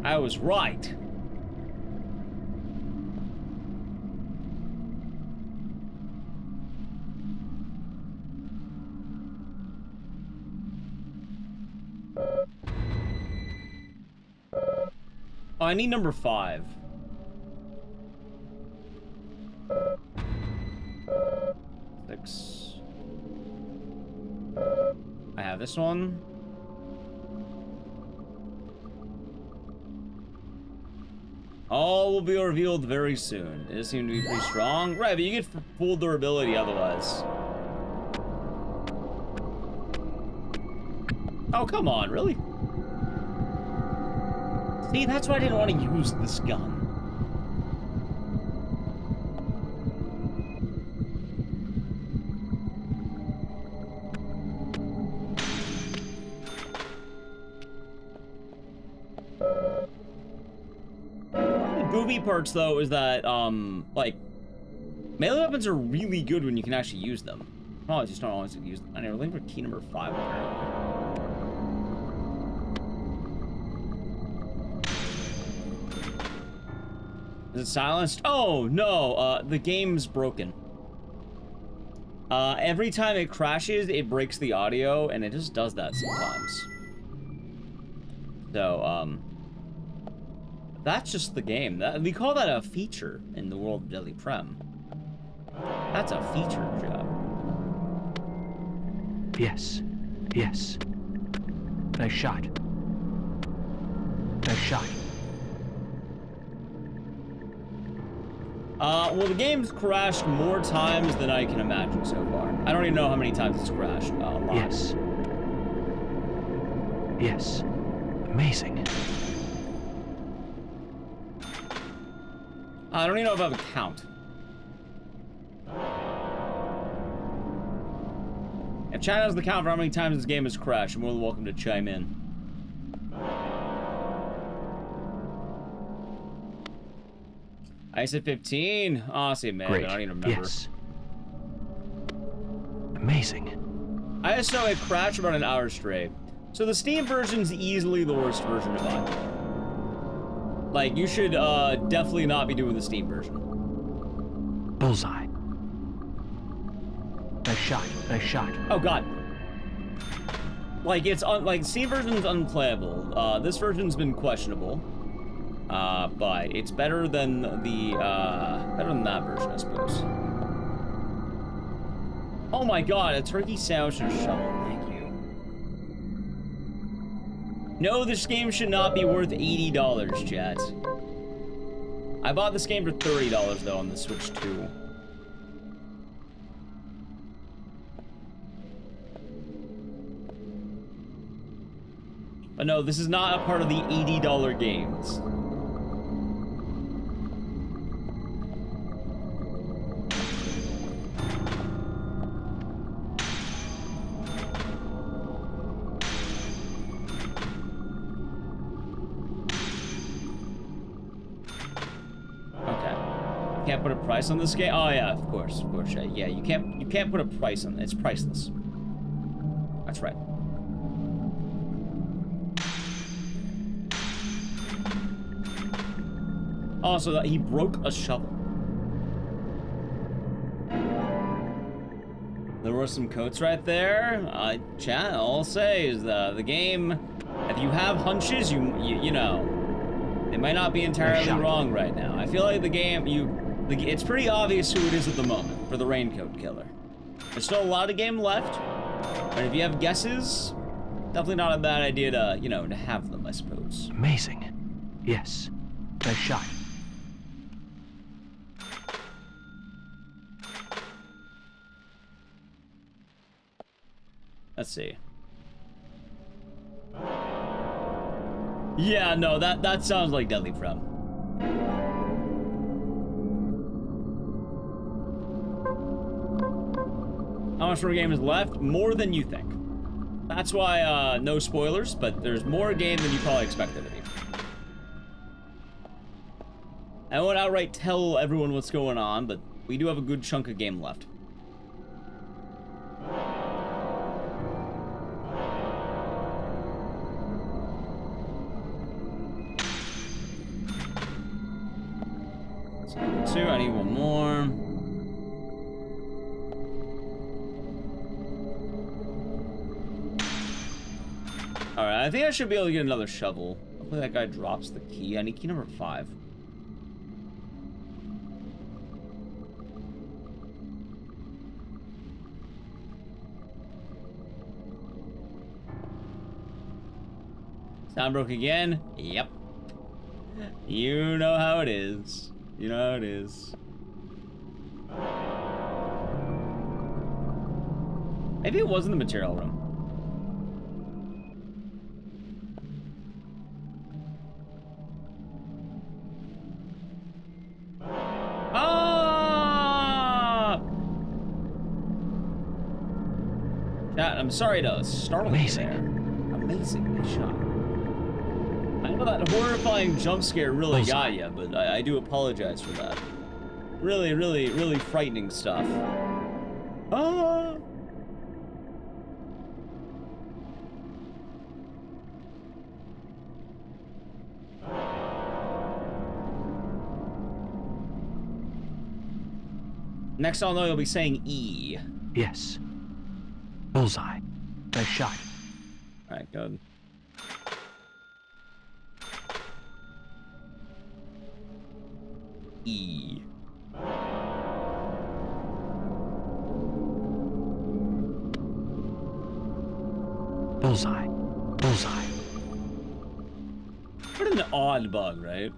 I was right. Oh, I need number 5. Six. I have this one. All will be revealed very soon. It does seem to be pretty strong. Right, but you get full durability otherwise. Oh, come on, really? See, that's why I didn't want to use this gun. The booby parts, though, is that, like, melee weapons are really good when you can actually use them. Oh, I just don't always use them. I never looking for key number 5, apparently. Is it silenced? Oh, no, the game's broken. Every time it crashes, it breaks the audio, and it just does that sometimes. So, that's just the game. We call that a feature in the world of Deadly Prem. That's a feature job. Yes. Yes. Nice shot. Nice shot. Well, the game's crashed more times than I can imagine so far. I don't even know how many times it's crashed. A lot. Yes. Yes. Amazing. I don't even know if I have a count. If China has the count for how many times this game has crashed, you're more than welcome to chime in. I said 15. Honestly, man, Great. I don't even remember. Yes. Amazing. I saw it crash about an hour straight. So the Steam version's easily the worst version to buy. Like, you should definitely not be doing the Steam version. Bullseye. Nice shot. Nice shot. Oh god. Like, it's like Steam version's unplayable. This version's been questionable. But it's better than the that version, I suppose. Oh my god, a turkey sandwich and a shovel. Thank you. No, this game should not be worth $80, chat. I bought this game for $30 though on the Switch 2. But no, this is not a part of the $80 games. Can't put a price on this game? Oh yeah, of course. Yeah, you can't put a price on it. It's priceless. That's right. Also, that he broke a shovel. There were some coats right there. Chat, all I'll say is the game, if you have hunches, you know, they might not be entirely wrong right now. I feel like the game, it's pretty obvious who it is at the moment for the raincoat killer. There's still a lot of game left, and if you have guesses, definitely not a bad idea to, you know, to have them, I suppose. Amazing. Yes. Nice shot. Let's see. Yeah, no, that sounds like Deadly Prem. How much more game is left? More than you think. That's why, no spoilers, but there's more game than you probably expected to be. I won't outright tell everyone what's going on, but we do have a good chunk of game left. So, 2, I need one more. Alright, I think I should be able to get another shovel. Hopefully that guy drops the key. I need key number 5. Sound broke again? Yep. You know how it is. You know how it is. Maybe it was in the material room. Ah! Chat, I'm sorry to startle you there. Amazing. Good shot. I know that horrifying jump scare really got you, but I do apologize for that. Really, really, really frightening stuff. Ah! Next I'll know you'll be saying E. Yes. Bullseye. Nice shot. Alright, good. E. Bullseye. Bullseye. What an odd bug, right?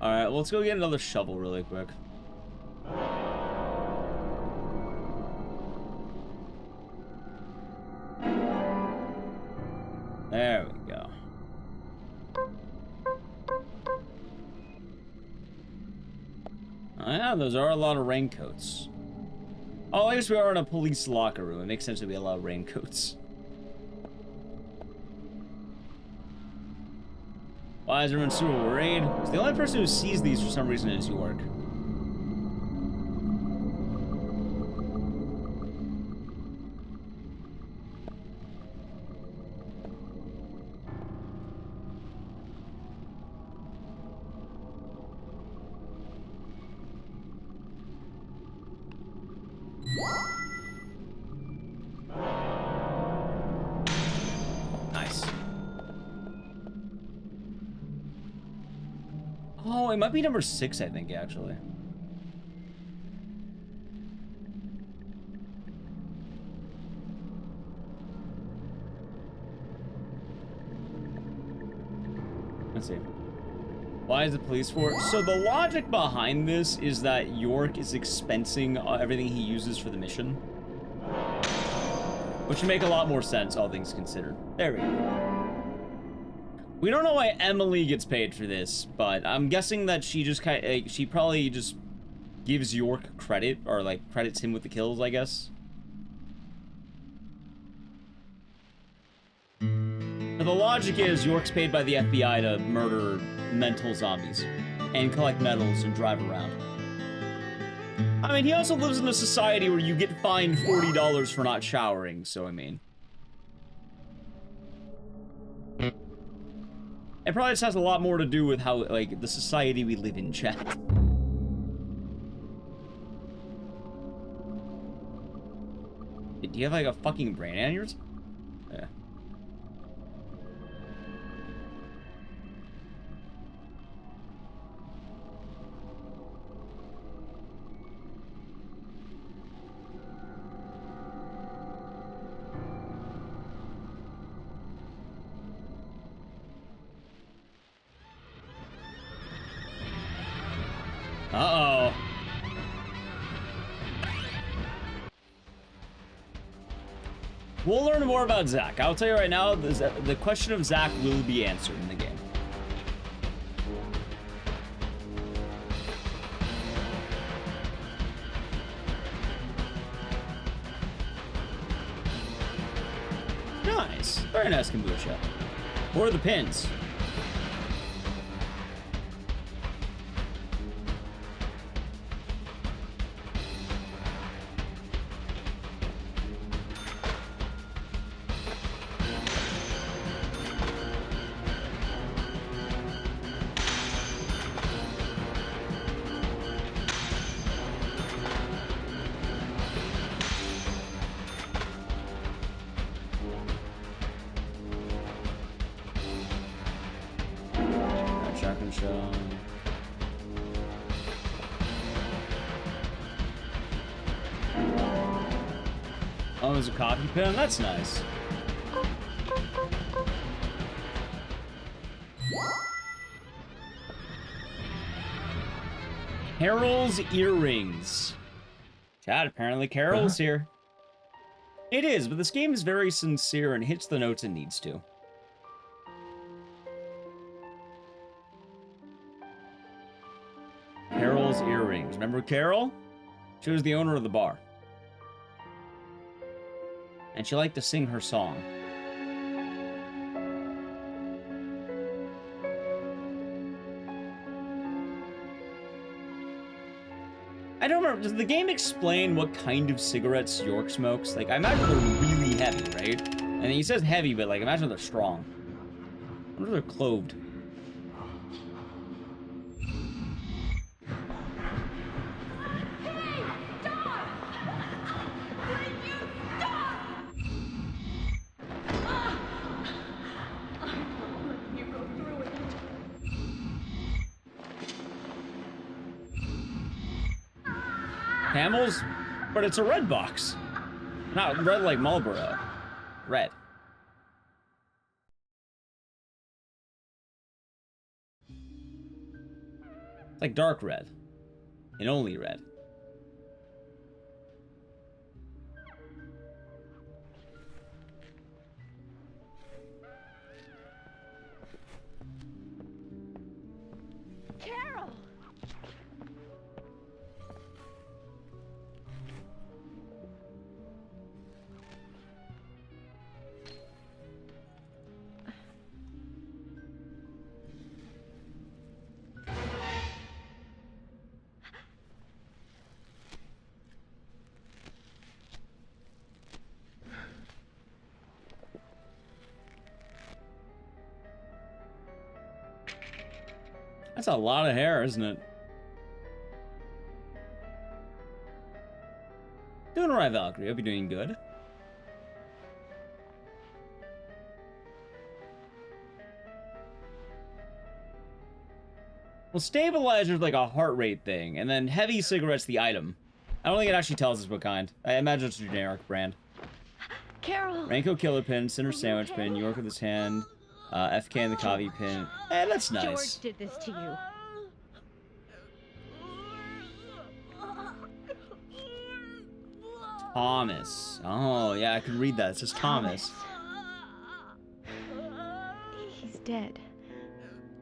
Alright, well, let's go get another shovel really quick. There we go. Oh yeah, those are a lot of raincoats. Oh, I guess we are in a police locker room. It makes sense to be a lot of raincoats. Why is everyone super worried? Because the only person who sees these for some reason is York. Nice. Oh, it might be number 6, I think, actually. Let's see. Why is the police force? So the logic behind this is that York is expensing everything he uses for the mission. Which would make a lot more sense, all things considered. There we go. We don't know why Emily gets paid for this, but I'm guessing that she just she probably just gives York credit, or like credits him with the kills, I guess. But the logic is York's paid by the FBI to murder mental zombies and collect medals and drive around. I mean, he also lives in a society where you get fined $40 for not showering, so I mean. It It probably just has a lot more to do with how, like, the society we live in, chat. Do you have, like, a fucking brain aneurysm? Yeah. Uh-oh. We'll learn more about Zach. I'll tell you right now, the question of Zach will be answered in the game. Nice. Very nice kombucha. Or the pins. Oh, there's a coffee pen? That's nice. Carol's earrings. Chad, apparently Carol's here. It is, but this game is very sincere and hits the notes it needs to. Carol's earrings. Remember Carol? She was the owner of the bar. And she liked to sing her song. I don't remember, does the game explain what kind of cigarettes York smokes? Like, I imagine they're really heavy, right? And he says heavy, but like, imagine they're strong. I wonder if they're cloved. Camels? But it's a red box. Not red like Marlboro. Red. It's like dark red. And only red. Carol! That's a lot of hair, isn't it? Doing alright, Valkyrie. Hope you're doing good. Well, stabilizer's like a heart rate thing, and then heavy cigarette's the item. I don't think it actually tells us what kind. I imagine it's a generic brand. Carol! Raincoat killer pin, center sandwich pin, York with his hand, FK in the coffee pin. Eh, that's nice. George did this to you. Thomas. Oh, yeah, I can read that. It says Thomas. He's dead.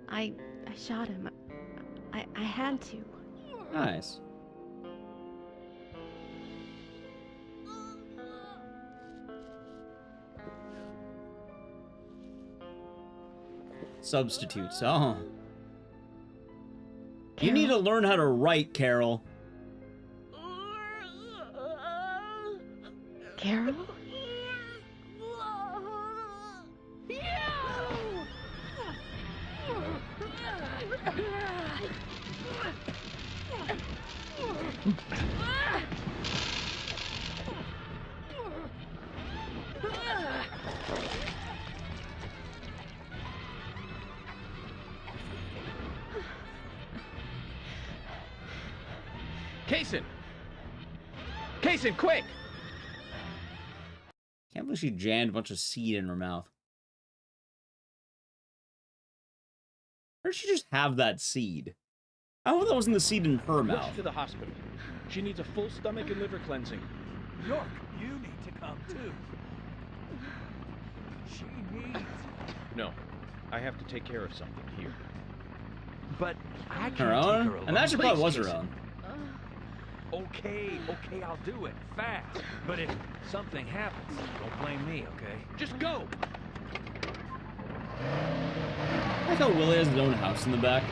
I shot him. I had to. Nice. Substitutes. Oh. You need to learn how to write, Carol. Carol? Kaysen! Kaysen, quick! Can't believe she jammed a bunch of seed in her mouth. Or did she just have that seed? I hope that wasn't the seed in her mouth. Rush to the hospital. She needs a full stomach and liver cleansing. York, you need to come too. She needs... No, I have to take care of something here. But I can't Her take own? her alone. And that should probably was her Please, own. Okay, I'll do it, fast. But if something happens, don't blame me, okay? Just go! I like how Willie has his own house in the back.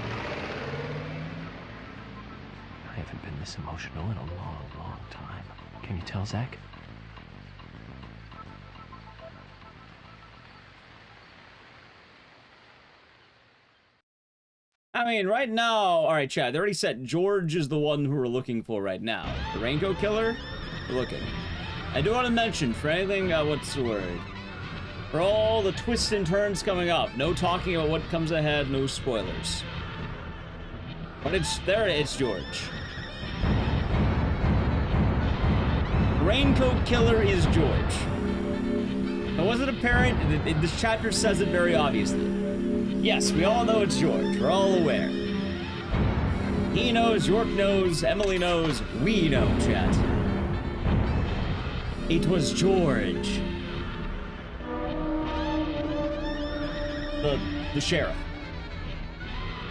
I haven't been this emotional in a long, long time. Can you tell, Zach? I mean, right now, all right, Chad, they already said George is the one who we're looking for right now. The Raincoat Killer? We're looking. I do want to mention, for anything, what's the word? For all the twists and turns coming up, no talking about what comes ahead, no spoilers. But it's George. Raincoat Killer is George. Now, was it apparent? This chapter says it very obviously. Yes, we all know it's George. We're all aware. He knows, York knows, Emily knows, we know, chat. It was George. The sheriff.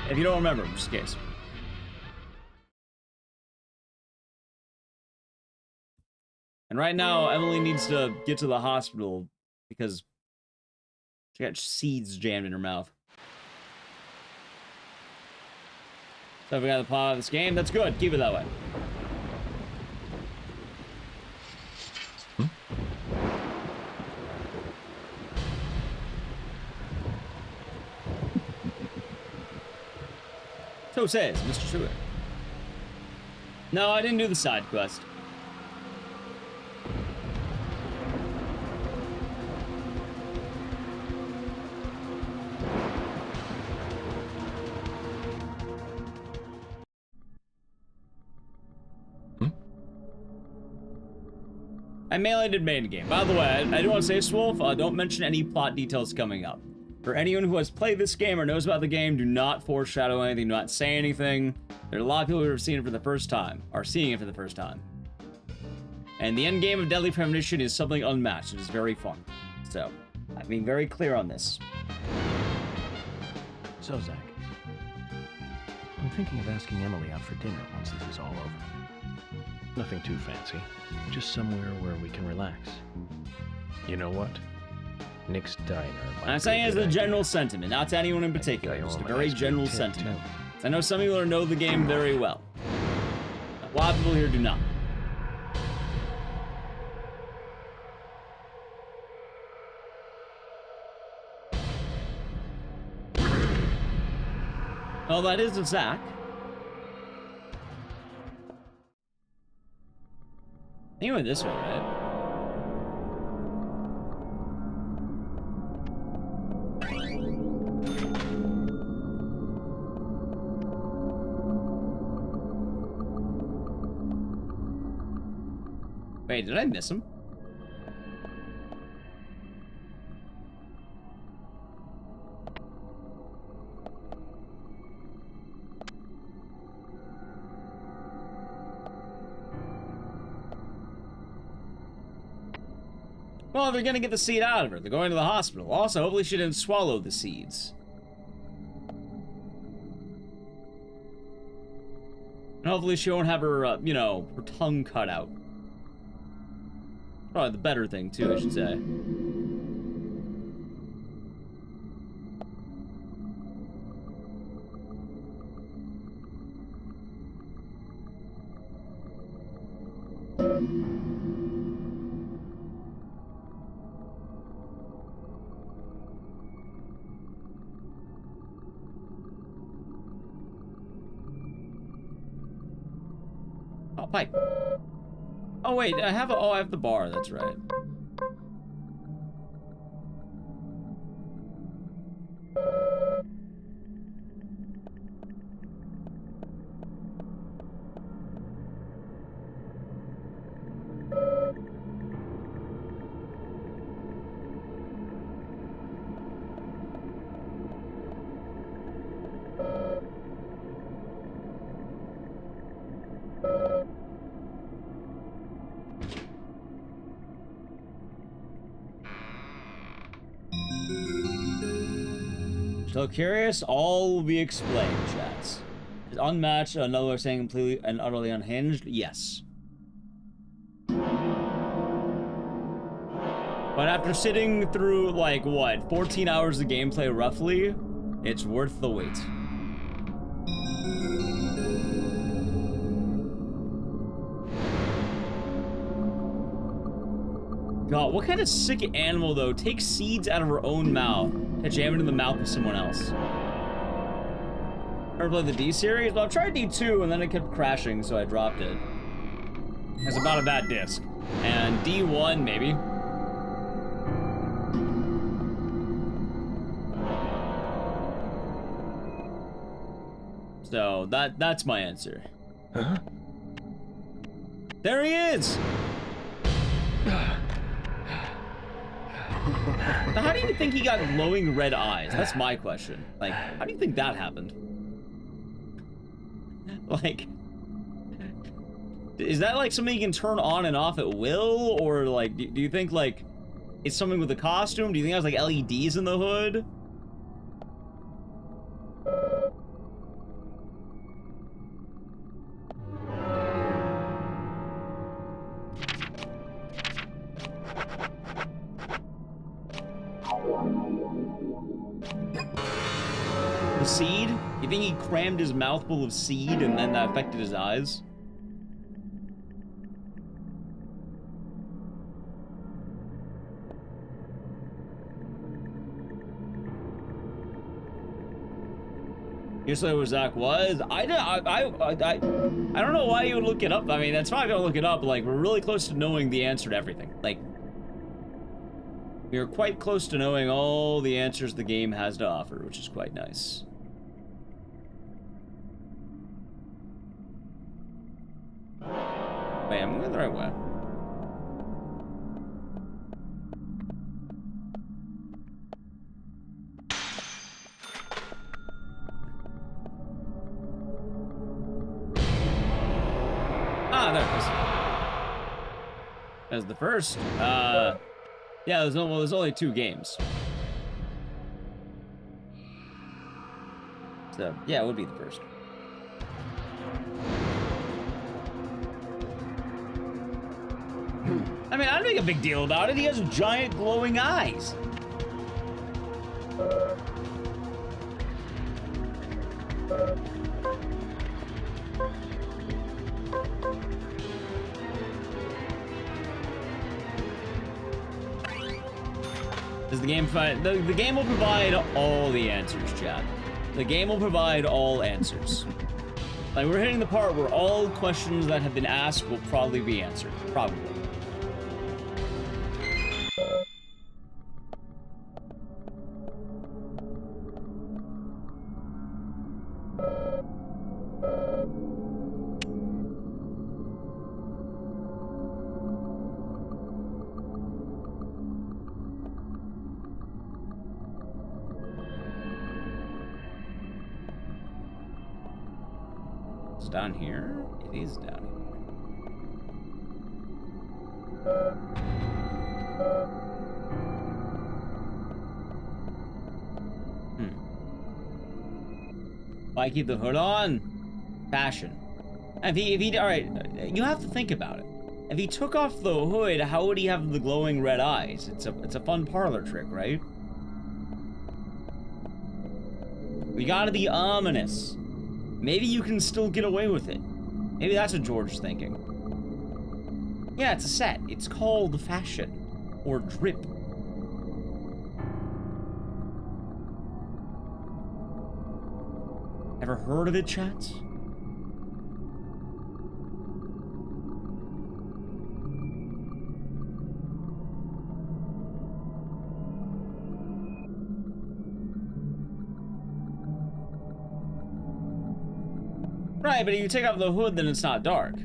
If you don't remember, just in case. And right now, Emily needs to get to the hospital because she got seeds jammed in her mouth. So if we got the plot of this game, that's good. Keep it that way. So says Mr. Stewart. No, I didn't do the side quest. I mainly did main game. By the way, I do want to say, Swolf, don't mention any plot details coming up. For anyone who has played this game or knows about the game, do not foreshadow anything, do not say anything. There are a lot of people who have seen it for the first time, are seeing it for the first time. And the end game of Deadly Premonition is something unmatched. It is very fun. So, I'm being very clear on this. So, Zach, I'm thinking of asking Emily out for dinner once this is all over. Nothing too fancy. Just somewhere where we can relax. You know what? Nick's Diner. I'm saying it as a general sentiment, not to anyone in particular. Just a very general sentiment. I know some people know the game very well. A lot of people here do not. Oh, that is a Zach. You went this way, right? Wait, did I miss him? Well, they're gonna get the seed out of her. They're going to the hospital. Also, hopefully she didn't swallow the seeds. And hopefully she won't have her, you know, her tongue cut out. Probably the better thing, too, I should say. Oh, pipe. Oh wait, I have the bar. That's right. Still curious? All will be explained, chats. Is unmatched, another way of saying completely and utterly unhinged? Yes. But after sitting through, like, what, 14 hours of gameplay roughly, it's worth the wait. God, what kind of sick animal, though, takes seeds out of her own mouth to jam it in the mouth of someone else? Ever played the D series? Well, I've tried D2 and then it kept crashing, so I dropped it. It's about a bad disc. And D1, maybe. So, that's my answer. Huh? There he is! Now, how do you think he got glowing red eyes? That's my question. Like, how do you think that happened? Like, is that like something you can turn on and off at will? Or like, do you think like, it's something with the costume? Do you think it has like LEDs in the hood? The seed? You think he crammed his mouth full of seed and then that affected his eyes? Here's what Zach was. I don't know why you would look it up. I mean, that's fine if you don't look it up. Like, we're really close to knowing the answer to everything. Like, we are quite close to knowing all the answers the game has to offer, which is quite nice. Wait, I'm going the right way. Ah, there it is. As the first. Yeah, there's only 2 games. So, yeah, it would be the first. I mean, I don't make a big deal about it. He has giant glowing eyes. Does the game provide... The game will provide all the answers, chat. The game will provide all answers. Like, we're hitting the part where all questions that have been asked will probably be answered. Probably. It's down here. It is down here. Why keep the hood on? Fashion. If he, all right, you have to think about it. If he took off the hood, how would he have the glowing red eyes? It's a fun parlor trick, right? We gotta be ominous. Maybe you can still get away with it. Maybe that's what George's thinking. Yeah, it's a set. It's called fashion. Or drip. Ever heard of it, chats? Right, but if you take off the hood, then it's not dark.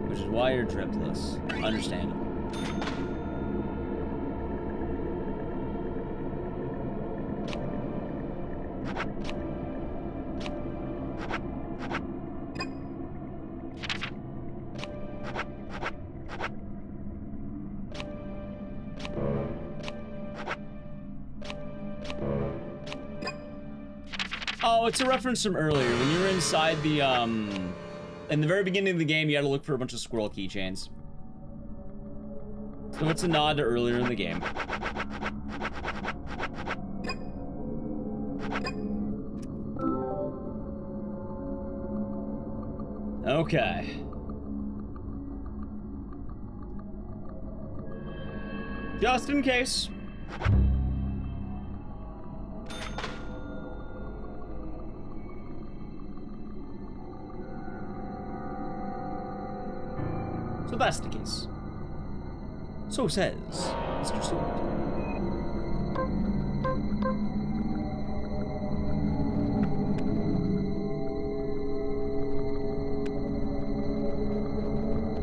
Which is why you're dripless. Understandable. Oh, it's a reference from earlier. When you were inside the, in the very beginning of the game, you had to look for a bunch of squirrel keychains. So it's a nod to earlier in the game. Okay. Just in case. So that's the case. So says Mr. Stewart.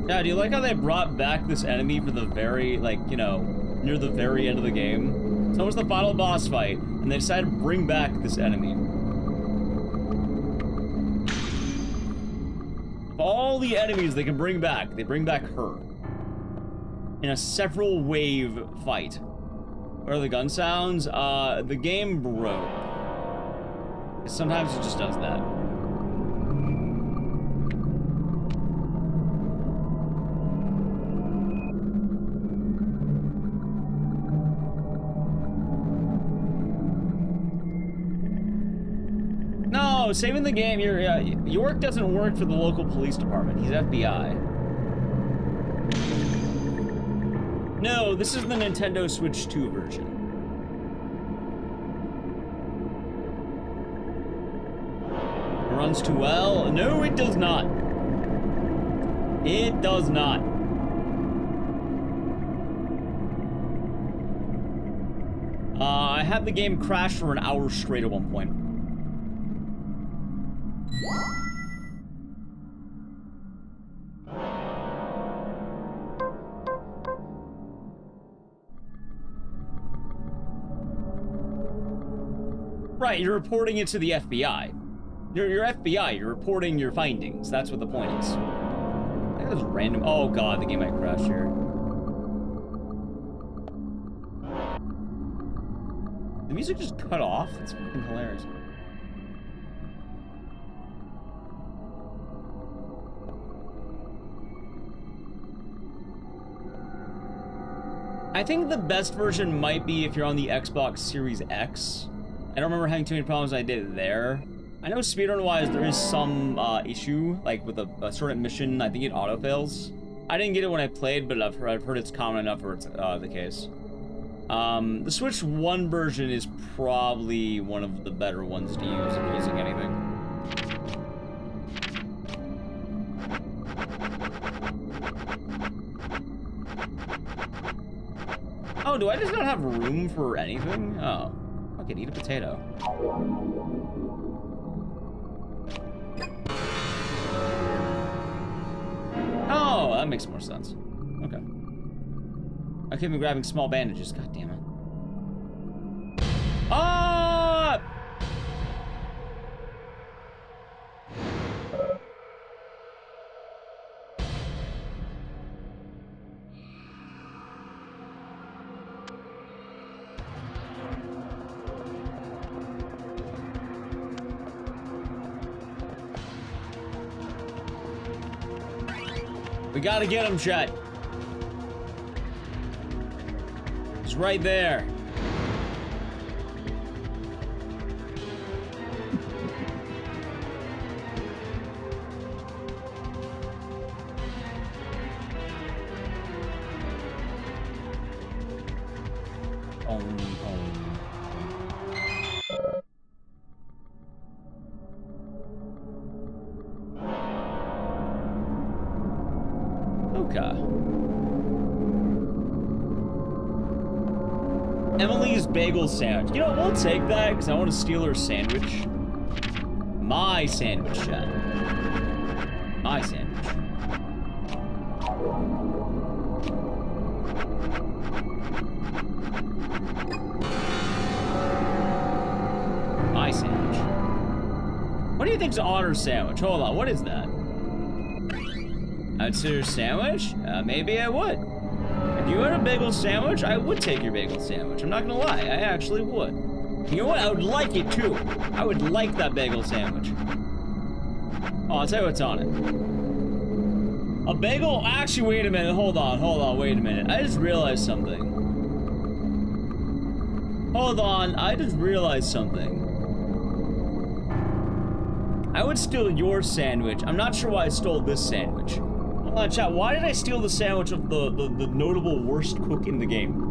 Yeah, do you like how they brought back this enemy for the very, like, you know, near the very end of the game? So it was the final boss fight, and they decided to bring back this enemy. Of all the enemies they can bring back, they bring back her. In a several wave fight. What are the gun sounds? The game broke. Sometimes it just does that. No, saving the game. York doesn't work for the local police department. He's FBI. No, this is the Nintendo Switch 2 version. It runs too well. No, it does not. It does not. I had the game crash for an hour straight at one point. Right, you're reporting it to the FBI. You're FBI, you're reporting your findings. That's what the point is. I think that's random. Oh god, the game might crash here. The music just cut off? It's fucking hilarious. I think the best version might be if you're on the Xbox Series X. I don't remember having too many problems I did there. I know speedrun-wise there is some issue, like with a certain mission, I think it auto-fails. I didn't get it when I played, but I've heard it's common enough where it's the case. The Switch 1 version is probably one of the better ones to use if you're using anything. Oh, do I just not have room for anything? Oh. I can eat a potato. Oh, that makes more sense. Okay. I could be grabbing small bandages. God damn it. Ah! We gotta get him, Chet. He's right there. Okay. Emily's bagel sandwich. You know, we'll take that because I want to steal her sandwich. My sandwich, chat. My sandwich. My sandwich. What do you think's an honor sandwich? Hold on, what is that? I'd consider sandwich? Maybe I would. If you had a bagel sandwich, I would take your bagel sandwich. I'm not gonna lie, I actually would. You know what? I would like it too. I would like that bagel sandwich. Oh, I'll tell you what's on it. A bagel? Actually, wait a minute. Hold on, wait a minute. I just realized something. Hold on, I just realized something. I would steal your sandwich. I'm not sure why I stole this sandwich. Hold on, chat. Why did I steal the sandwich of the notable worst cook in the game?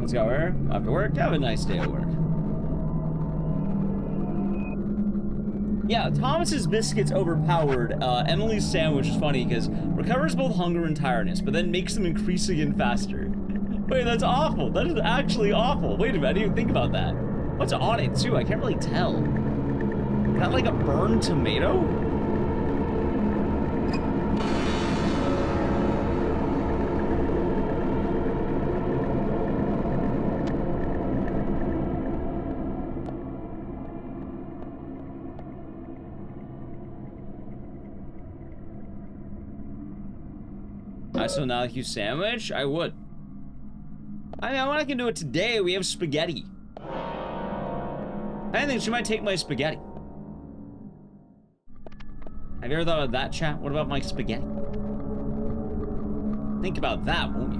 Let's go here. After work, have a nice day at work. Yeah, Thomas's biscuits overpowered. Emily's sandwich is funny because recovers both hunger and tiredness, but then makes them increase again faster. Wait, that's awful. That is actually awful. Wait a minute, I didn't even think about that. What's on it too? I can't really tell. Is that like a burned tomato? So now you sandwich? I would. I mean, I can do it today. We have spaghetti. I think she might take my spaghetti. Have you ever thought of that, chat? What about my spaghetti? Think about that, won't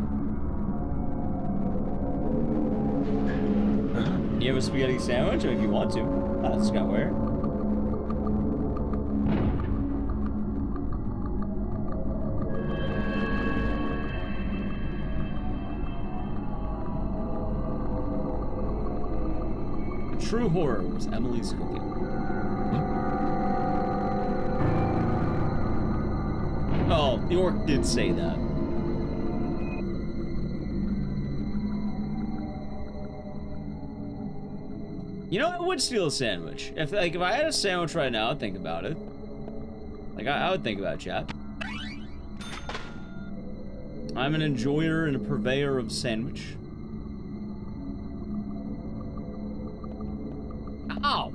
you? You have a spaghetti sandwich? Or if you want to. That's got where. True horror was Emily's cooking. Oh, the orc did say that. You know, I would steal a sandwich. If I had a sandwich right now, I'd think about it. Like, I would think about it, chat. I'm an enjoyer and a purveyor of sandwich. Ow!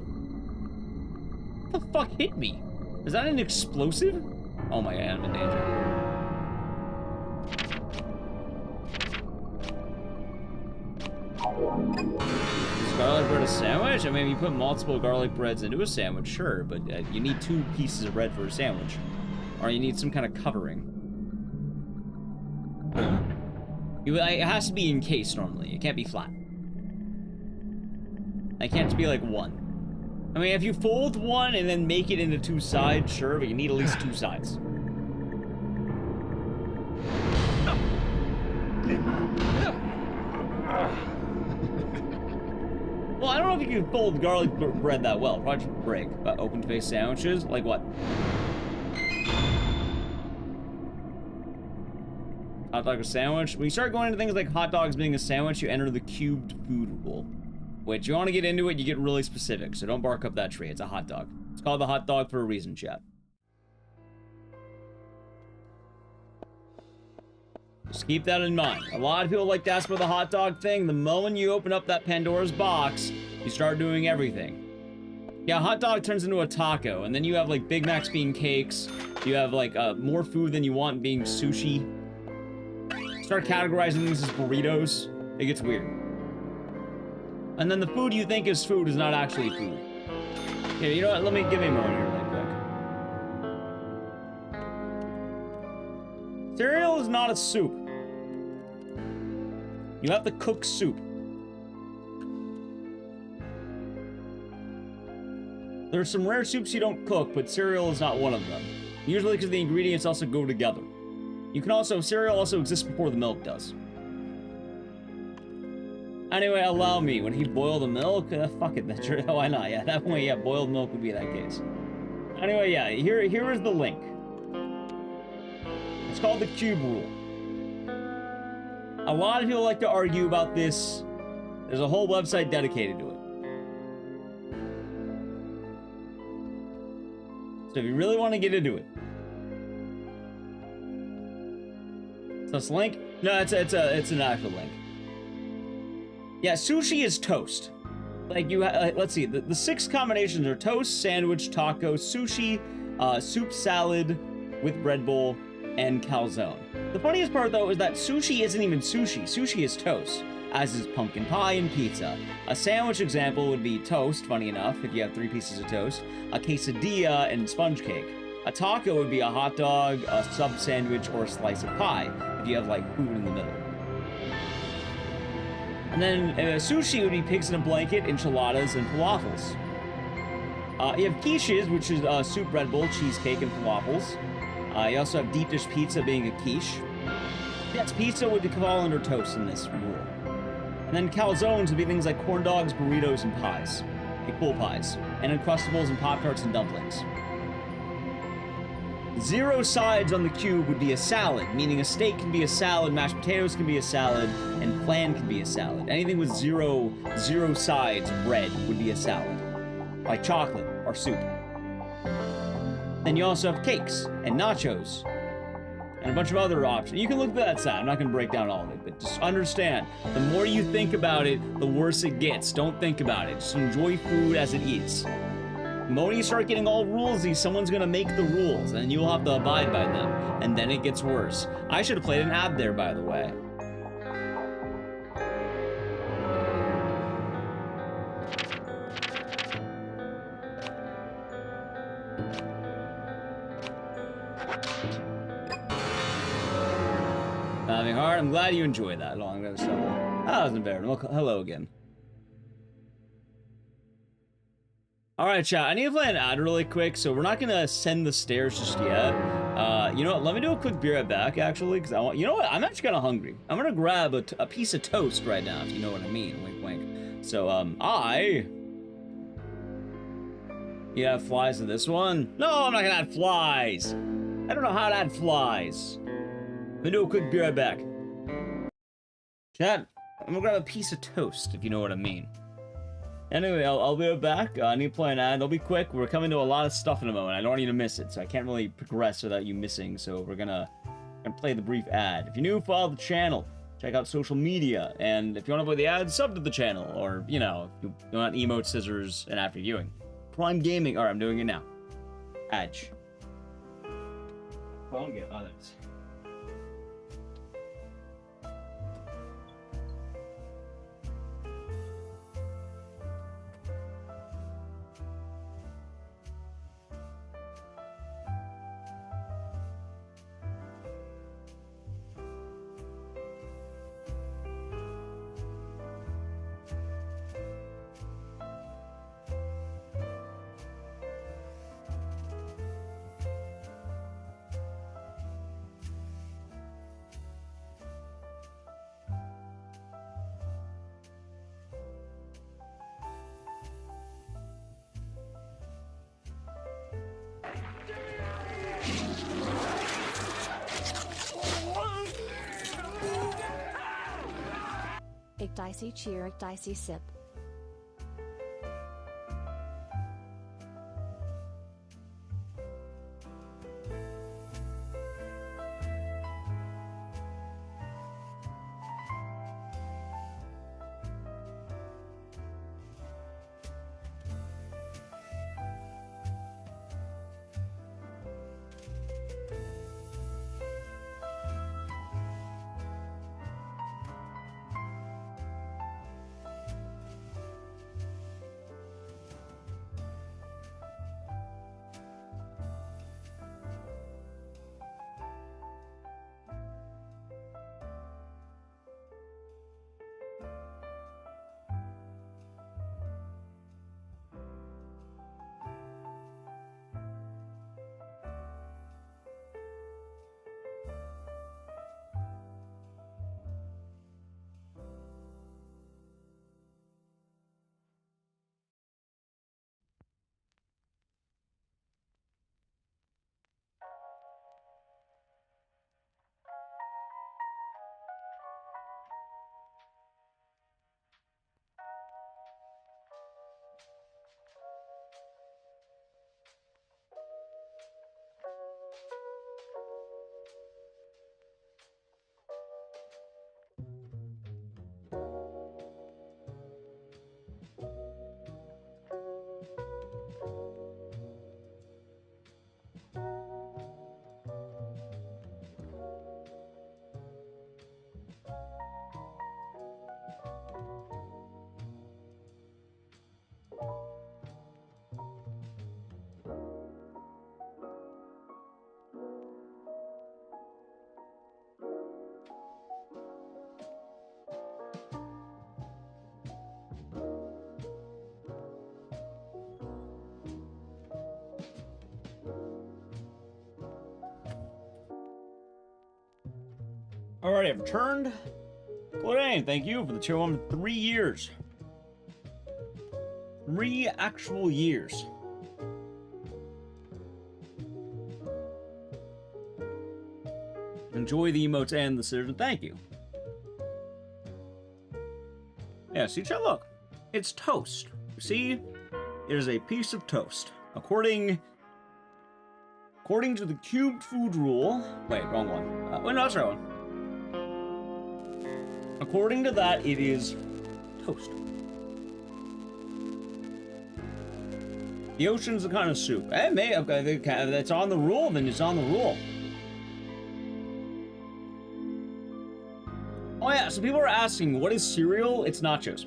What the fuck hit me? Is that an explosive? Oh my god, I'm in danger. Is garlic bread a sandwich? I mean, you put multiple garlic breads into a sandwich, sure, but you need 2 pieces of bread for a sandwich. Or you need some kind of covering. It has to be encased normally. It can't be flat. It can't just be like one. I mean, if you fold one and then make it into 2 sides, sure, but you need at least 2 sides. Well, I don't know if you can fold garlic bread that well. Probably just break. Open-faced sandwiches? Like what? Hot dog or sandwich? When you start going into things like hot dogs being a sandwich, you enter the cubed food rule. Which, you want to get into it, you get really specific, so don't bark up that tree. It's a hot dog. It's called the hot dog for a reason, chat. Just keep that in mind. A lot of people like to ask about the hot dog thing. The moment you open up that Pandora's box, you start doing everything. Yeah, hot dog turns into a taco, and then you have like Big Macs being cakes. You have like more food than you want being sushi. Start categorizing these as burritos. It gets weird. And then the food you think is food is not actually food. Here, you know what? Give me a moment here really quick. Cereal is not a soup. You have to cook soup. There's some rare soups you don't cook, but cereal is not one of them. Usually because the ingredients also go together. Cereal also exists before the milk does. Anyway, allow me. When he boiled the milk, fuck it, that's right. Why not? Yeah, that way, yeah, boiled milk would be that case. Anyway, yeah, here is the link. It's called the cube rule. A lot of people like to argue about this. There's a whole website dedicated to it. So if you really want to get into it. So it's a link? No, it's an actual link. Yeah, sushi is toast. Like you, let's see, the 6 combinations are toast, sandwich, taco, sushi, soup salad with bread bowl, and calzone. The funniest part though is that sushi isn't even sushi. Sushi is toast, as is pumpkin pie and pizza. A sandwich example would be toast, funny enough, if you have 3 pieces of toast, a quesadilla, and sponge cake. A taco would be a hot dog, a sub sandwich, or a slice of pie, if you have like food in the middle. And then sushi would be pigs in a blanket, enchiladas, and falafels. You have quiches, which is soup, bread bowl, cheesecake, and falafels. You also have deep dish pizza being a quiche. Yes, pizza would fall under toast in this rule. And then calzones would be things like corn dogs, burritos, and pies. Like pool pies. And Uncrustables and Pop-Tarts and dumplings. 0 sides on the cube would be a salad, meaning a steak can be a salad, mashed potatoes can be a salad, and flan can be a salad. Anything with zero sides, bread, would be a salad. Like chocolate or soup. Then you also have cakes and nachos and a bunch of other options. You can look at that side. I'm not going to break down all of it, but just understand, the more you think about it, the worse it gets. Don't think about it. Just enjoy food as it is. The moment you start getting all rulesy, someone's going to make the rules, and you'll have to abide by them, and then it gets worse. I should have played an ad there, by the way. Having hard. I'm glad you enjoyed that. Long I'm gonna shovel. That wasn't bad. Hello again. Alright, chat. I need to play an ad really quick, so we're not gonna ascend the stairs just yet. You know what? Let me do a quick be right back, actually, because I want. You know what? I'm actually kind of hungry. I'm gonna grab a piece of toast right now, if you know what I mean. Wink, wink. So, You have flies in this one? No, I'm not gonna add flies. I don't know how to add flies. Let me do a quick be right back. Chat, I'm gonna grab a piece of toast, if you know what I mean. Anyway, I'll be right back. I need to play an ad. It'll be quick. We're coming to a lot of stuff in a moment. I don't want you to miss it, so I can't really progress without you missing. So we're gonna play the brief ad. If you're new, follow the channel. Check out social media. And if you want to play the ad, sub to the channel. Or, you know, if you want emote scissors and after viewing. Prime Gaming. Alright, I'm doing it now. Adge. Phone get others. Ecdycis cheer, Ecdycis sip. Alright, I've returned. Claudine, thank you for the tier 1 for 3 years. 3 actual years. Enjoy the emotes and the decision. Thank you. Yeah, see, chat, look. It's toast. See? It is a piece of toast. According to the cubed food rule... Wait, wrong one. Wait, no, that's the right one. According to that, it is toast. The ocean's a kind of soup. Hey, mate, okay, if it's on the rule, then it's on the rule. Oh yeah, so people are asking, what is cereal? It's nachos.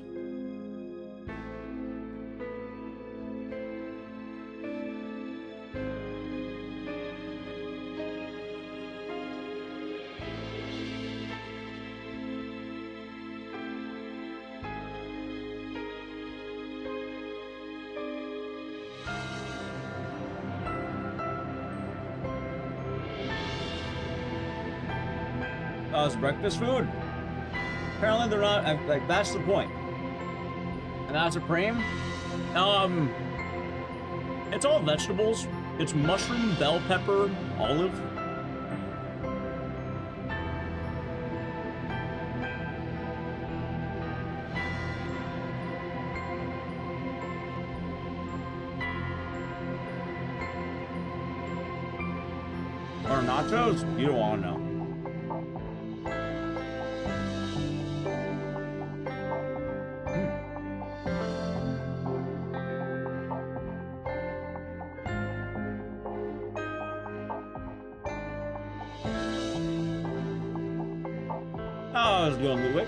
It's breakfast food. Apparently they're not, like, that's the point. And that's a Prem. It's all vegetables. It's mushroom, bell pepper, olive. Or nachos? You don't want to know. Going the way.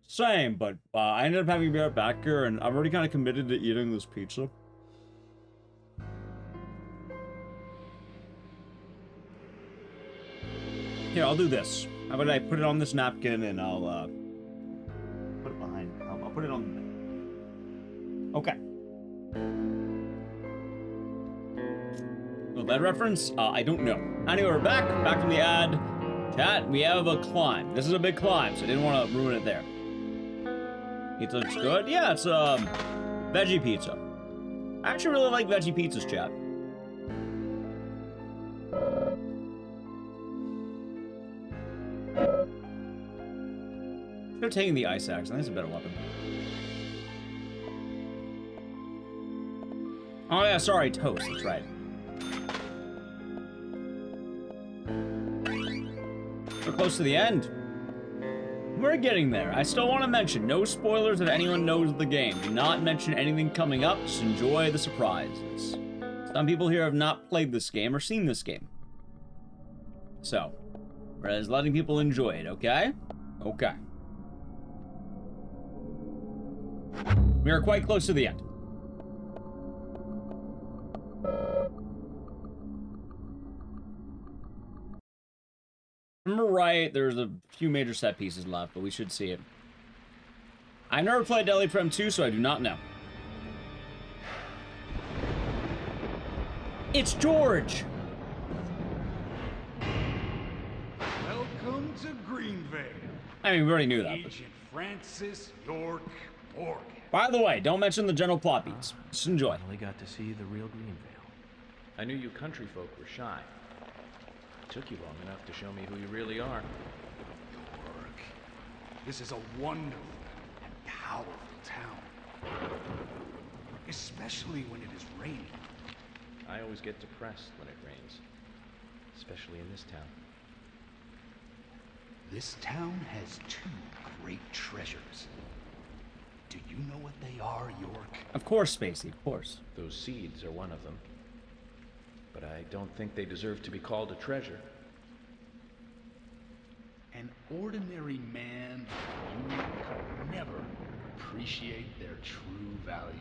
Same, but I ended up having to be right back here, and I'm already kind of committed to eating this pizza. Here, I'll do this. How about I put it on this napkin, and I'll put it behind. I'll put it on the thing. Okay. So that reference, I don't know. Anyway, we're back from the ad. Chat, we have a climb. This is a big climb, so I didn't want to ruin it there. Pizza looks good. Yeah, it's veggie pizza. I actually really like veggie pizzas, chat. They're taking the ice axe. I think it's a better weapon. Oh yeah, sorry, toast. That's right. We're close to the end. We're getting there. I still want to mention, no spoilers if anyone knows the game. Do not mention anything coming up, just enjoy the surprises. Some people here have not played this game or seen this game. So, we're just letting people enjoy it, okay? Okay. We are quite close to the end. Remember right, there's a few major set pieces left, but we should see it. I never played Deadly Prem 2, so I do not know. It's George! Welcome to Greenvale. I mean, we already knew that. Agent Francis York Morgan. By the way, don't mention the general plot beats. Just enjoy. Finally got to see the real Greenvale. I knew you country folk were shy. It took you long enough to show me who you really are. York. This is a wonderful and powerful town. Especially when it is raining. I always get depressed when it rains. Especially in this town. This town has 2 great treasures. Do you know what they are, York? Of course, Spacey, of course. Those seeds are one of them. But I don't think they deserve to be called a treasure. An ordinary man like you could never appreciate their true value.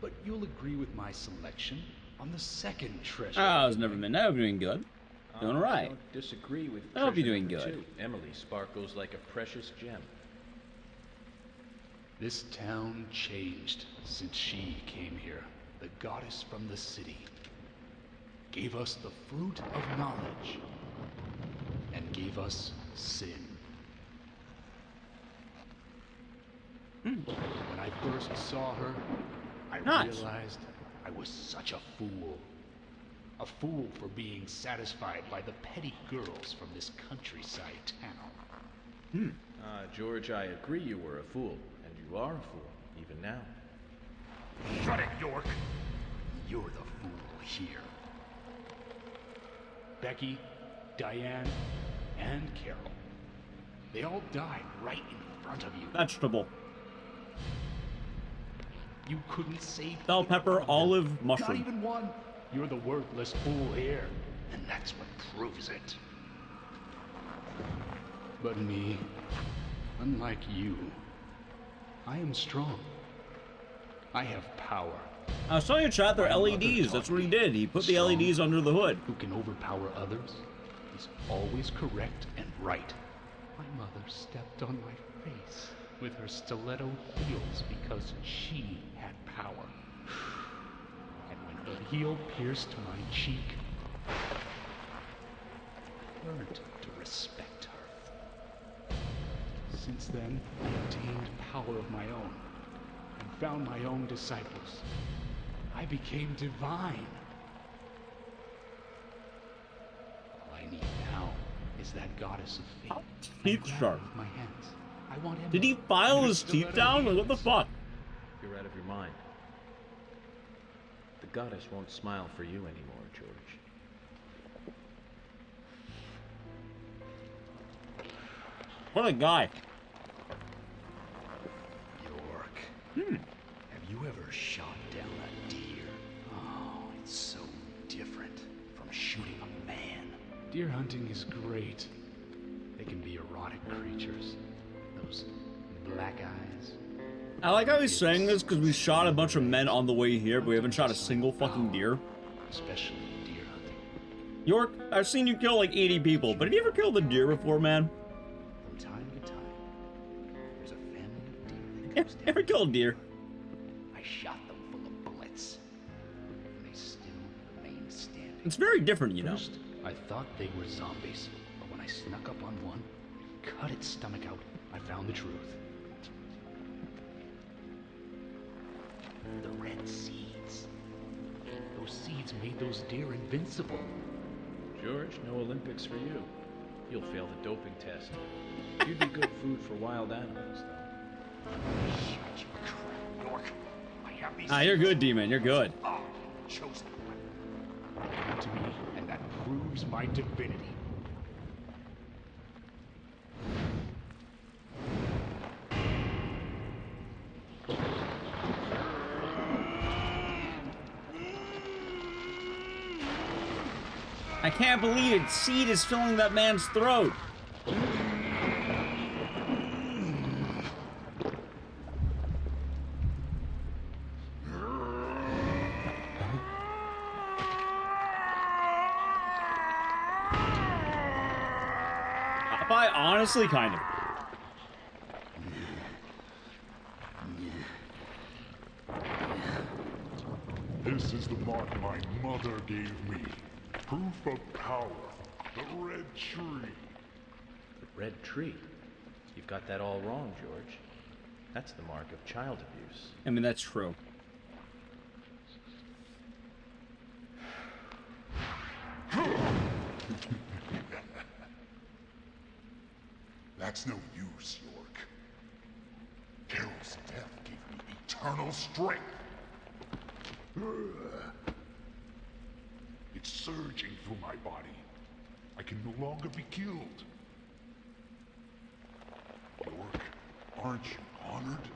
But you'll agree with my selection on the second treasure. I was never been. I hope you're doing good. Doing I right. don't disagree with I hope you're treasure doing number good. 2. Emily sparkles like a precious gem. This town changed since she came here. The goddess from the city gave us the fruit of knowledge and gave us sin. When I first saw her, I realized I was such a fool. A fool for being satisfied by the petty girls from this countryside town. George, I agree you were a fool, and you are a fool, even now. Shut it, York! You're the fool here. Becky, Diane, and Carol. They all died right in front of you. Vegetable. You couldn't save Bell pepper, olive, mushroom. Not even one. You're the worthless fool here, and that's what proves it. But me, unlike you, I am strong. I have power. I was telling you, chat, they're LEDs. That's what he did. He put the LEDs under the hood. Who can overpower others is always correct and right. My mother stepped on my face with her stiletto heels because she had power. And when her heel pierced my cheek, I learned to respect her. Since then, I obtained power of my own and found my own disciples. I became divine. All I need now is that goddess of fate. Teeth sharp. With my hands. I want him. Did he file his teeth down? Like, what the fuck? You're out of your mind. The goddess won't smile for you anymore, George. What a guy. York. Have you ever shot down a deer? Oh, it's so different from shooting a man. Deer hunting is great. They can be erotic creatures. Those black eyes. I like how he's saying this because we shot a bunch of men on the way here, but we haven't shot a single fucking deer. Especially deer hunting. York, I've seen you kill like 80 people, but have you ever killed a deer before, man? From time to time, there's a family of deer that goes down. Ever killed a deer? I shot them full of bullets. And they still remain standing. It's very different, you know. First, I thought they were zombies, but when I snuck up on one, cut its stomach out, I found the truth. The red seeds. Those seeds made those deer invincible. George, no Olympics for you. You'll fail the doping test. You'd be good food for wild animals, though. Shut your crap, York. I have these You're good, Demon. You're good. Chosen one. Come to me, and that proves my divinity. I can't believe it. Seed is filling that man's throat. Popeye, honestly, kind of. This is the mark my mother gave me. Proof of power. The red tree. The red tree? You've got that all wrong, George. That's the mark of child abuse. I mean, that's true. That's no use, York. Carol's death gave me eternal strength. It's surging through my body. I can no longer be killed. York, aren't you honored?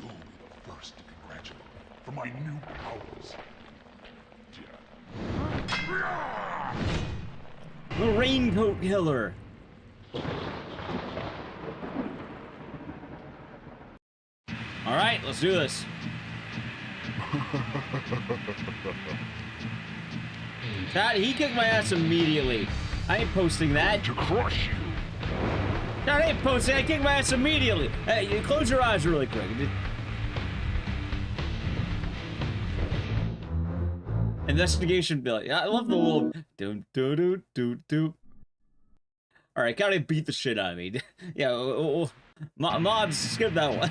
You'll be the first to congratulate me for my new powers. The Raincoat Killer. All right, let's do this. That he kicked my ass immediately. I ain't posting that. To crush you. I ain't posting. I kicked my ass immediately. Hey, you close your eyes really quick. Investigation bill. I love the little do do do do do. All right, gotta beat the shit out of me. Yeah, mods, skip that one.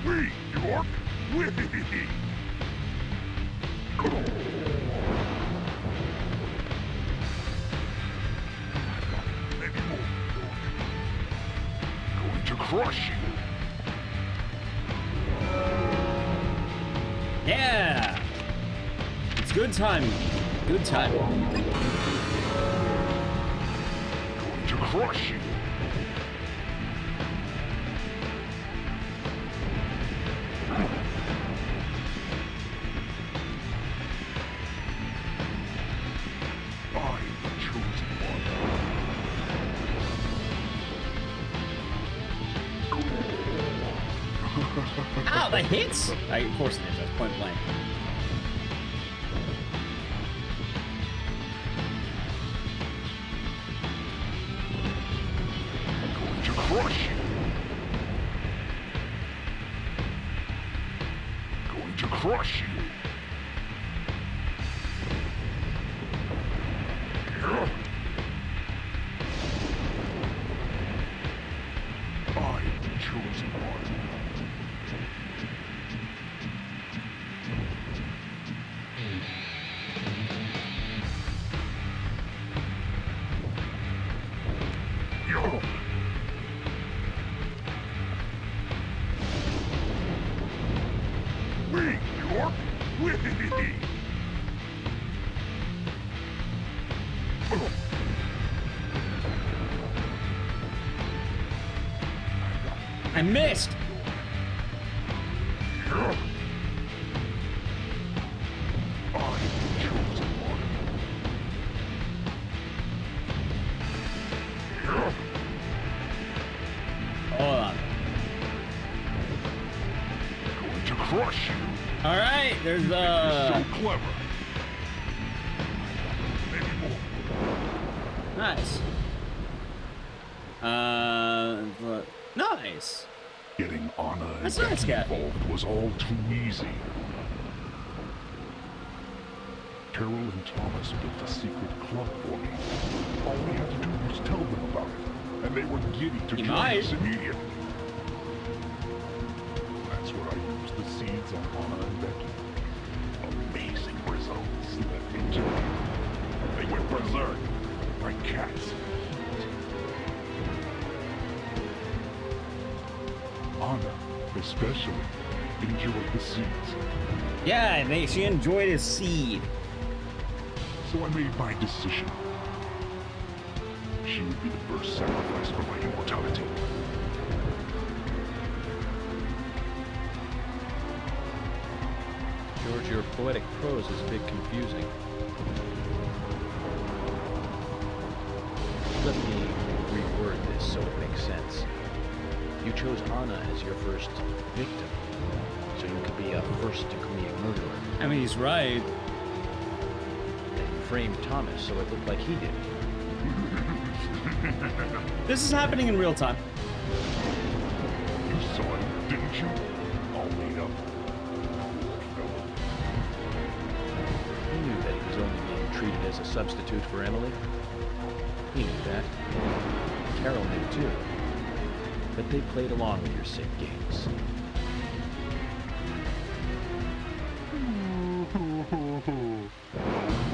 We, York, we. Maybe more, York. Going to crush you. Yeah! It's good timing. Good timing. Going to crush you. I'm the chosen one. Ow, that hits! Of course it is. That's point blank. I'm going to crush you. Going to crush you. I'm the chosen one. We, York, we. I missed! I'm the chosen one. Hold on. Going to crush you. Alright, there's So clever. Maybe more. Nice. Nice. Getting Anna and That's nice, Becky guy. involved was all too easy. Carol and Thomas built a secret club for me. All we had to do was tell them about it, and they were giddy to join us immediately. That's where I used the seeds on Anna and Becky. Amazing results, let me tell you. They went berserk, like cats. Anna, especially, enjoyed the seeds. Yeah, she enjoyed his seed. So I made my decision. She would be the first sacrifice for my immortality. George, your poetic prose is a bit confusing. Let me reword this so it makes sense. You chose Anna as your first victim, so you could be a first-degree murderer. I mean, he's right. And you framed Thomas so it looked like he did it. This is happening in real time. You saw it, didn't you? All made up. He knew that he was only being treated as a substitute for Emily. He knew that. Carol knew too. But they played along with your sick games. Oh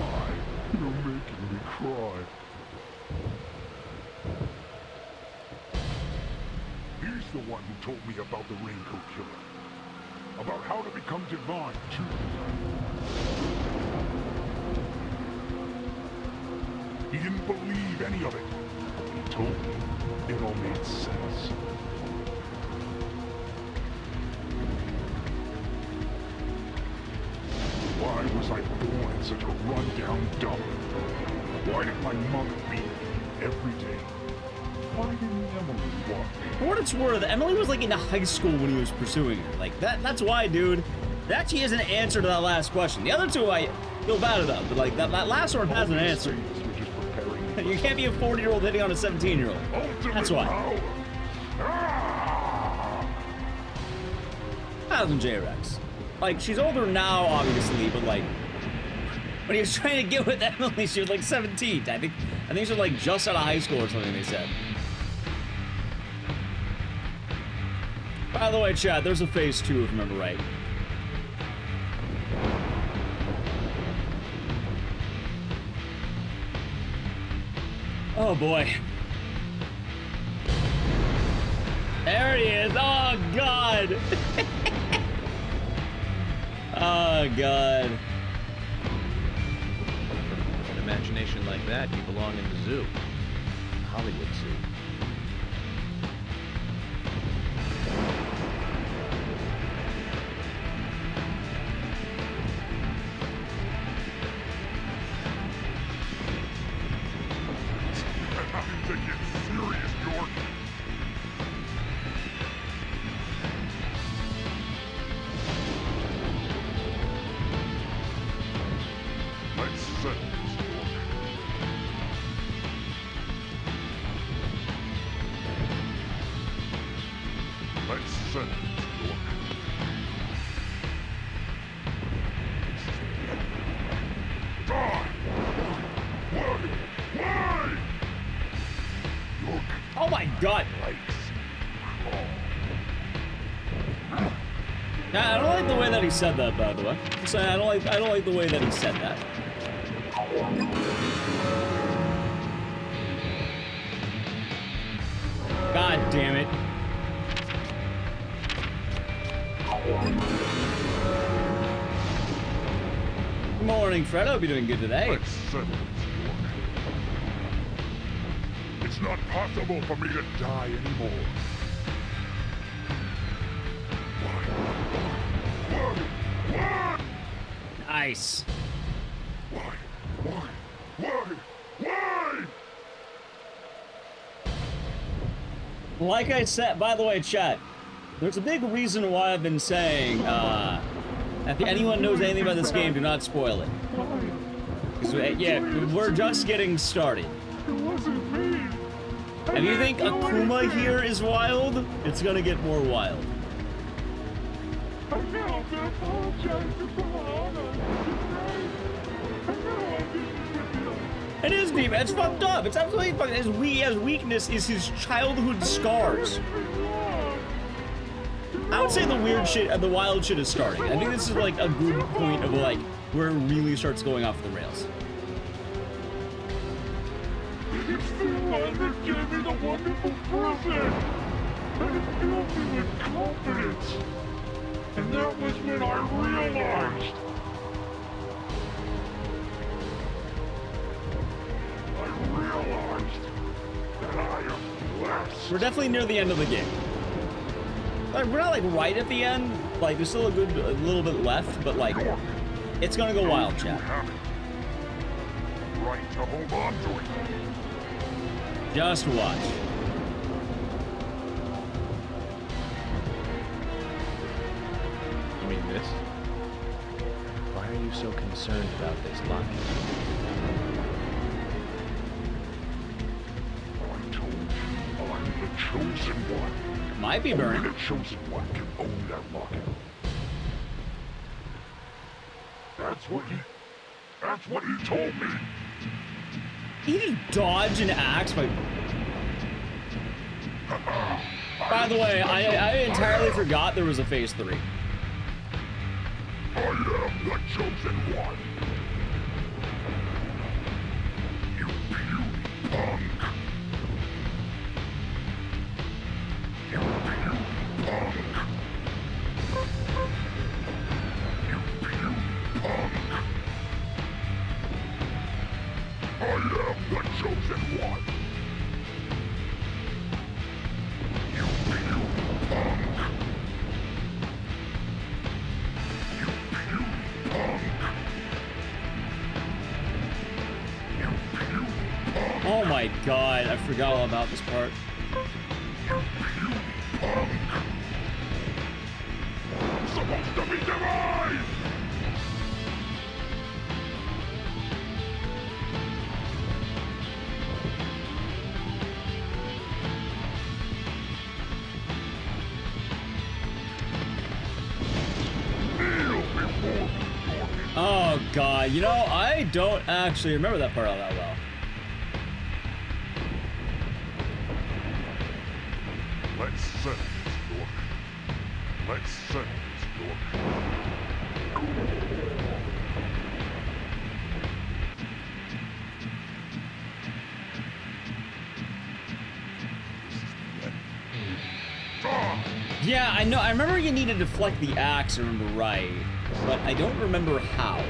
my, you're making me cry. He's the one who told me about the Raincoat Killer. About how to become divine, too. He didn't believe any of it. He told me it all made sense. was I born in such a run-down dump? Why did my mother beat me every day? Why didn't Emily want me? For what it's worth, Emily was like in high school when he was pursuing her. Like, that's why, dude. That actually is an answer to that last question. The other two I feel bad about, but like, that last one has an answer. You can't be a 40-year-old hitting on a 17-year-old. That's why. Thousand J-Rex. Like, she's older now, obviously, but like, when he was trying to get with Emily, she was like 17. I think she was like just out of high school or something, they said. By the way, chat, there's a phase 2, if I remember right. Oh boy. There he is. Oh god. Oh god. An imagination like that, you belong in the zoo. Hollywood Zoo. To get serious, York. Let's settle this, York. Let's settle this, York. Die! Why? Oh my god! Nah, I don't like the way that he said that, by the way. So I don't like the way that he said that. God damn it. Good morning, Fred. I hope you're doing good today. Let's settle it, Stewart. It's not possible for me to die anymore. Why? Nice. Why? Like I said, by the way, chat, there's a big reason why I've been saying, if anyone knows anything about this game, do not spoil it. Because, yeah, we're just getting started. It wasn't me. If you think Akuma here is wild, it's gonna get more wild. I know I'm gonna apologize to Kahana. It is deep. It's fucked up. It's absolutely fucked. His weakness is his childhood scars. I would say the weird shit and the wild shit is starting. I think this is like a good point of like where it really starts going off the rails. It's the one that gave me the wonderful present. And it filled me with confidence. And that was when I realized. That I am blessed. We're definitely near the end of the game. Like, we're not like right at the end. Like, there's still a little bit left, but like, it's gonna go wild, chat. Right to hold on to it. Just watch. You mean this? Why are you so concerned about this locket? I told you I'm the chosen one. Might be burning. Only the chosen one can own that locket. That's what he told me. He just dodged an axe by the way, I entirely forgot there was a phase 3. I am the chosen one. You beauty punk. You beauty punk. You beauty punk. I am the chosen one. You beauty punk. You beauty punk. Oh my god, I forgot all about this part. Supposed to be divine! Oh god, you know, I don't actually remember that part all that well. Let's settle this, York. Let's settle this, York. Yeah, I know. I remember you need to deflect the axe, I remember right, but I don't remember how.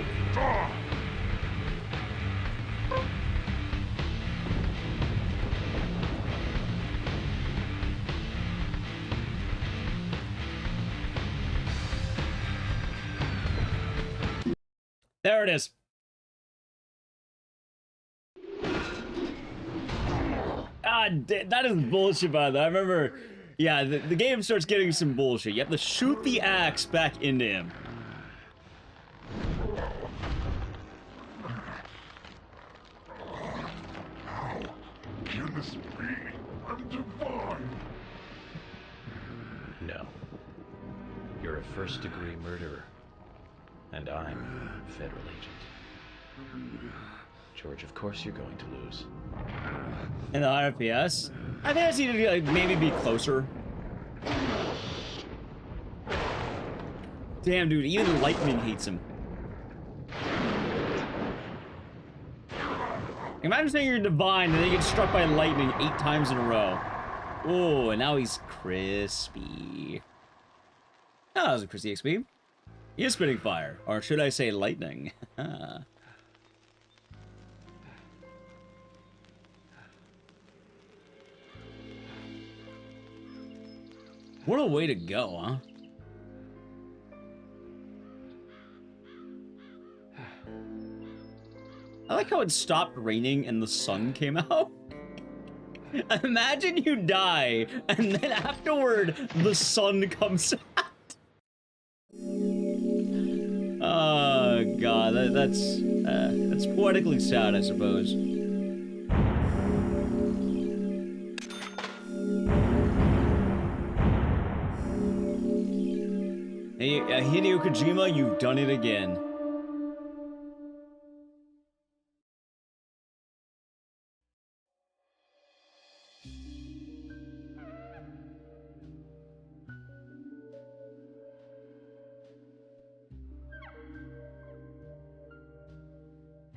There it is. Ah, that is bullshit, by the way. I remember, yeah, the game starts getting some bullshit. You have to shoot the axe back into him. How can this be? I'm divine. No. You're a first-degree murderer. And I'm a federal agent. George, of course you're going to lose. In the higher FPS? I think I just need to like, maybe be closer. Damn, dude, even lightning hates him. Imagine saying you're divine and then you get struck by lightning 8 times in a row. Oh, and now he's crispy. Oh, that was a crispy XP. He is spitting fire, or should I say lightning? What a way to go, huh? I like how it stopped raining and the sun came out. Imagine you die, and then afterward, the sun comes out. Oh god, that's poetically sad, I suppose. Hey, Hideo Kojima, you've done it again.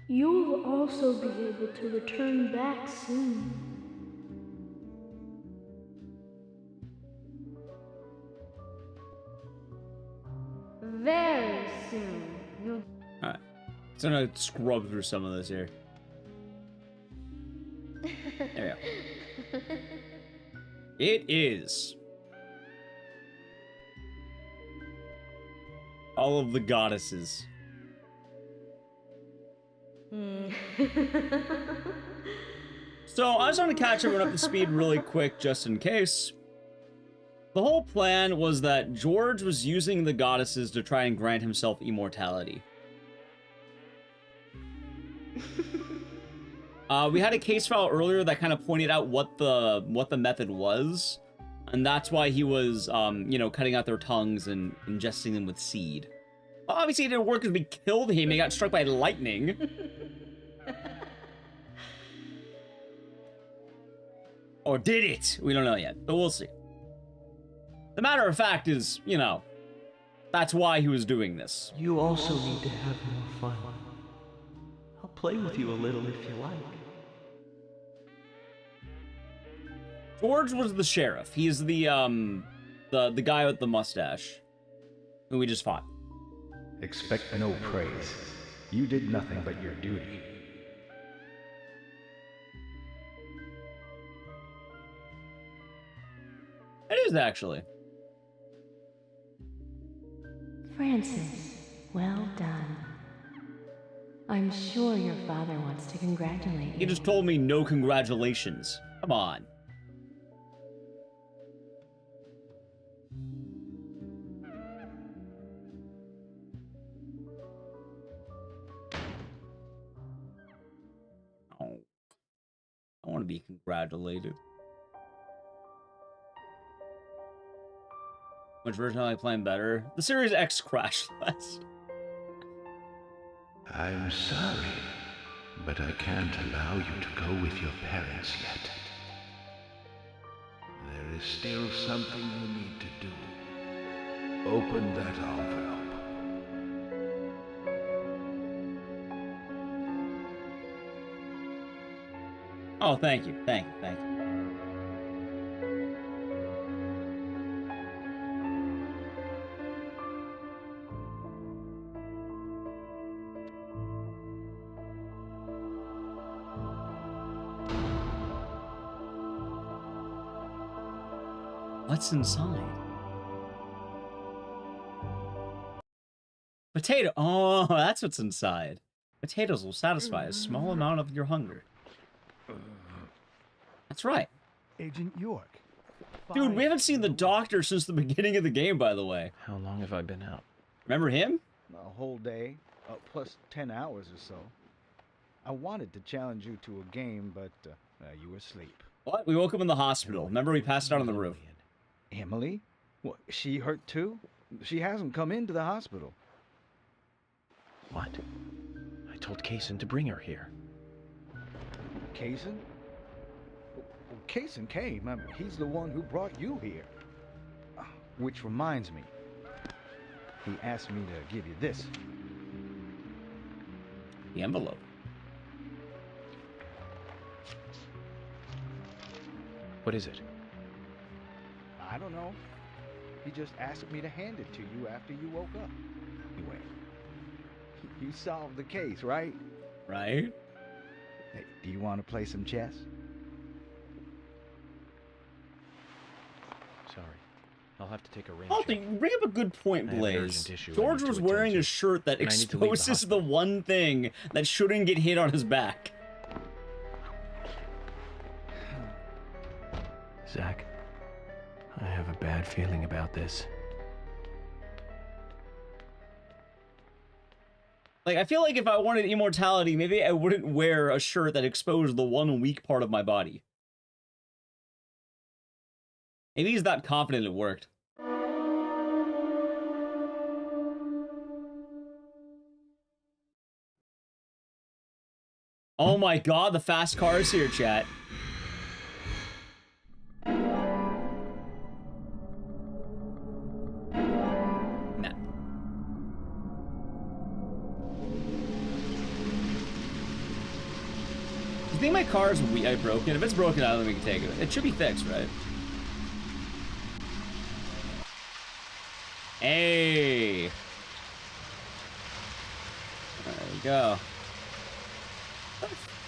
You will also be able to return back soon. Very soon. You'll... Alright. So I'm gonna scrub through some of this here. There we go. It is. All of the goddesses. So I just want to catch everyone up to speed really quick just in case. The whole plan was that George was using the goddesses to try and grant himself immortality. We had a case file earlier that kind of pointed out what the method was, and that's why he was, you know, cutting out their tongues and ingesting them with seed. Well, obviously it didn't work because we killed him. He got struck by lightning. Or did it? We don't know yet, but we'll see. The matter of fact is, you know, that's why he was doing this. You also need to have more fun. I'll play with you a little if you like. George was the sheriff. He's the guy with the mustache who we just fought. Expect no praise. You did nothing but your duty. It is actually. Francis, well done. I'm sure your father wants to congratulate you. He just told me no congratulations. Come on. Oh. I want to be congratulated. Which version am I playing better? The Series X crashed less. I'm sorry, but I can't allow you to go with your parents yet. There is still something you need to do. Open that envelope. Oh, thank you. Thank you. Thank you. What's inside? Potato. Oh, that's what's inside. Potatoes will satisfy a small amount of your hunger. That's right. Agent York. Dude, we haven't seen the doctor since the beginning of the game, by the way. How long have I been out? Remember him? A whole day, plus 10 hours or so. I wanted to challenge you to a game, but you were asleep. What? We woke up in the hospital. Remember we passed out on the roof. Emily? What, she hurt too? She hasn't come into the hospital. What? I told Kaysen to bring her here. Kaysen? Well, Kaysen came. I mean, he's the one who brought you here. Which reminds me. He asked me to give you this. The envelope. What is it? I don't know. He just asked me to hand it to you after you woke up. Anyway, you solved the case, right? Right? Hey, do you want to play some chess? Sorry. I'll have to take a range. Oh, you bring up a good point, Blaze. George was wearing a shirt that exposes the one thing that shouldn't get hit on his back. Zach, I have a bad feeling about this. Like, I feel like if I wanted immortality, maybe I wouldn't wear a shirt that exposed the one weak part of my body. Maybe he's not confident it worked. Oh my god, the fast cars here, chat. You think my car's broken? If it's broken, I don't think we can take it. It should be fixed, right? Hey! There we go.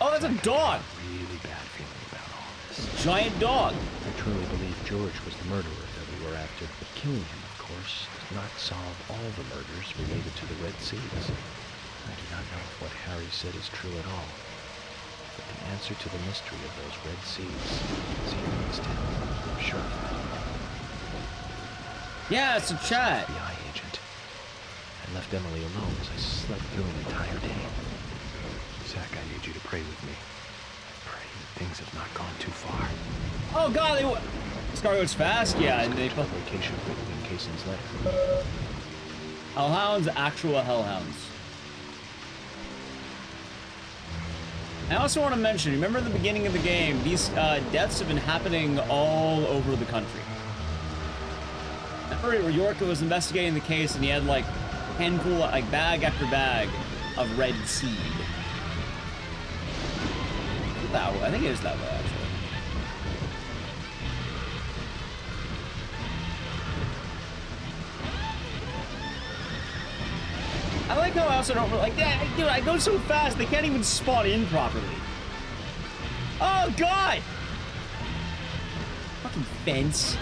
Oh, that's a dog! Really bad feeling about all this. Giant dog! I truly believe George was the murderer that we were after, but killing him, of course, does not solve all the murders related to the Red Seas. I do not know if what Harry said is true at all. But the answer to the mystery of those Red Seas is here in this town. I'm sure of that. Yeah, it's a chat. FBI agent. I left Emily alone as I slept through an entire day. Zach, I need you to pray with me. Pray that things have not gone too far. Oh god, this car goes fast? Yeah, and they put location written in Kaysen's letter. Hellhounds, actual hellhounds. I also want to mention, remember at the beginning of the game, these deaths have been happening all over the country. Remember York was investigating the case and he had like handful, like bag after bag of red seed. That way. I think it is that way, actually. I like how I also don't like that. Dude, I go so fast they can't even spawn in properly. Oh god! Fucking fence.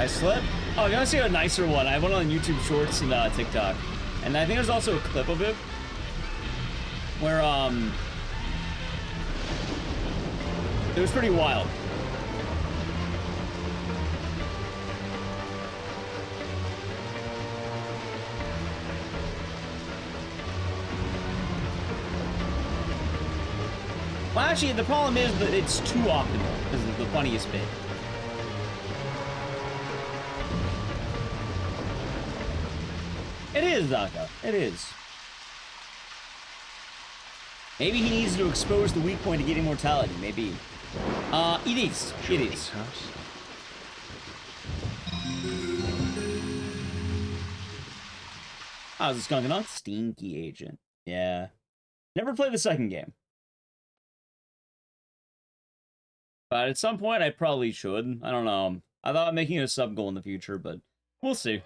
I slipped? Oh, if you want to see a nicer one, I have one on YouTube Shorts and TikTok. And I think there's also a clip of it where, it was pretty wild. Well, actually, the problem is that it's too optimal, because it's the funniest bit. It is, Zaka. It is. Maybe he needs to expose the weak point to get immortality. Maybe. It is. It is. How's this going on? Stinky agent. Yeah. Never played the second game. But at some point, I probably should. I don't know. I thought making it a sub goal in the future, but we'll see.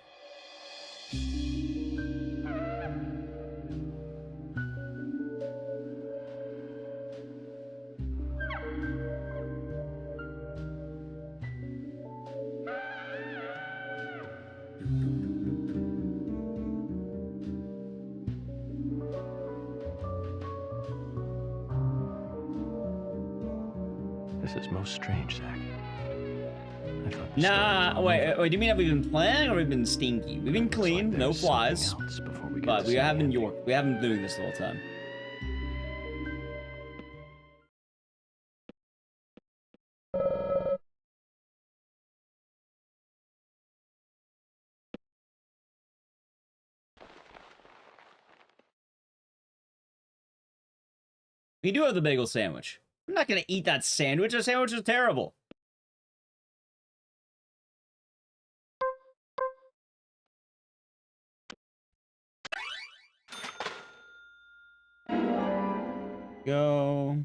This is most strange, Zach. I thought Nah, wait, do you mean have we been playing or we've been stinky? We've been clean, no flies, but we haven't been York. We haven't been doing this the whole time. We do have the bagel sandwich. I'm not gonna eat that sandwich. The sandwich is terrible. Go.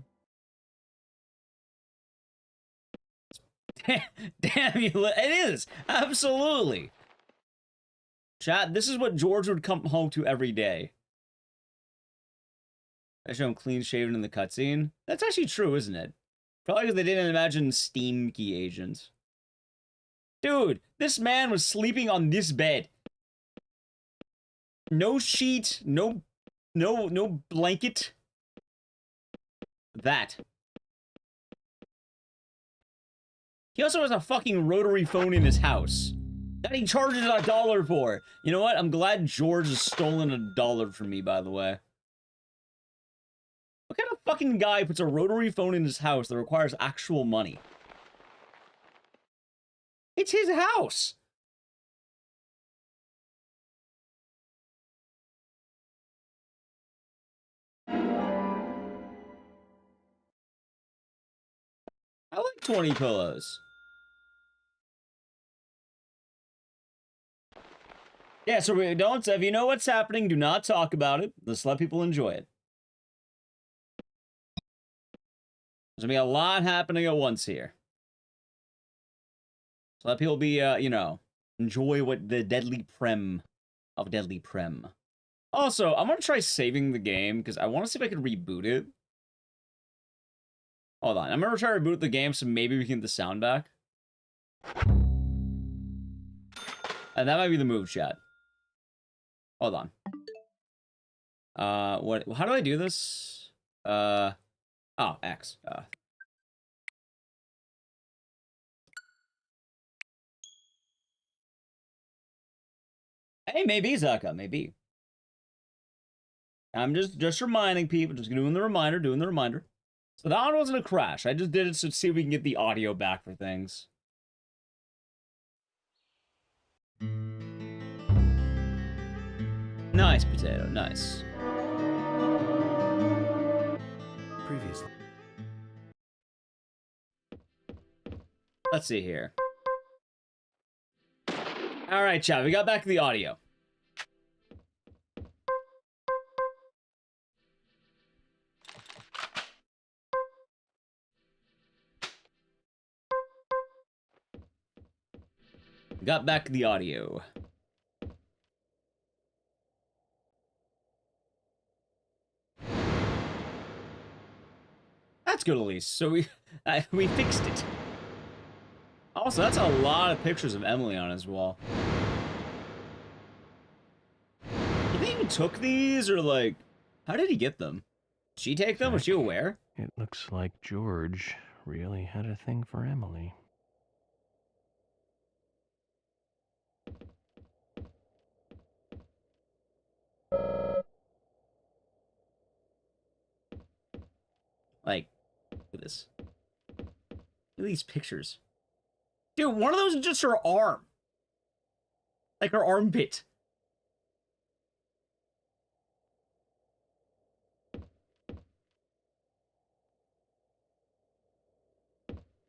Damn you! It is absolutely. Chat. This is what George would come home to every day. I show him clean shaven in the cutscene. That's actually true, isn't it? Probably because they didn't imagine Steamkey agents. Dude, this man was sleeping on this bed. No sheet, no blanket. That. He also has a fucking rotary phone in his house that he charges $1 for. You know what? I'm glad George has stolen $1 from me, by the way. What kind of fucking guy puts a rotary phone in his house that requires actual money? It's his house! I like 20 pillows. Yeah, so we don't, if you know what's happening, do not talk about it. Let's let people enjoy it. There's gonna be a lot happening at once here. So let people be, you know, enjoy what the deadly prem of deadly prem. Also, I'm gonna try saving the game because I want to see if I can reboot it. Hold on, I'm gonna try to reboot the game so maybe we can get the sound back. And that might be the move, chat. Hold on. What? How do I do this? Oh, X. Hey, maybe, Zaka, maybe. I'm just reminding people, just doing the reminder. So that one wasn't a crash. I just did it to see if we can get the audio back for things. Nice, potato, nice. Previously. Let's see here. All right, chat, we got back to the audio. Got back to the audio. That's good, at least. So we fixed it. Also, that's a lot of pictures of Emily on his wall. You think he took these, or like, how did he get them? Did she take them? Was she aware? It looks like George really had a thing for Emily. Like, look at this. Look at these pictures. Dude, one of those is just her arm. Like her armpit.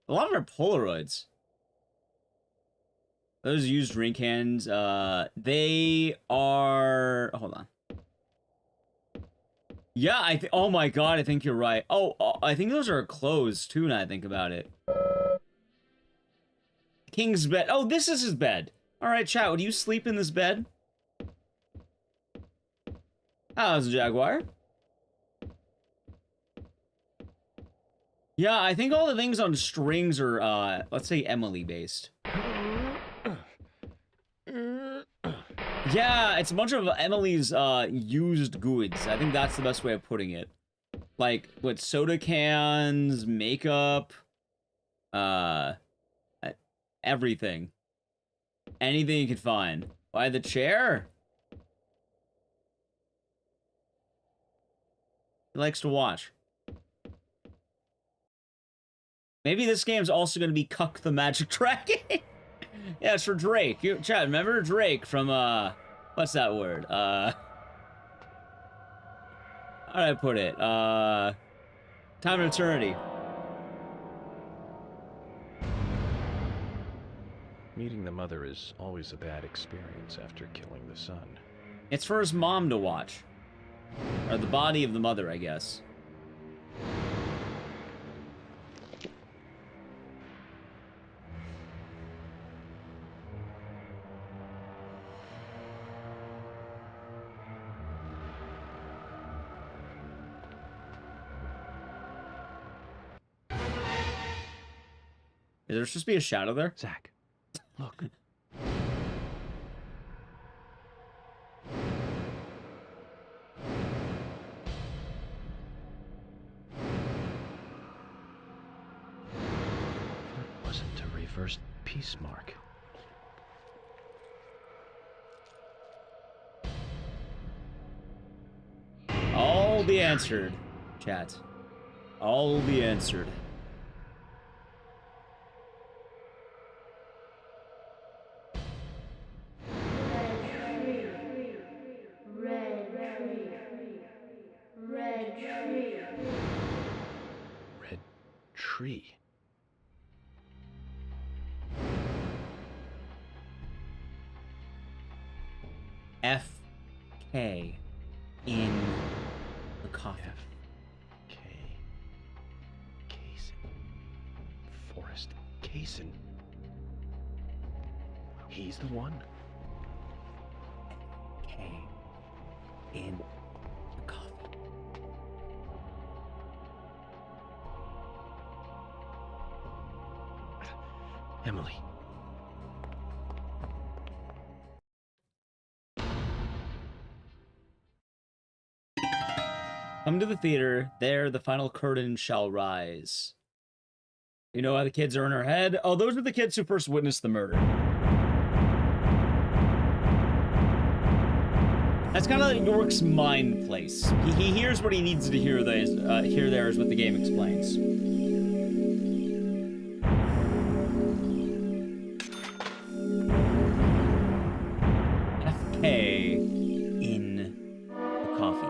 A lot of them are Polaroids. Those used drink cans, they are... Hold on. Yeah, oh my god, I think you're right. Oh, I think those are clothes, too, now I think about it. King's bed. Oh, this is his bed. Alright, chat, would you sleep in this bed? How's Jaguar? Yeah, I think all the things on strings are, let's say Emily-based. Yeah, it's a bunch of Emily's, used goods. I think that's the best way of putting it. Like, with soda cans, makeup, everything. Anything you could find. Why the chair? He likes to watch. Maybe this game's also going to be Cuck the Magic Dragon. Yeah, it's for Drake. Chat, remember Drake from, what's that word? How do I put it? Time of Eternity. Meeting the mother is always a bad experience after killing the son. It's for his mom to watch. Or the body of the mother, I guess. Is there supposed to be a shadow there? Zach, look. That wasn't a reversed peace mark. All be answered, chat. All be answered. Tree. F.K. in the coffin. F.K. Kaysen. Forrest Kaysen. He's the one. F.K. in the coffin. Emily. Come to the theater. There, the final curtain shall rise. You know how the kids are in her head? Oh, those are the kids who first witnessed the murder. That's kind of like York's mind place. He hears what he needs to hear. Here, there is what the game explains. F.K. in the coffee.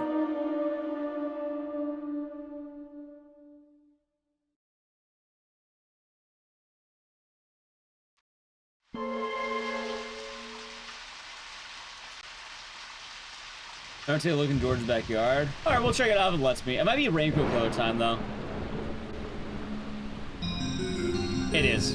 Don't take a look in George's backyard. Alright, we'll check it out if it lets me. It might be raincoat color time, though. It is.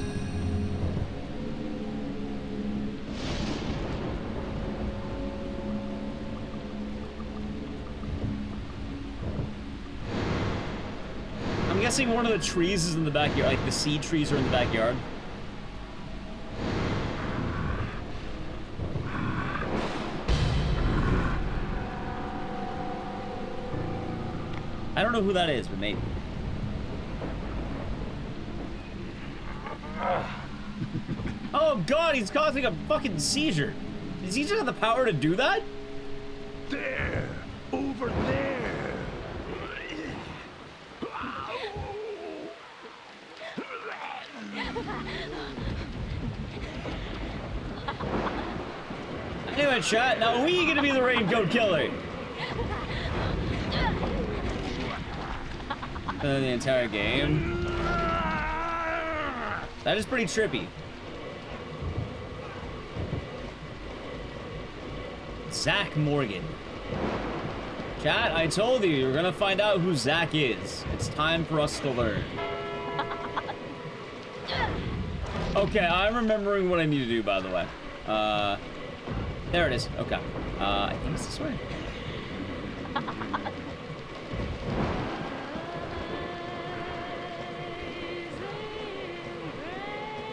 I'm guessing one of the trees is in the backyard, like the seed trees are in the backyard. I don't know who that is, but maybe. Oh god, he's causing a fucking seizure. Does he just have the power to do that? There! Over there! Anyway, chat, now are we gonna be the raincoat killer? The entire game. That is pretty trippy. Zach Morgan. Chat, I told you, you're gonna find out who Zach is. It's time for us to learn. Okay, I'm remembering what I need to do, by the way. There it is. Okay. I think it's this way.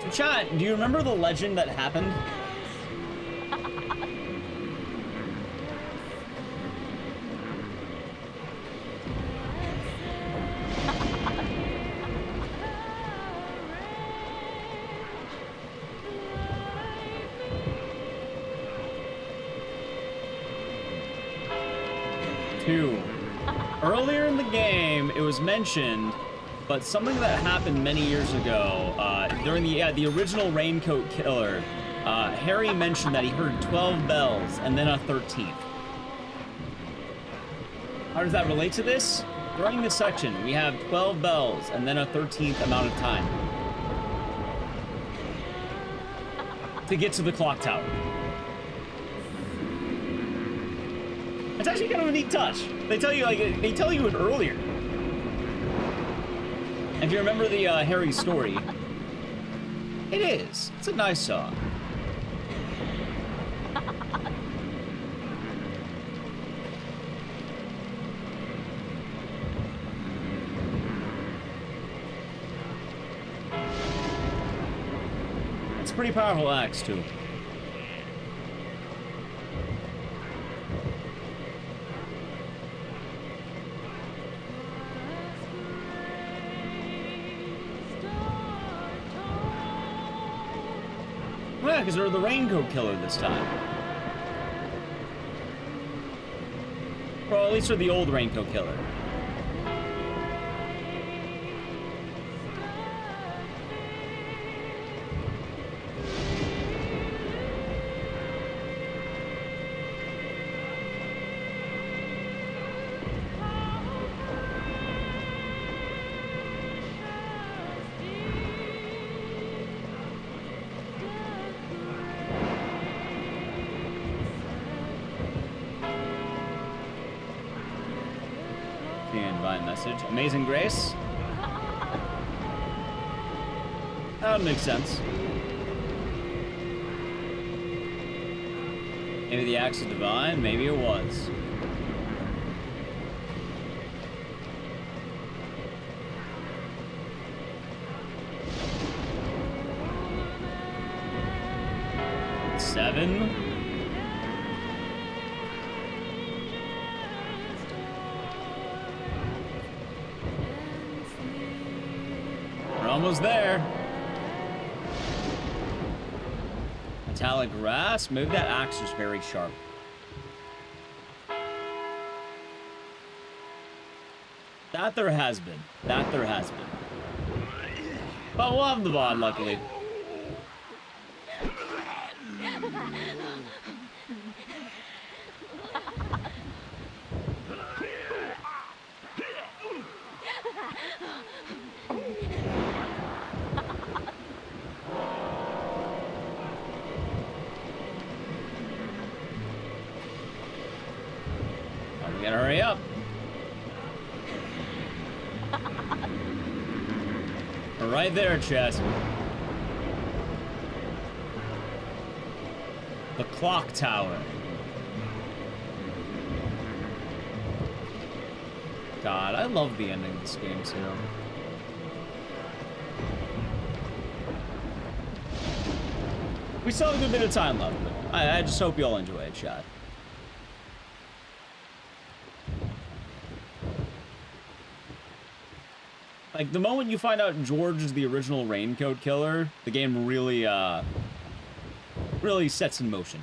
So, chat, do you remember the legend that happened? Earlier in the game, it was mentioned, but something that happened many years ago, during the original Raincoat Killer, Harry mentioned that he heard 12 bells and then a 13th. How does that relate to this? During this section, we have 12 bells and then a 13th amount of time to get to the clock tower. It's actually kind of a neat touch. They tell you it earlier. If you remember the Harry story, it is. It's a nice song. It's a pretty powerful axe too. Yeah, because they're the Raincoat Killer this time. Well, at least they're the old Raincoat Killer. Message. Amazing Grace. That would make sense. Maybe the axe is divine, maybe it was. Seven. Almost there. Metallic grass. Maybe that axe is very sharp. That there has been. That there has been. But we'll have the bond, luckily. We gotta hurry up. We're right there, chat. The clock tower. God, I love the ending of this game too. We still have a good bit of time left, but I just hope you all enjoy it, chat. Like, the moment you find out George is the original Raincoat Killer, the game really, really sets in motion.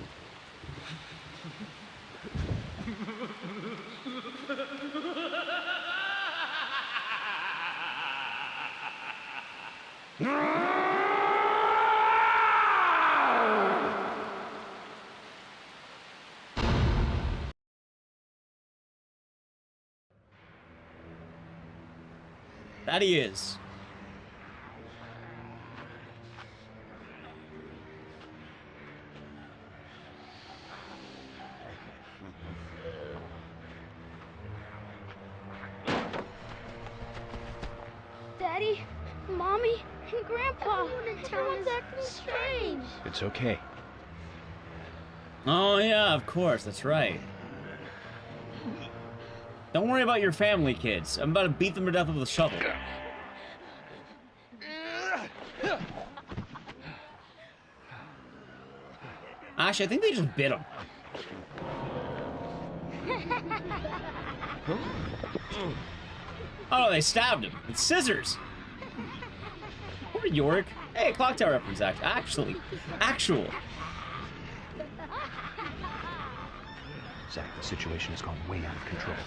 That he is. Daddy, Mommy, and Grandpa. Everyone's acting strange. It's okay. Oh yeah, of course, that's right. Don't worry about your family, kids. I'm about to beat them to death with a shovel. Actually, I think they just bit him. Oh, they stabbed him with scissors. Poor York. Hey, clock tower reference, actual. Zach, the situation has gone way out of control.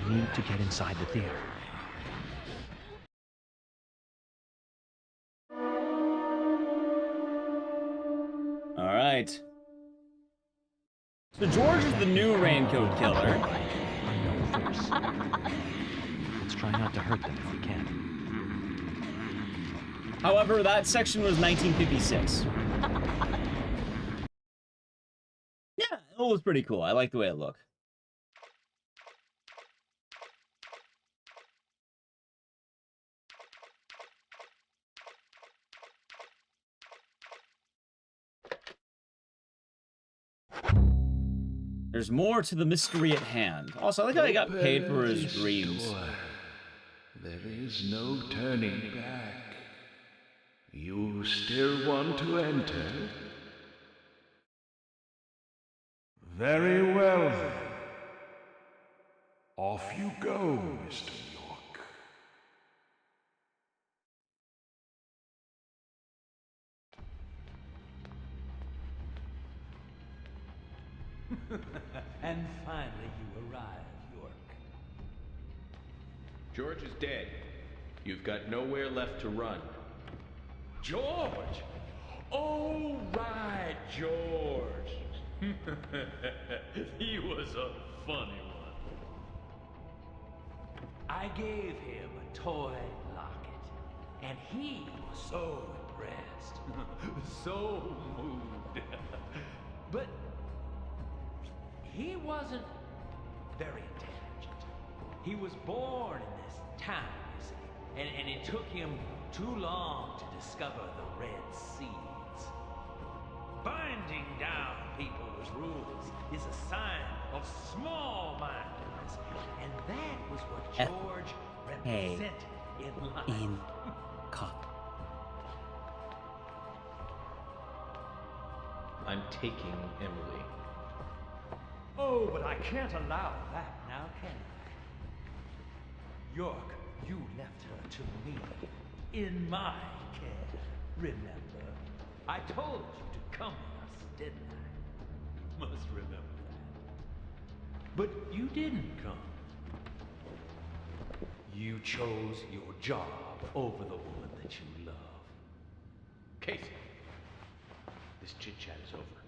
We need to get inside the theater. All right. So George is the new Raincoat Killer. Let's try not to hurt them if we can. However, that section was 1956. Yeah, it was pretty cool. I like the way it looked. There's more to the mystery at hand. Also, I like how he got paid for his dreams. There is no turning back. You still want to enter? Very well then. Off you go, Mr. York. And finally you arrive, York. George is dead. You've got nowhere left to run. George! Oh, right, George. He was a funny one. I gave him a toy locket, and he was so impressed, so moved. But he wasn't very intelligent. He was born in this town, you see, and it took him too long to discover the Red Seeds. Binding down people with rules is a sign of small-mindedness, and that was what George represented in life. I'm taking Emily. Oh, but I can't allow that now, can I? York, you left her to me, in my care, remember? I told you to come with us, didn't I? Must remember that. But you didn't come. You chose your job over the woman that you love. Casey, this chit-chat is over.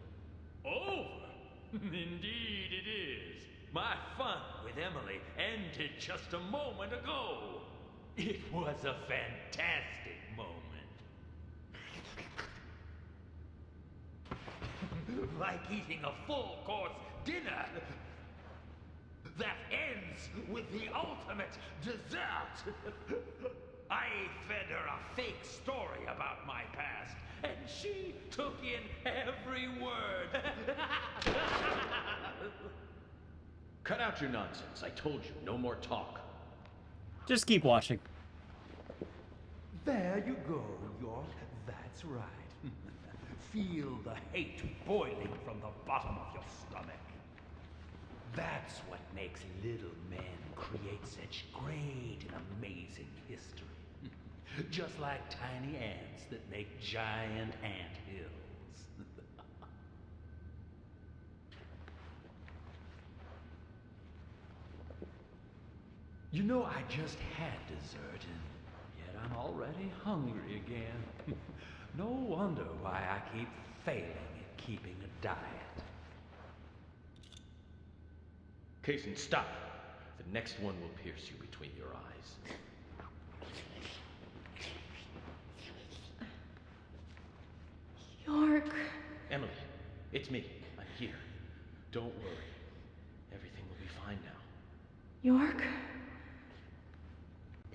Over? Indeed it is. My fun with Emily ended just a moment ago. It was a fantastic moment. Like eating a full-course dinner that ends with the ultimate dessert. I fed her a fake story about my past, and she took in every word. Cut out your nonsense. I told you, no more talk. Just keep watching. There you go, York. That's right. Feel the hate boiling from the bottom of your stomach. That's what makes little men create such great and amazing history. Just like tiny ants that make giant ant hills. You know, I just had dessert, and yet I'm already hungry again. No wonder why I keep failing at keeping a diet. Kaysen, stop. The next one will pierce you between your eyes. York. Emily, it's me. I'm here. Don't worry. Everything will be fine now. York?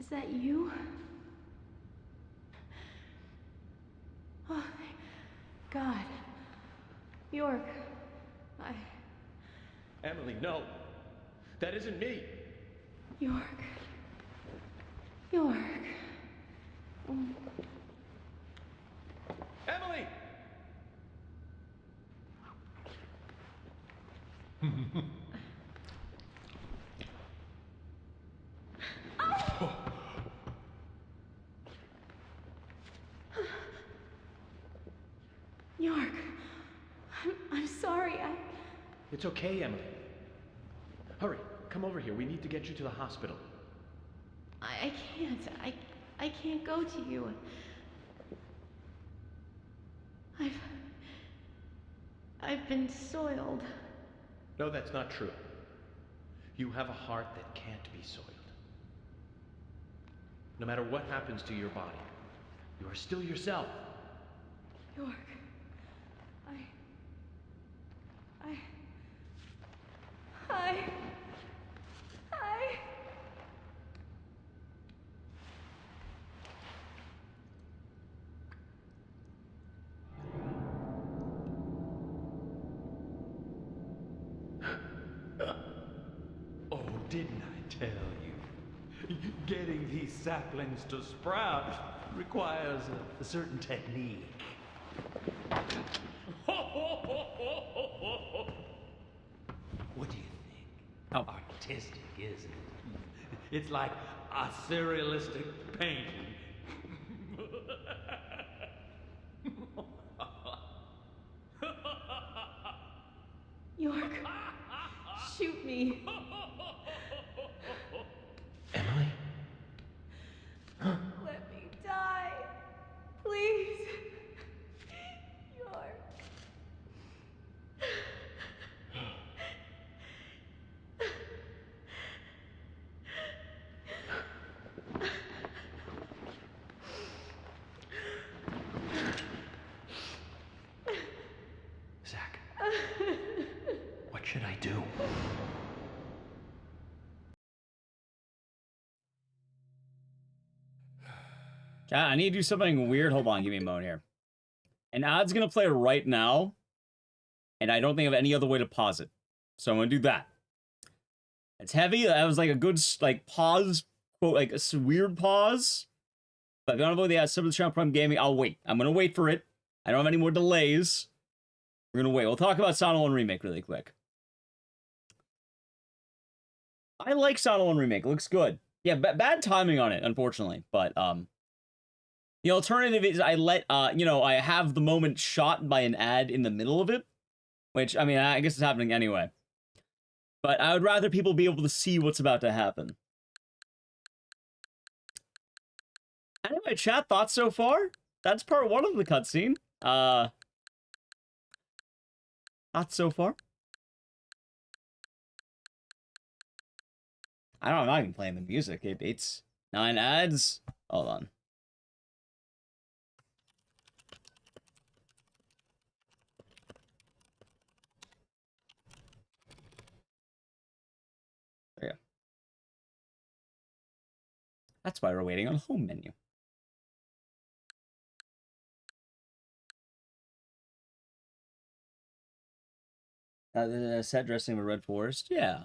Is that you? Oh, thank God. York, Emily, no. That isn't me. York. York. Oh. Emily! York, I'm sorry. It's okay, Emily. Hurry, come over here. We need to get you to the hospital. I can't. I can't go to you. I've been soiled. No, that's not true. You have a heart that can't be soiled. No matter what happens to your body, you are still yourself. York, Oh, didn't I tell you? Getting these saplings to sprout requires a certain technique. What do you think? Oh. Artistic, isn't it? It's like a surrealistic painting. York, shoot me. Emily? Let me die. Please. York. Zach, what should I do? I need to do something weird. Hold on, give me a moment here. An ad's gonna play right now, and I don't think of any other way to pause it. So I'm gonna do that. It's heavy. That was like a good pause, quote, like a weird pause. But if you want to avoid the ad, some of the channel Prime Gaming, I'll wait. I'm gonna wait for it. I don't have any more delays. We're gonna wait. We'll talk about Silent Hill Remake really quick. I like Silent Hill Remake. It looks good. Yeah, bad timing on it, unfortunately. But the alternative is I let I have the moment shot by an ad in the middle of it, which I mean I guess it's happening anyway. But I would rather people be able to see what's about to happen. Anyway, chat, thoughts so far? That's part one of the cutscene. Thoughts so far? I don't know, I'm not even playing the music. It's 9 ads. Hold on. There you go. That's why we're waiting on home menu. The set dressing of a red forest? Yeah.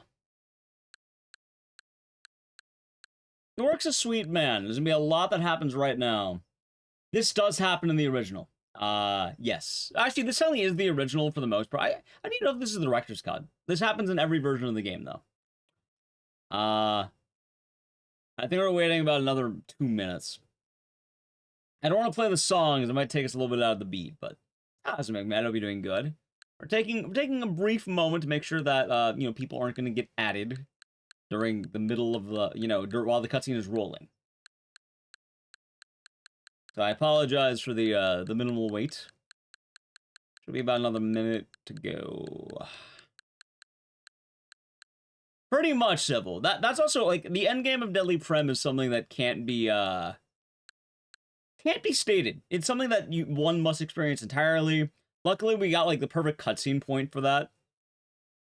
York's a sweet man. There's gonna be a lot that happens right now. This does happen in the original. Yes. Actually, this only is the original for the most part. I need to know if this is the director's cut. This happens in every version of the game, though. I think we're waiting about another 2 minutes. I don't want to play the songs. It might take us a little bit out of the beat, but doesn't make me. I know we're doing good. We're taking a brief moment to make sure that you know, people aren't going to get added during the middle of the, you know, while the cutscene is rolling. So I apologize for the minimal wait. Should be about another minute to go. Pretty much civil. That's also like the end game of Deadly Prem is something that can't be stated. It's something that one must experience entirely. Luckily, we got like the perfect cutscene point for that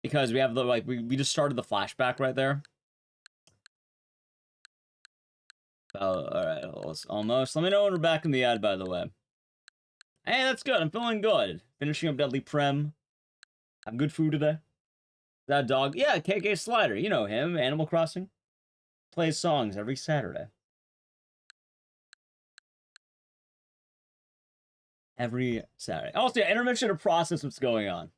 because we have the we just started the flashback right there. All right, almost. Let me know when we're back in the ad, by the way. Hey, that's good. I'm feeling good. Finishing up Deadly Prem. Have good food today. That dog, yeah, KK Slider. You know him, Animal Crossing. Plays songs every Saturday. Every Saturday. Also, yeah, intermission to process what's going on.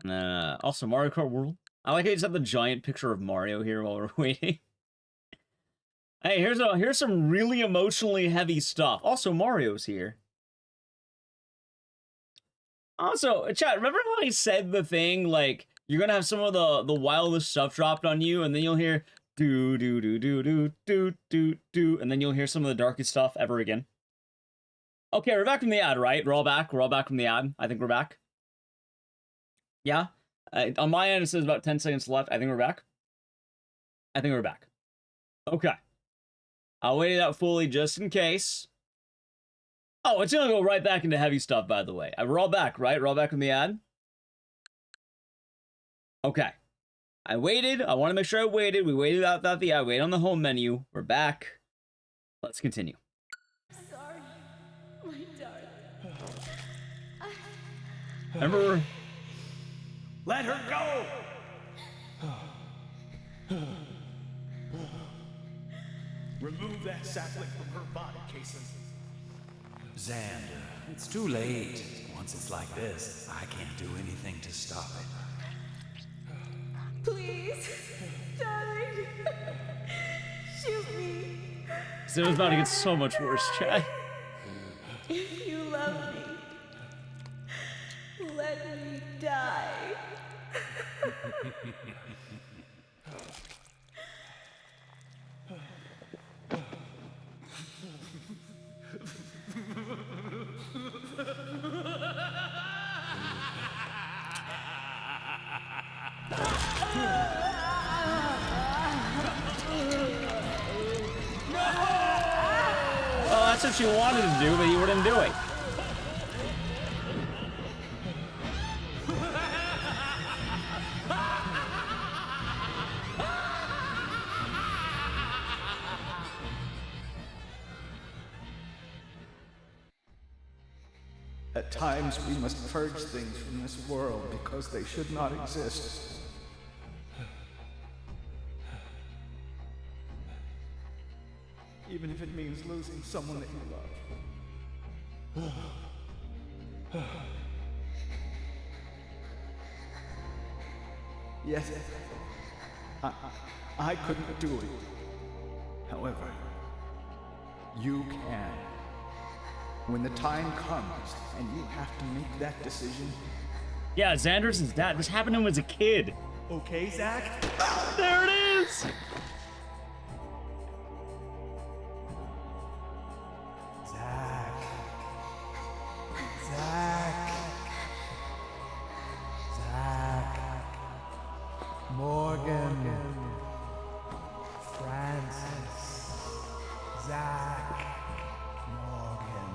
And then, also Mario Kart World. I like how you just have the giant picture of Mario here while we're waiting. Hey, here's some really emotionally heavy stuff. Also, Mario's here. Also, chat, remember how I said the thing, like, you're gonna have some of the wildest stuff dropped on you, and then you'll hear do do do do do do do do, and then you'll hear some of the darkest stuff ever again. Okay, we're back from the ad, right? We're all back from the ad. I think we're back. Yeah? On my end, it says about 10 seconds left. I think we're back. I think we're back. Okay. I'll wait it out fully just in case. Oh, it's gonna go right back into heavy stuff, by the way. We're all back, right? We're all back from the ad? Okay. I waited. I want to make sure I waited. We waited out the ad. Wait on the home menu. We're back. Let's continue. Sorry, my darling. Remember... Let her go! Remove that sapling from her body, Kason. Xander, it's too late. Once it's like this, I can't do anything to stop it. Please, darling. Shoot me. So it was about to get so much worse, chat. If you love me, let me die. Well, that's what she wanted to do, but you wouldn't do it. At times, we must purge things from this world because they should not exist. Even if it means losing someone that you love. Yes, I couldn't do it. However, you can. When the time comes and you have to make that decision. Yeah, Xander's his dad. This happened to him as a kid. Okay, Zach? There it is! Morgan. Francis. Zach. Morgan.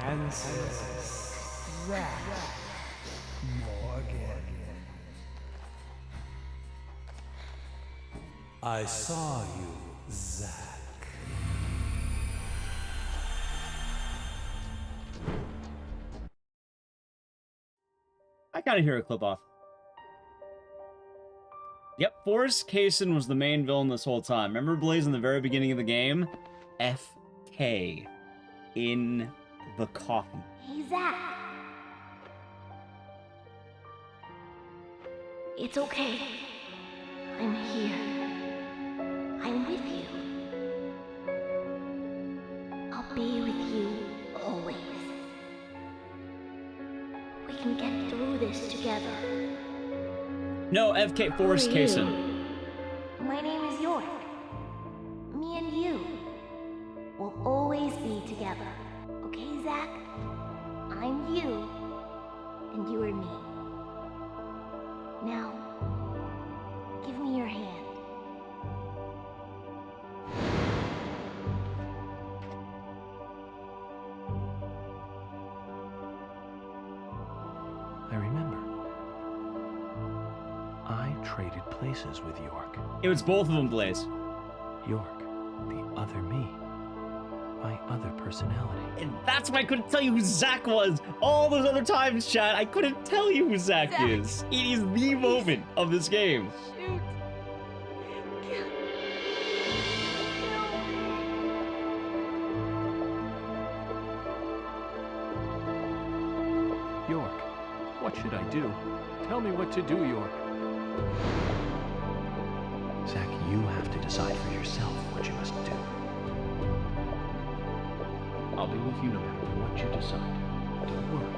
Francis. Zach. Morgan. I saw you, Zach. I kind of hear a clip off. Yep, Forrest Kaysen was the main villain this whole time. Remember Blaze in the very beginning of the game? FK. In the coffee. Hey, Zach. It's okay. I'm here. I'm with you. I'll be with you always. We can get through this together. No, FK, Forrest Kaysen. My name is York. Me and you will always be together. Okay, Zach? I'm you, and you are me. Now, give me your hand. I remember. I traded places with York. It was both of them, Blaze. York, the other me. My other personality. And that's why I couldn't tell you who Zach was. All those other times, Chad, I couldn't tell you who Zach is. It is the moment of this game. Shoot. York, what should I do? Tell me what to do, York. Zach, you have to decide for yourself what you must do. I'll be with you no matter what you decide. Don't worry.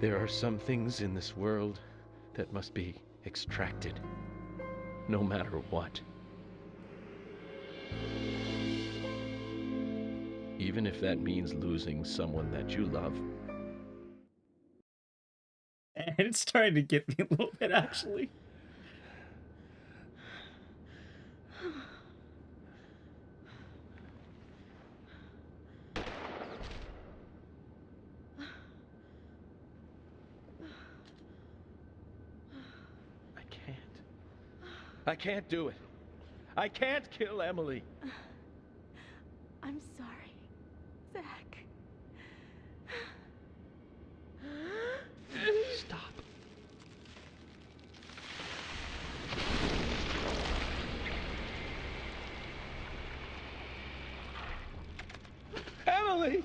There are some things in this world that must be extracted, no matter what. Even if that means losing someone that you love. And it's starting to get me a little bit, actually. I can't do it. I can't kill Emily. I'm sorry, Zach. Stop. Emily!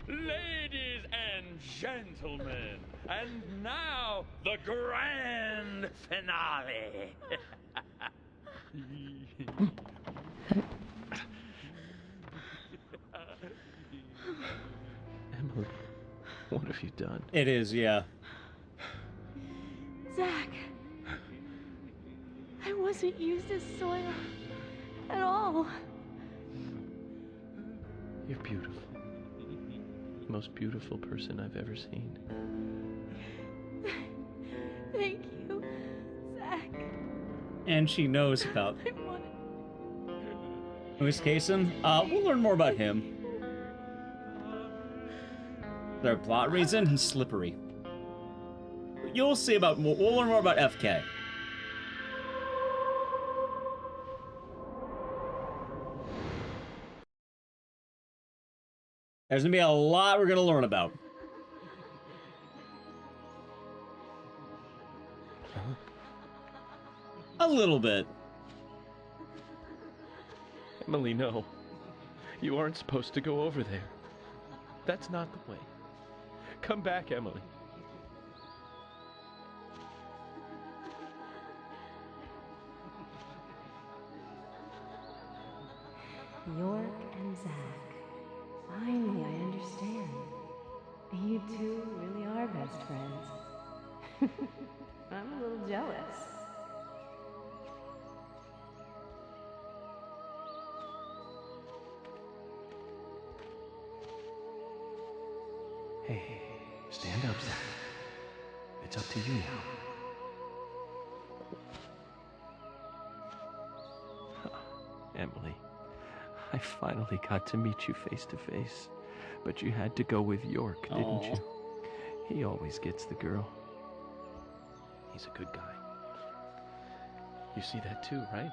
Ladies and gentlemen, and now the grand finale. Emily, what have you done? It is, yeah. Zach, I wasn't used as soil at all. You're beautiful. The most beautiful person I've ever seen. Thank you, Zach. And she knows about who's Kaysen. We'll learn more about him. Is there a plot reason? He's slippery. You'll see about more. We'll learn more about FK. There's gonna be a lot we're gonna learn about. A little bit. Emily, no. You aren't supposed to go over there. That's not the way. Come back, Emily. York and Zach. Finally, I understand. You two really are best friends. I'm a little jealous. Hey, stand up, Zach. It's up to you now. Emily, I finally got to meet you face to face, but you had to go with York, didn't you? He always gets the girl. He's a good guy. You see that too, right?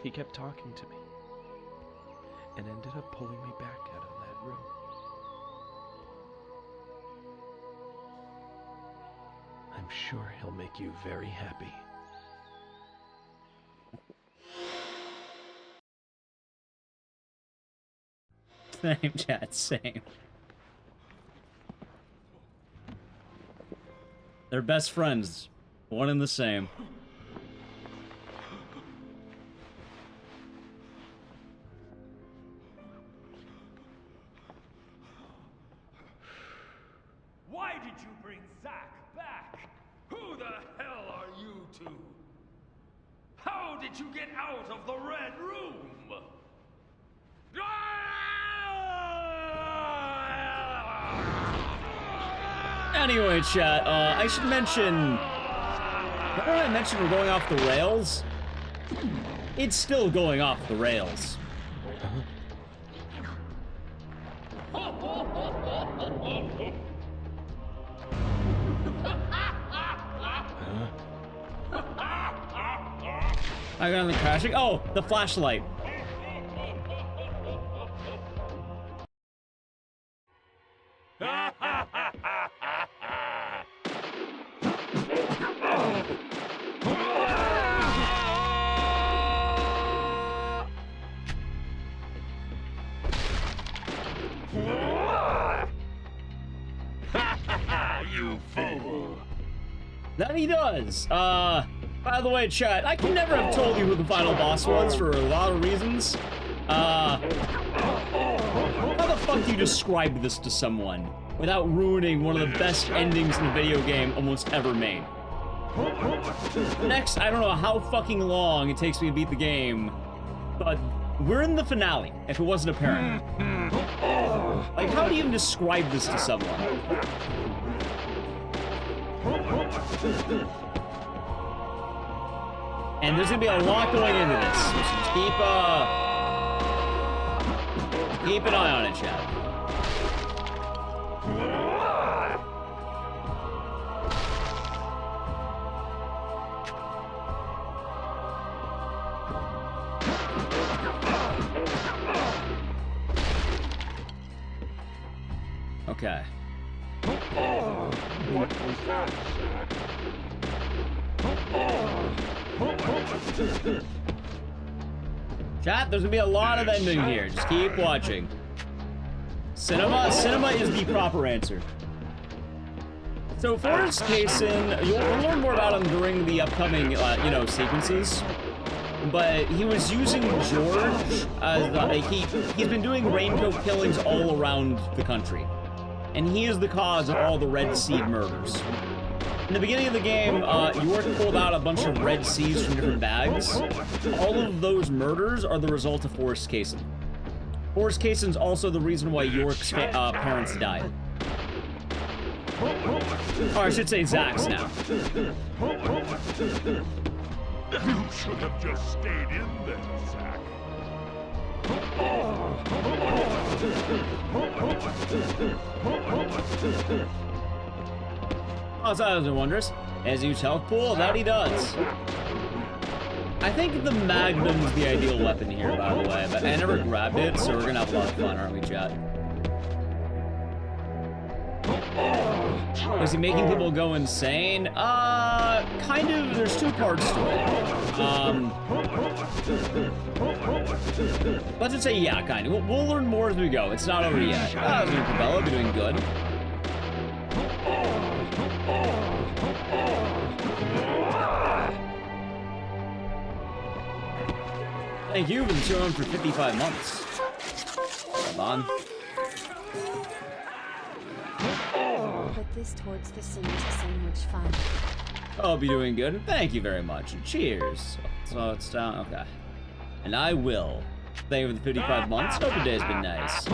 He kept talking to me. and ended up pulling me back out of that room. I'm sure he'll make you very happy. Same, chat, same. They're best friends. One and the same. Why did you bring Zack back? Who the hell are you two? How did you get out of the Red Room? Anyway, chat, I should mention... Remember I mentioned we're going off the rails? It's still going off the rails. I got on the crashing. Oh, the flashlight. You fool. That he does. By the way, chat, I can never have told you who the final boss was for a lot of reasons. How the fuck do you describe this to someone without ruining one of the best endings in a video game almost ever made? Next, I don't know how fucking long it takes me to beat the game, but we're in the finale, if it wasn't apparent. Like, how do you even describe this to someone? And there's gonna be a lot going into this. So keep an eye on it, chat. Okay. What was that? Chat, there's gonna be a lot of ending here. Just keep watching. Cinema is the proper answer. So Forrest Kaysen, you'll learn more about him during the upcoming, sequences. But he was using George as he's been doing raincoat killings all around the country, and he is the cause of all the Red Seed murders. In the beginning of the game, York pulled out a bunch of Red Seeds from different bags. All of those murders are the result of Forrest Kaysen. Forrest Kaysen's also the reason why York's parents died. Or I should say Zack's now. You should have just stayed in there, Zack. Oh, that was wondrous. As you health pool, that he does. I think the Magnum's the ideal weapon here, by the way, but I never grabbed it, so we're gonna have a lot of fun, aren't we, chat? Was he making people go insane? Kind of. There's two parts to it. Let's just say, yeah, kind of. We'll learn more as we go. It's not over yet. Cabela, be doing good. Thank you for the showing for 55 months. Hold on. Put this towards the sin to sandwich fun. I'll be doing good. Thank you very much. And cheers. So it's down. Okay. And I will. Thank you for the 55 months. Hope your day's been nice.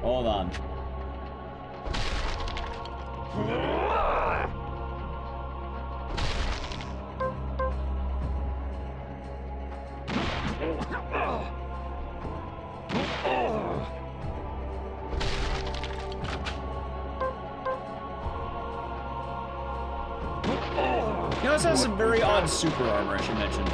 Hold on. He also has some very odd super armor, I should mention.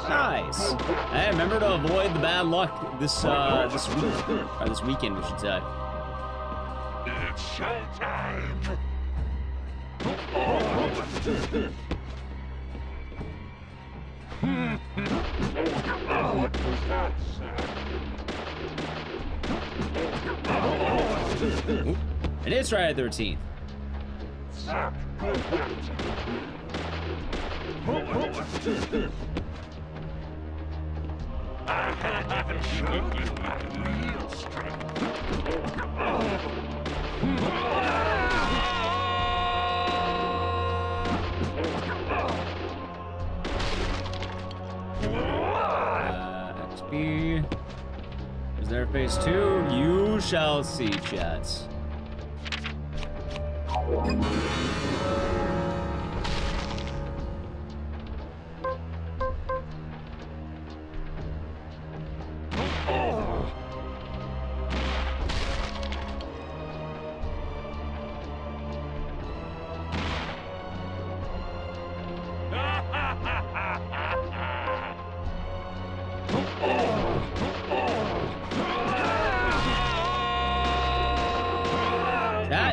Nice. Hey, remember to avoid the bad luck this week, or this weekend, we should say. It's showtime. What was that sound? It is Friday the 13th. Zach, go back to I haven't shown you my real strength. XP. Is there phase 2? You shall see, chats.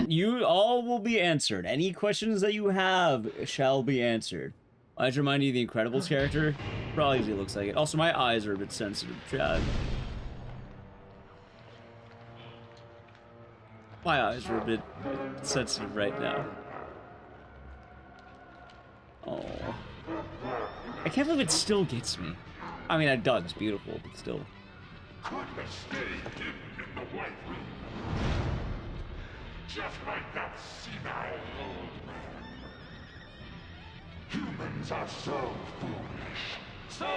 You all will be answered. Any questions that you have shall be answered. I just remind you of the Incredibles character. Probably because he looks like it. Also, my eyes are a bit sensitive, Chad. My eyes are a bit sensitive right now. Oh. I can't believe it still gets me. I mean, it does. It's beautiful, but still. Could have stayed hidden in the White Room. Just like that senile old man. Humans are so foolish. So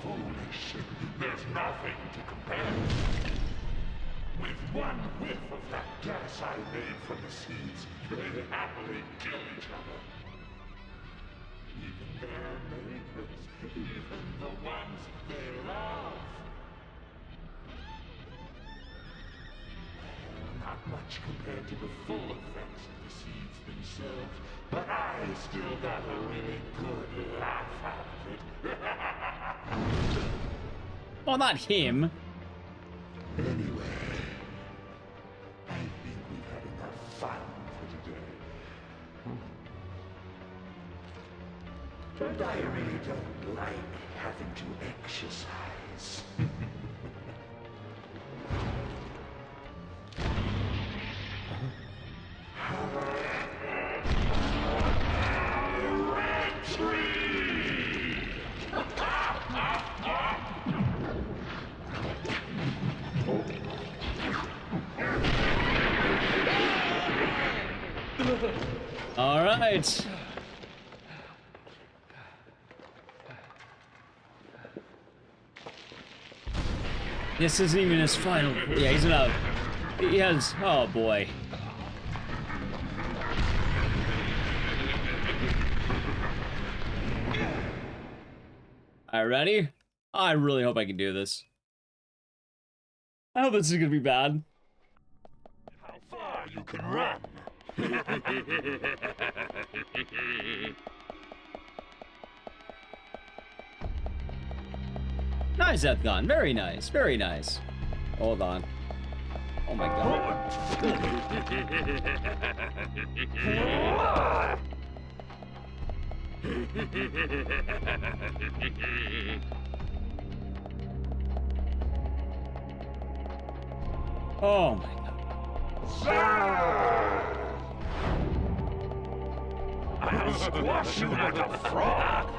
foolish. There's nothing to compare. With one whiff of that gas I made from the seeds, they happily kill each other. Even their neighbors, even the ones they love. Not much compared to the full effects of the seeds themselves, but I still got a really good laugh out of it. Well, not him. Anyway, I think we've had enough fun for today. But I really don't like having to exercise. All right. This isn't even his final. Yeah, he's not. He has. Oh boy. All right, ready? I really hope I can do this. I hope this is gonna be bad. How far you can run? Nice, Ethgon. Very nice. Very nice. Hold on. Oh my god. Oh my god. I'll squash you like a frog.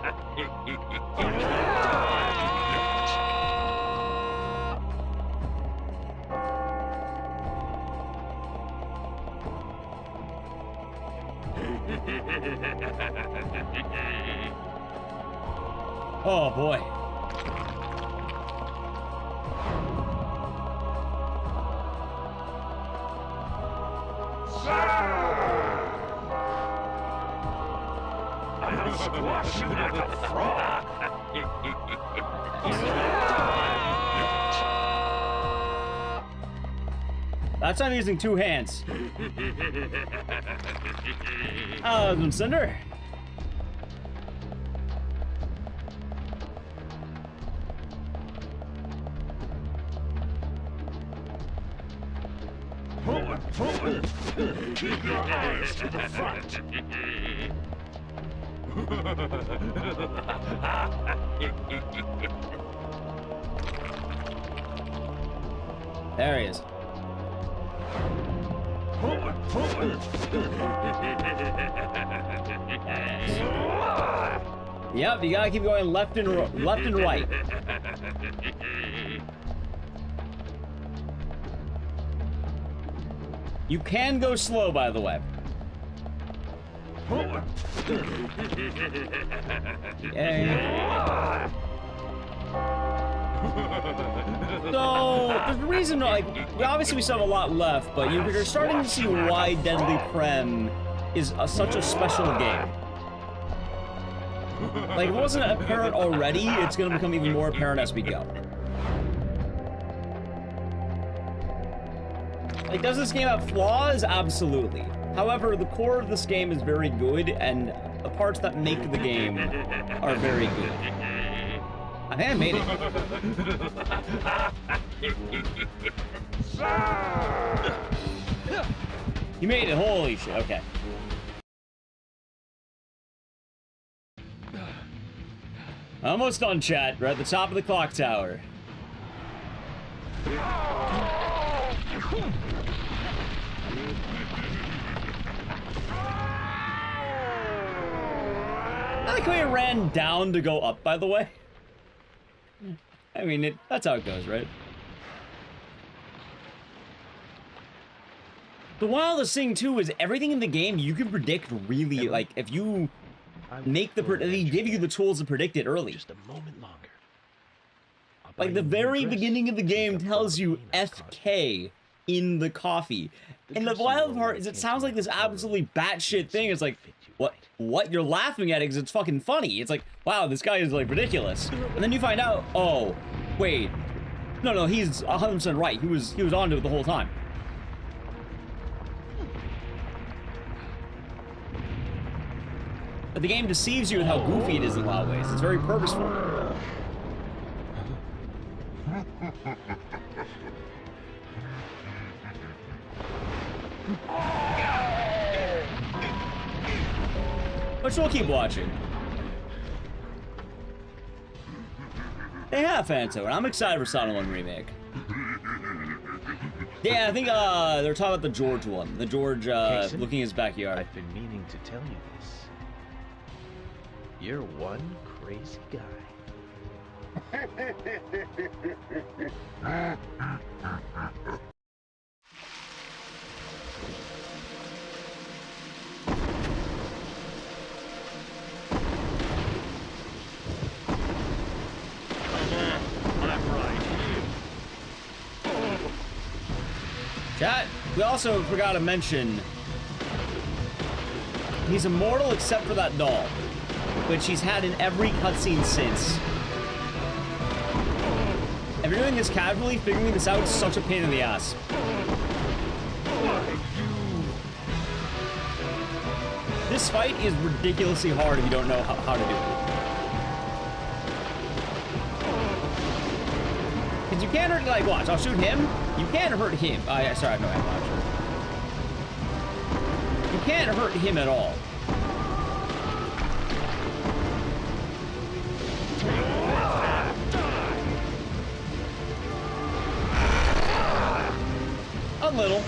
Oh boy. I'll squash you like a frog. That's I'm using 2 hands. Cinder. Forward! Keep your eyes to the front! There he is. Forward! Yep, you gotta keep going left and right. You can go slow, by the way. Forward! Yeah. So, there's a reason, like, obviously we still have a lot left, but you're starting to see why Deadly Prem is such a special game. Like, if it wasn't apparent already, it's gonna become even more apparent as we go. Like, does this game have flaws? Absolutely. However, the core of this game is very good, and the parts that make the game are very good. I think I made it. You made it, holy shit, okay. Almost done, chat. We're at the top of the clock tower. I like how he ran down to go up, by the way. I mean, that's how it goes, right? The wildest thing, too, is everything in the game you can predict really, like, if you make they give you the tools to predict it early. Just a moment longer. Like, the very beginning of the game tells you FK in the coffee. And the wild part is it sounds like this absolutely batshit thing. It's like, what? You're laughing at it because it's fucking funny. It's like, wow, this guy is, like, ridiculous. And then you find out, oh, wait. No, he's 100% right. He was onto it the whole time. But the game deceives you with how goofy it is in a lot of ways. It's very purposeful. But we'll keep watching. They have Phantom, and I'm excited for Sonic 1 Remake. Yeah, I think they're talking about the George one. The George looking at his backyard. I've been meaning to tell you this. You're one crazy guy. Chat, we also forgot to mention he's immortal except for that doll, which he's had in every cutscene since. If you're doing this casually, figuring this out is such a pain in the ass. This fight is ridiculously hard if you don't know how to do it. Because you can't hurt, like, watch, I'll shoot him. You can't hurt him. Oh, yeah, sorry, I have no ammo, actually. You can't hurt him at all. A little.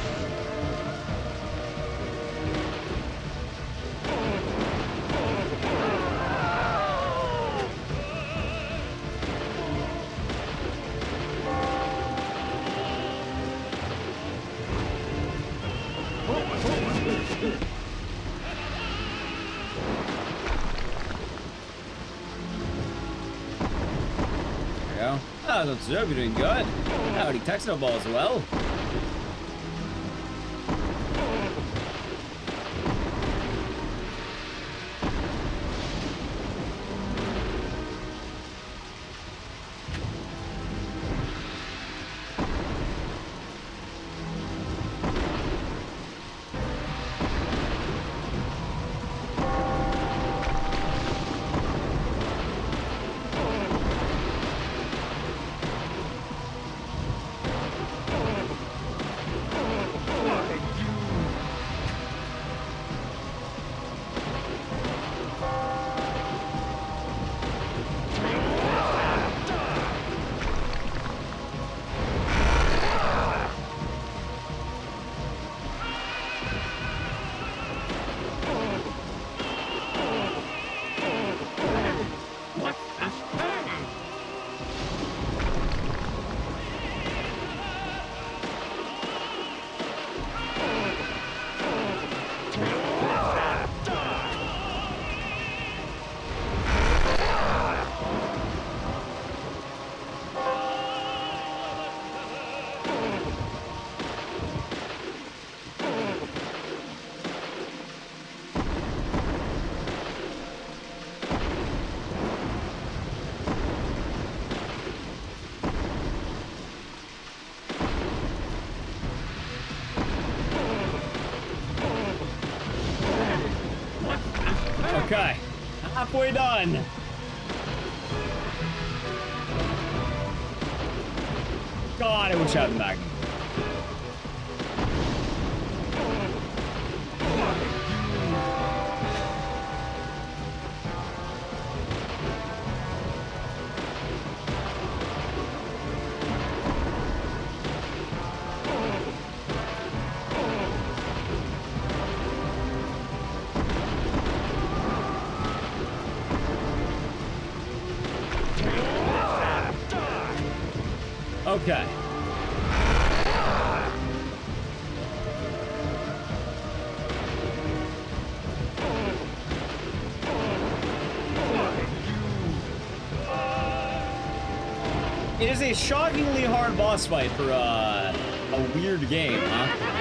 Oh, that's you're doing good. Howdy, Techno Ball as well. Okay. Halfway done. God, I wish I had the Magnum. Okay. It is a shockingly hard boss fight for a weird game, huh?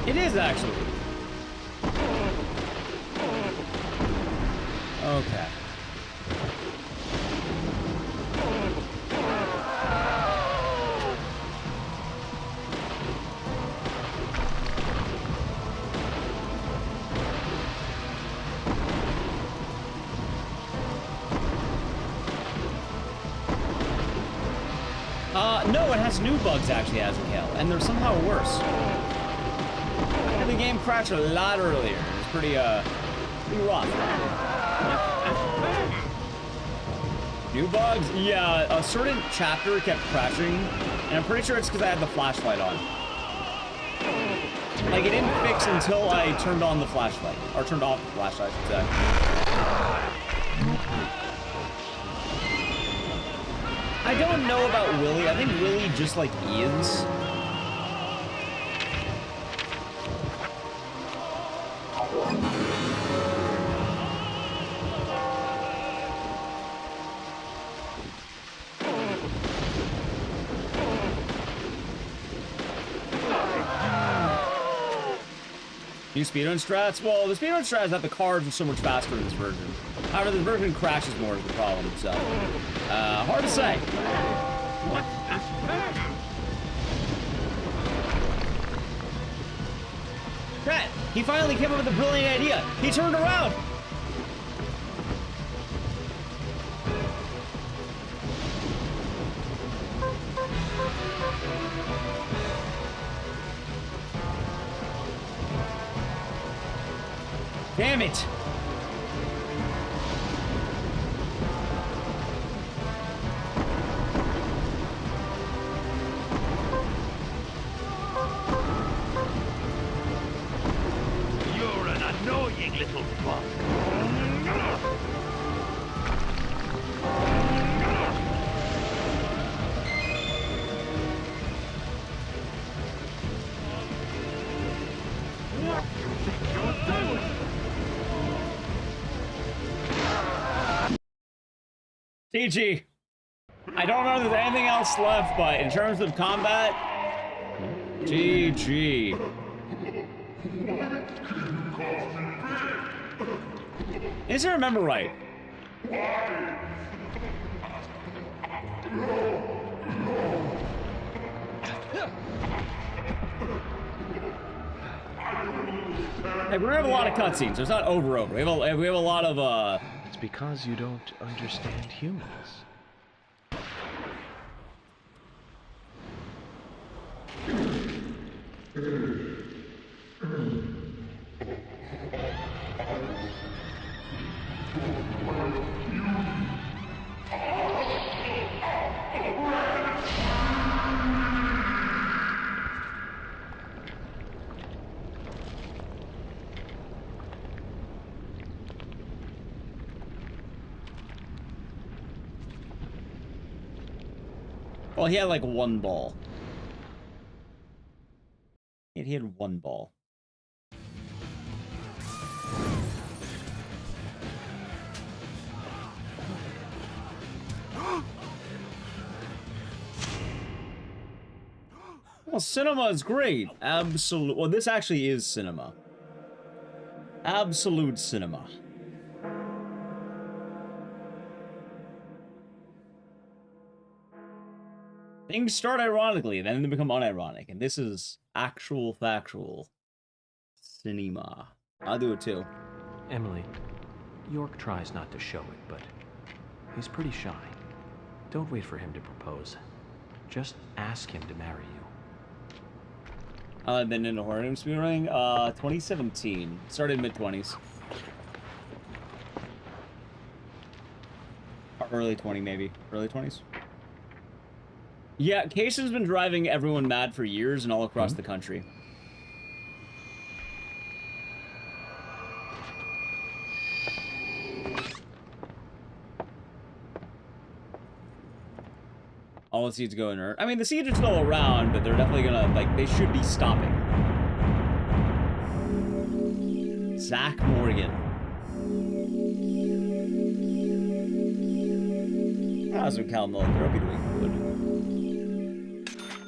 It is actually. Okay. No, it has new bugs actually as a kill, and they're somehow worse. The game crashed a lot earlier. It's pretty rough. New bugs? Yeah, a certain chapter kept crashing, and I'm pretty sure it's because I had the flashlight on. Like, it didn't fix until I turned on the flashlight. Or turned off the flashlight, I should say. I don't know about Willy. I think Willy just, like, is. New speedrun strats? Well, the speedrun strat is that the cards are so much faster in this version. However, this version crashes more is the problem, so... hard to say. Chat, he finally came up with a brilliant idea. He turned around. Damn it! You're an annoying little fuck. What do you think you're doing? TG. I don't know if there's anything else left, but in terms of combat, GG. Is I remember right? Hey, we're gonna have a lot of cutscenes, so it's not over. We have a lot of It's because you don't understand humans. Well, he had like one ball. He had one ball. Well, cinema is great. Absolute. Well, this actually is cinema. Absolute cinema. Things start ironically, then they become unironic, and this is actual factual cinema. I'll do it too. Emily, York tries not to show it, but he's pretty shy. Don't wait for him to propose. Just ask him to marry you. Been in a horror game speedrunning? 2017. Started mid-20s. Or early 20, maybe. Early 20s? Yeah, Cason's been driving everyone mad for years and all across the country. All the seeds go inert. I mean, the seeds are still around, but they're definitely gonna, like, they should be stopping. Zach Morgan. How's it, Cal Milker? Hope you're doing good.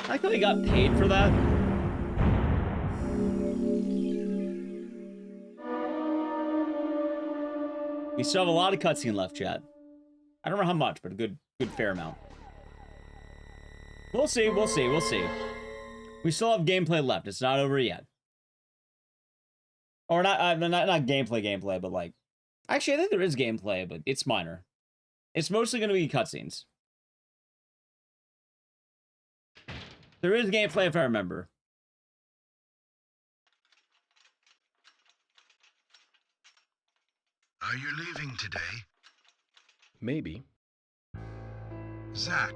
I like how he got paid for that. We still have a lot of cutscene left, chat. I don't know how much, but a good fair amount. We'll see, we'll see, we'll see. We still have gameplay left. It's not over yet. Or not gameplay, but like... Actually, I think there is gameplay, but it's minor. It's mostly going to be cutscenes. There is gameplay if I remember. Are you leaving today? Maybe. Zach,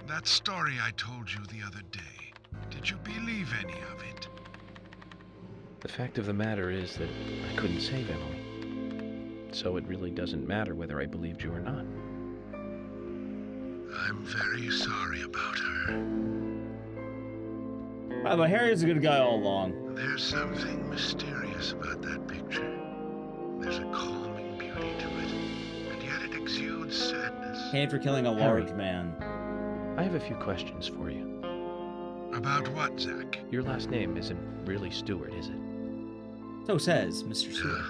that story I told you the other day, did you believe any of it? The fact of the matter is that I couldn't save Emily. So it really doesn't matter whether I believed you or not. I'm very sorry about her. But Harry's a good guy all along. There's something mysterious about that picture. There's a calming beauty to it, and yet it exudes sadness. Paid for killing a large man. I have a few questions for you. About what, Zach? Your last name isn't really Stewart, is it? So says Mr. Stewart.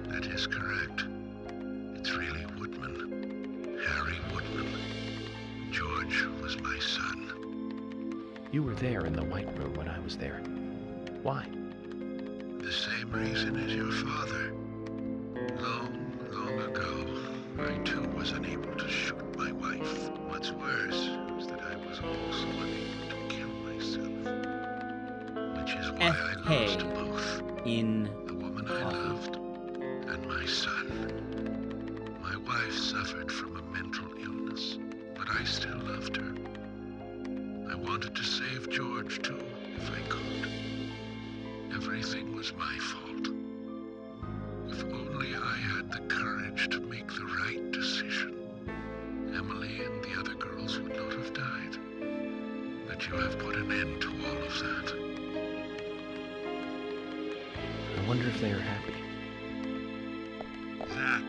That is correct. It's really Woodman. Harry Woodman. George was my son. You were there in the White Room when I was there. Why? The same reason as your father. Long, long ago, I too was unable to shoot my wife. What's worse was that I was also unable to kill myself. Which is why I lost both. In the woman I loved and my son. My wife suffered from a mental illness, but I still loved her. I wanted to save George too, if I could. Everything was my fault. If only I had the courage to make the right decision, Emily and the other girls would not have died. But you have put an end to all of that. I wonder if they are happy. Zach,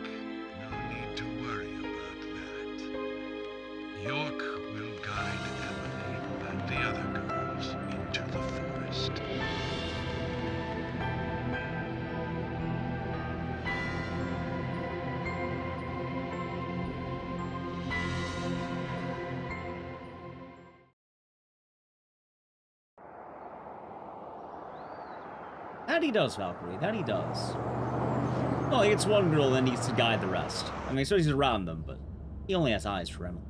no need to worry about that. York will guide Emily and the other girls into the forest. That he does, Valkyrie. That he does. Well, he gets one girl and needs to guide the rest. I mean, so he's around them, but he only has eyes for Emily.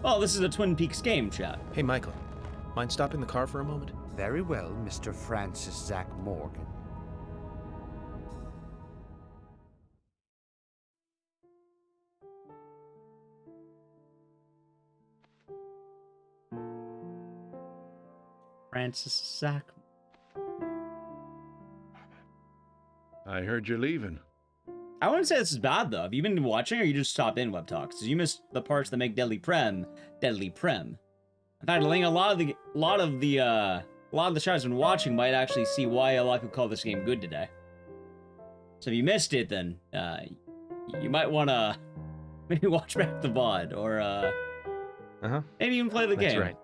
Oh, this is a Twin Peaks game, chat. Hey, Michael. Mind stopping the car for a moment? Very well, Mr. Francis Zach Morgan. Francis Zach. I heard you're leaving. I wouldn't say this is bad, though. Have you been watching, or you just stopped in Web Talks? Because you missed the parts that make Deadly Prem, Deadly Prem. In fact, I think a lot of the shots I've been watching might actually see why a lot of people call this game good today. So if you missed it, then you might want to Maybe watch back the VOD, or maybe even play the That's game. right.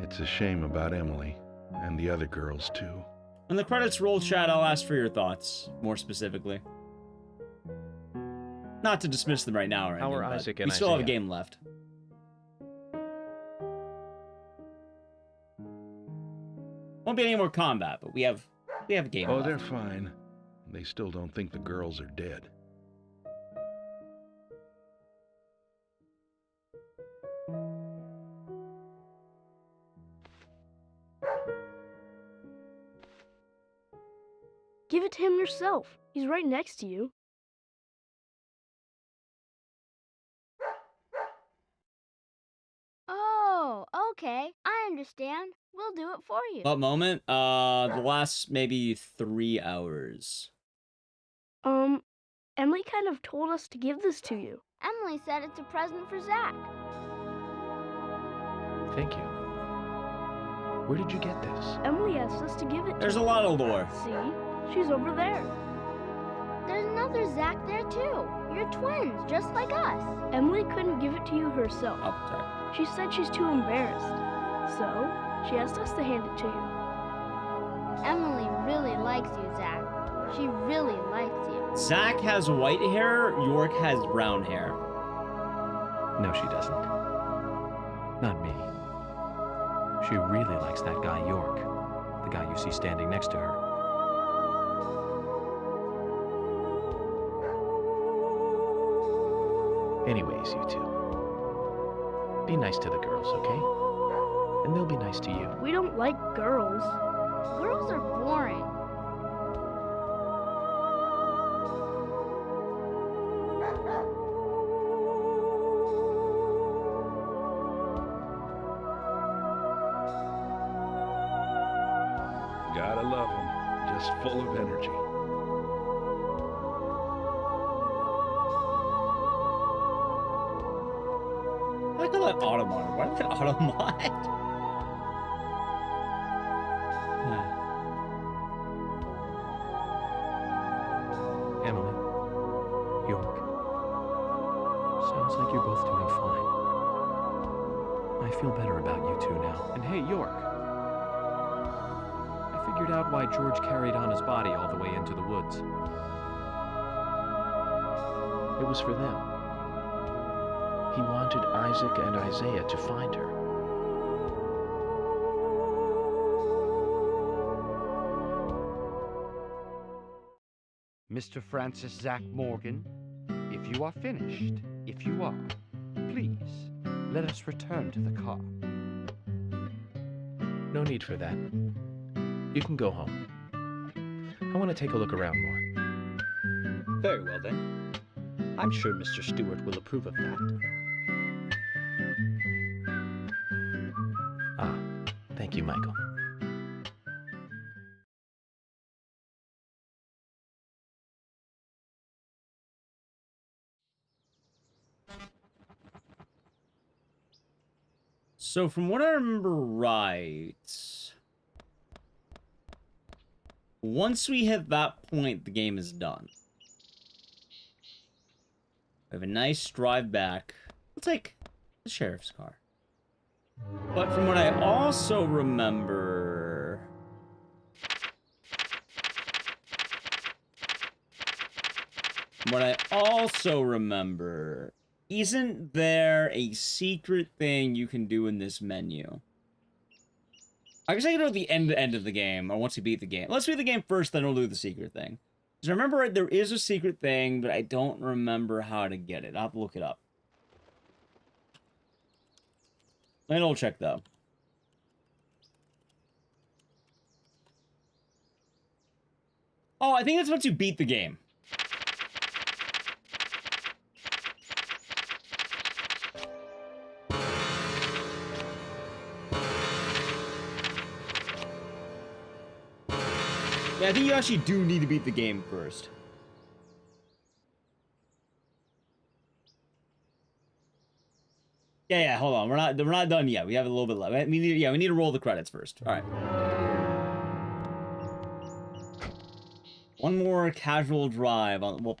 It's a shame about Emily, and the other girls too. When the credits roll, chat, I'll ask for your thoughts, more specifically. Not to dismiss them right now or anything, How are but Isaac and we still have a Isaiah? game left. Won't be any more combat, but we have a game Oh, left. they're fine. They still don't think the girls are dead. Give it to him yourself. He's right next to you. Oh, okay. I understand. We'll do it for you. What moment? The last maybe 3 hours. Emily kind of told us to give this to you. Emily said it's a present for Zach. Thank you. Where did you get this? Emily asked us to give it to There's you. a lot of lore. See? She's over there. There's another Zach there too. You're twins, just like us. Emily couldn't give it to you herself. Oh, sorry. She said she's too embarrassed. So, she asked us to hand it to you. Emily really likes you, Zach. She really likes you. Zach has white hair, York has brown hair. No, she doesn't. Not me. She really likes that guy, York. The guy you see standing next to her. Anyways, you two. Be nice to the girls, okay? And they'll be nice to you. We don't like girls. Girls are boring. Gotta love them. Just full of energy. I call that Automod. Why is it Automod? Emily, York. Sounds like you're both doing fine. I feel better about you two now. And hey, York. I figured out why George carried on his body all the way into the woods. It was for them. He wanted Isaac and Isaiah to find her. Mr. Francis Zach Morgan, if you are finished, if you are, please, let us return to the car. No need for that. You can go home. I want to take a look around more. Very well, then. I'm sure Mr. Stewart will approve of that. Ah, thank you, Michael. So from what I remember right, once we hit that point, the game is done. We have a nice drive back. We'll take the sheriff's car. But from what I also remember... Isn't there a secret thing you can do in this menu? I guess I can do it at the end of the game, or once you beat the game. Let's beat the game first, then we'll do the secret thing. Because remember, there is a secret thing, but I don't remember how to get it. I'll have to look it up. Let me double check, though. Oh, I think that's once you beat the game. Yeah, I think you actually do need to beat the game first. Yeah, hold on. We're not done yet. We have a little bit left. We need to roll the credits first. All right. One more casual drive on, well,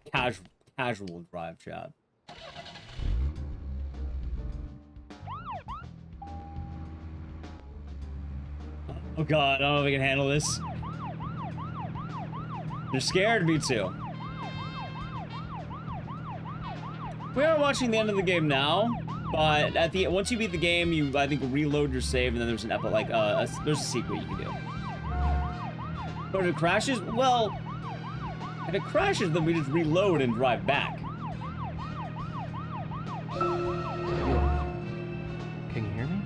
casual drive, chat. Oh god, I don't know if I can handle this. They're scared, me too. We are watching the end of the game now, but at the once you beat the game, you I think reload your save, and then there's an there's a secret you can do. But if it crashes, well, if it crashes, then we just reload and drive back. Can you hear me?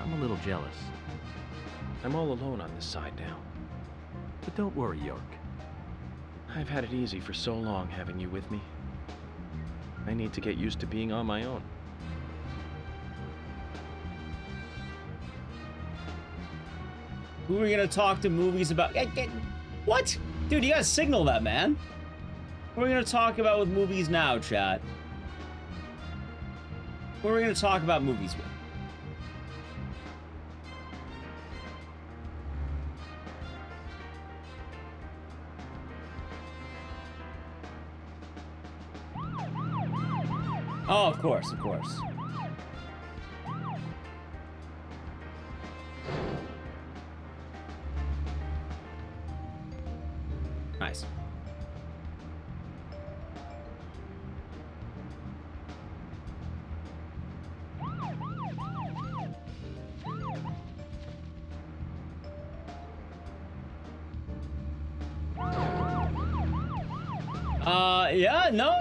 I'm a little jealous. I'm all alone on this side now. But don't worry, York. I've had it easy for so long having you with me. I need to get used to being on my own. Who are we gonna talk to movies about? What? Dude, you gotta signal that, man. What are we gonna talk about with movies now, chat? Who are we gonna talk about movies with? Oh, of course, of course. Nice.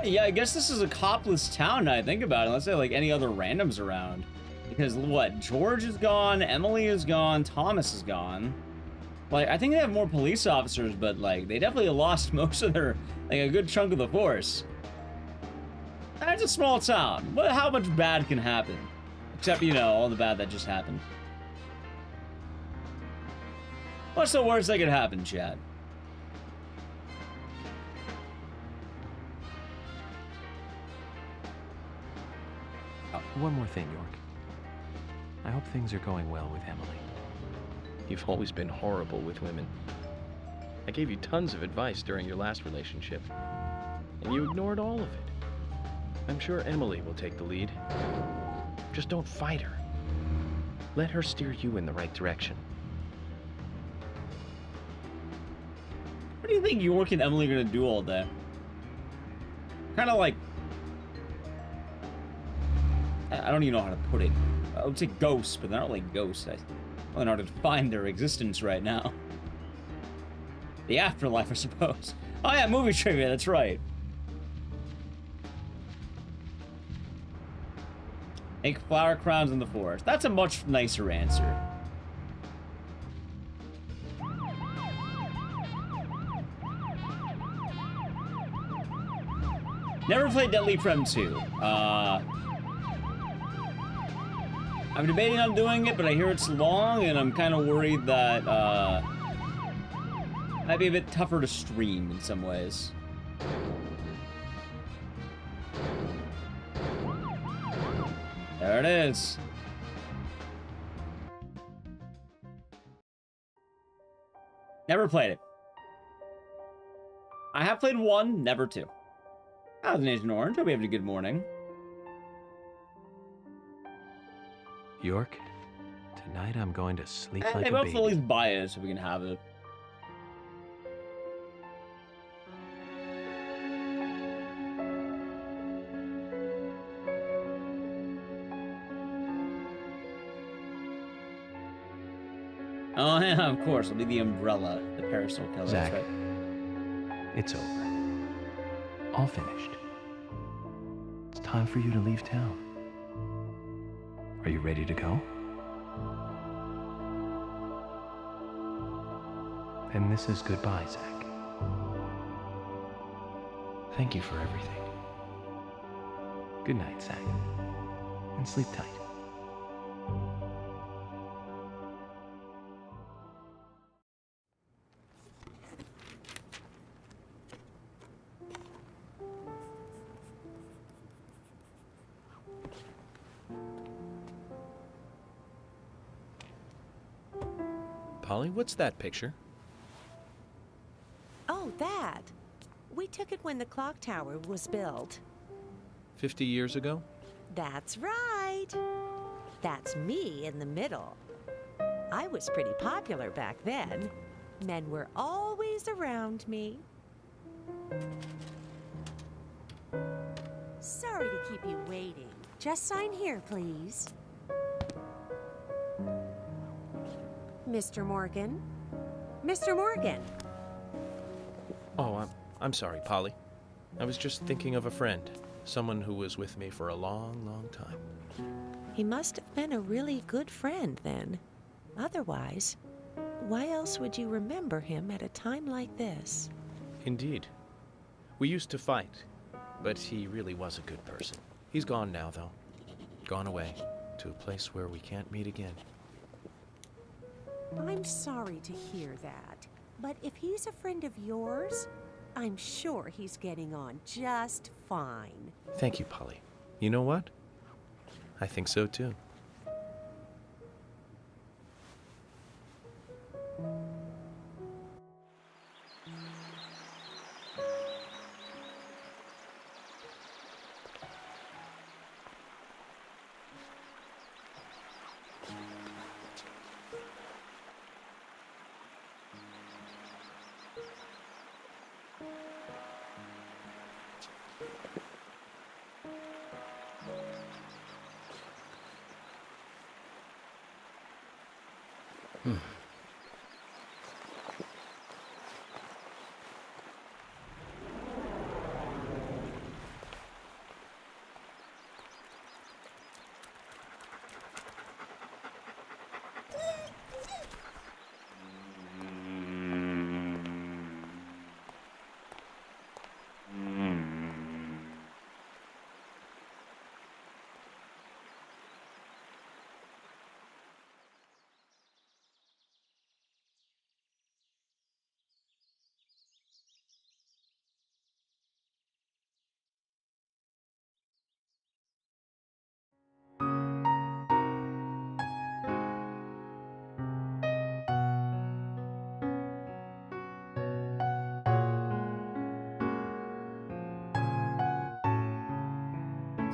Yeah, I guess this is a copless town now I think about it, unless there are like any other randoms around. Because what, George is gone, Emily is gone, Thomas is gone. Like, I think they have more police officers, but like, they definitely lost most of their, like a good chunk of the force. It's a small town. How much bad can happen? Except, you know, all the bad that just happened. What's the worst that could happen, chat? One more thing, York. I hope things are going well with Emily. You've always been horrible with women. I gave you tons of advice during your last relationship, and you ignored all of it. I'm sure Emily will take the lead. Just don't fight her. Let her steer you in the right direction. What do you think York and Emily are gonna do all day? Kind of like, I don't even know how to put it. I would say ghosts, but they're not like ghosts. I don't know how to define their existence right now. The afterlife, I suppose. Oh yeah, movie trivia, that's right. Make flower crowns in the forest. That's a much nicer answer. Never played Deadly Prem 2. I'm debating on doing it, but I hear it's long, and I'm kind of worried that, might be a bit tougher to stream in some ways. There it is. Never played it. I have played 1, never 2. How's an Agent Orange? Hope you having a good morning. York, tonight I'm going to sleep like a maybe baby. I'll at least buy it so we can have it. Oh yeah, of course. It'll be the umbrella, the parasol color. Zach, That's right. it's over. All finished. It's time for you to leave town. Are you ready to go? And this is goodbye, Zach. Thank you for everything. Good night, Zach. And sleep tight. Polly, what's that picture? Oh, that. We took it when the clock tower was built. 50 years ago? That's right. That's me in the middle. I was pretty popular back then. Men were always around me. Sorry to keep you waiting. Just sign here, please. Mr. Morgan? Mr. Morgan! Oh, I'm sorry, Polly. I was just thinking of a friend. Someone who was with me for a long, long time. He must have been a really good friend then. Otherwise, why else would you remember him at a time like this? Indeed. We used to fight, but he really was a good person. He's gone now, though. Gone away to a place where we can't meet again. I'm sorry to hear that, but if he's a friend of yours, I'm sure he's getting on just fine. Thank you, Polly. You know what? I think so, too.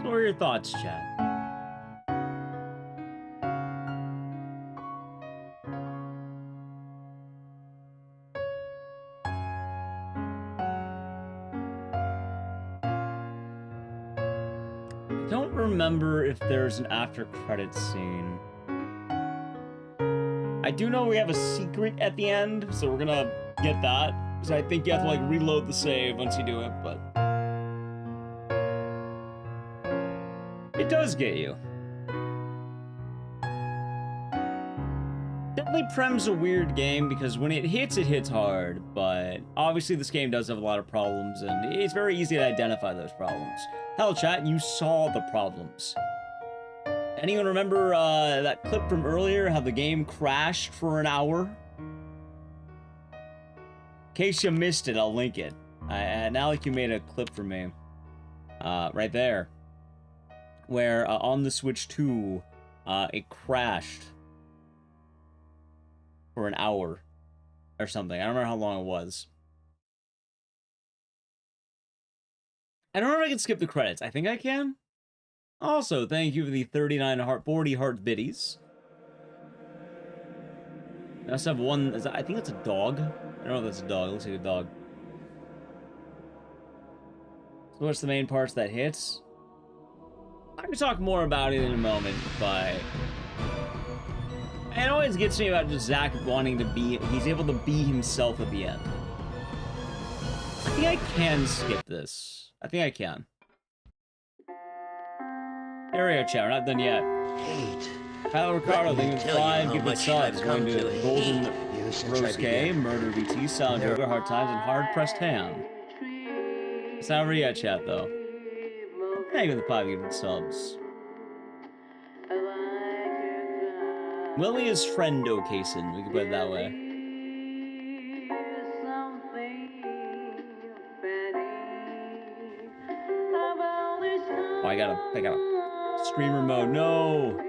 So what are your thoughts, Chad? I don't remember if there's an after credits scene. I do know we have a secret at the end, so we're gonna get that. Because I think you have to like reload the save once you do it, but it does get you. Definitely Prem's a weird game because when it hits hard, but obviously this game does have a lot of problems and it's very easy to identify those problems. Hell, chat, you saw the problems. Anyone remember that clip from earlier, how the game crashed for an hour? In case you missed it, I'll link it. Now like you made a clip for me. Right there. Where on the Switch 2, it crashed for an hour or something. I don't remember how long it was. I don't know if I can skip the credits. I think I can. Also, thank you for the 40 heart biddies. I also have one, I think that's a dog. I don't know if that's a dog. It looks like a dog. So what's the main parts that hits? I can talk more about it in a moment, but it always gets me about just Zack wanting to be, he's able to be himself at the end. I think I can skip this. I think I can. There we go, chat. We're not done yet. Kyle Ricardo, thank you for 5 gifted subs. Going to Golden Rose K, Murder VT, Silent Joker, Hard Times, and Hard Pressed Ham. It's not over yet, chat, though. Thank you for the 5 gifted subs. Willie is friendo Kaysen, we can put it that way. Oh, I gotta streamer mode, no!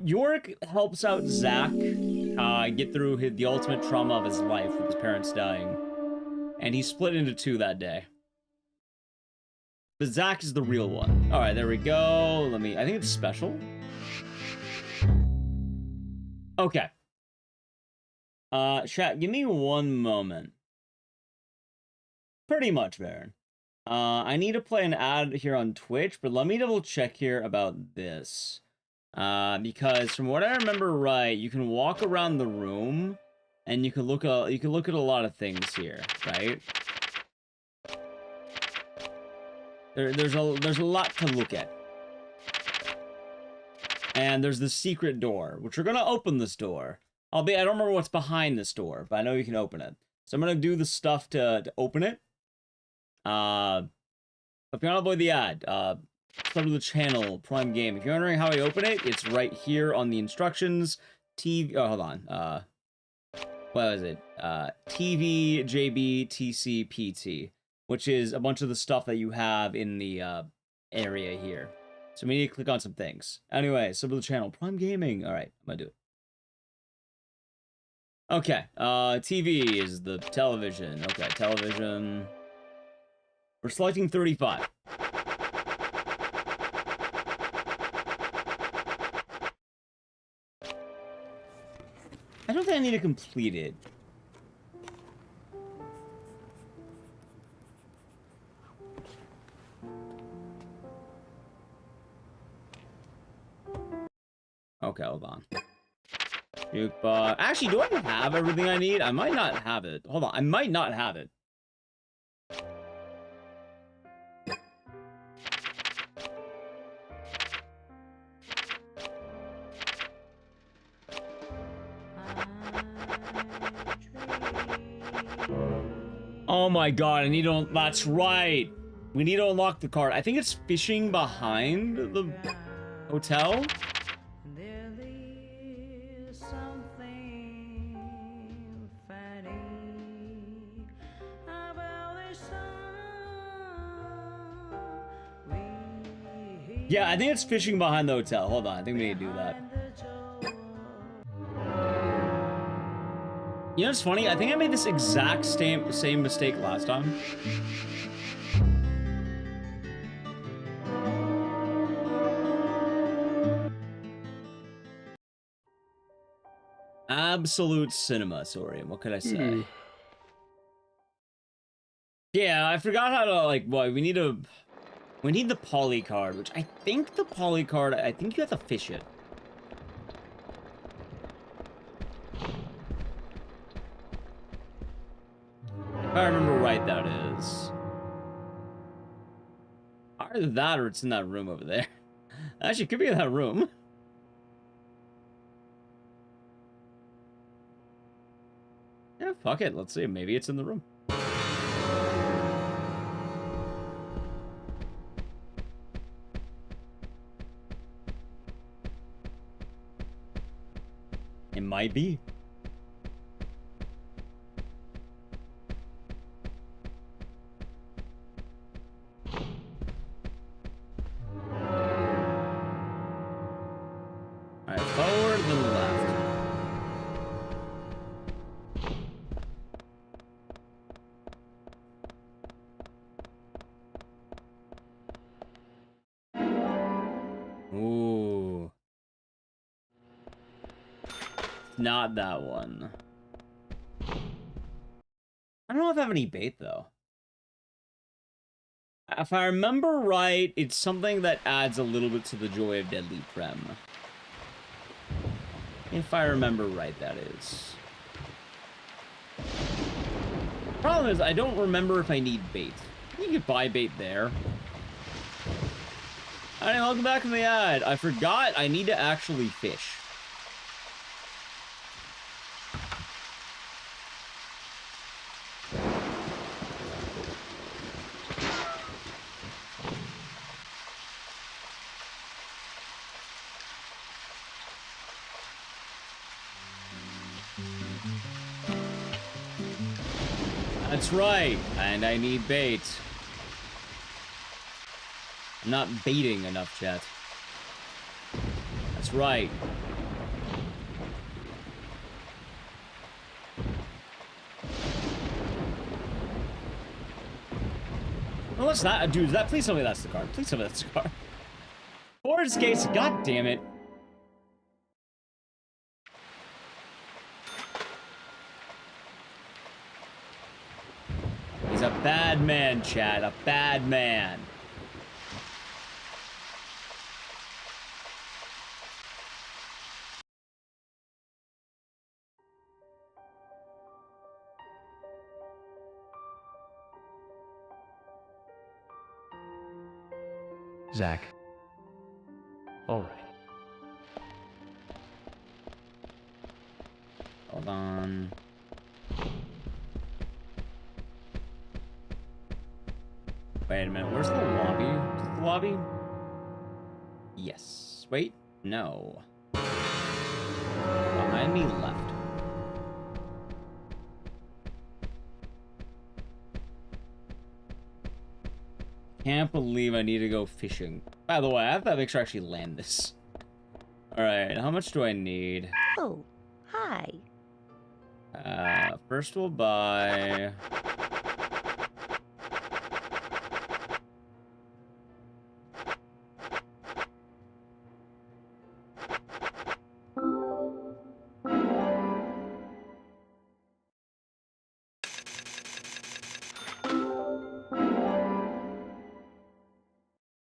York helps out Zach get through the ultimate trauma of his life with his parents dying. And he split into two that day. But Zach is the real one. Alright, there we go. I think it's special. Okay. Chat, give me one moment. Pretty much, Baron. I need to play an ad here on Twitch, but let me double check here about this. Because from what I remember right, you can walk around the room and you can look at a lot of things here, right? There's a lot to look at. And there's the secret door, which we're gonna open this door. I don't remember what's behind this door, but I know you can open it. So I'm gonna do the stuff to open it. If you want to avoid the ad, subscribe to the channel, Prime Game. If you're wondering how I open it, it's right here on the instructions. Hold on. What was it? TV, JB, TC, PT, which is a bunch of the stuff that you have in the area here. So we need to click on some things. Anyway, sub to the channel, Prime Gaming. All right, I'm gonna do it. Okay, TV is the television. Okay, television. We're selecting 35. I don't think I need to complete it. Okay, hold on. Actually, do I have everything I need? I might not have it. Hold on, I might not have it. Oh my god, I need to... That's right! We need to unlock the card. I think it's fishing behind the hotel? Yeah, I think it's fishing behind the hotel. Hold on, I think we need to do that. You know what's funny? I think I made this exact same mistake last time. Absolute cinema, sorry. What could I say? Yeah, I forgot how to, like, what, we need the poly card, which I think the poly card, I think you have to fish it. If I remember right, that is. Either that or it's in that room over there. Actually, it could be in that room. Yeah, fuck it. Let's see. Maybe it's in the room. It might be. Alright, forward then left. Ooh. Not that one. I don't know if I have any bait, though. If I remember right, it's something that adds a little bit to the joy of Deadly Prem. If I remember right, that is. Problem is, I don't remember if I need bait. You could buy bait there. Alright, welcome back to the ad. I forgot I need to actually fish. That's right, and I need bait. I'm not baiting enough, chat. That's right. No, it's not. Dude, please tell me that's the card. Please tell me that's the card. Worst case, god damn it. He's a bad man, Chad. A bad man. Zach. All right. Hold on. Wait a minute. Where's the lobby? Is it the lobby? Yes. Wait. No. Behind me left. Can't believe I need to go fishing. By the way, I have to make sure I actually land this. Alright, how much do I need? Oh, hi. First we'll buy...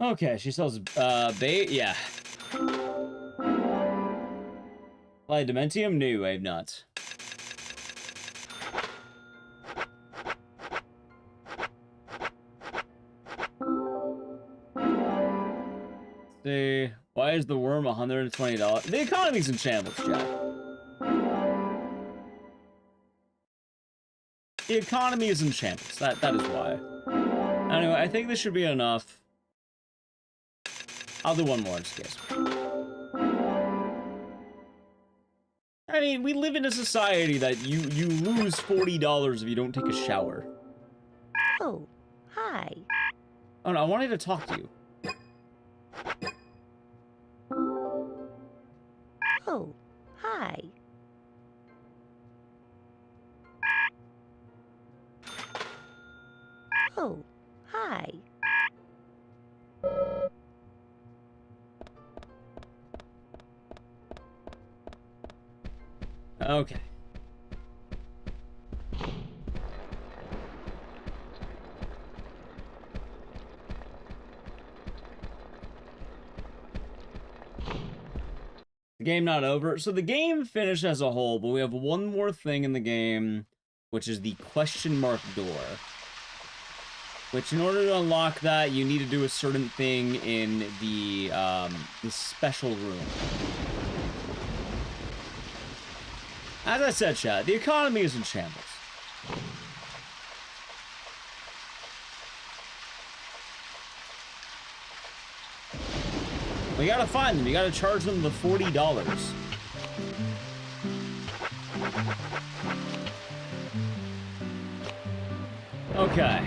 Okay, she sells bait. Yeah. Apply Dementium? No, I have not. Let's see. Why is the worm $120? The economy's in shambles, Jack. The economy is in shambles. That is why. Anyway, I think this should be enough. I'll do one more just in case. I mean, we live in a society that you lose $40 if you don't take a shower. Oh, hi. Oh no, I wanted to talk to you. Oh, hi. Oh, hi. Okay. The game not over. So the game finished as a whole, but we have one more thing in the game, which is the question mark door. Which, in order to unlock that, you need to do a certain thing in the special room. As I said, chat, the economy is in shambles. We gotta find them. You gotta charge them the $40. Okay.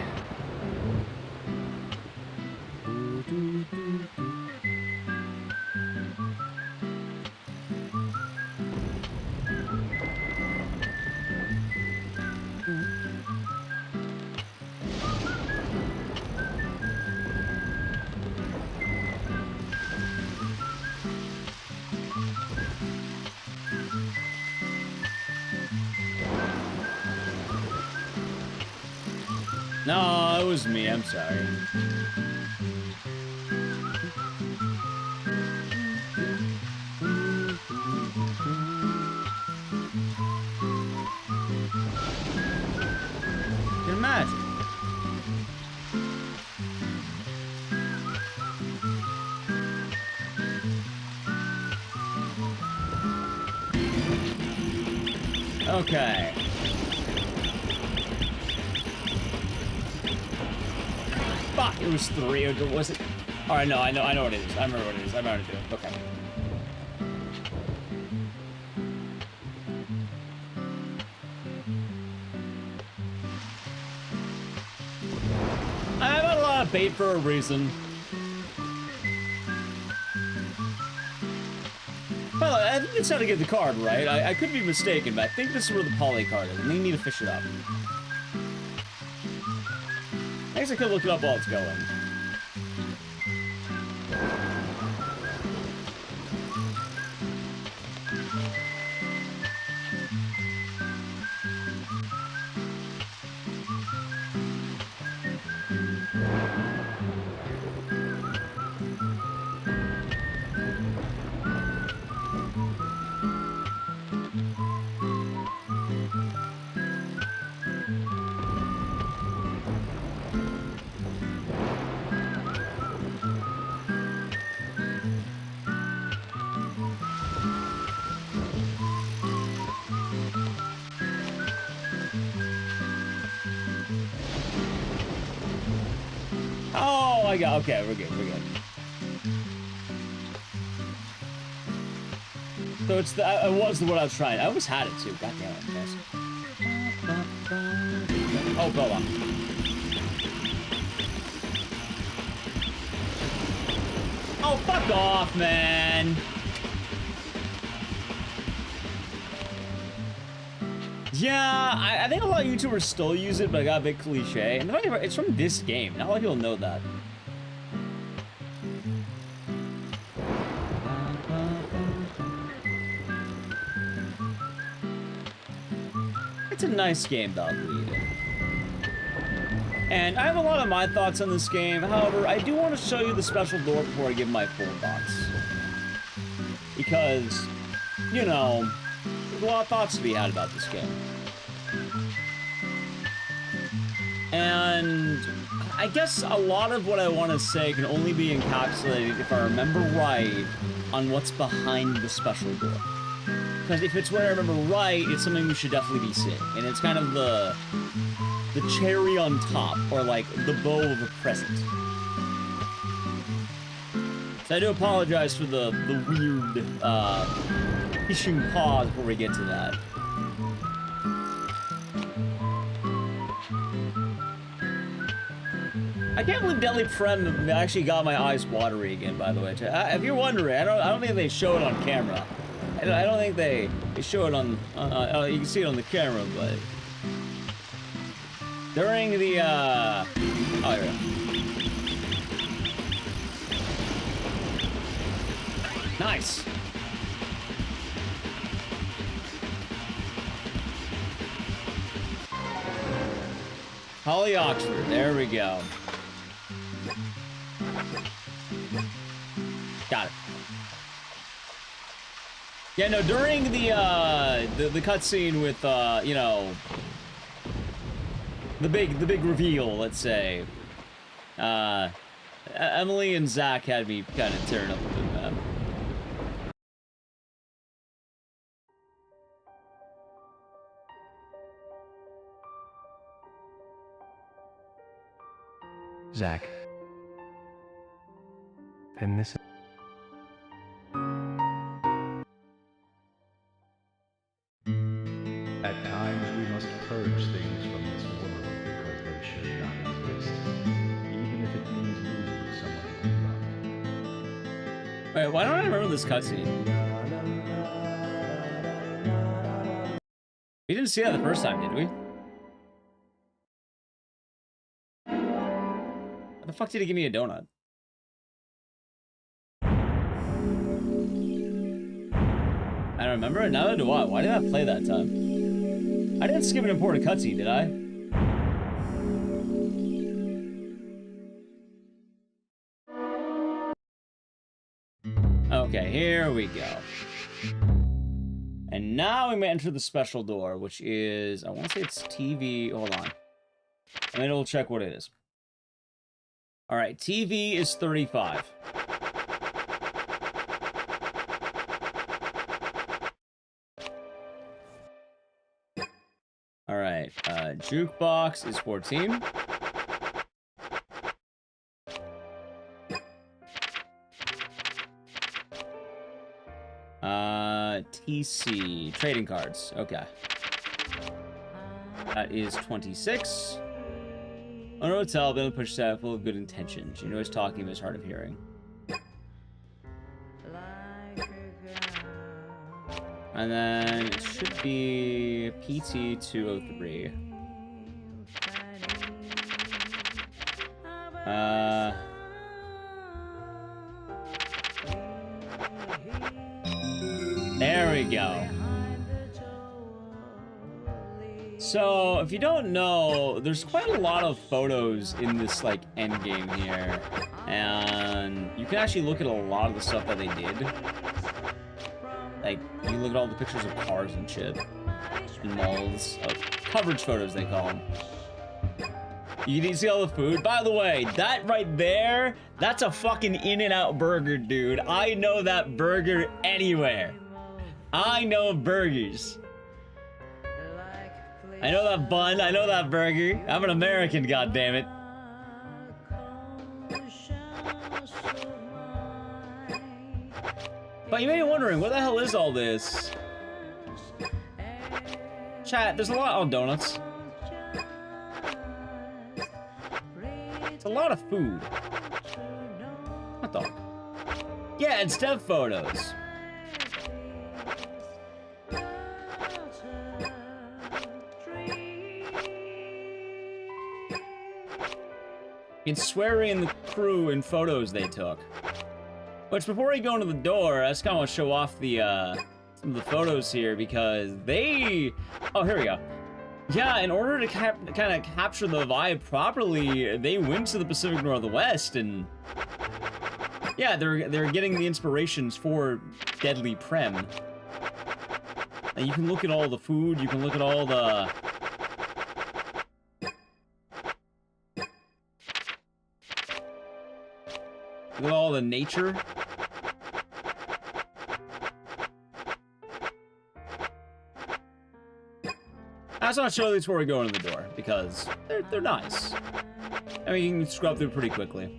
No, it was me. I'm sorry. You can imagine. Okay. Fuck, it was 3, or was it? Alright, no, I know what it is. I remember what it is. I remember how to do it. Okay. I have a lot of bait for a reason. Well, I think it's how to get the card, right? I could be mistaken, but I think this is where the poly card is. And they need to fish it up. guess I could look it up while it's going. Okay, we're good. So it's the, it was the word I was trying. I almost had it too. God damn it, guys. Oh, go on. Oh, fuck off, man. Yeah, I think a lot of YouTubers still use it, but I got a bit cliche. And it's from this game. Not a lot of people know that. It's a nice game, though. And I have a lot of my thoughts on this game. However, I do want to show you the special door before I give my full thoughts. Because, you know, there's a lot of thoughts to be had about this game. And I guess a lot of what I want to say can only be encapsulated, if I remember right, on what's behind the special door. Because if it's what I remember right, it's something we should definitely be seeing. And it's kind of the cherry on top, or like the bow of a present. So I do apologize for the weird fishing pause before we get to that. I can't believe Deadly Prem actually got my eyes watery again, by the way. If you're wondering, I don't think they show it on camera. I don't think they show it on, you can see it on the camera, but during the, oh, yeah. Nice. Holly Oxford, there we go. Got it. Yeah, no, during the cutscene with, you know, the big reveal, let's say, Emily and Zach had me kind of tearing up a bit, man. Zach. I'm missing. At times we must purge things from this world because they should not exist, even if it means losing someone we love. Wait, why don't I remember this cutscene? We didn't see that the first time, did we? How the fuck did he give me a donut? I don't remember it. Neither do I. Why did I play that time? I didn't skip an important cutscene, did I? Okay, here we go. And now we may enter the special door, which is, I want to say it's TV. Hold on. I'm going to check what it is. All right, TV is 35. All right, jukebox is 14. TC, trading cards, okay. That is 26. On a hotel, Bill pushes out full of good intentions. You know he's talking, but it's hard of hearing. And then it should be PT 203. There we go. So, if you don't know, there's quite a lot of photos in this, like, end game here. And you can actually look at a lot of the stuff that they did. Like, you can look at all the pictures of cars and shit. And malls. Coverage photos, they call them. You can see all the food. By the way, that right there, that's a fucking In-N-Out burger, dude. I know that burger anywhere. I know burgers. I know that bun. I know that burger. I'm an American, goddammit. But you may be wondering, what the hell is all this? Chat, there's a lot of donuts. It's a lot of food. Hot dog. Yeah, it's dev photos. It's Swery and the crew in photos they took. Which, before we go into the door, I just kind of want to show off the, some of the photos here, because they... Oh, here we go. Yeah, in order to kind of capture the vibe properly, they went to the Pacific Northwest, and... Yeah, they're getting the inspirations for Deadly Prem. And you can look at all the food, you can look at all the... Look at all the nature. I just want to show these before we go into the door, because they're nice. I mean, you can scrub through pretty quickly.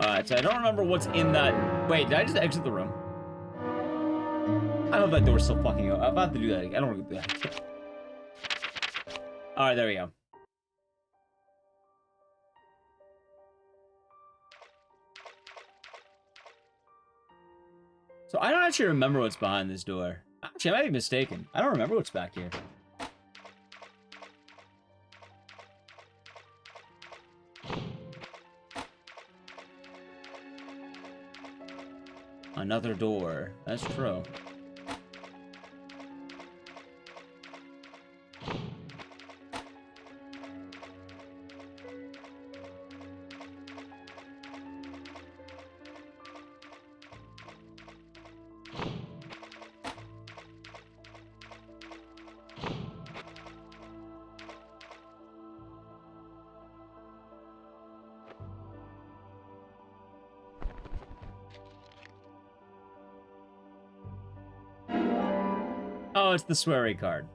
Alright, so I don't remember what's in that... Wait, did I just exit the room? I hope that door's still fucking open. I'm about to do that again. I don't want to do that again. Alright, there we go. So I don't actually remember what's behind this door. Actually, I might be mistaken. I don't remember what's back here. Another door. That's true. Oh, it's the Swery card.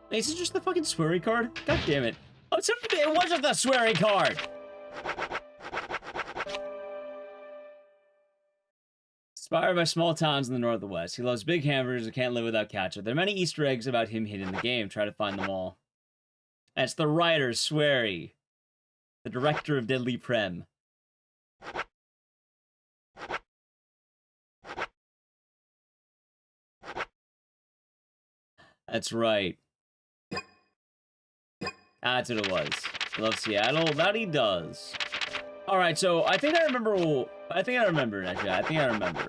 Hey, is it just the fucking Swery card? God damn it. Oh, it was just the Swery card! Inspired by small towns in the Northwest, he loves big hamburgers and can't live without ketchup. There are many Easter eggs about him hidden in the game. Try to find them all. That's the writer, Swery. The director of Deadly Prem. That's right. That's what it was. He loves Seattle. That he does. Alright, so I think I remember... actually. I think I remember.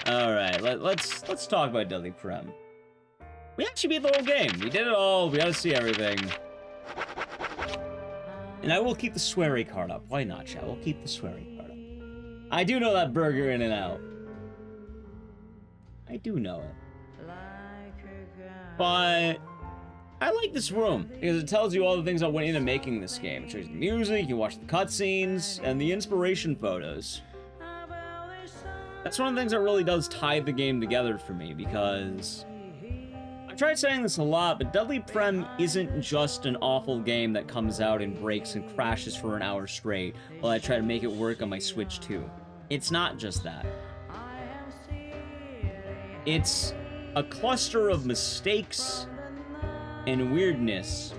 Alright, let's talk about Deadly Prem. We actually beat the whole game. We did it all. We got to see everything. And I will keep the Swery card up. Why not, chat? We'll keep the Swery card up. I do know that burger in and out. I do know it. But I like this room because it tells you all the things that went into making this game. It shows you the music, you watch the cutscenes, and the inspiration photos. That's one of the things that really does tie the game together for me, because I've tried saying this a lot, but Deadly Prem isn't just an awful game that comes out and breaks and crashes for an hour straight while I try to make it work on my Switch 2. It's not just that. It's a cluster of mistakes and weirdness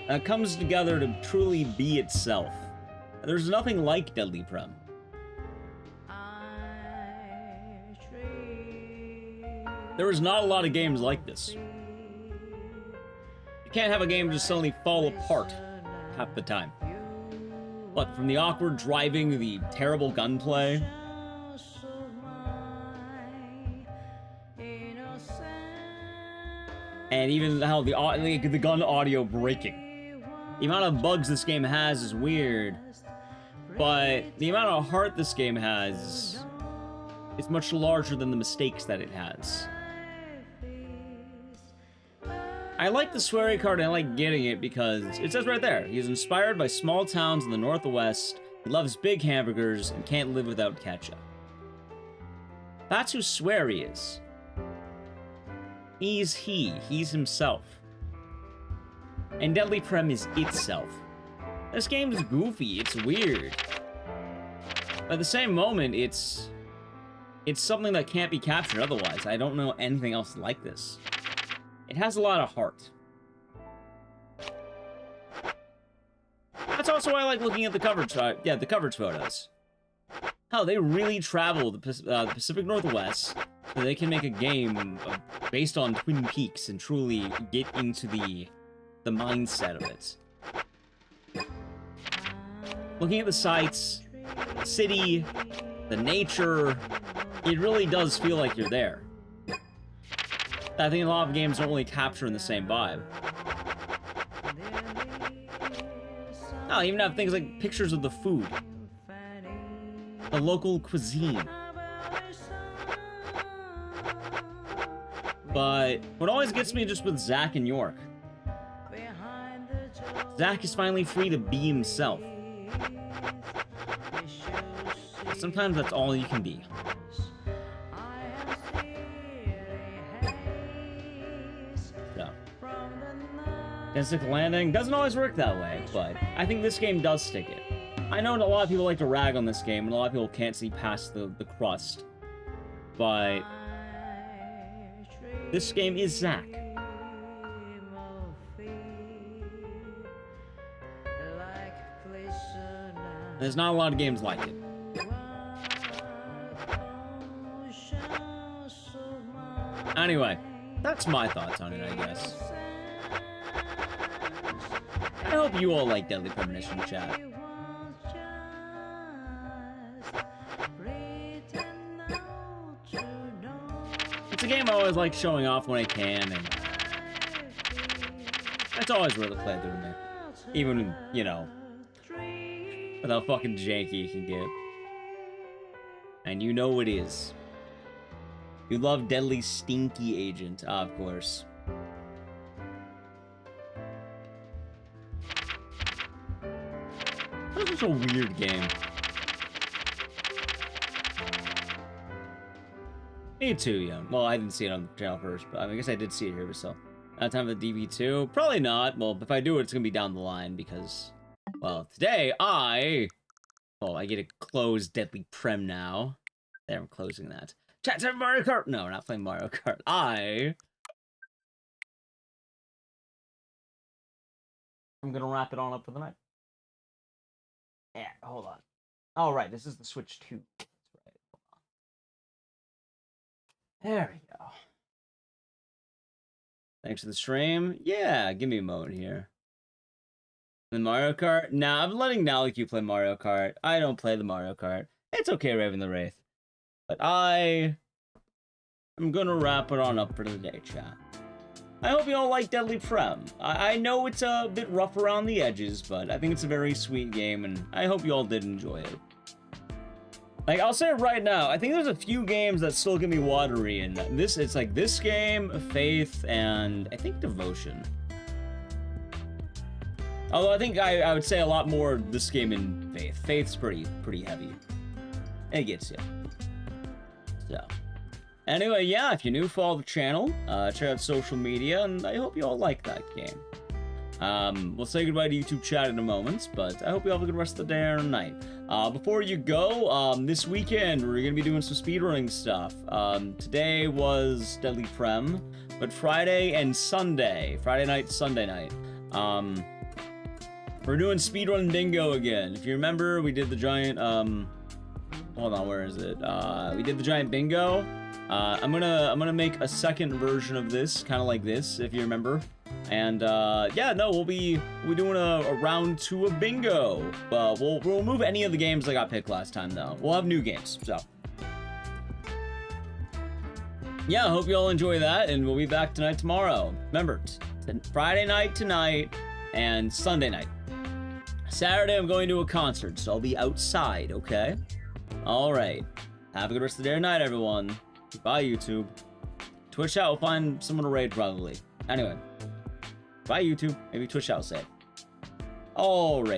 that comes together to truly be itself. There's nothing like Deadly Prem. There is not a lot of games like this. You can't have a game just suddenly fall apart half the time. Look, from the awkward driving, the terrible gunplay, and even how the gun audio breaking. The amount of bugs this game has is weird, but the amount of heart this game has is much larger than the mistakes that it has. I like the sweary card, and I like getting it because it says right there, he's inspired by small towns in the Northwest, he loves big hamburgers, and can't live without ketchup. That's who Sweary is. He's himself. And Deadly Prem is itself. This game is goofy, it's weird. But at the same moment, it's something that can't be captured otherwise. I don't know anything else like this. It has a lot of heart. That's also why I like looking at the coverage, the coverage photos. How they really travel the Pacific Northwest so they can make a game based on Twin Peaks and truly get into the mindset of it. Looking at the sights, the city, the nature, it really does feel like you're there. I think a lot of games don't really capture in the same vibe. Oh, even have things like pictures of the food. The local cuisine. But what always gets me just with Zack and York. Zack is finally free to be himself. Sometimes that's all you can be. Stick landing doesn't always work that way, but I think this game does stick it. I know a lot of people like to rag on this game, and a lot of people can't see past the crust, but this game is Zack. There's not a lot of games like it. Anyway, that's my thoughts on it, I guess. I hope you all like Deadly Premonition, chat. It's a game I always like showing off when I can, and it's always worth a play through me. Even, you know, with how fucking janky it can get. And you know it is. You love Deadly Stinky Agent, of course. This is a weird game. Me too, yeah. Well, I didn't see it on the channel first, but I guess I did see it here myself. Time for the DV2? Probably not. Well, if I do it, it's gonna be down the line because, well, today I get to close Deadly Prem now. There, I'm closing that. Chat to Mario Kart. No, we're not playing Mario Kart. I'm gonna wrap it on up for the night. Yeah, hold on. Oh, right, this is the Switch 2. That's right. Hold on. There we go. Thanks for the stream. Yeah, give me a moment here. The Mario Kart? Nah, I'm letting Naliku play Mario Kart. I don't play the Mario Kart. It's okay, Raven the Wraith. But I'm gonna wrap it on up for the day, chat. I hope you all like Deadly Prem. I know it's a bit rough around the edges, but I think it's a very sweet game, and I hope you all did enjoy it. Like, I'll say it right now, I think there's a few games that still get me watery, and it's like this game, Faith, and I think Devotion. Although I think I would say a lot more this game in Faith. Faith's pretty heavy. It gets you. So. Anyway, yeah, if you're new, follow the channel, check out social media, and I hope you all like that game. We'll say goodbye to YouTube chat in a moment, but I hope you have a good rest of the day or night. Before you go, this weekend we're gonna be doing some speedrunning stuff. Today was Deadly Prem, but Friday and Sunday, Friday night, Sunday night, we're doing speedrun bingo again. If you remember, we did the giant, hold on, where is it? We did the giant bingo. I'm gonna make a second version of this, kind of like this, if you remember. And yeah, no, we'll be doing a round 2 of bingo. We'll remove any of the games that got picked last time, though. We'll have new games. So yeah, I hope you all enjoy that, and we'll be back tonight, tomorrow. Remember, Friday night tonight and Sunday night. Saturday, I'm going to a concert, so I'll be outside, okay? All right. Have a good rest of the day or night, everyone. Bye, YouTube. Twitch chat will find someone to raid, probably. Anyway. Bye, YouTube. Maybe Twitch chat will say it. All right.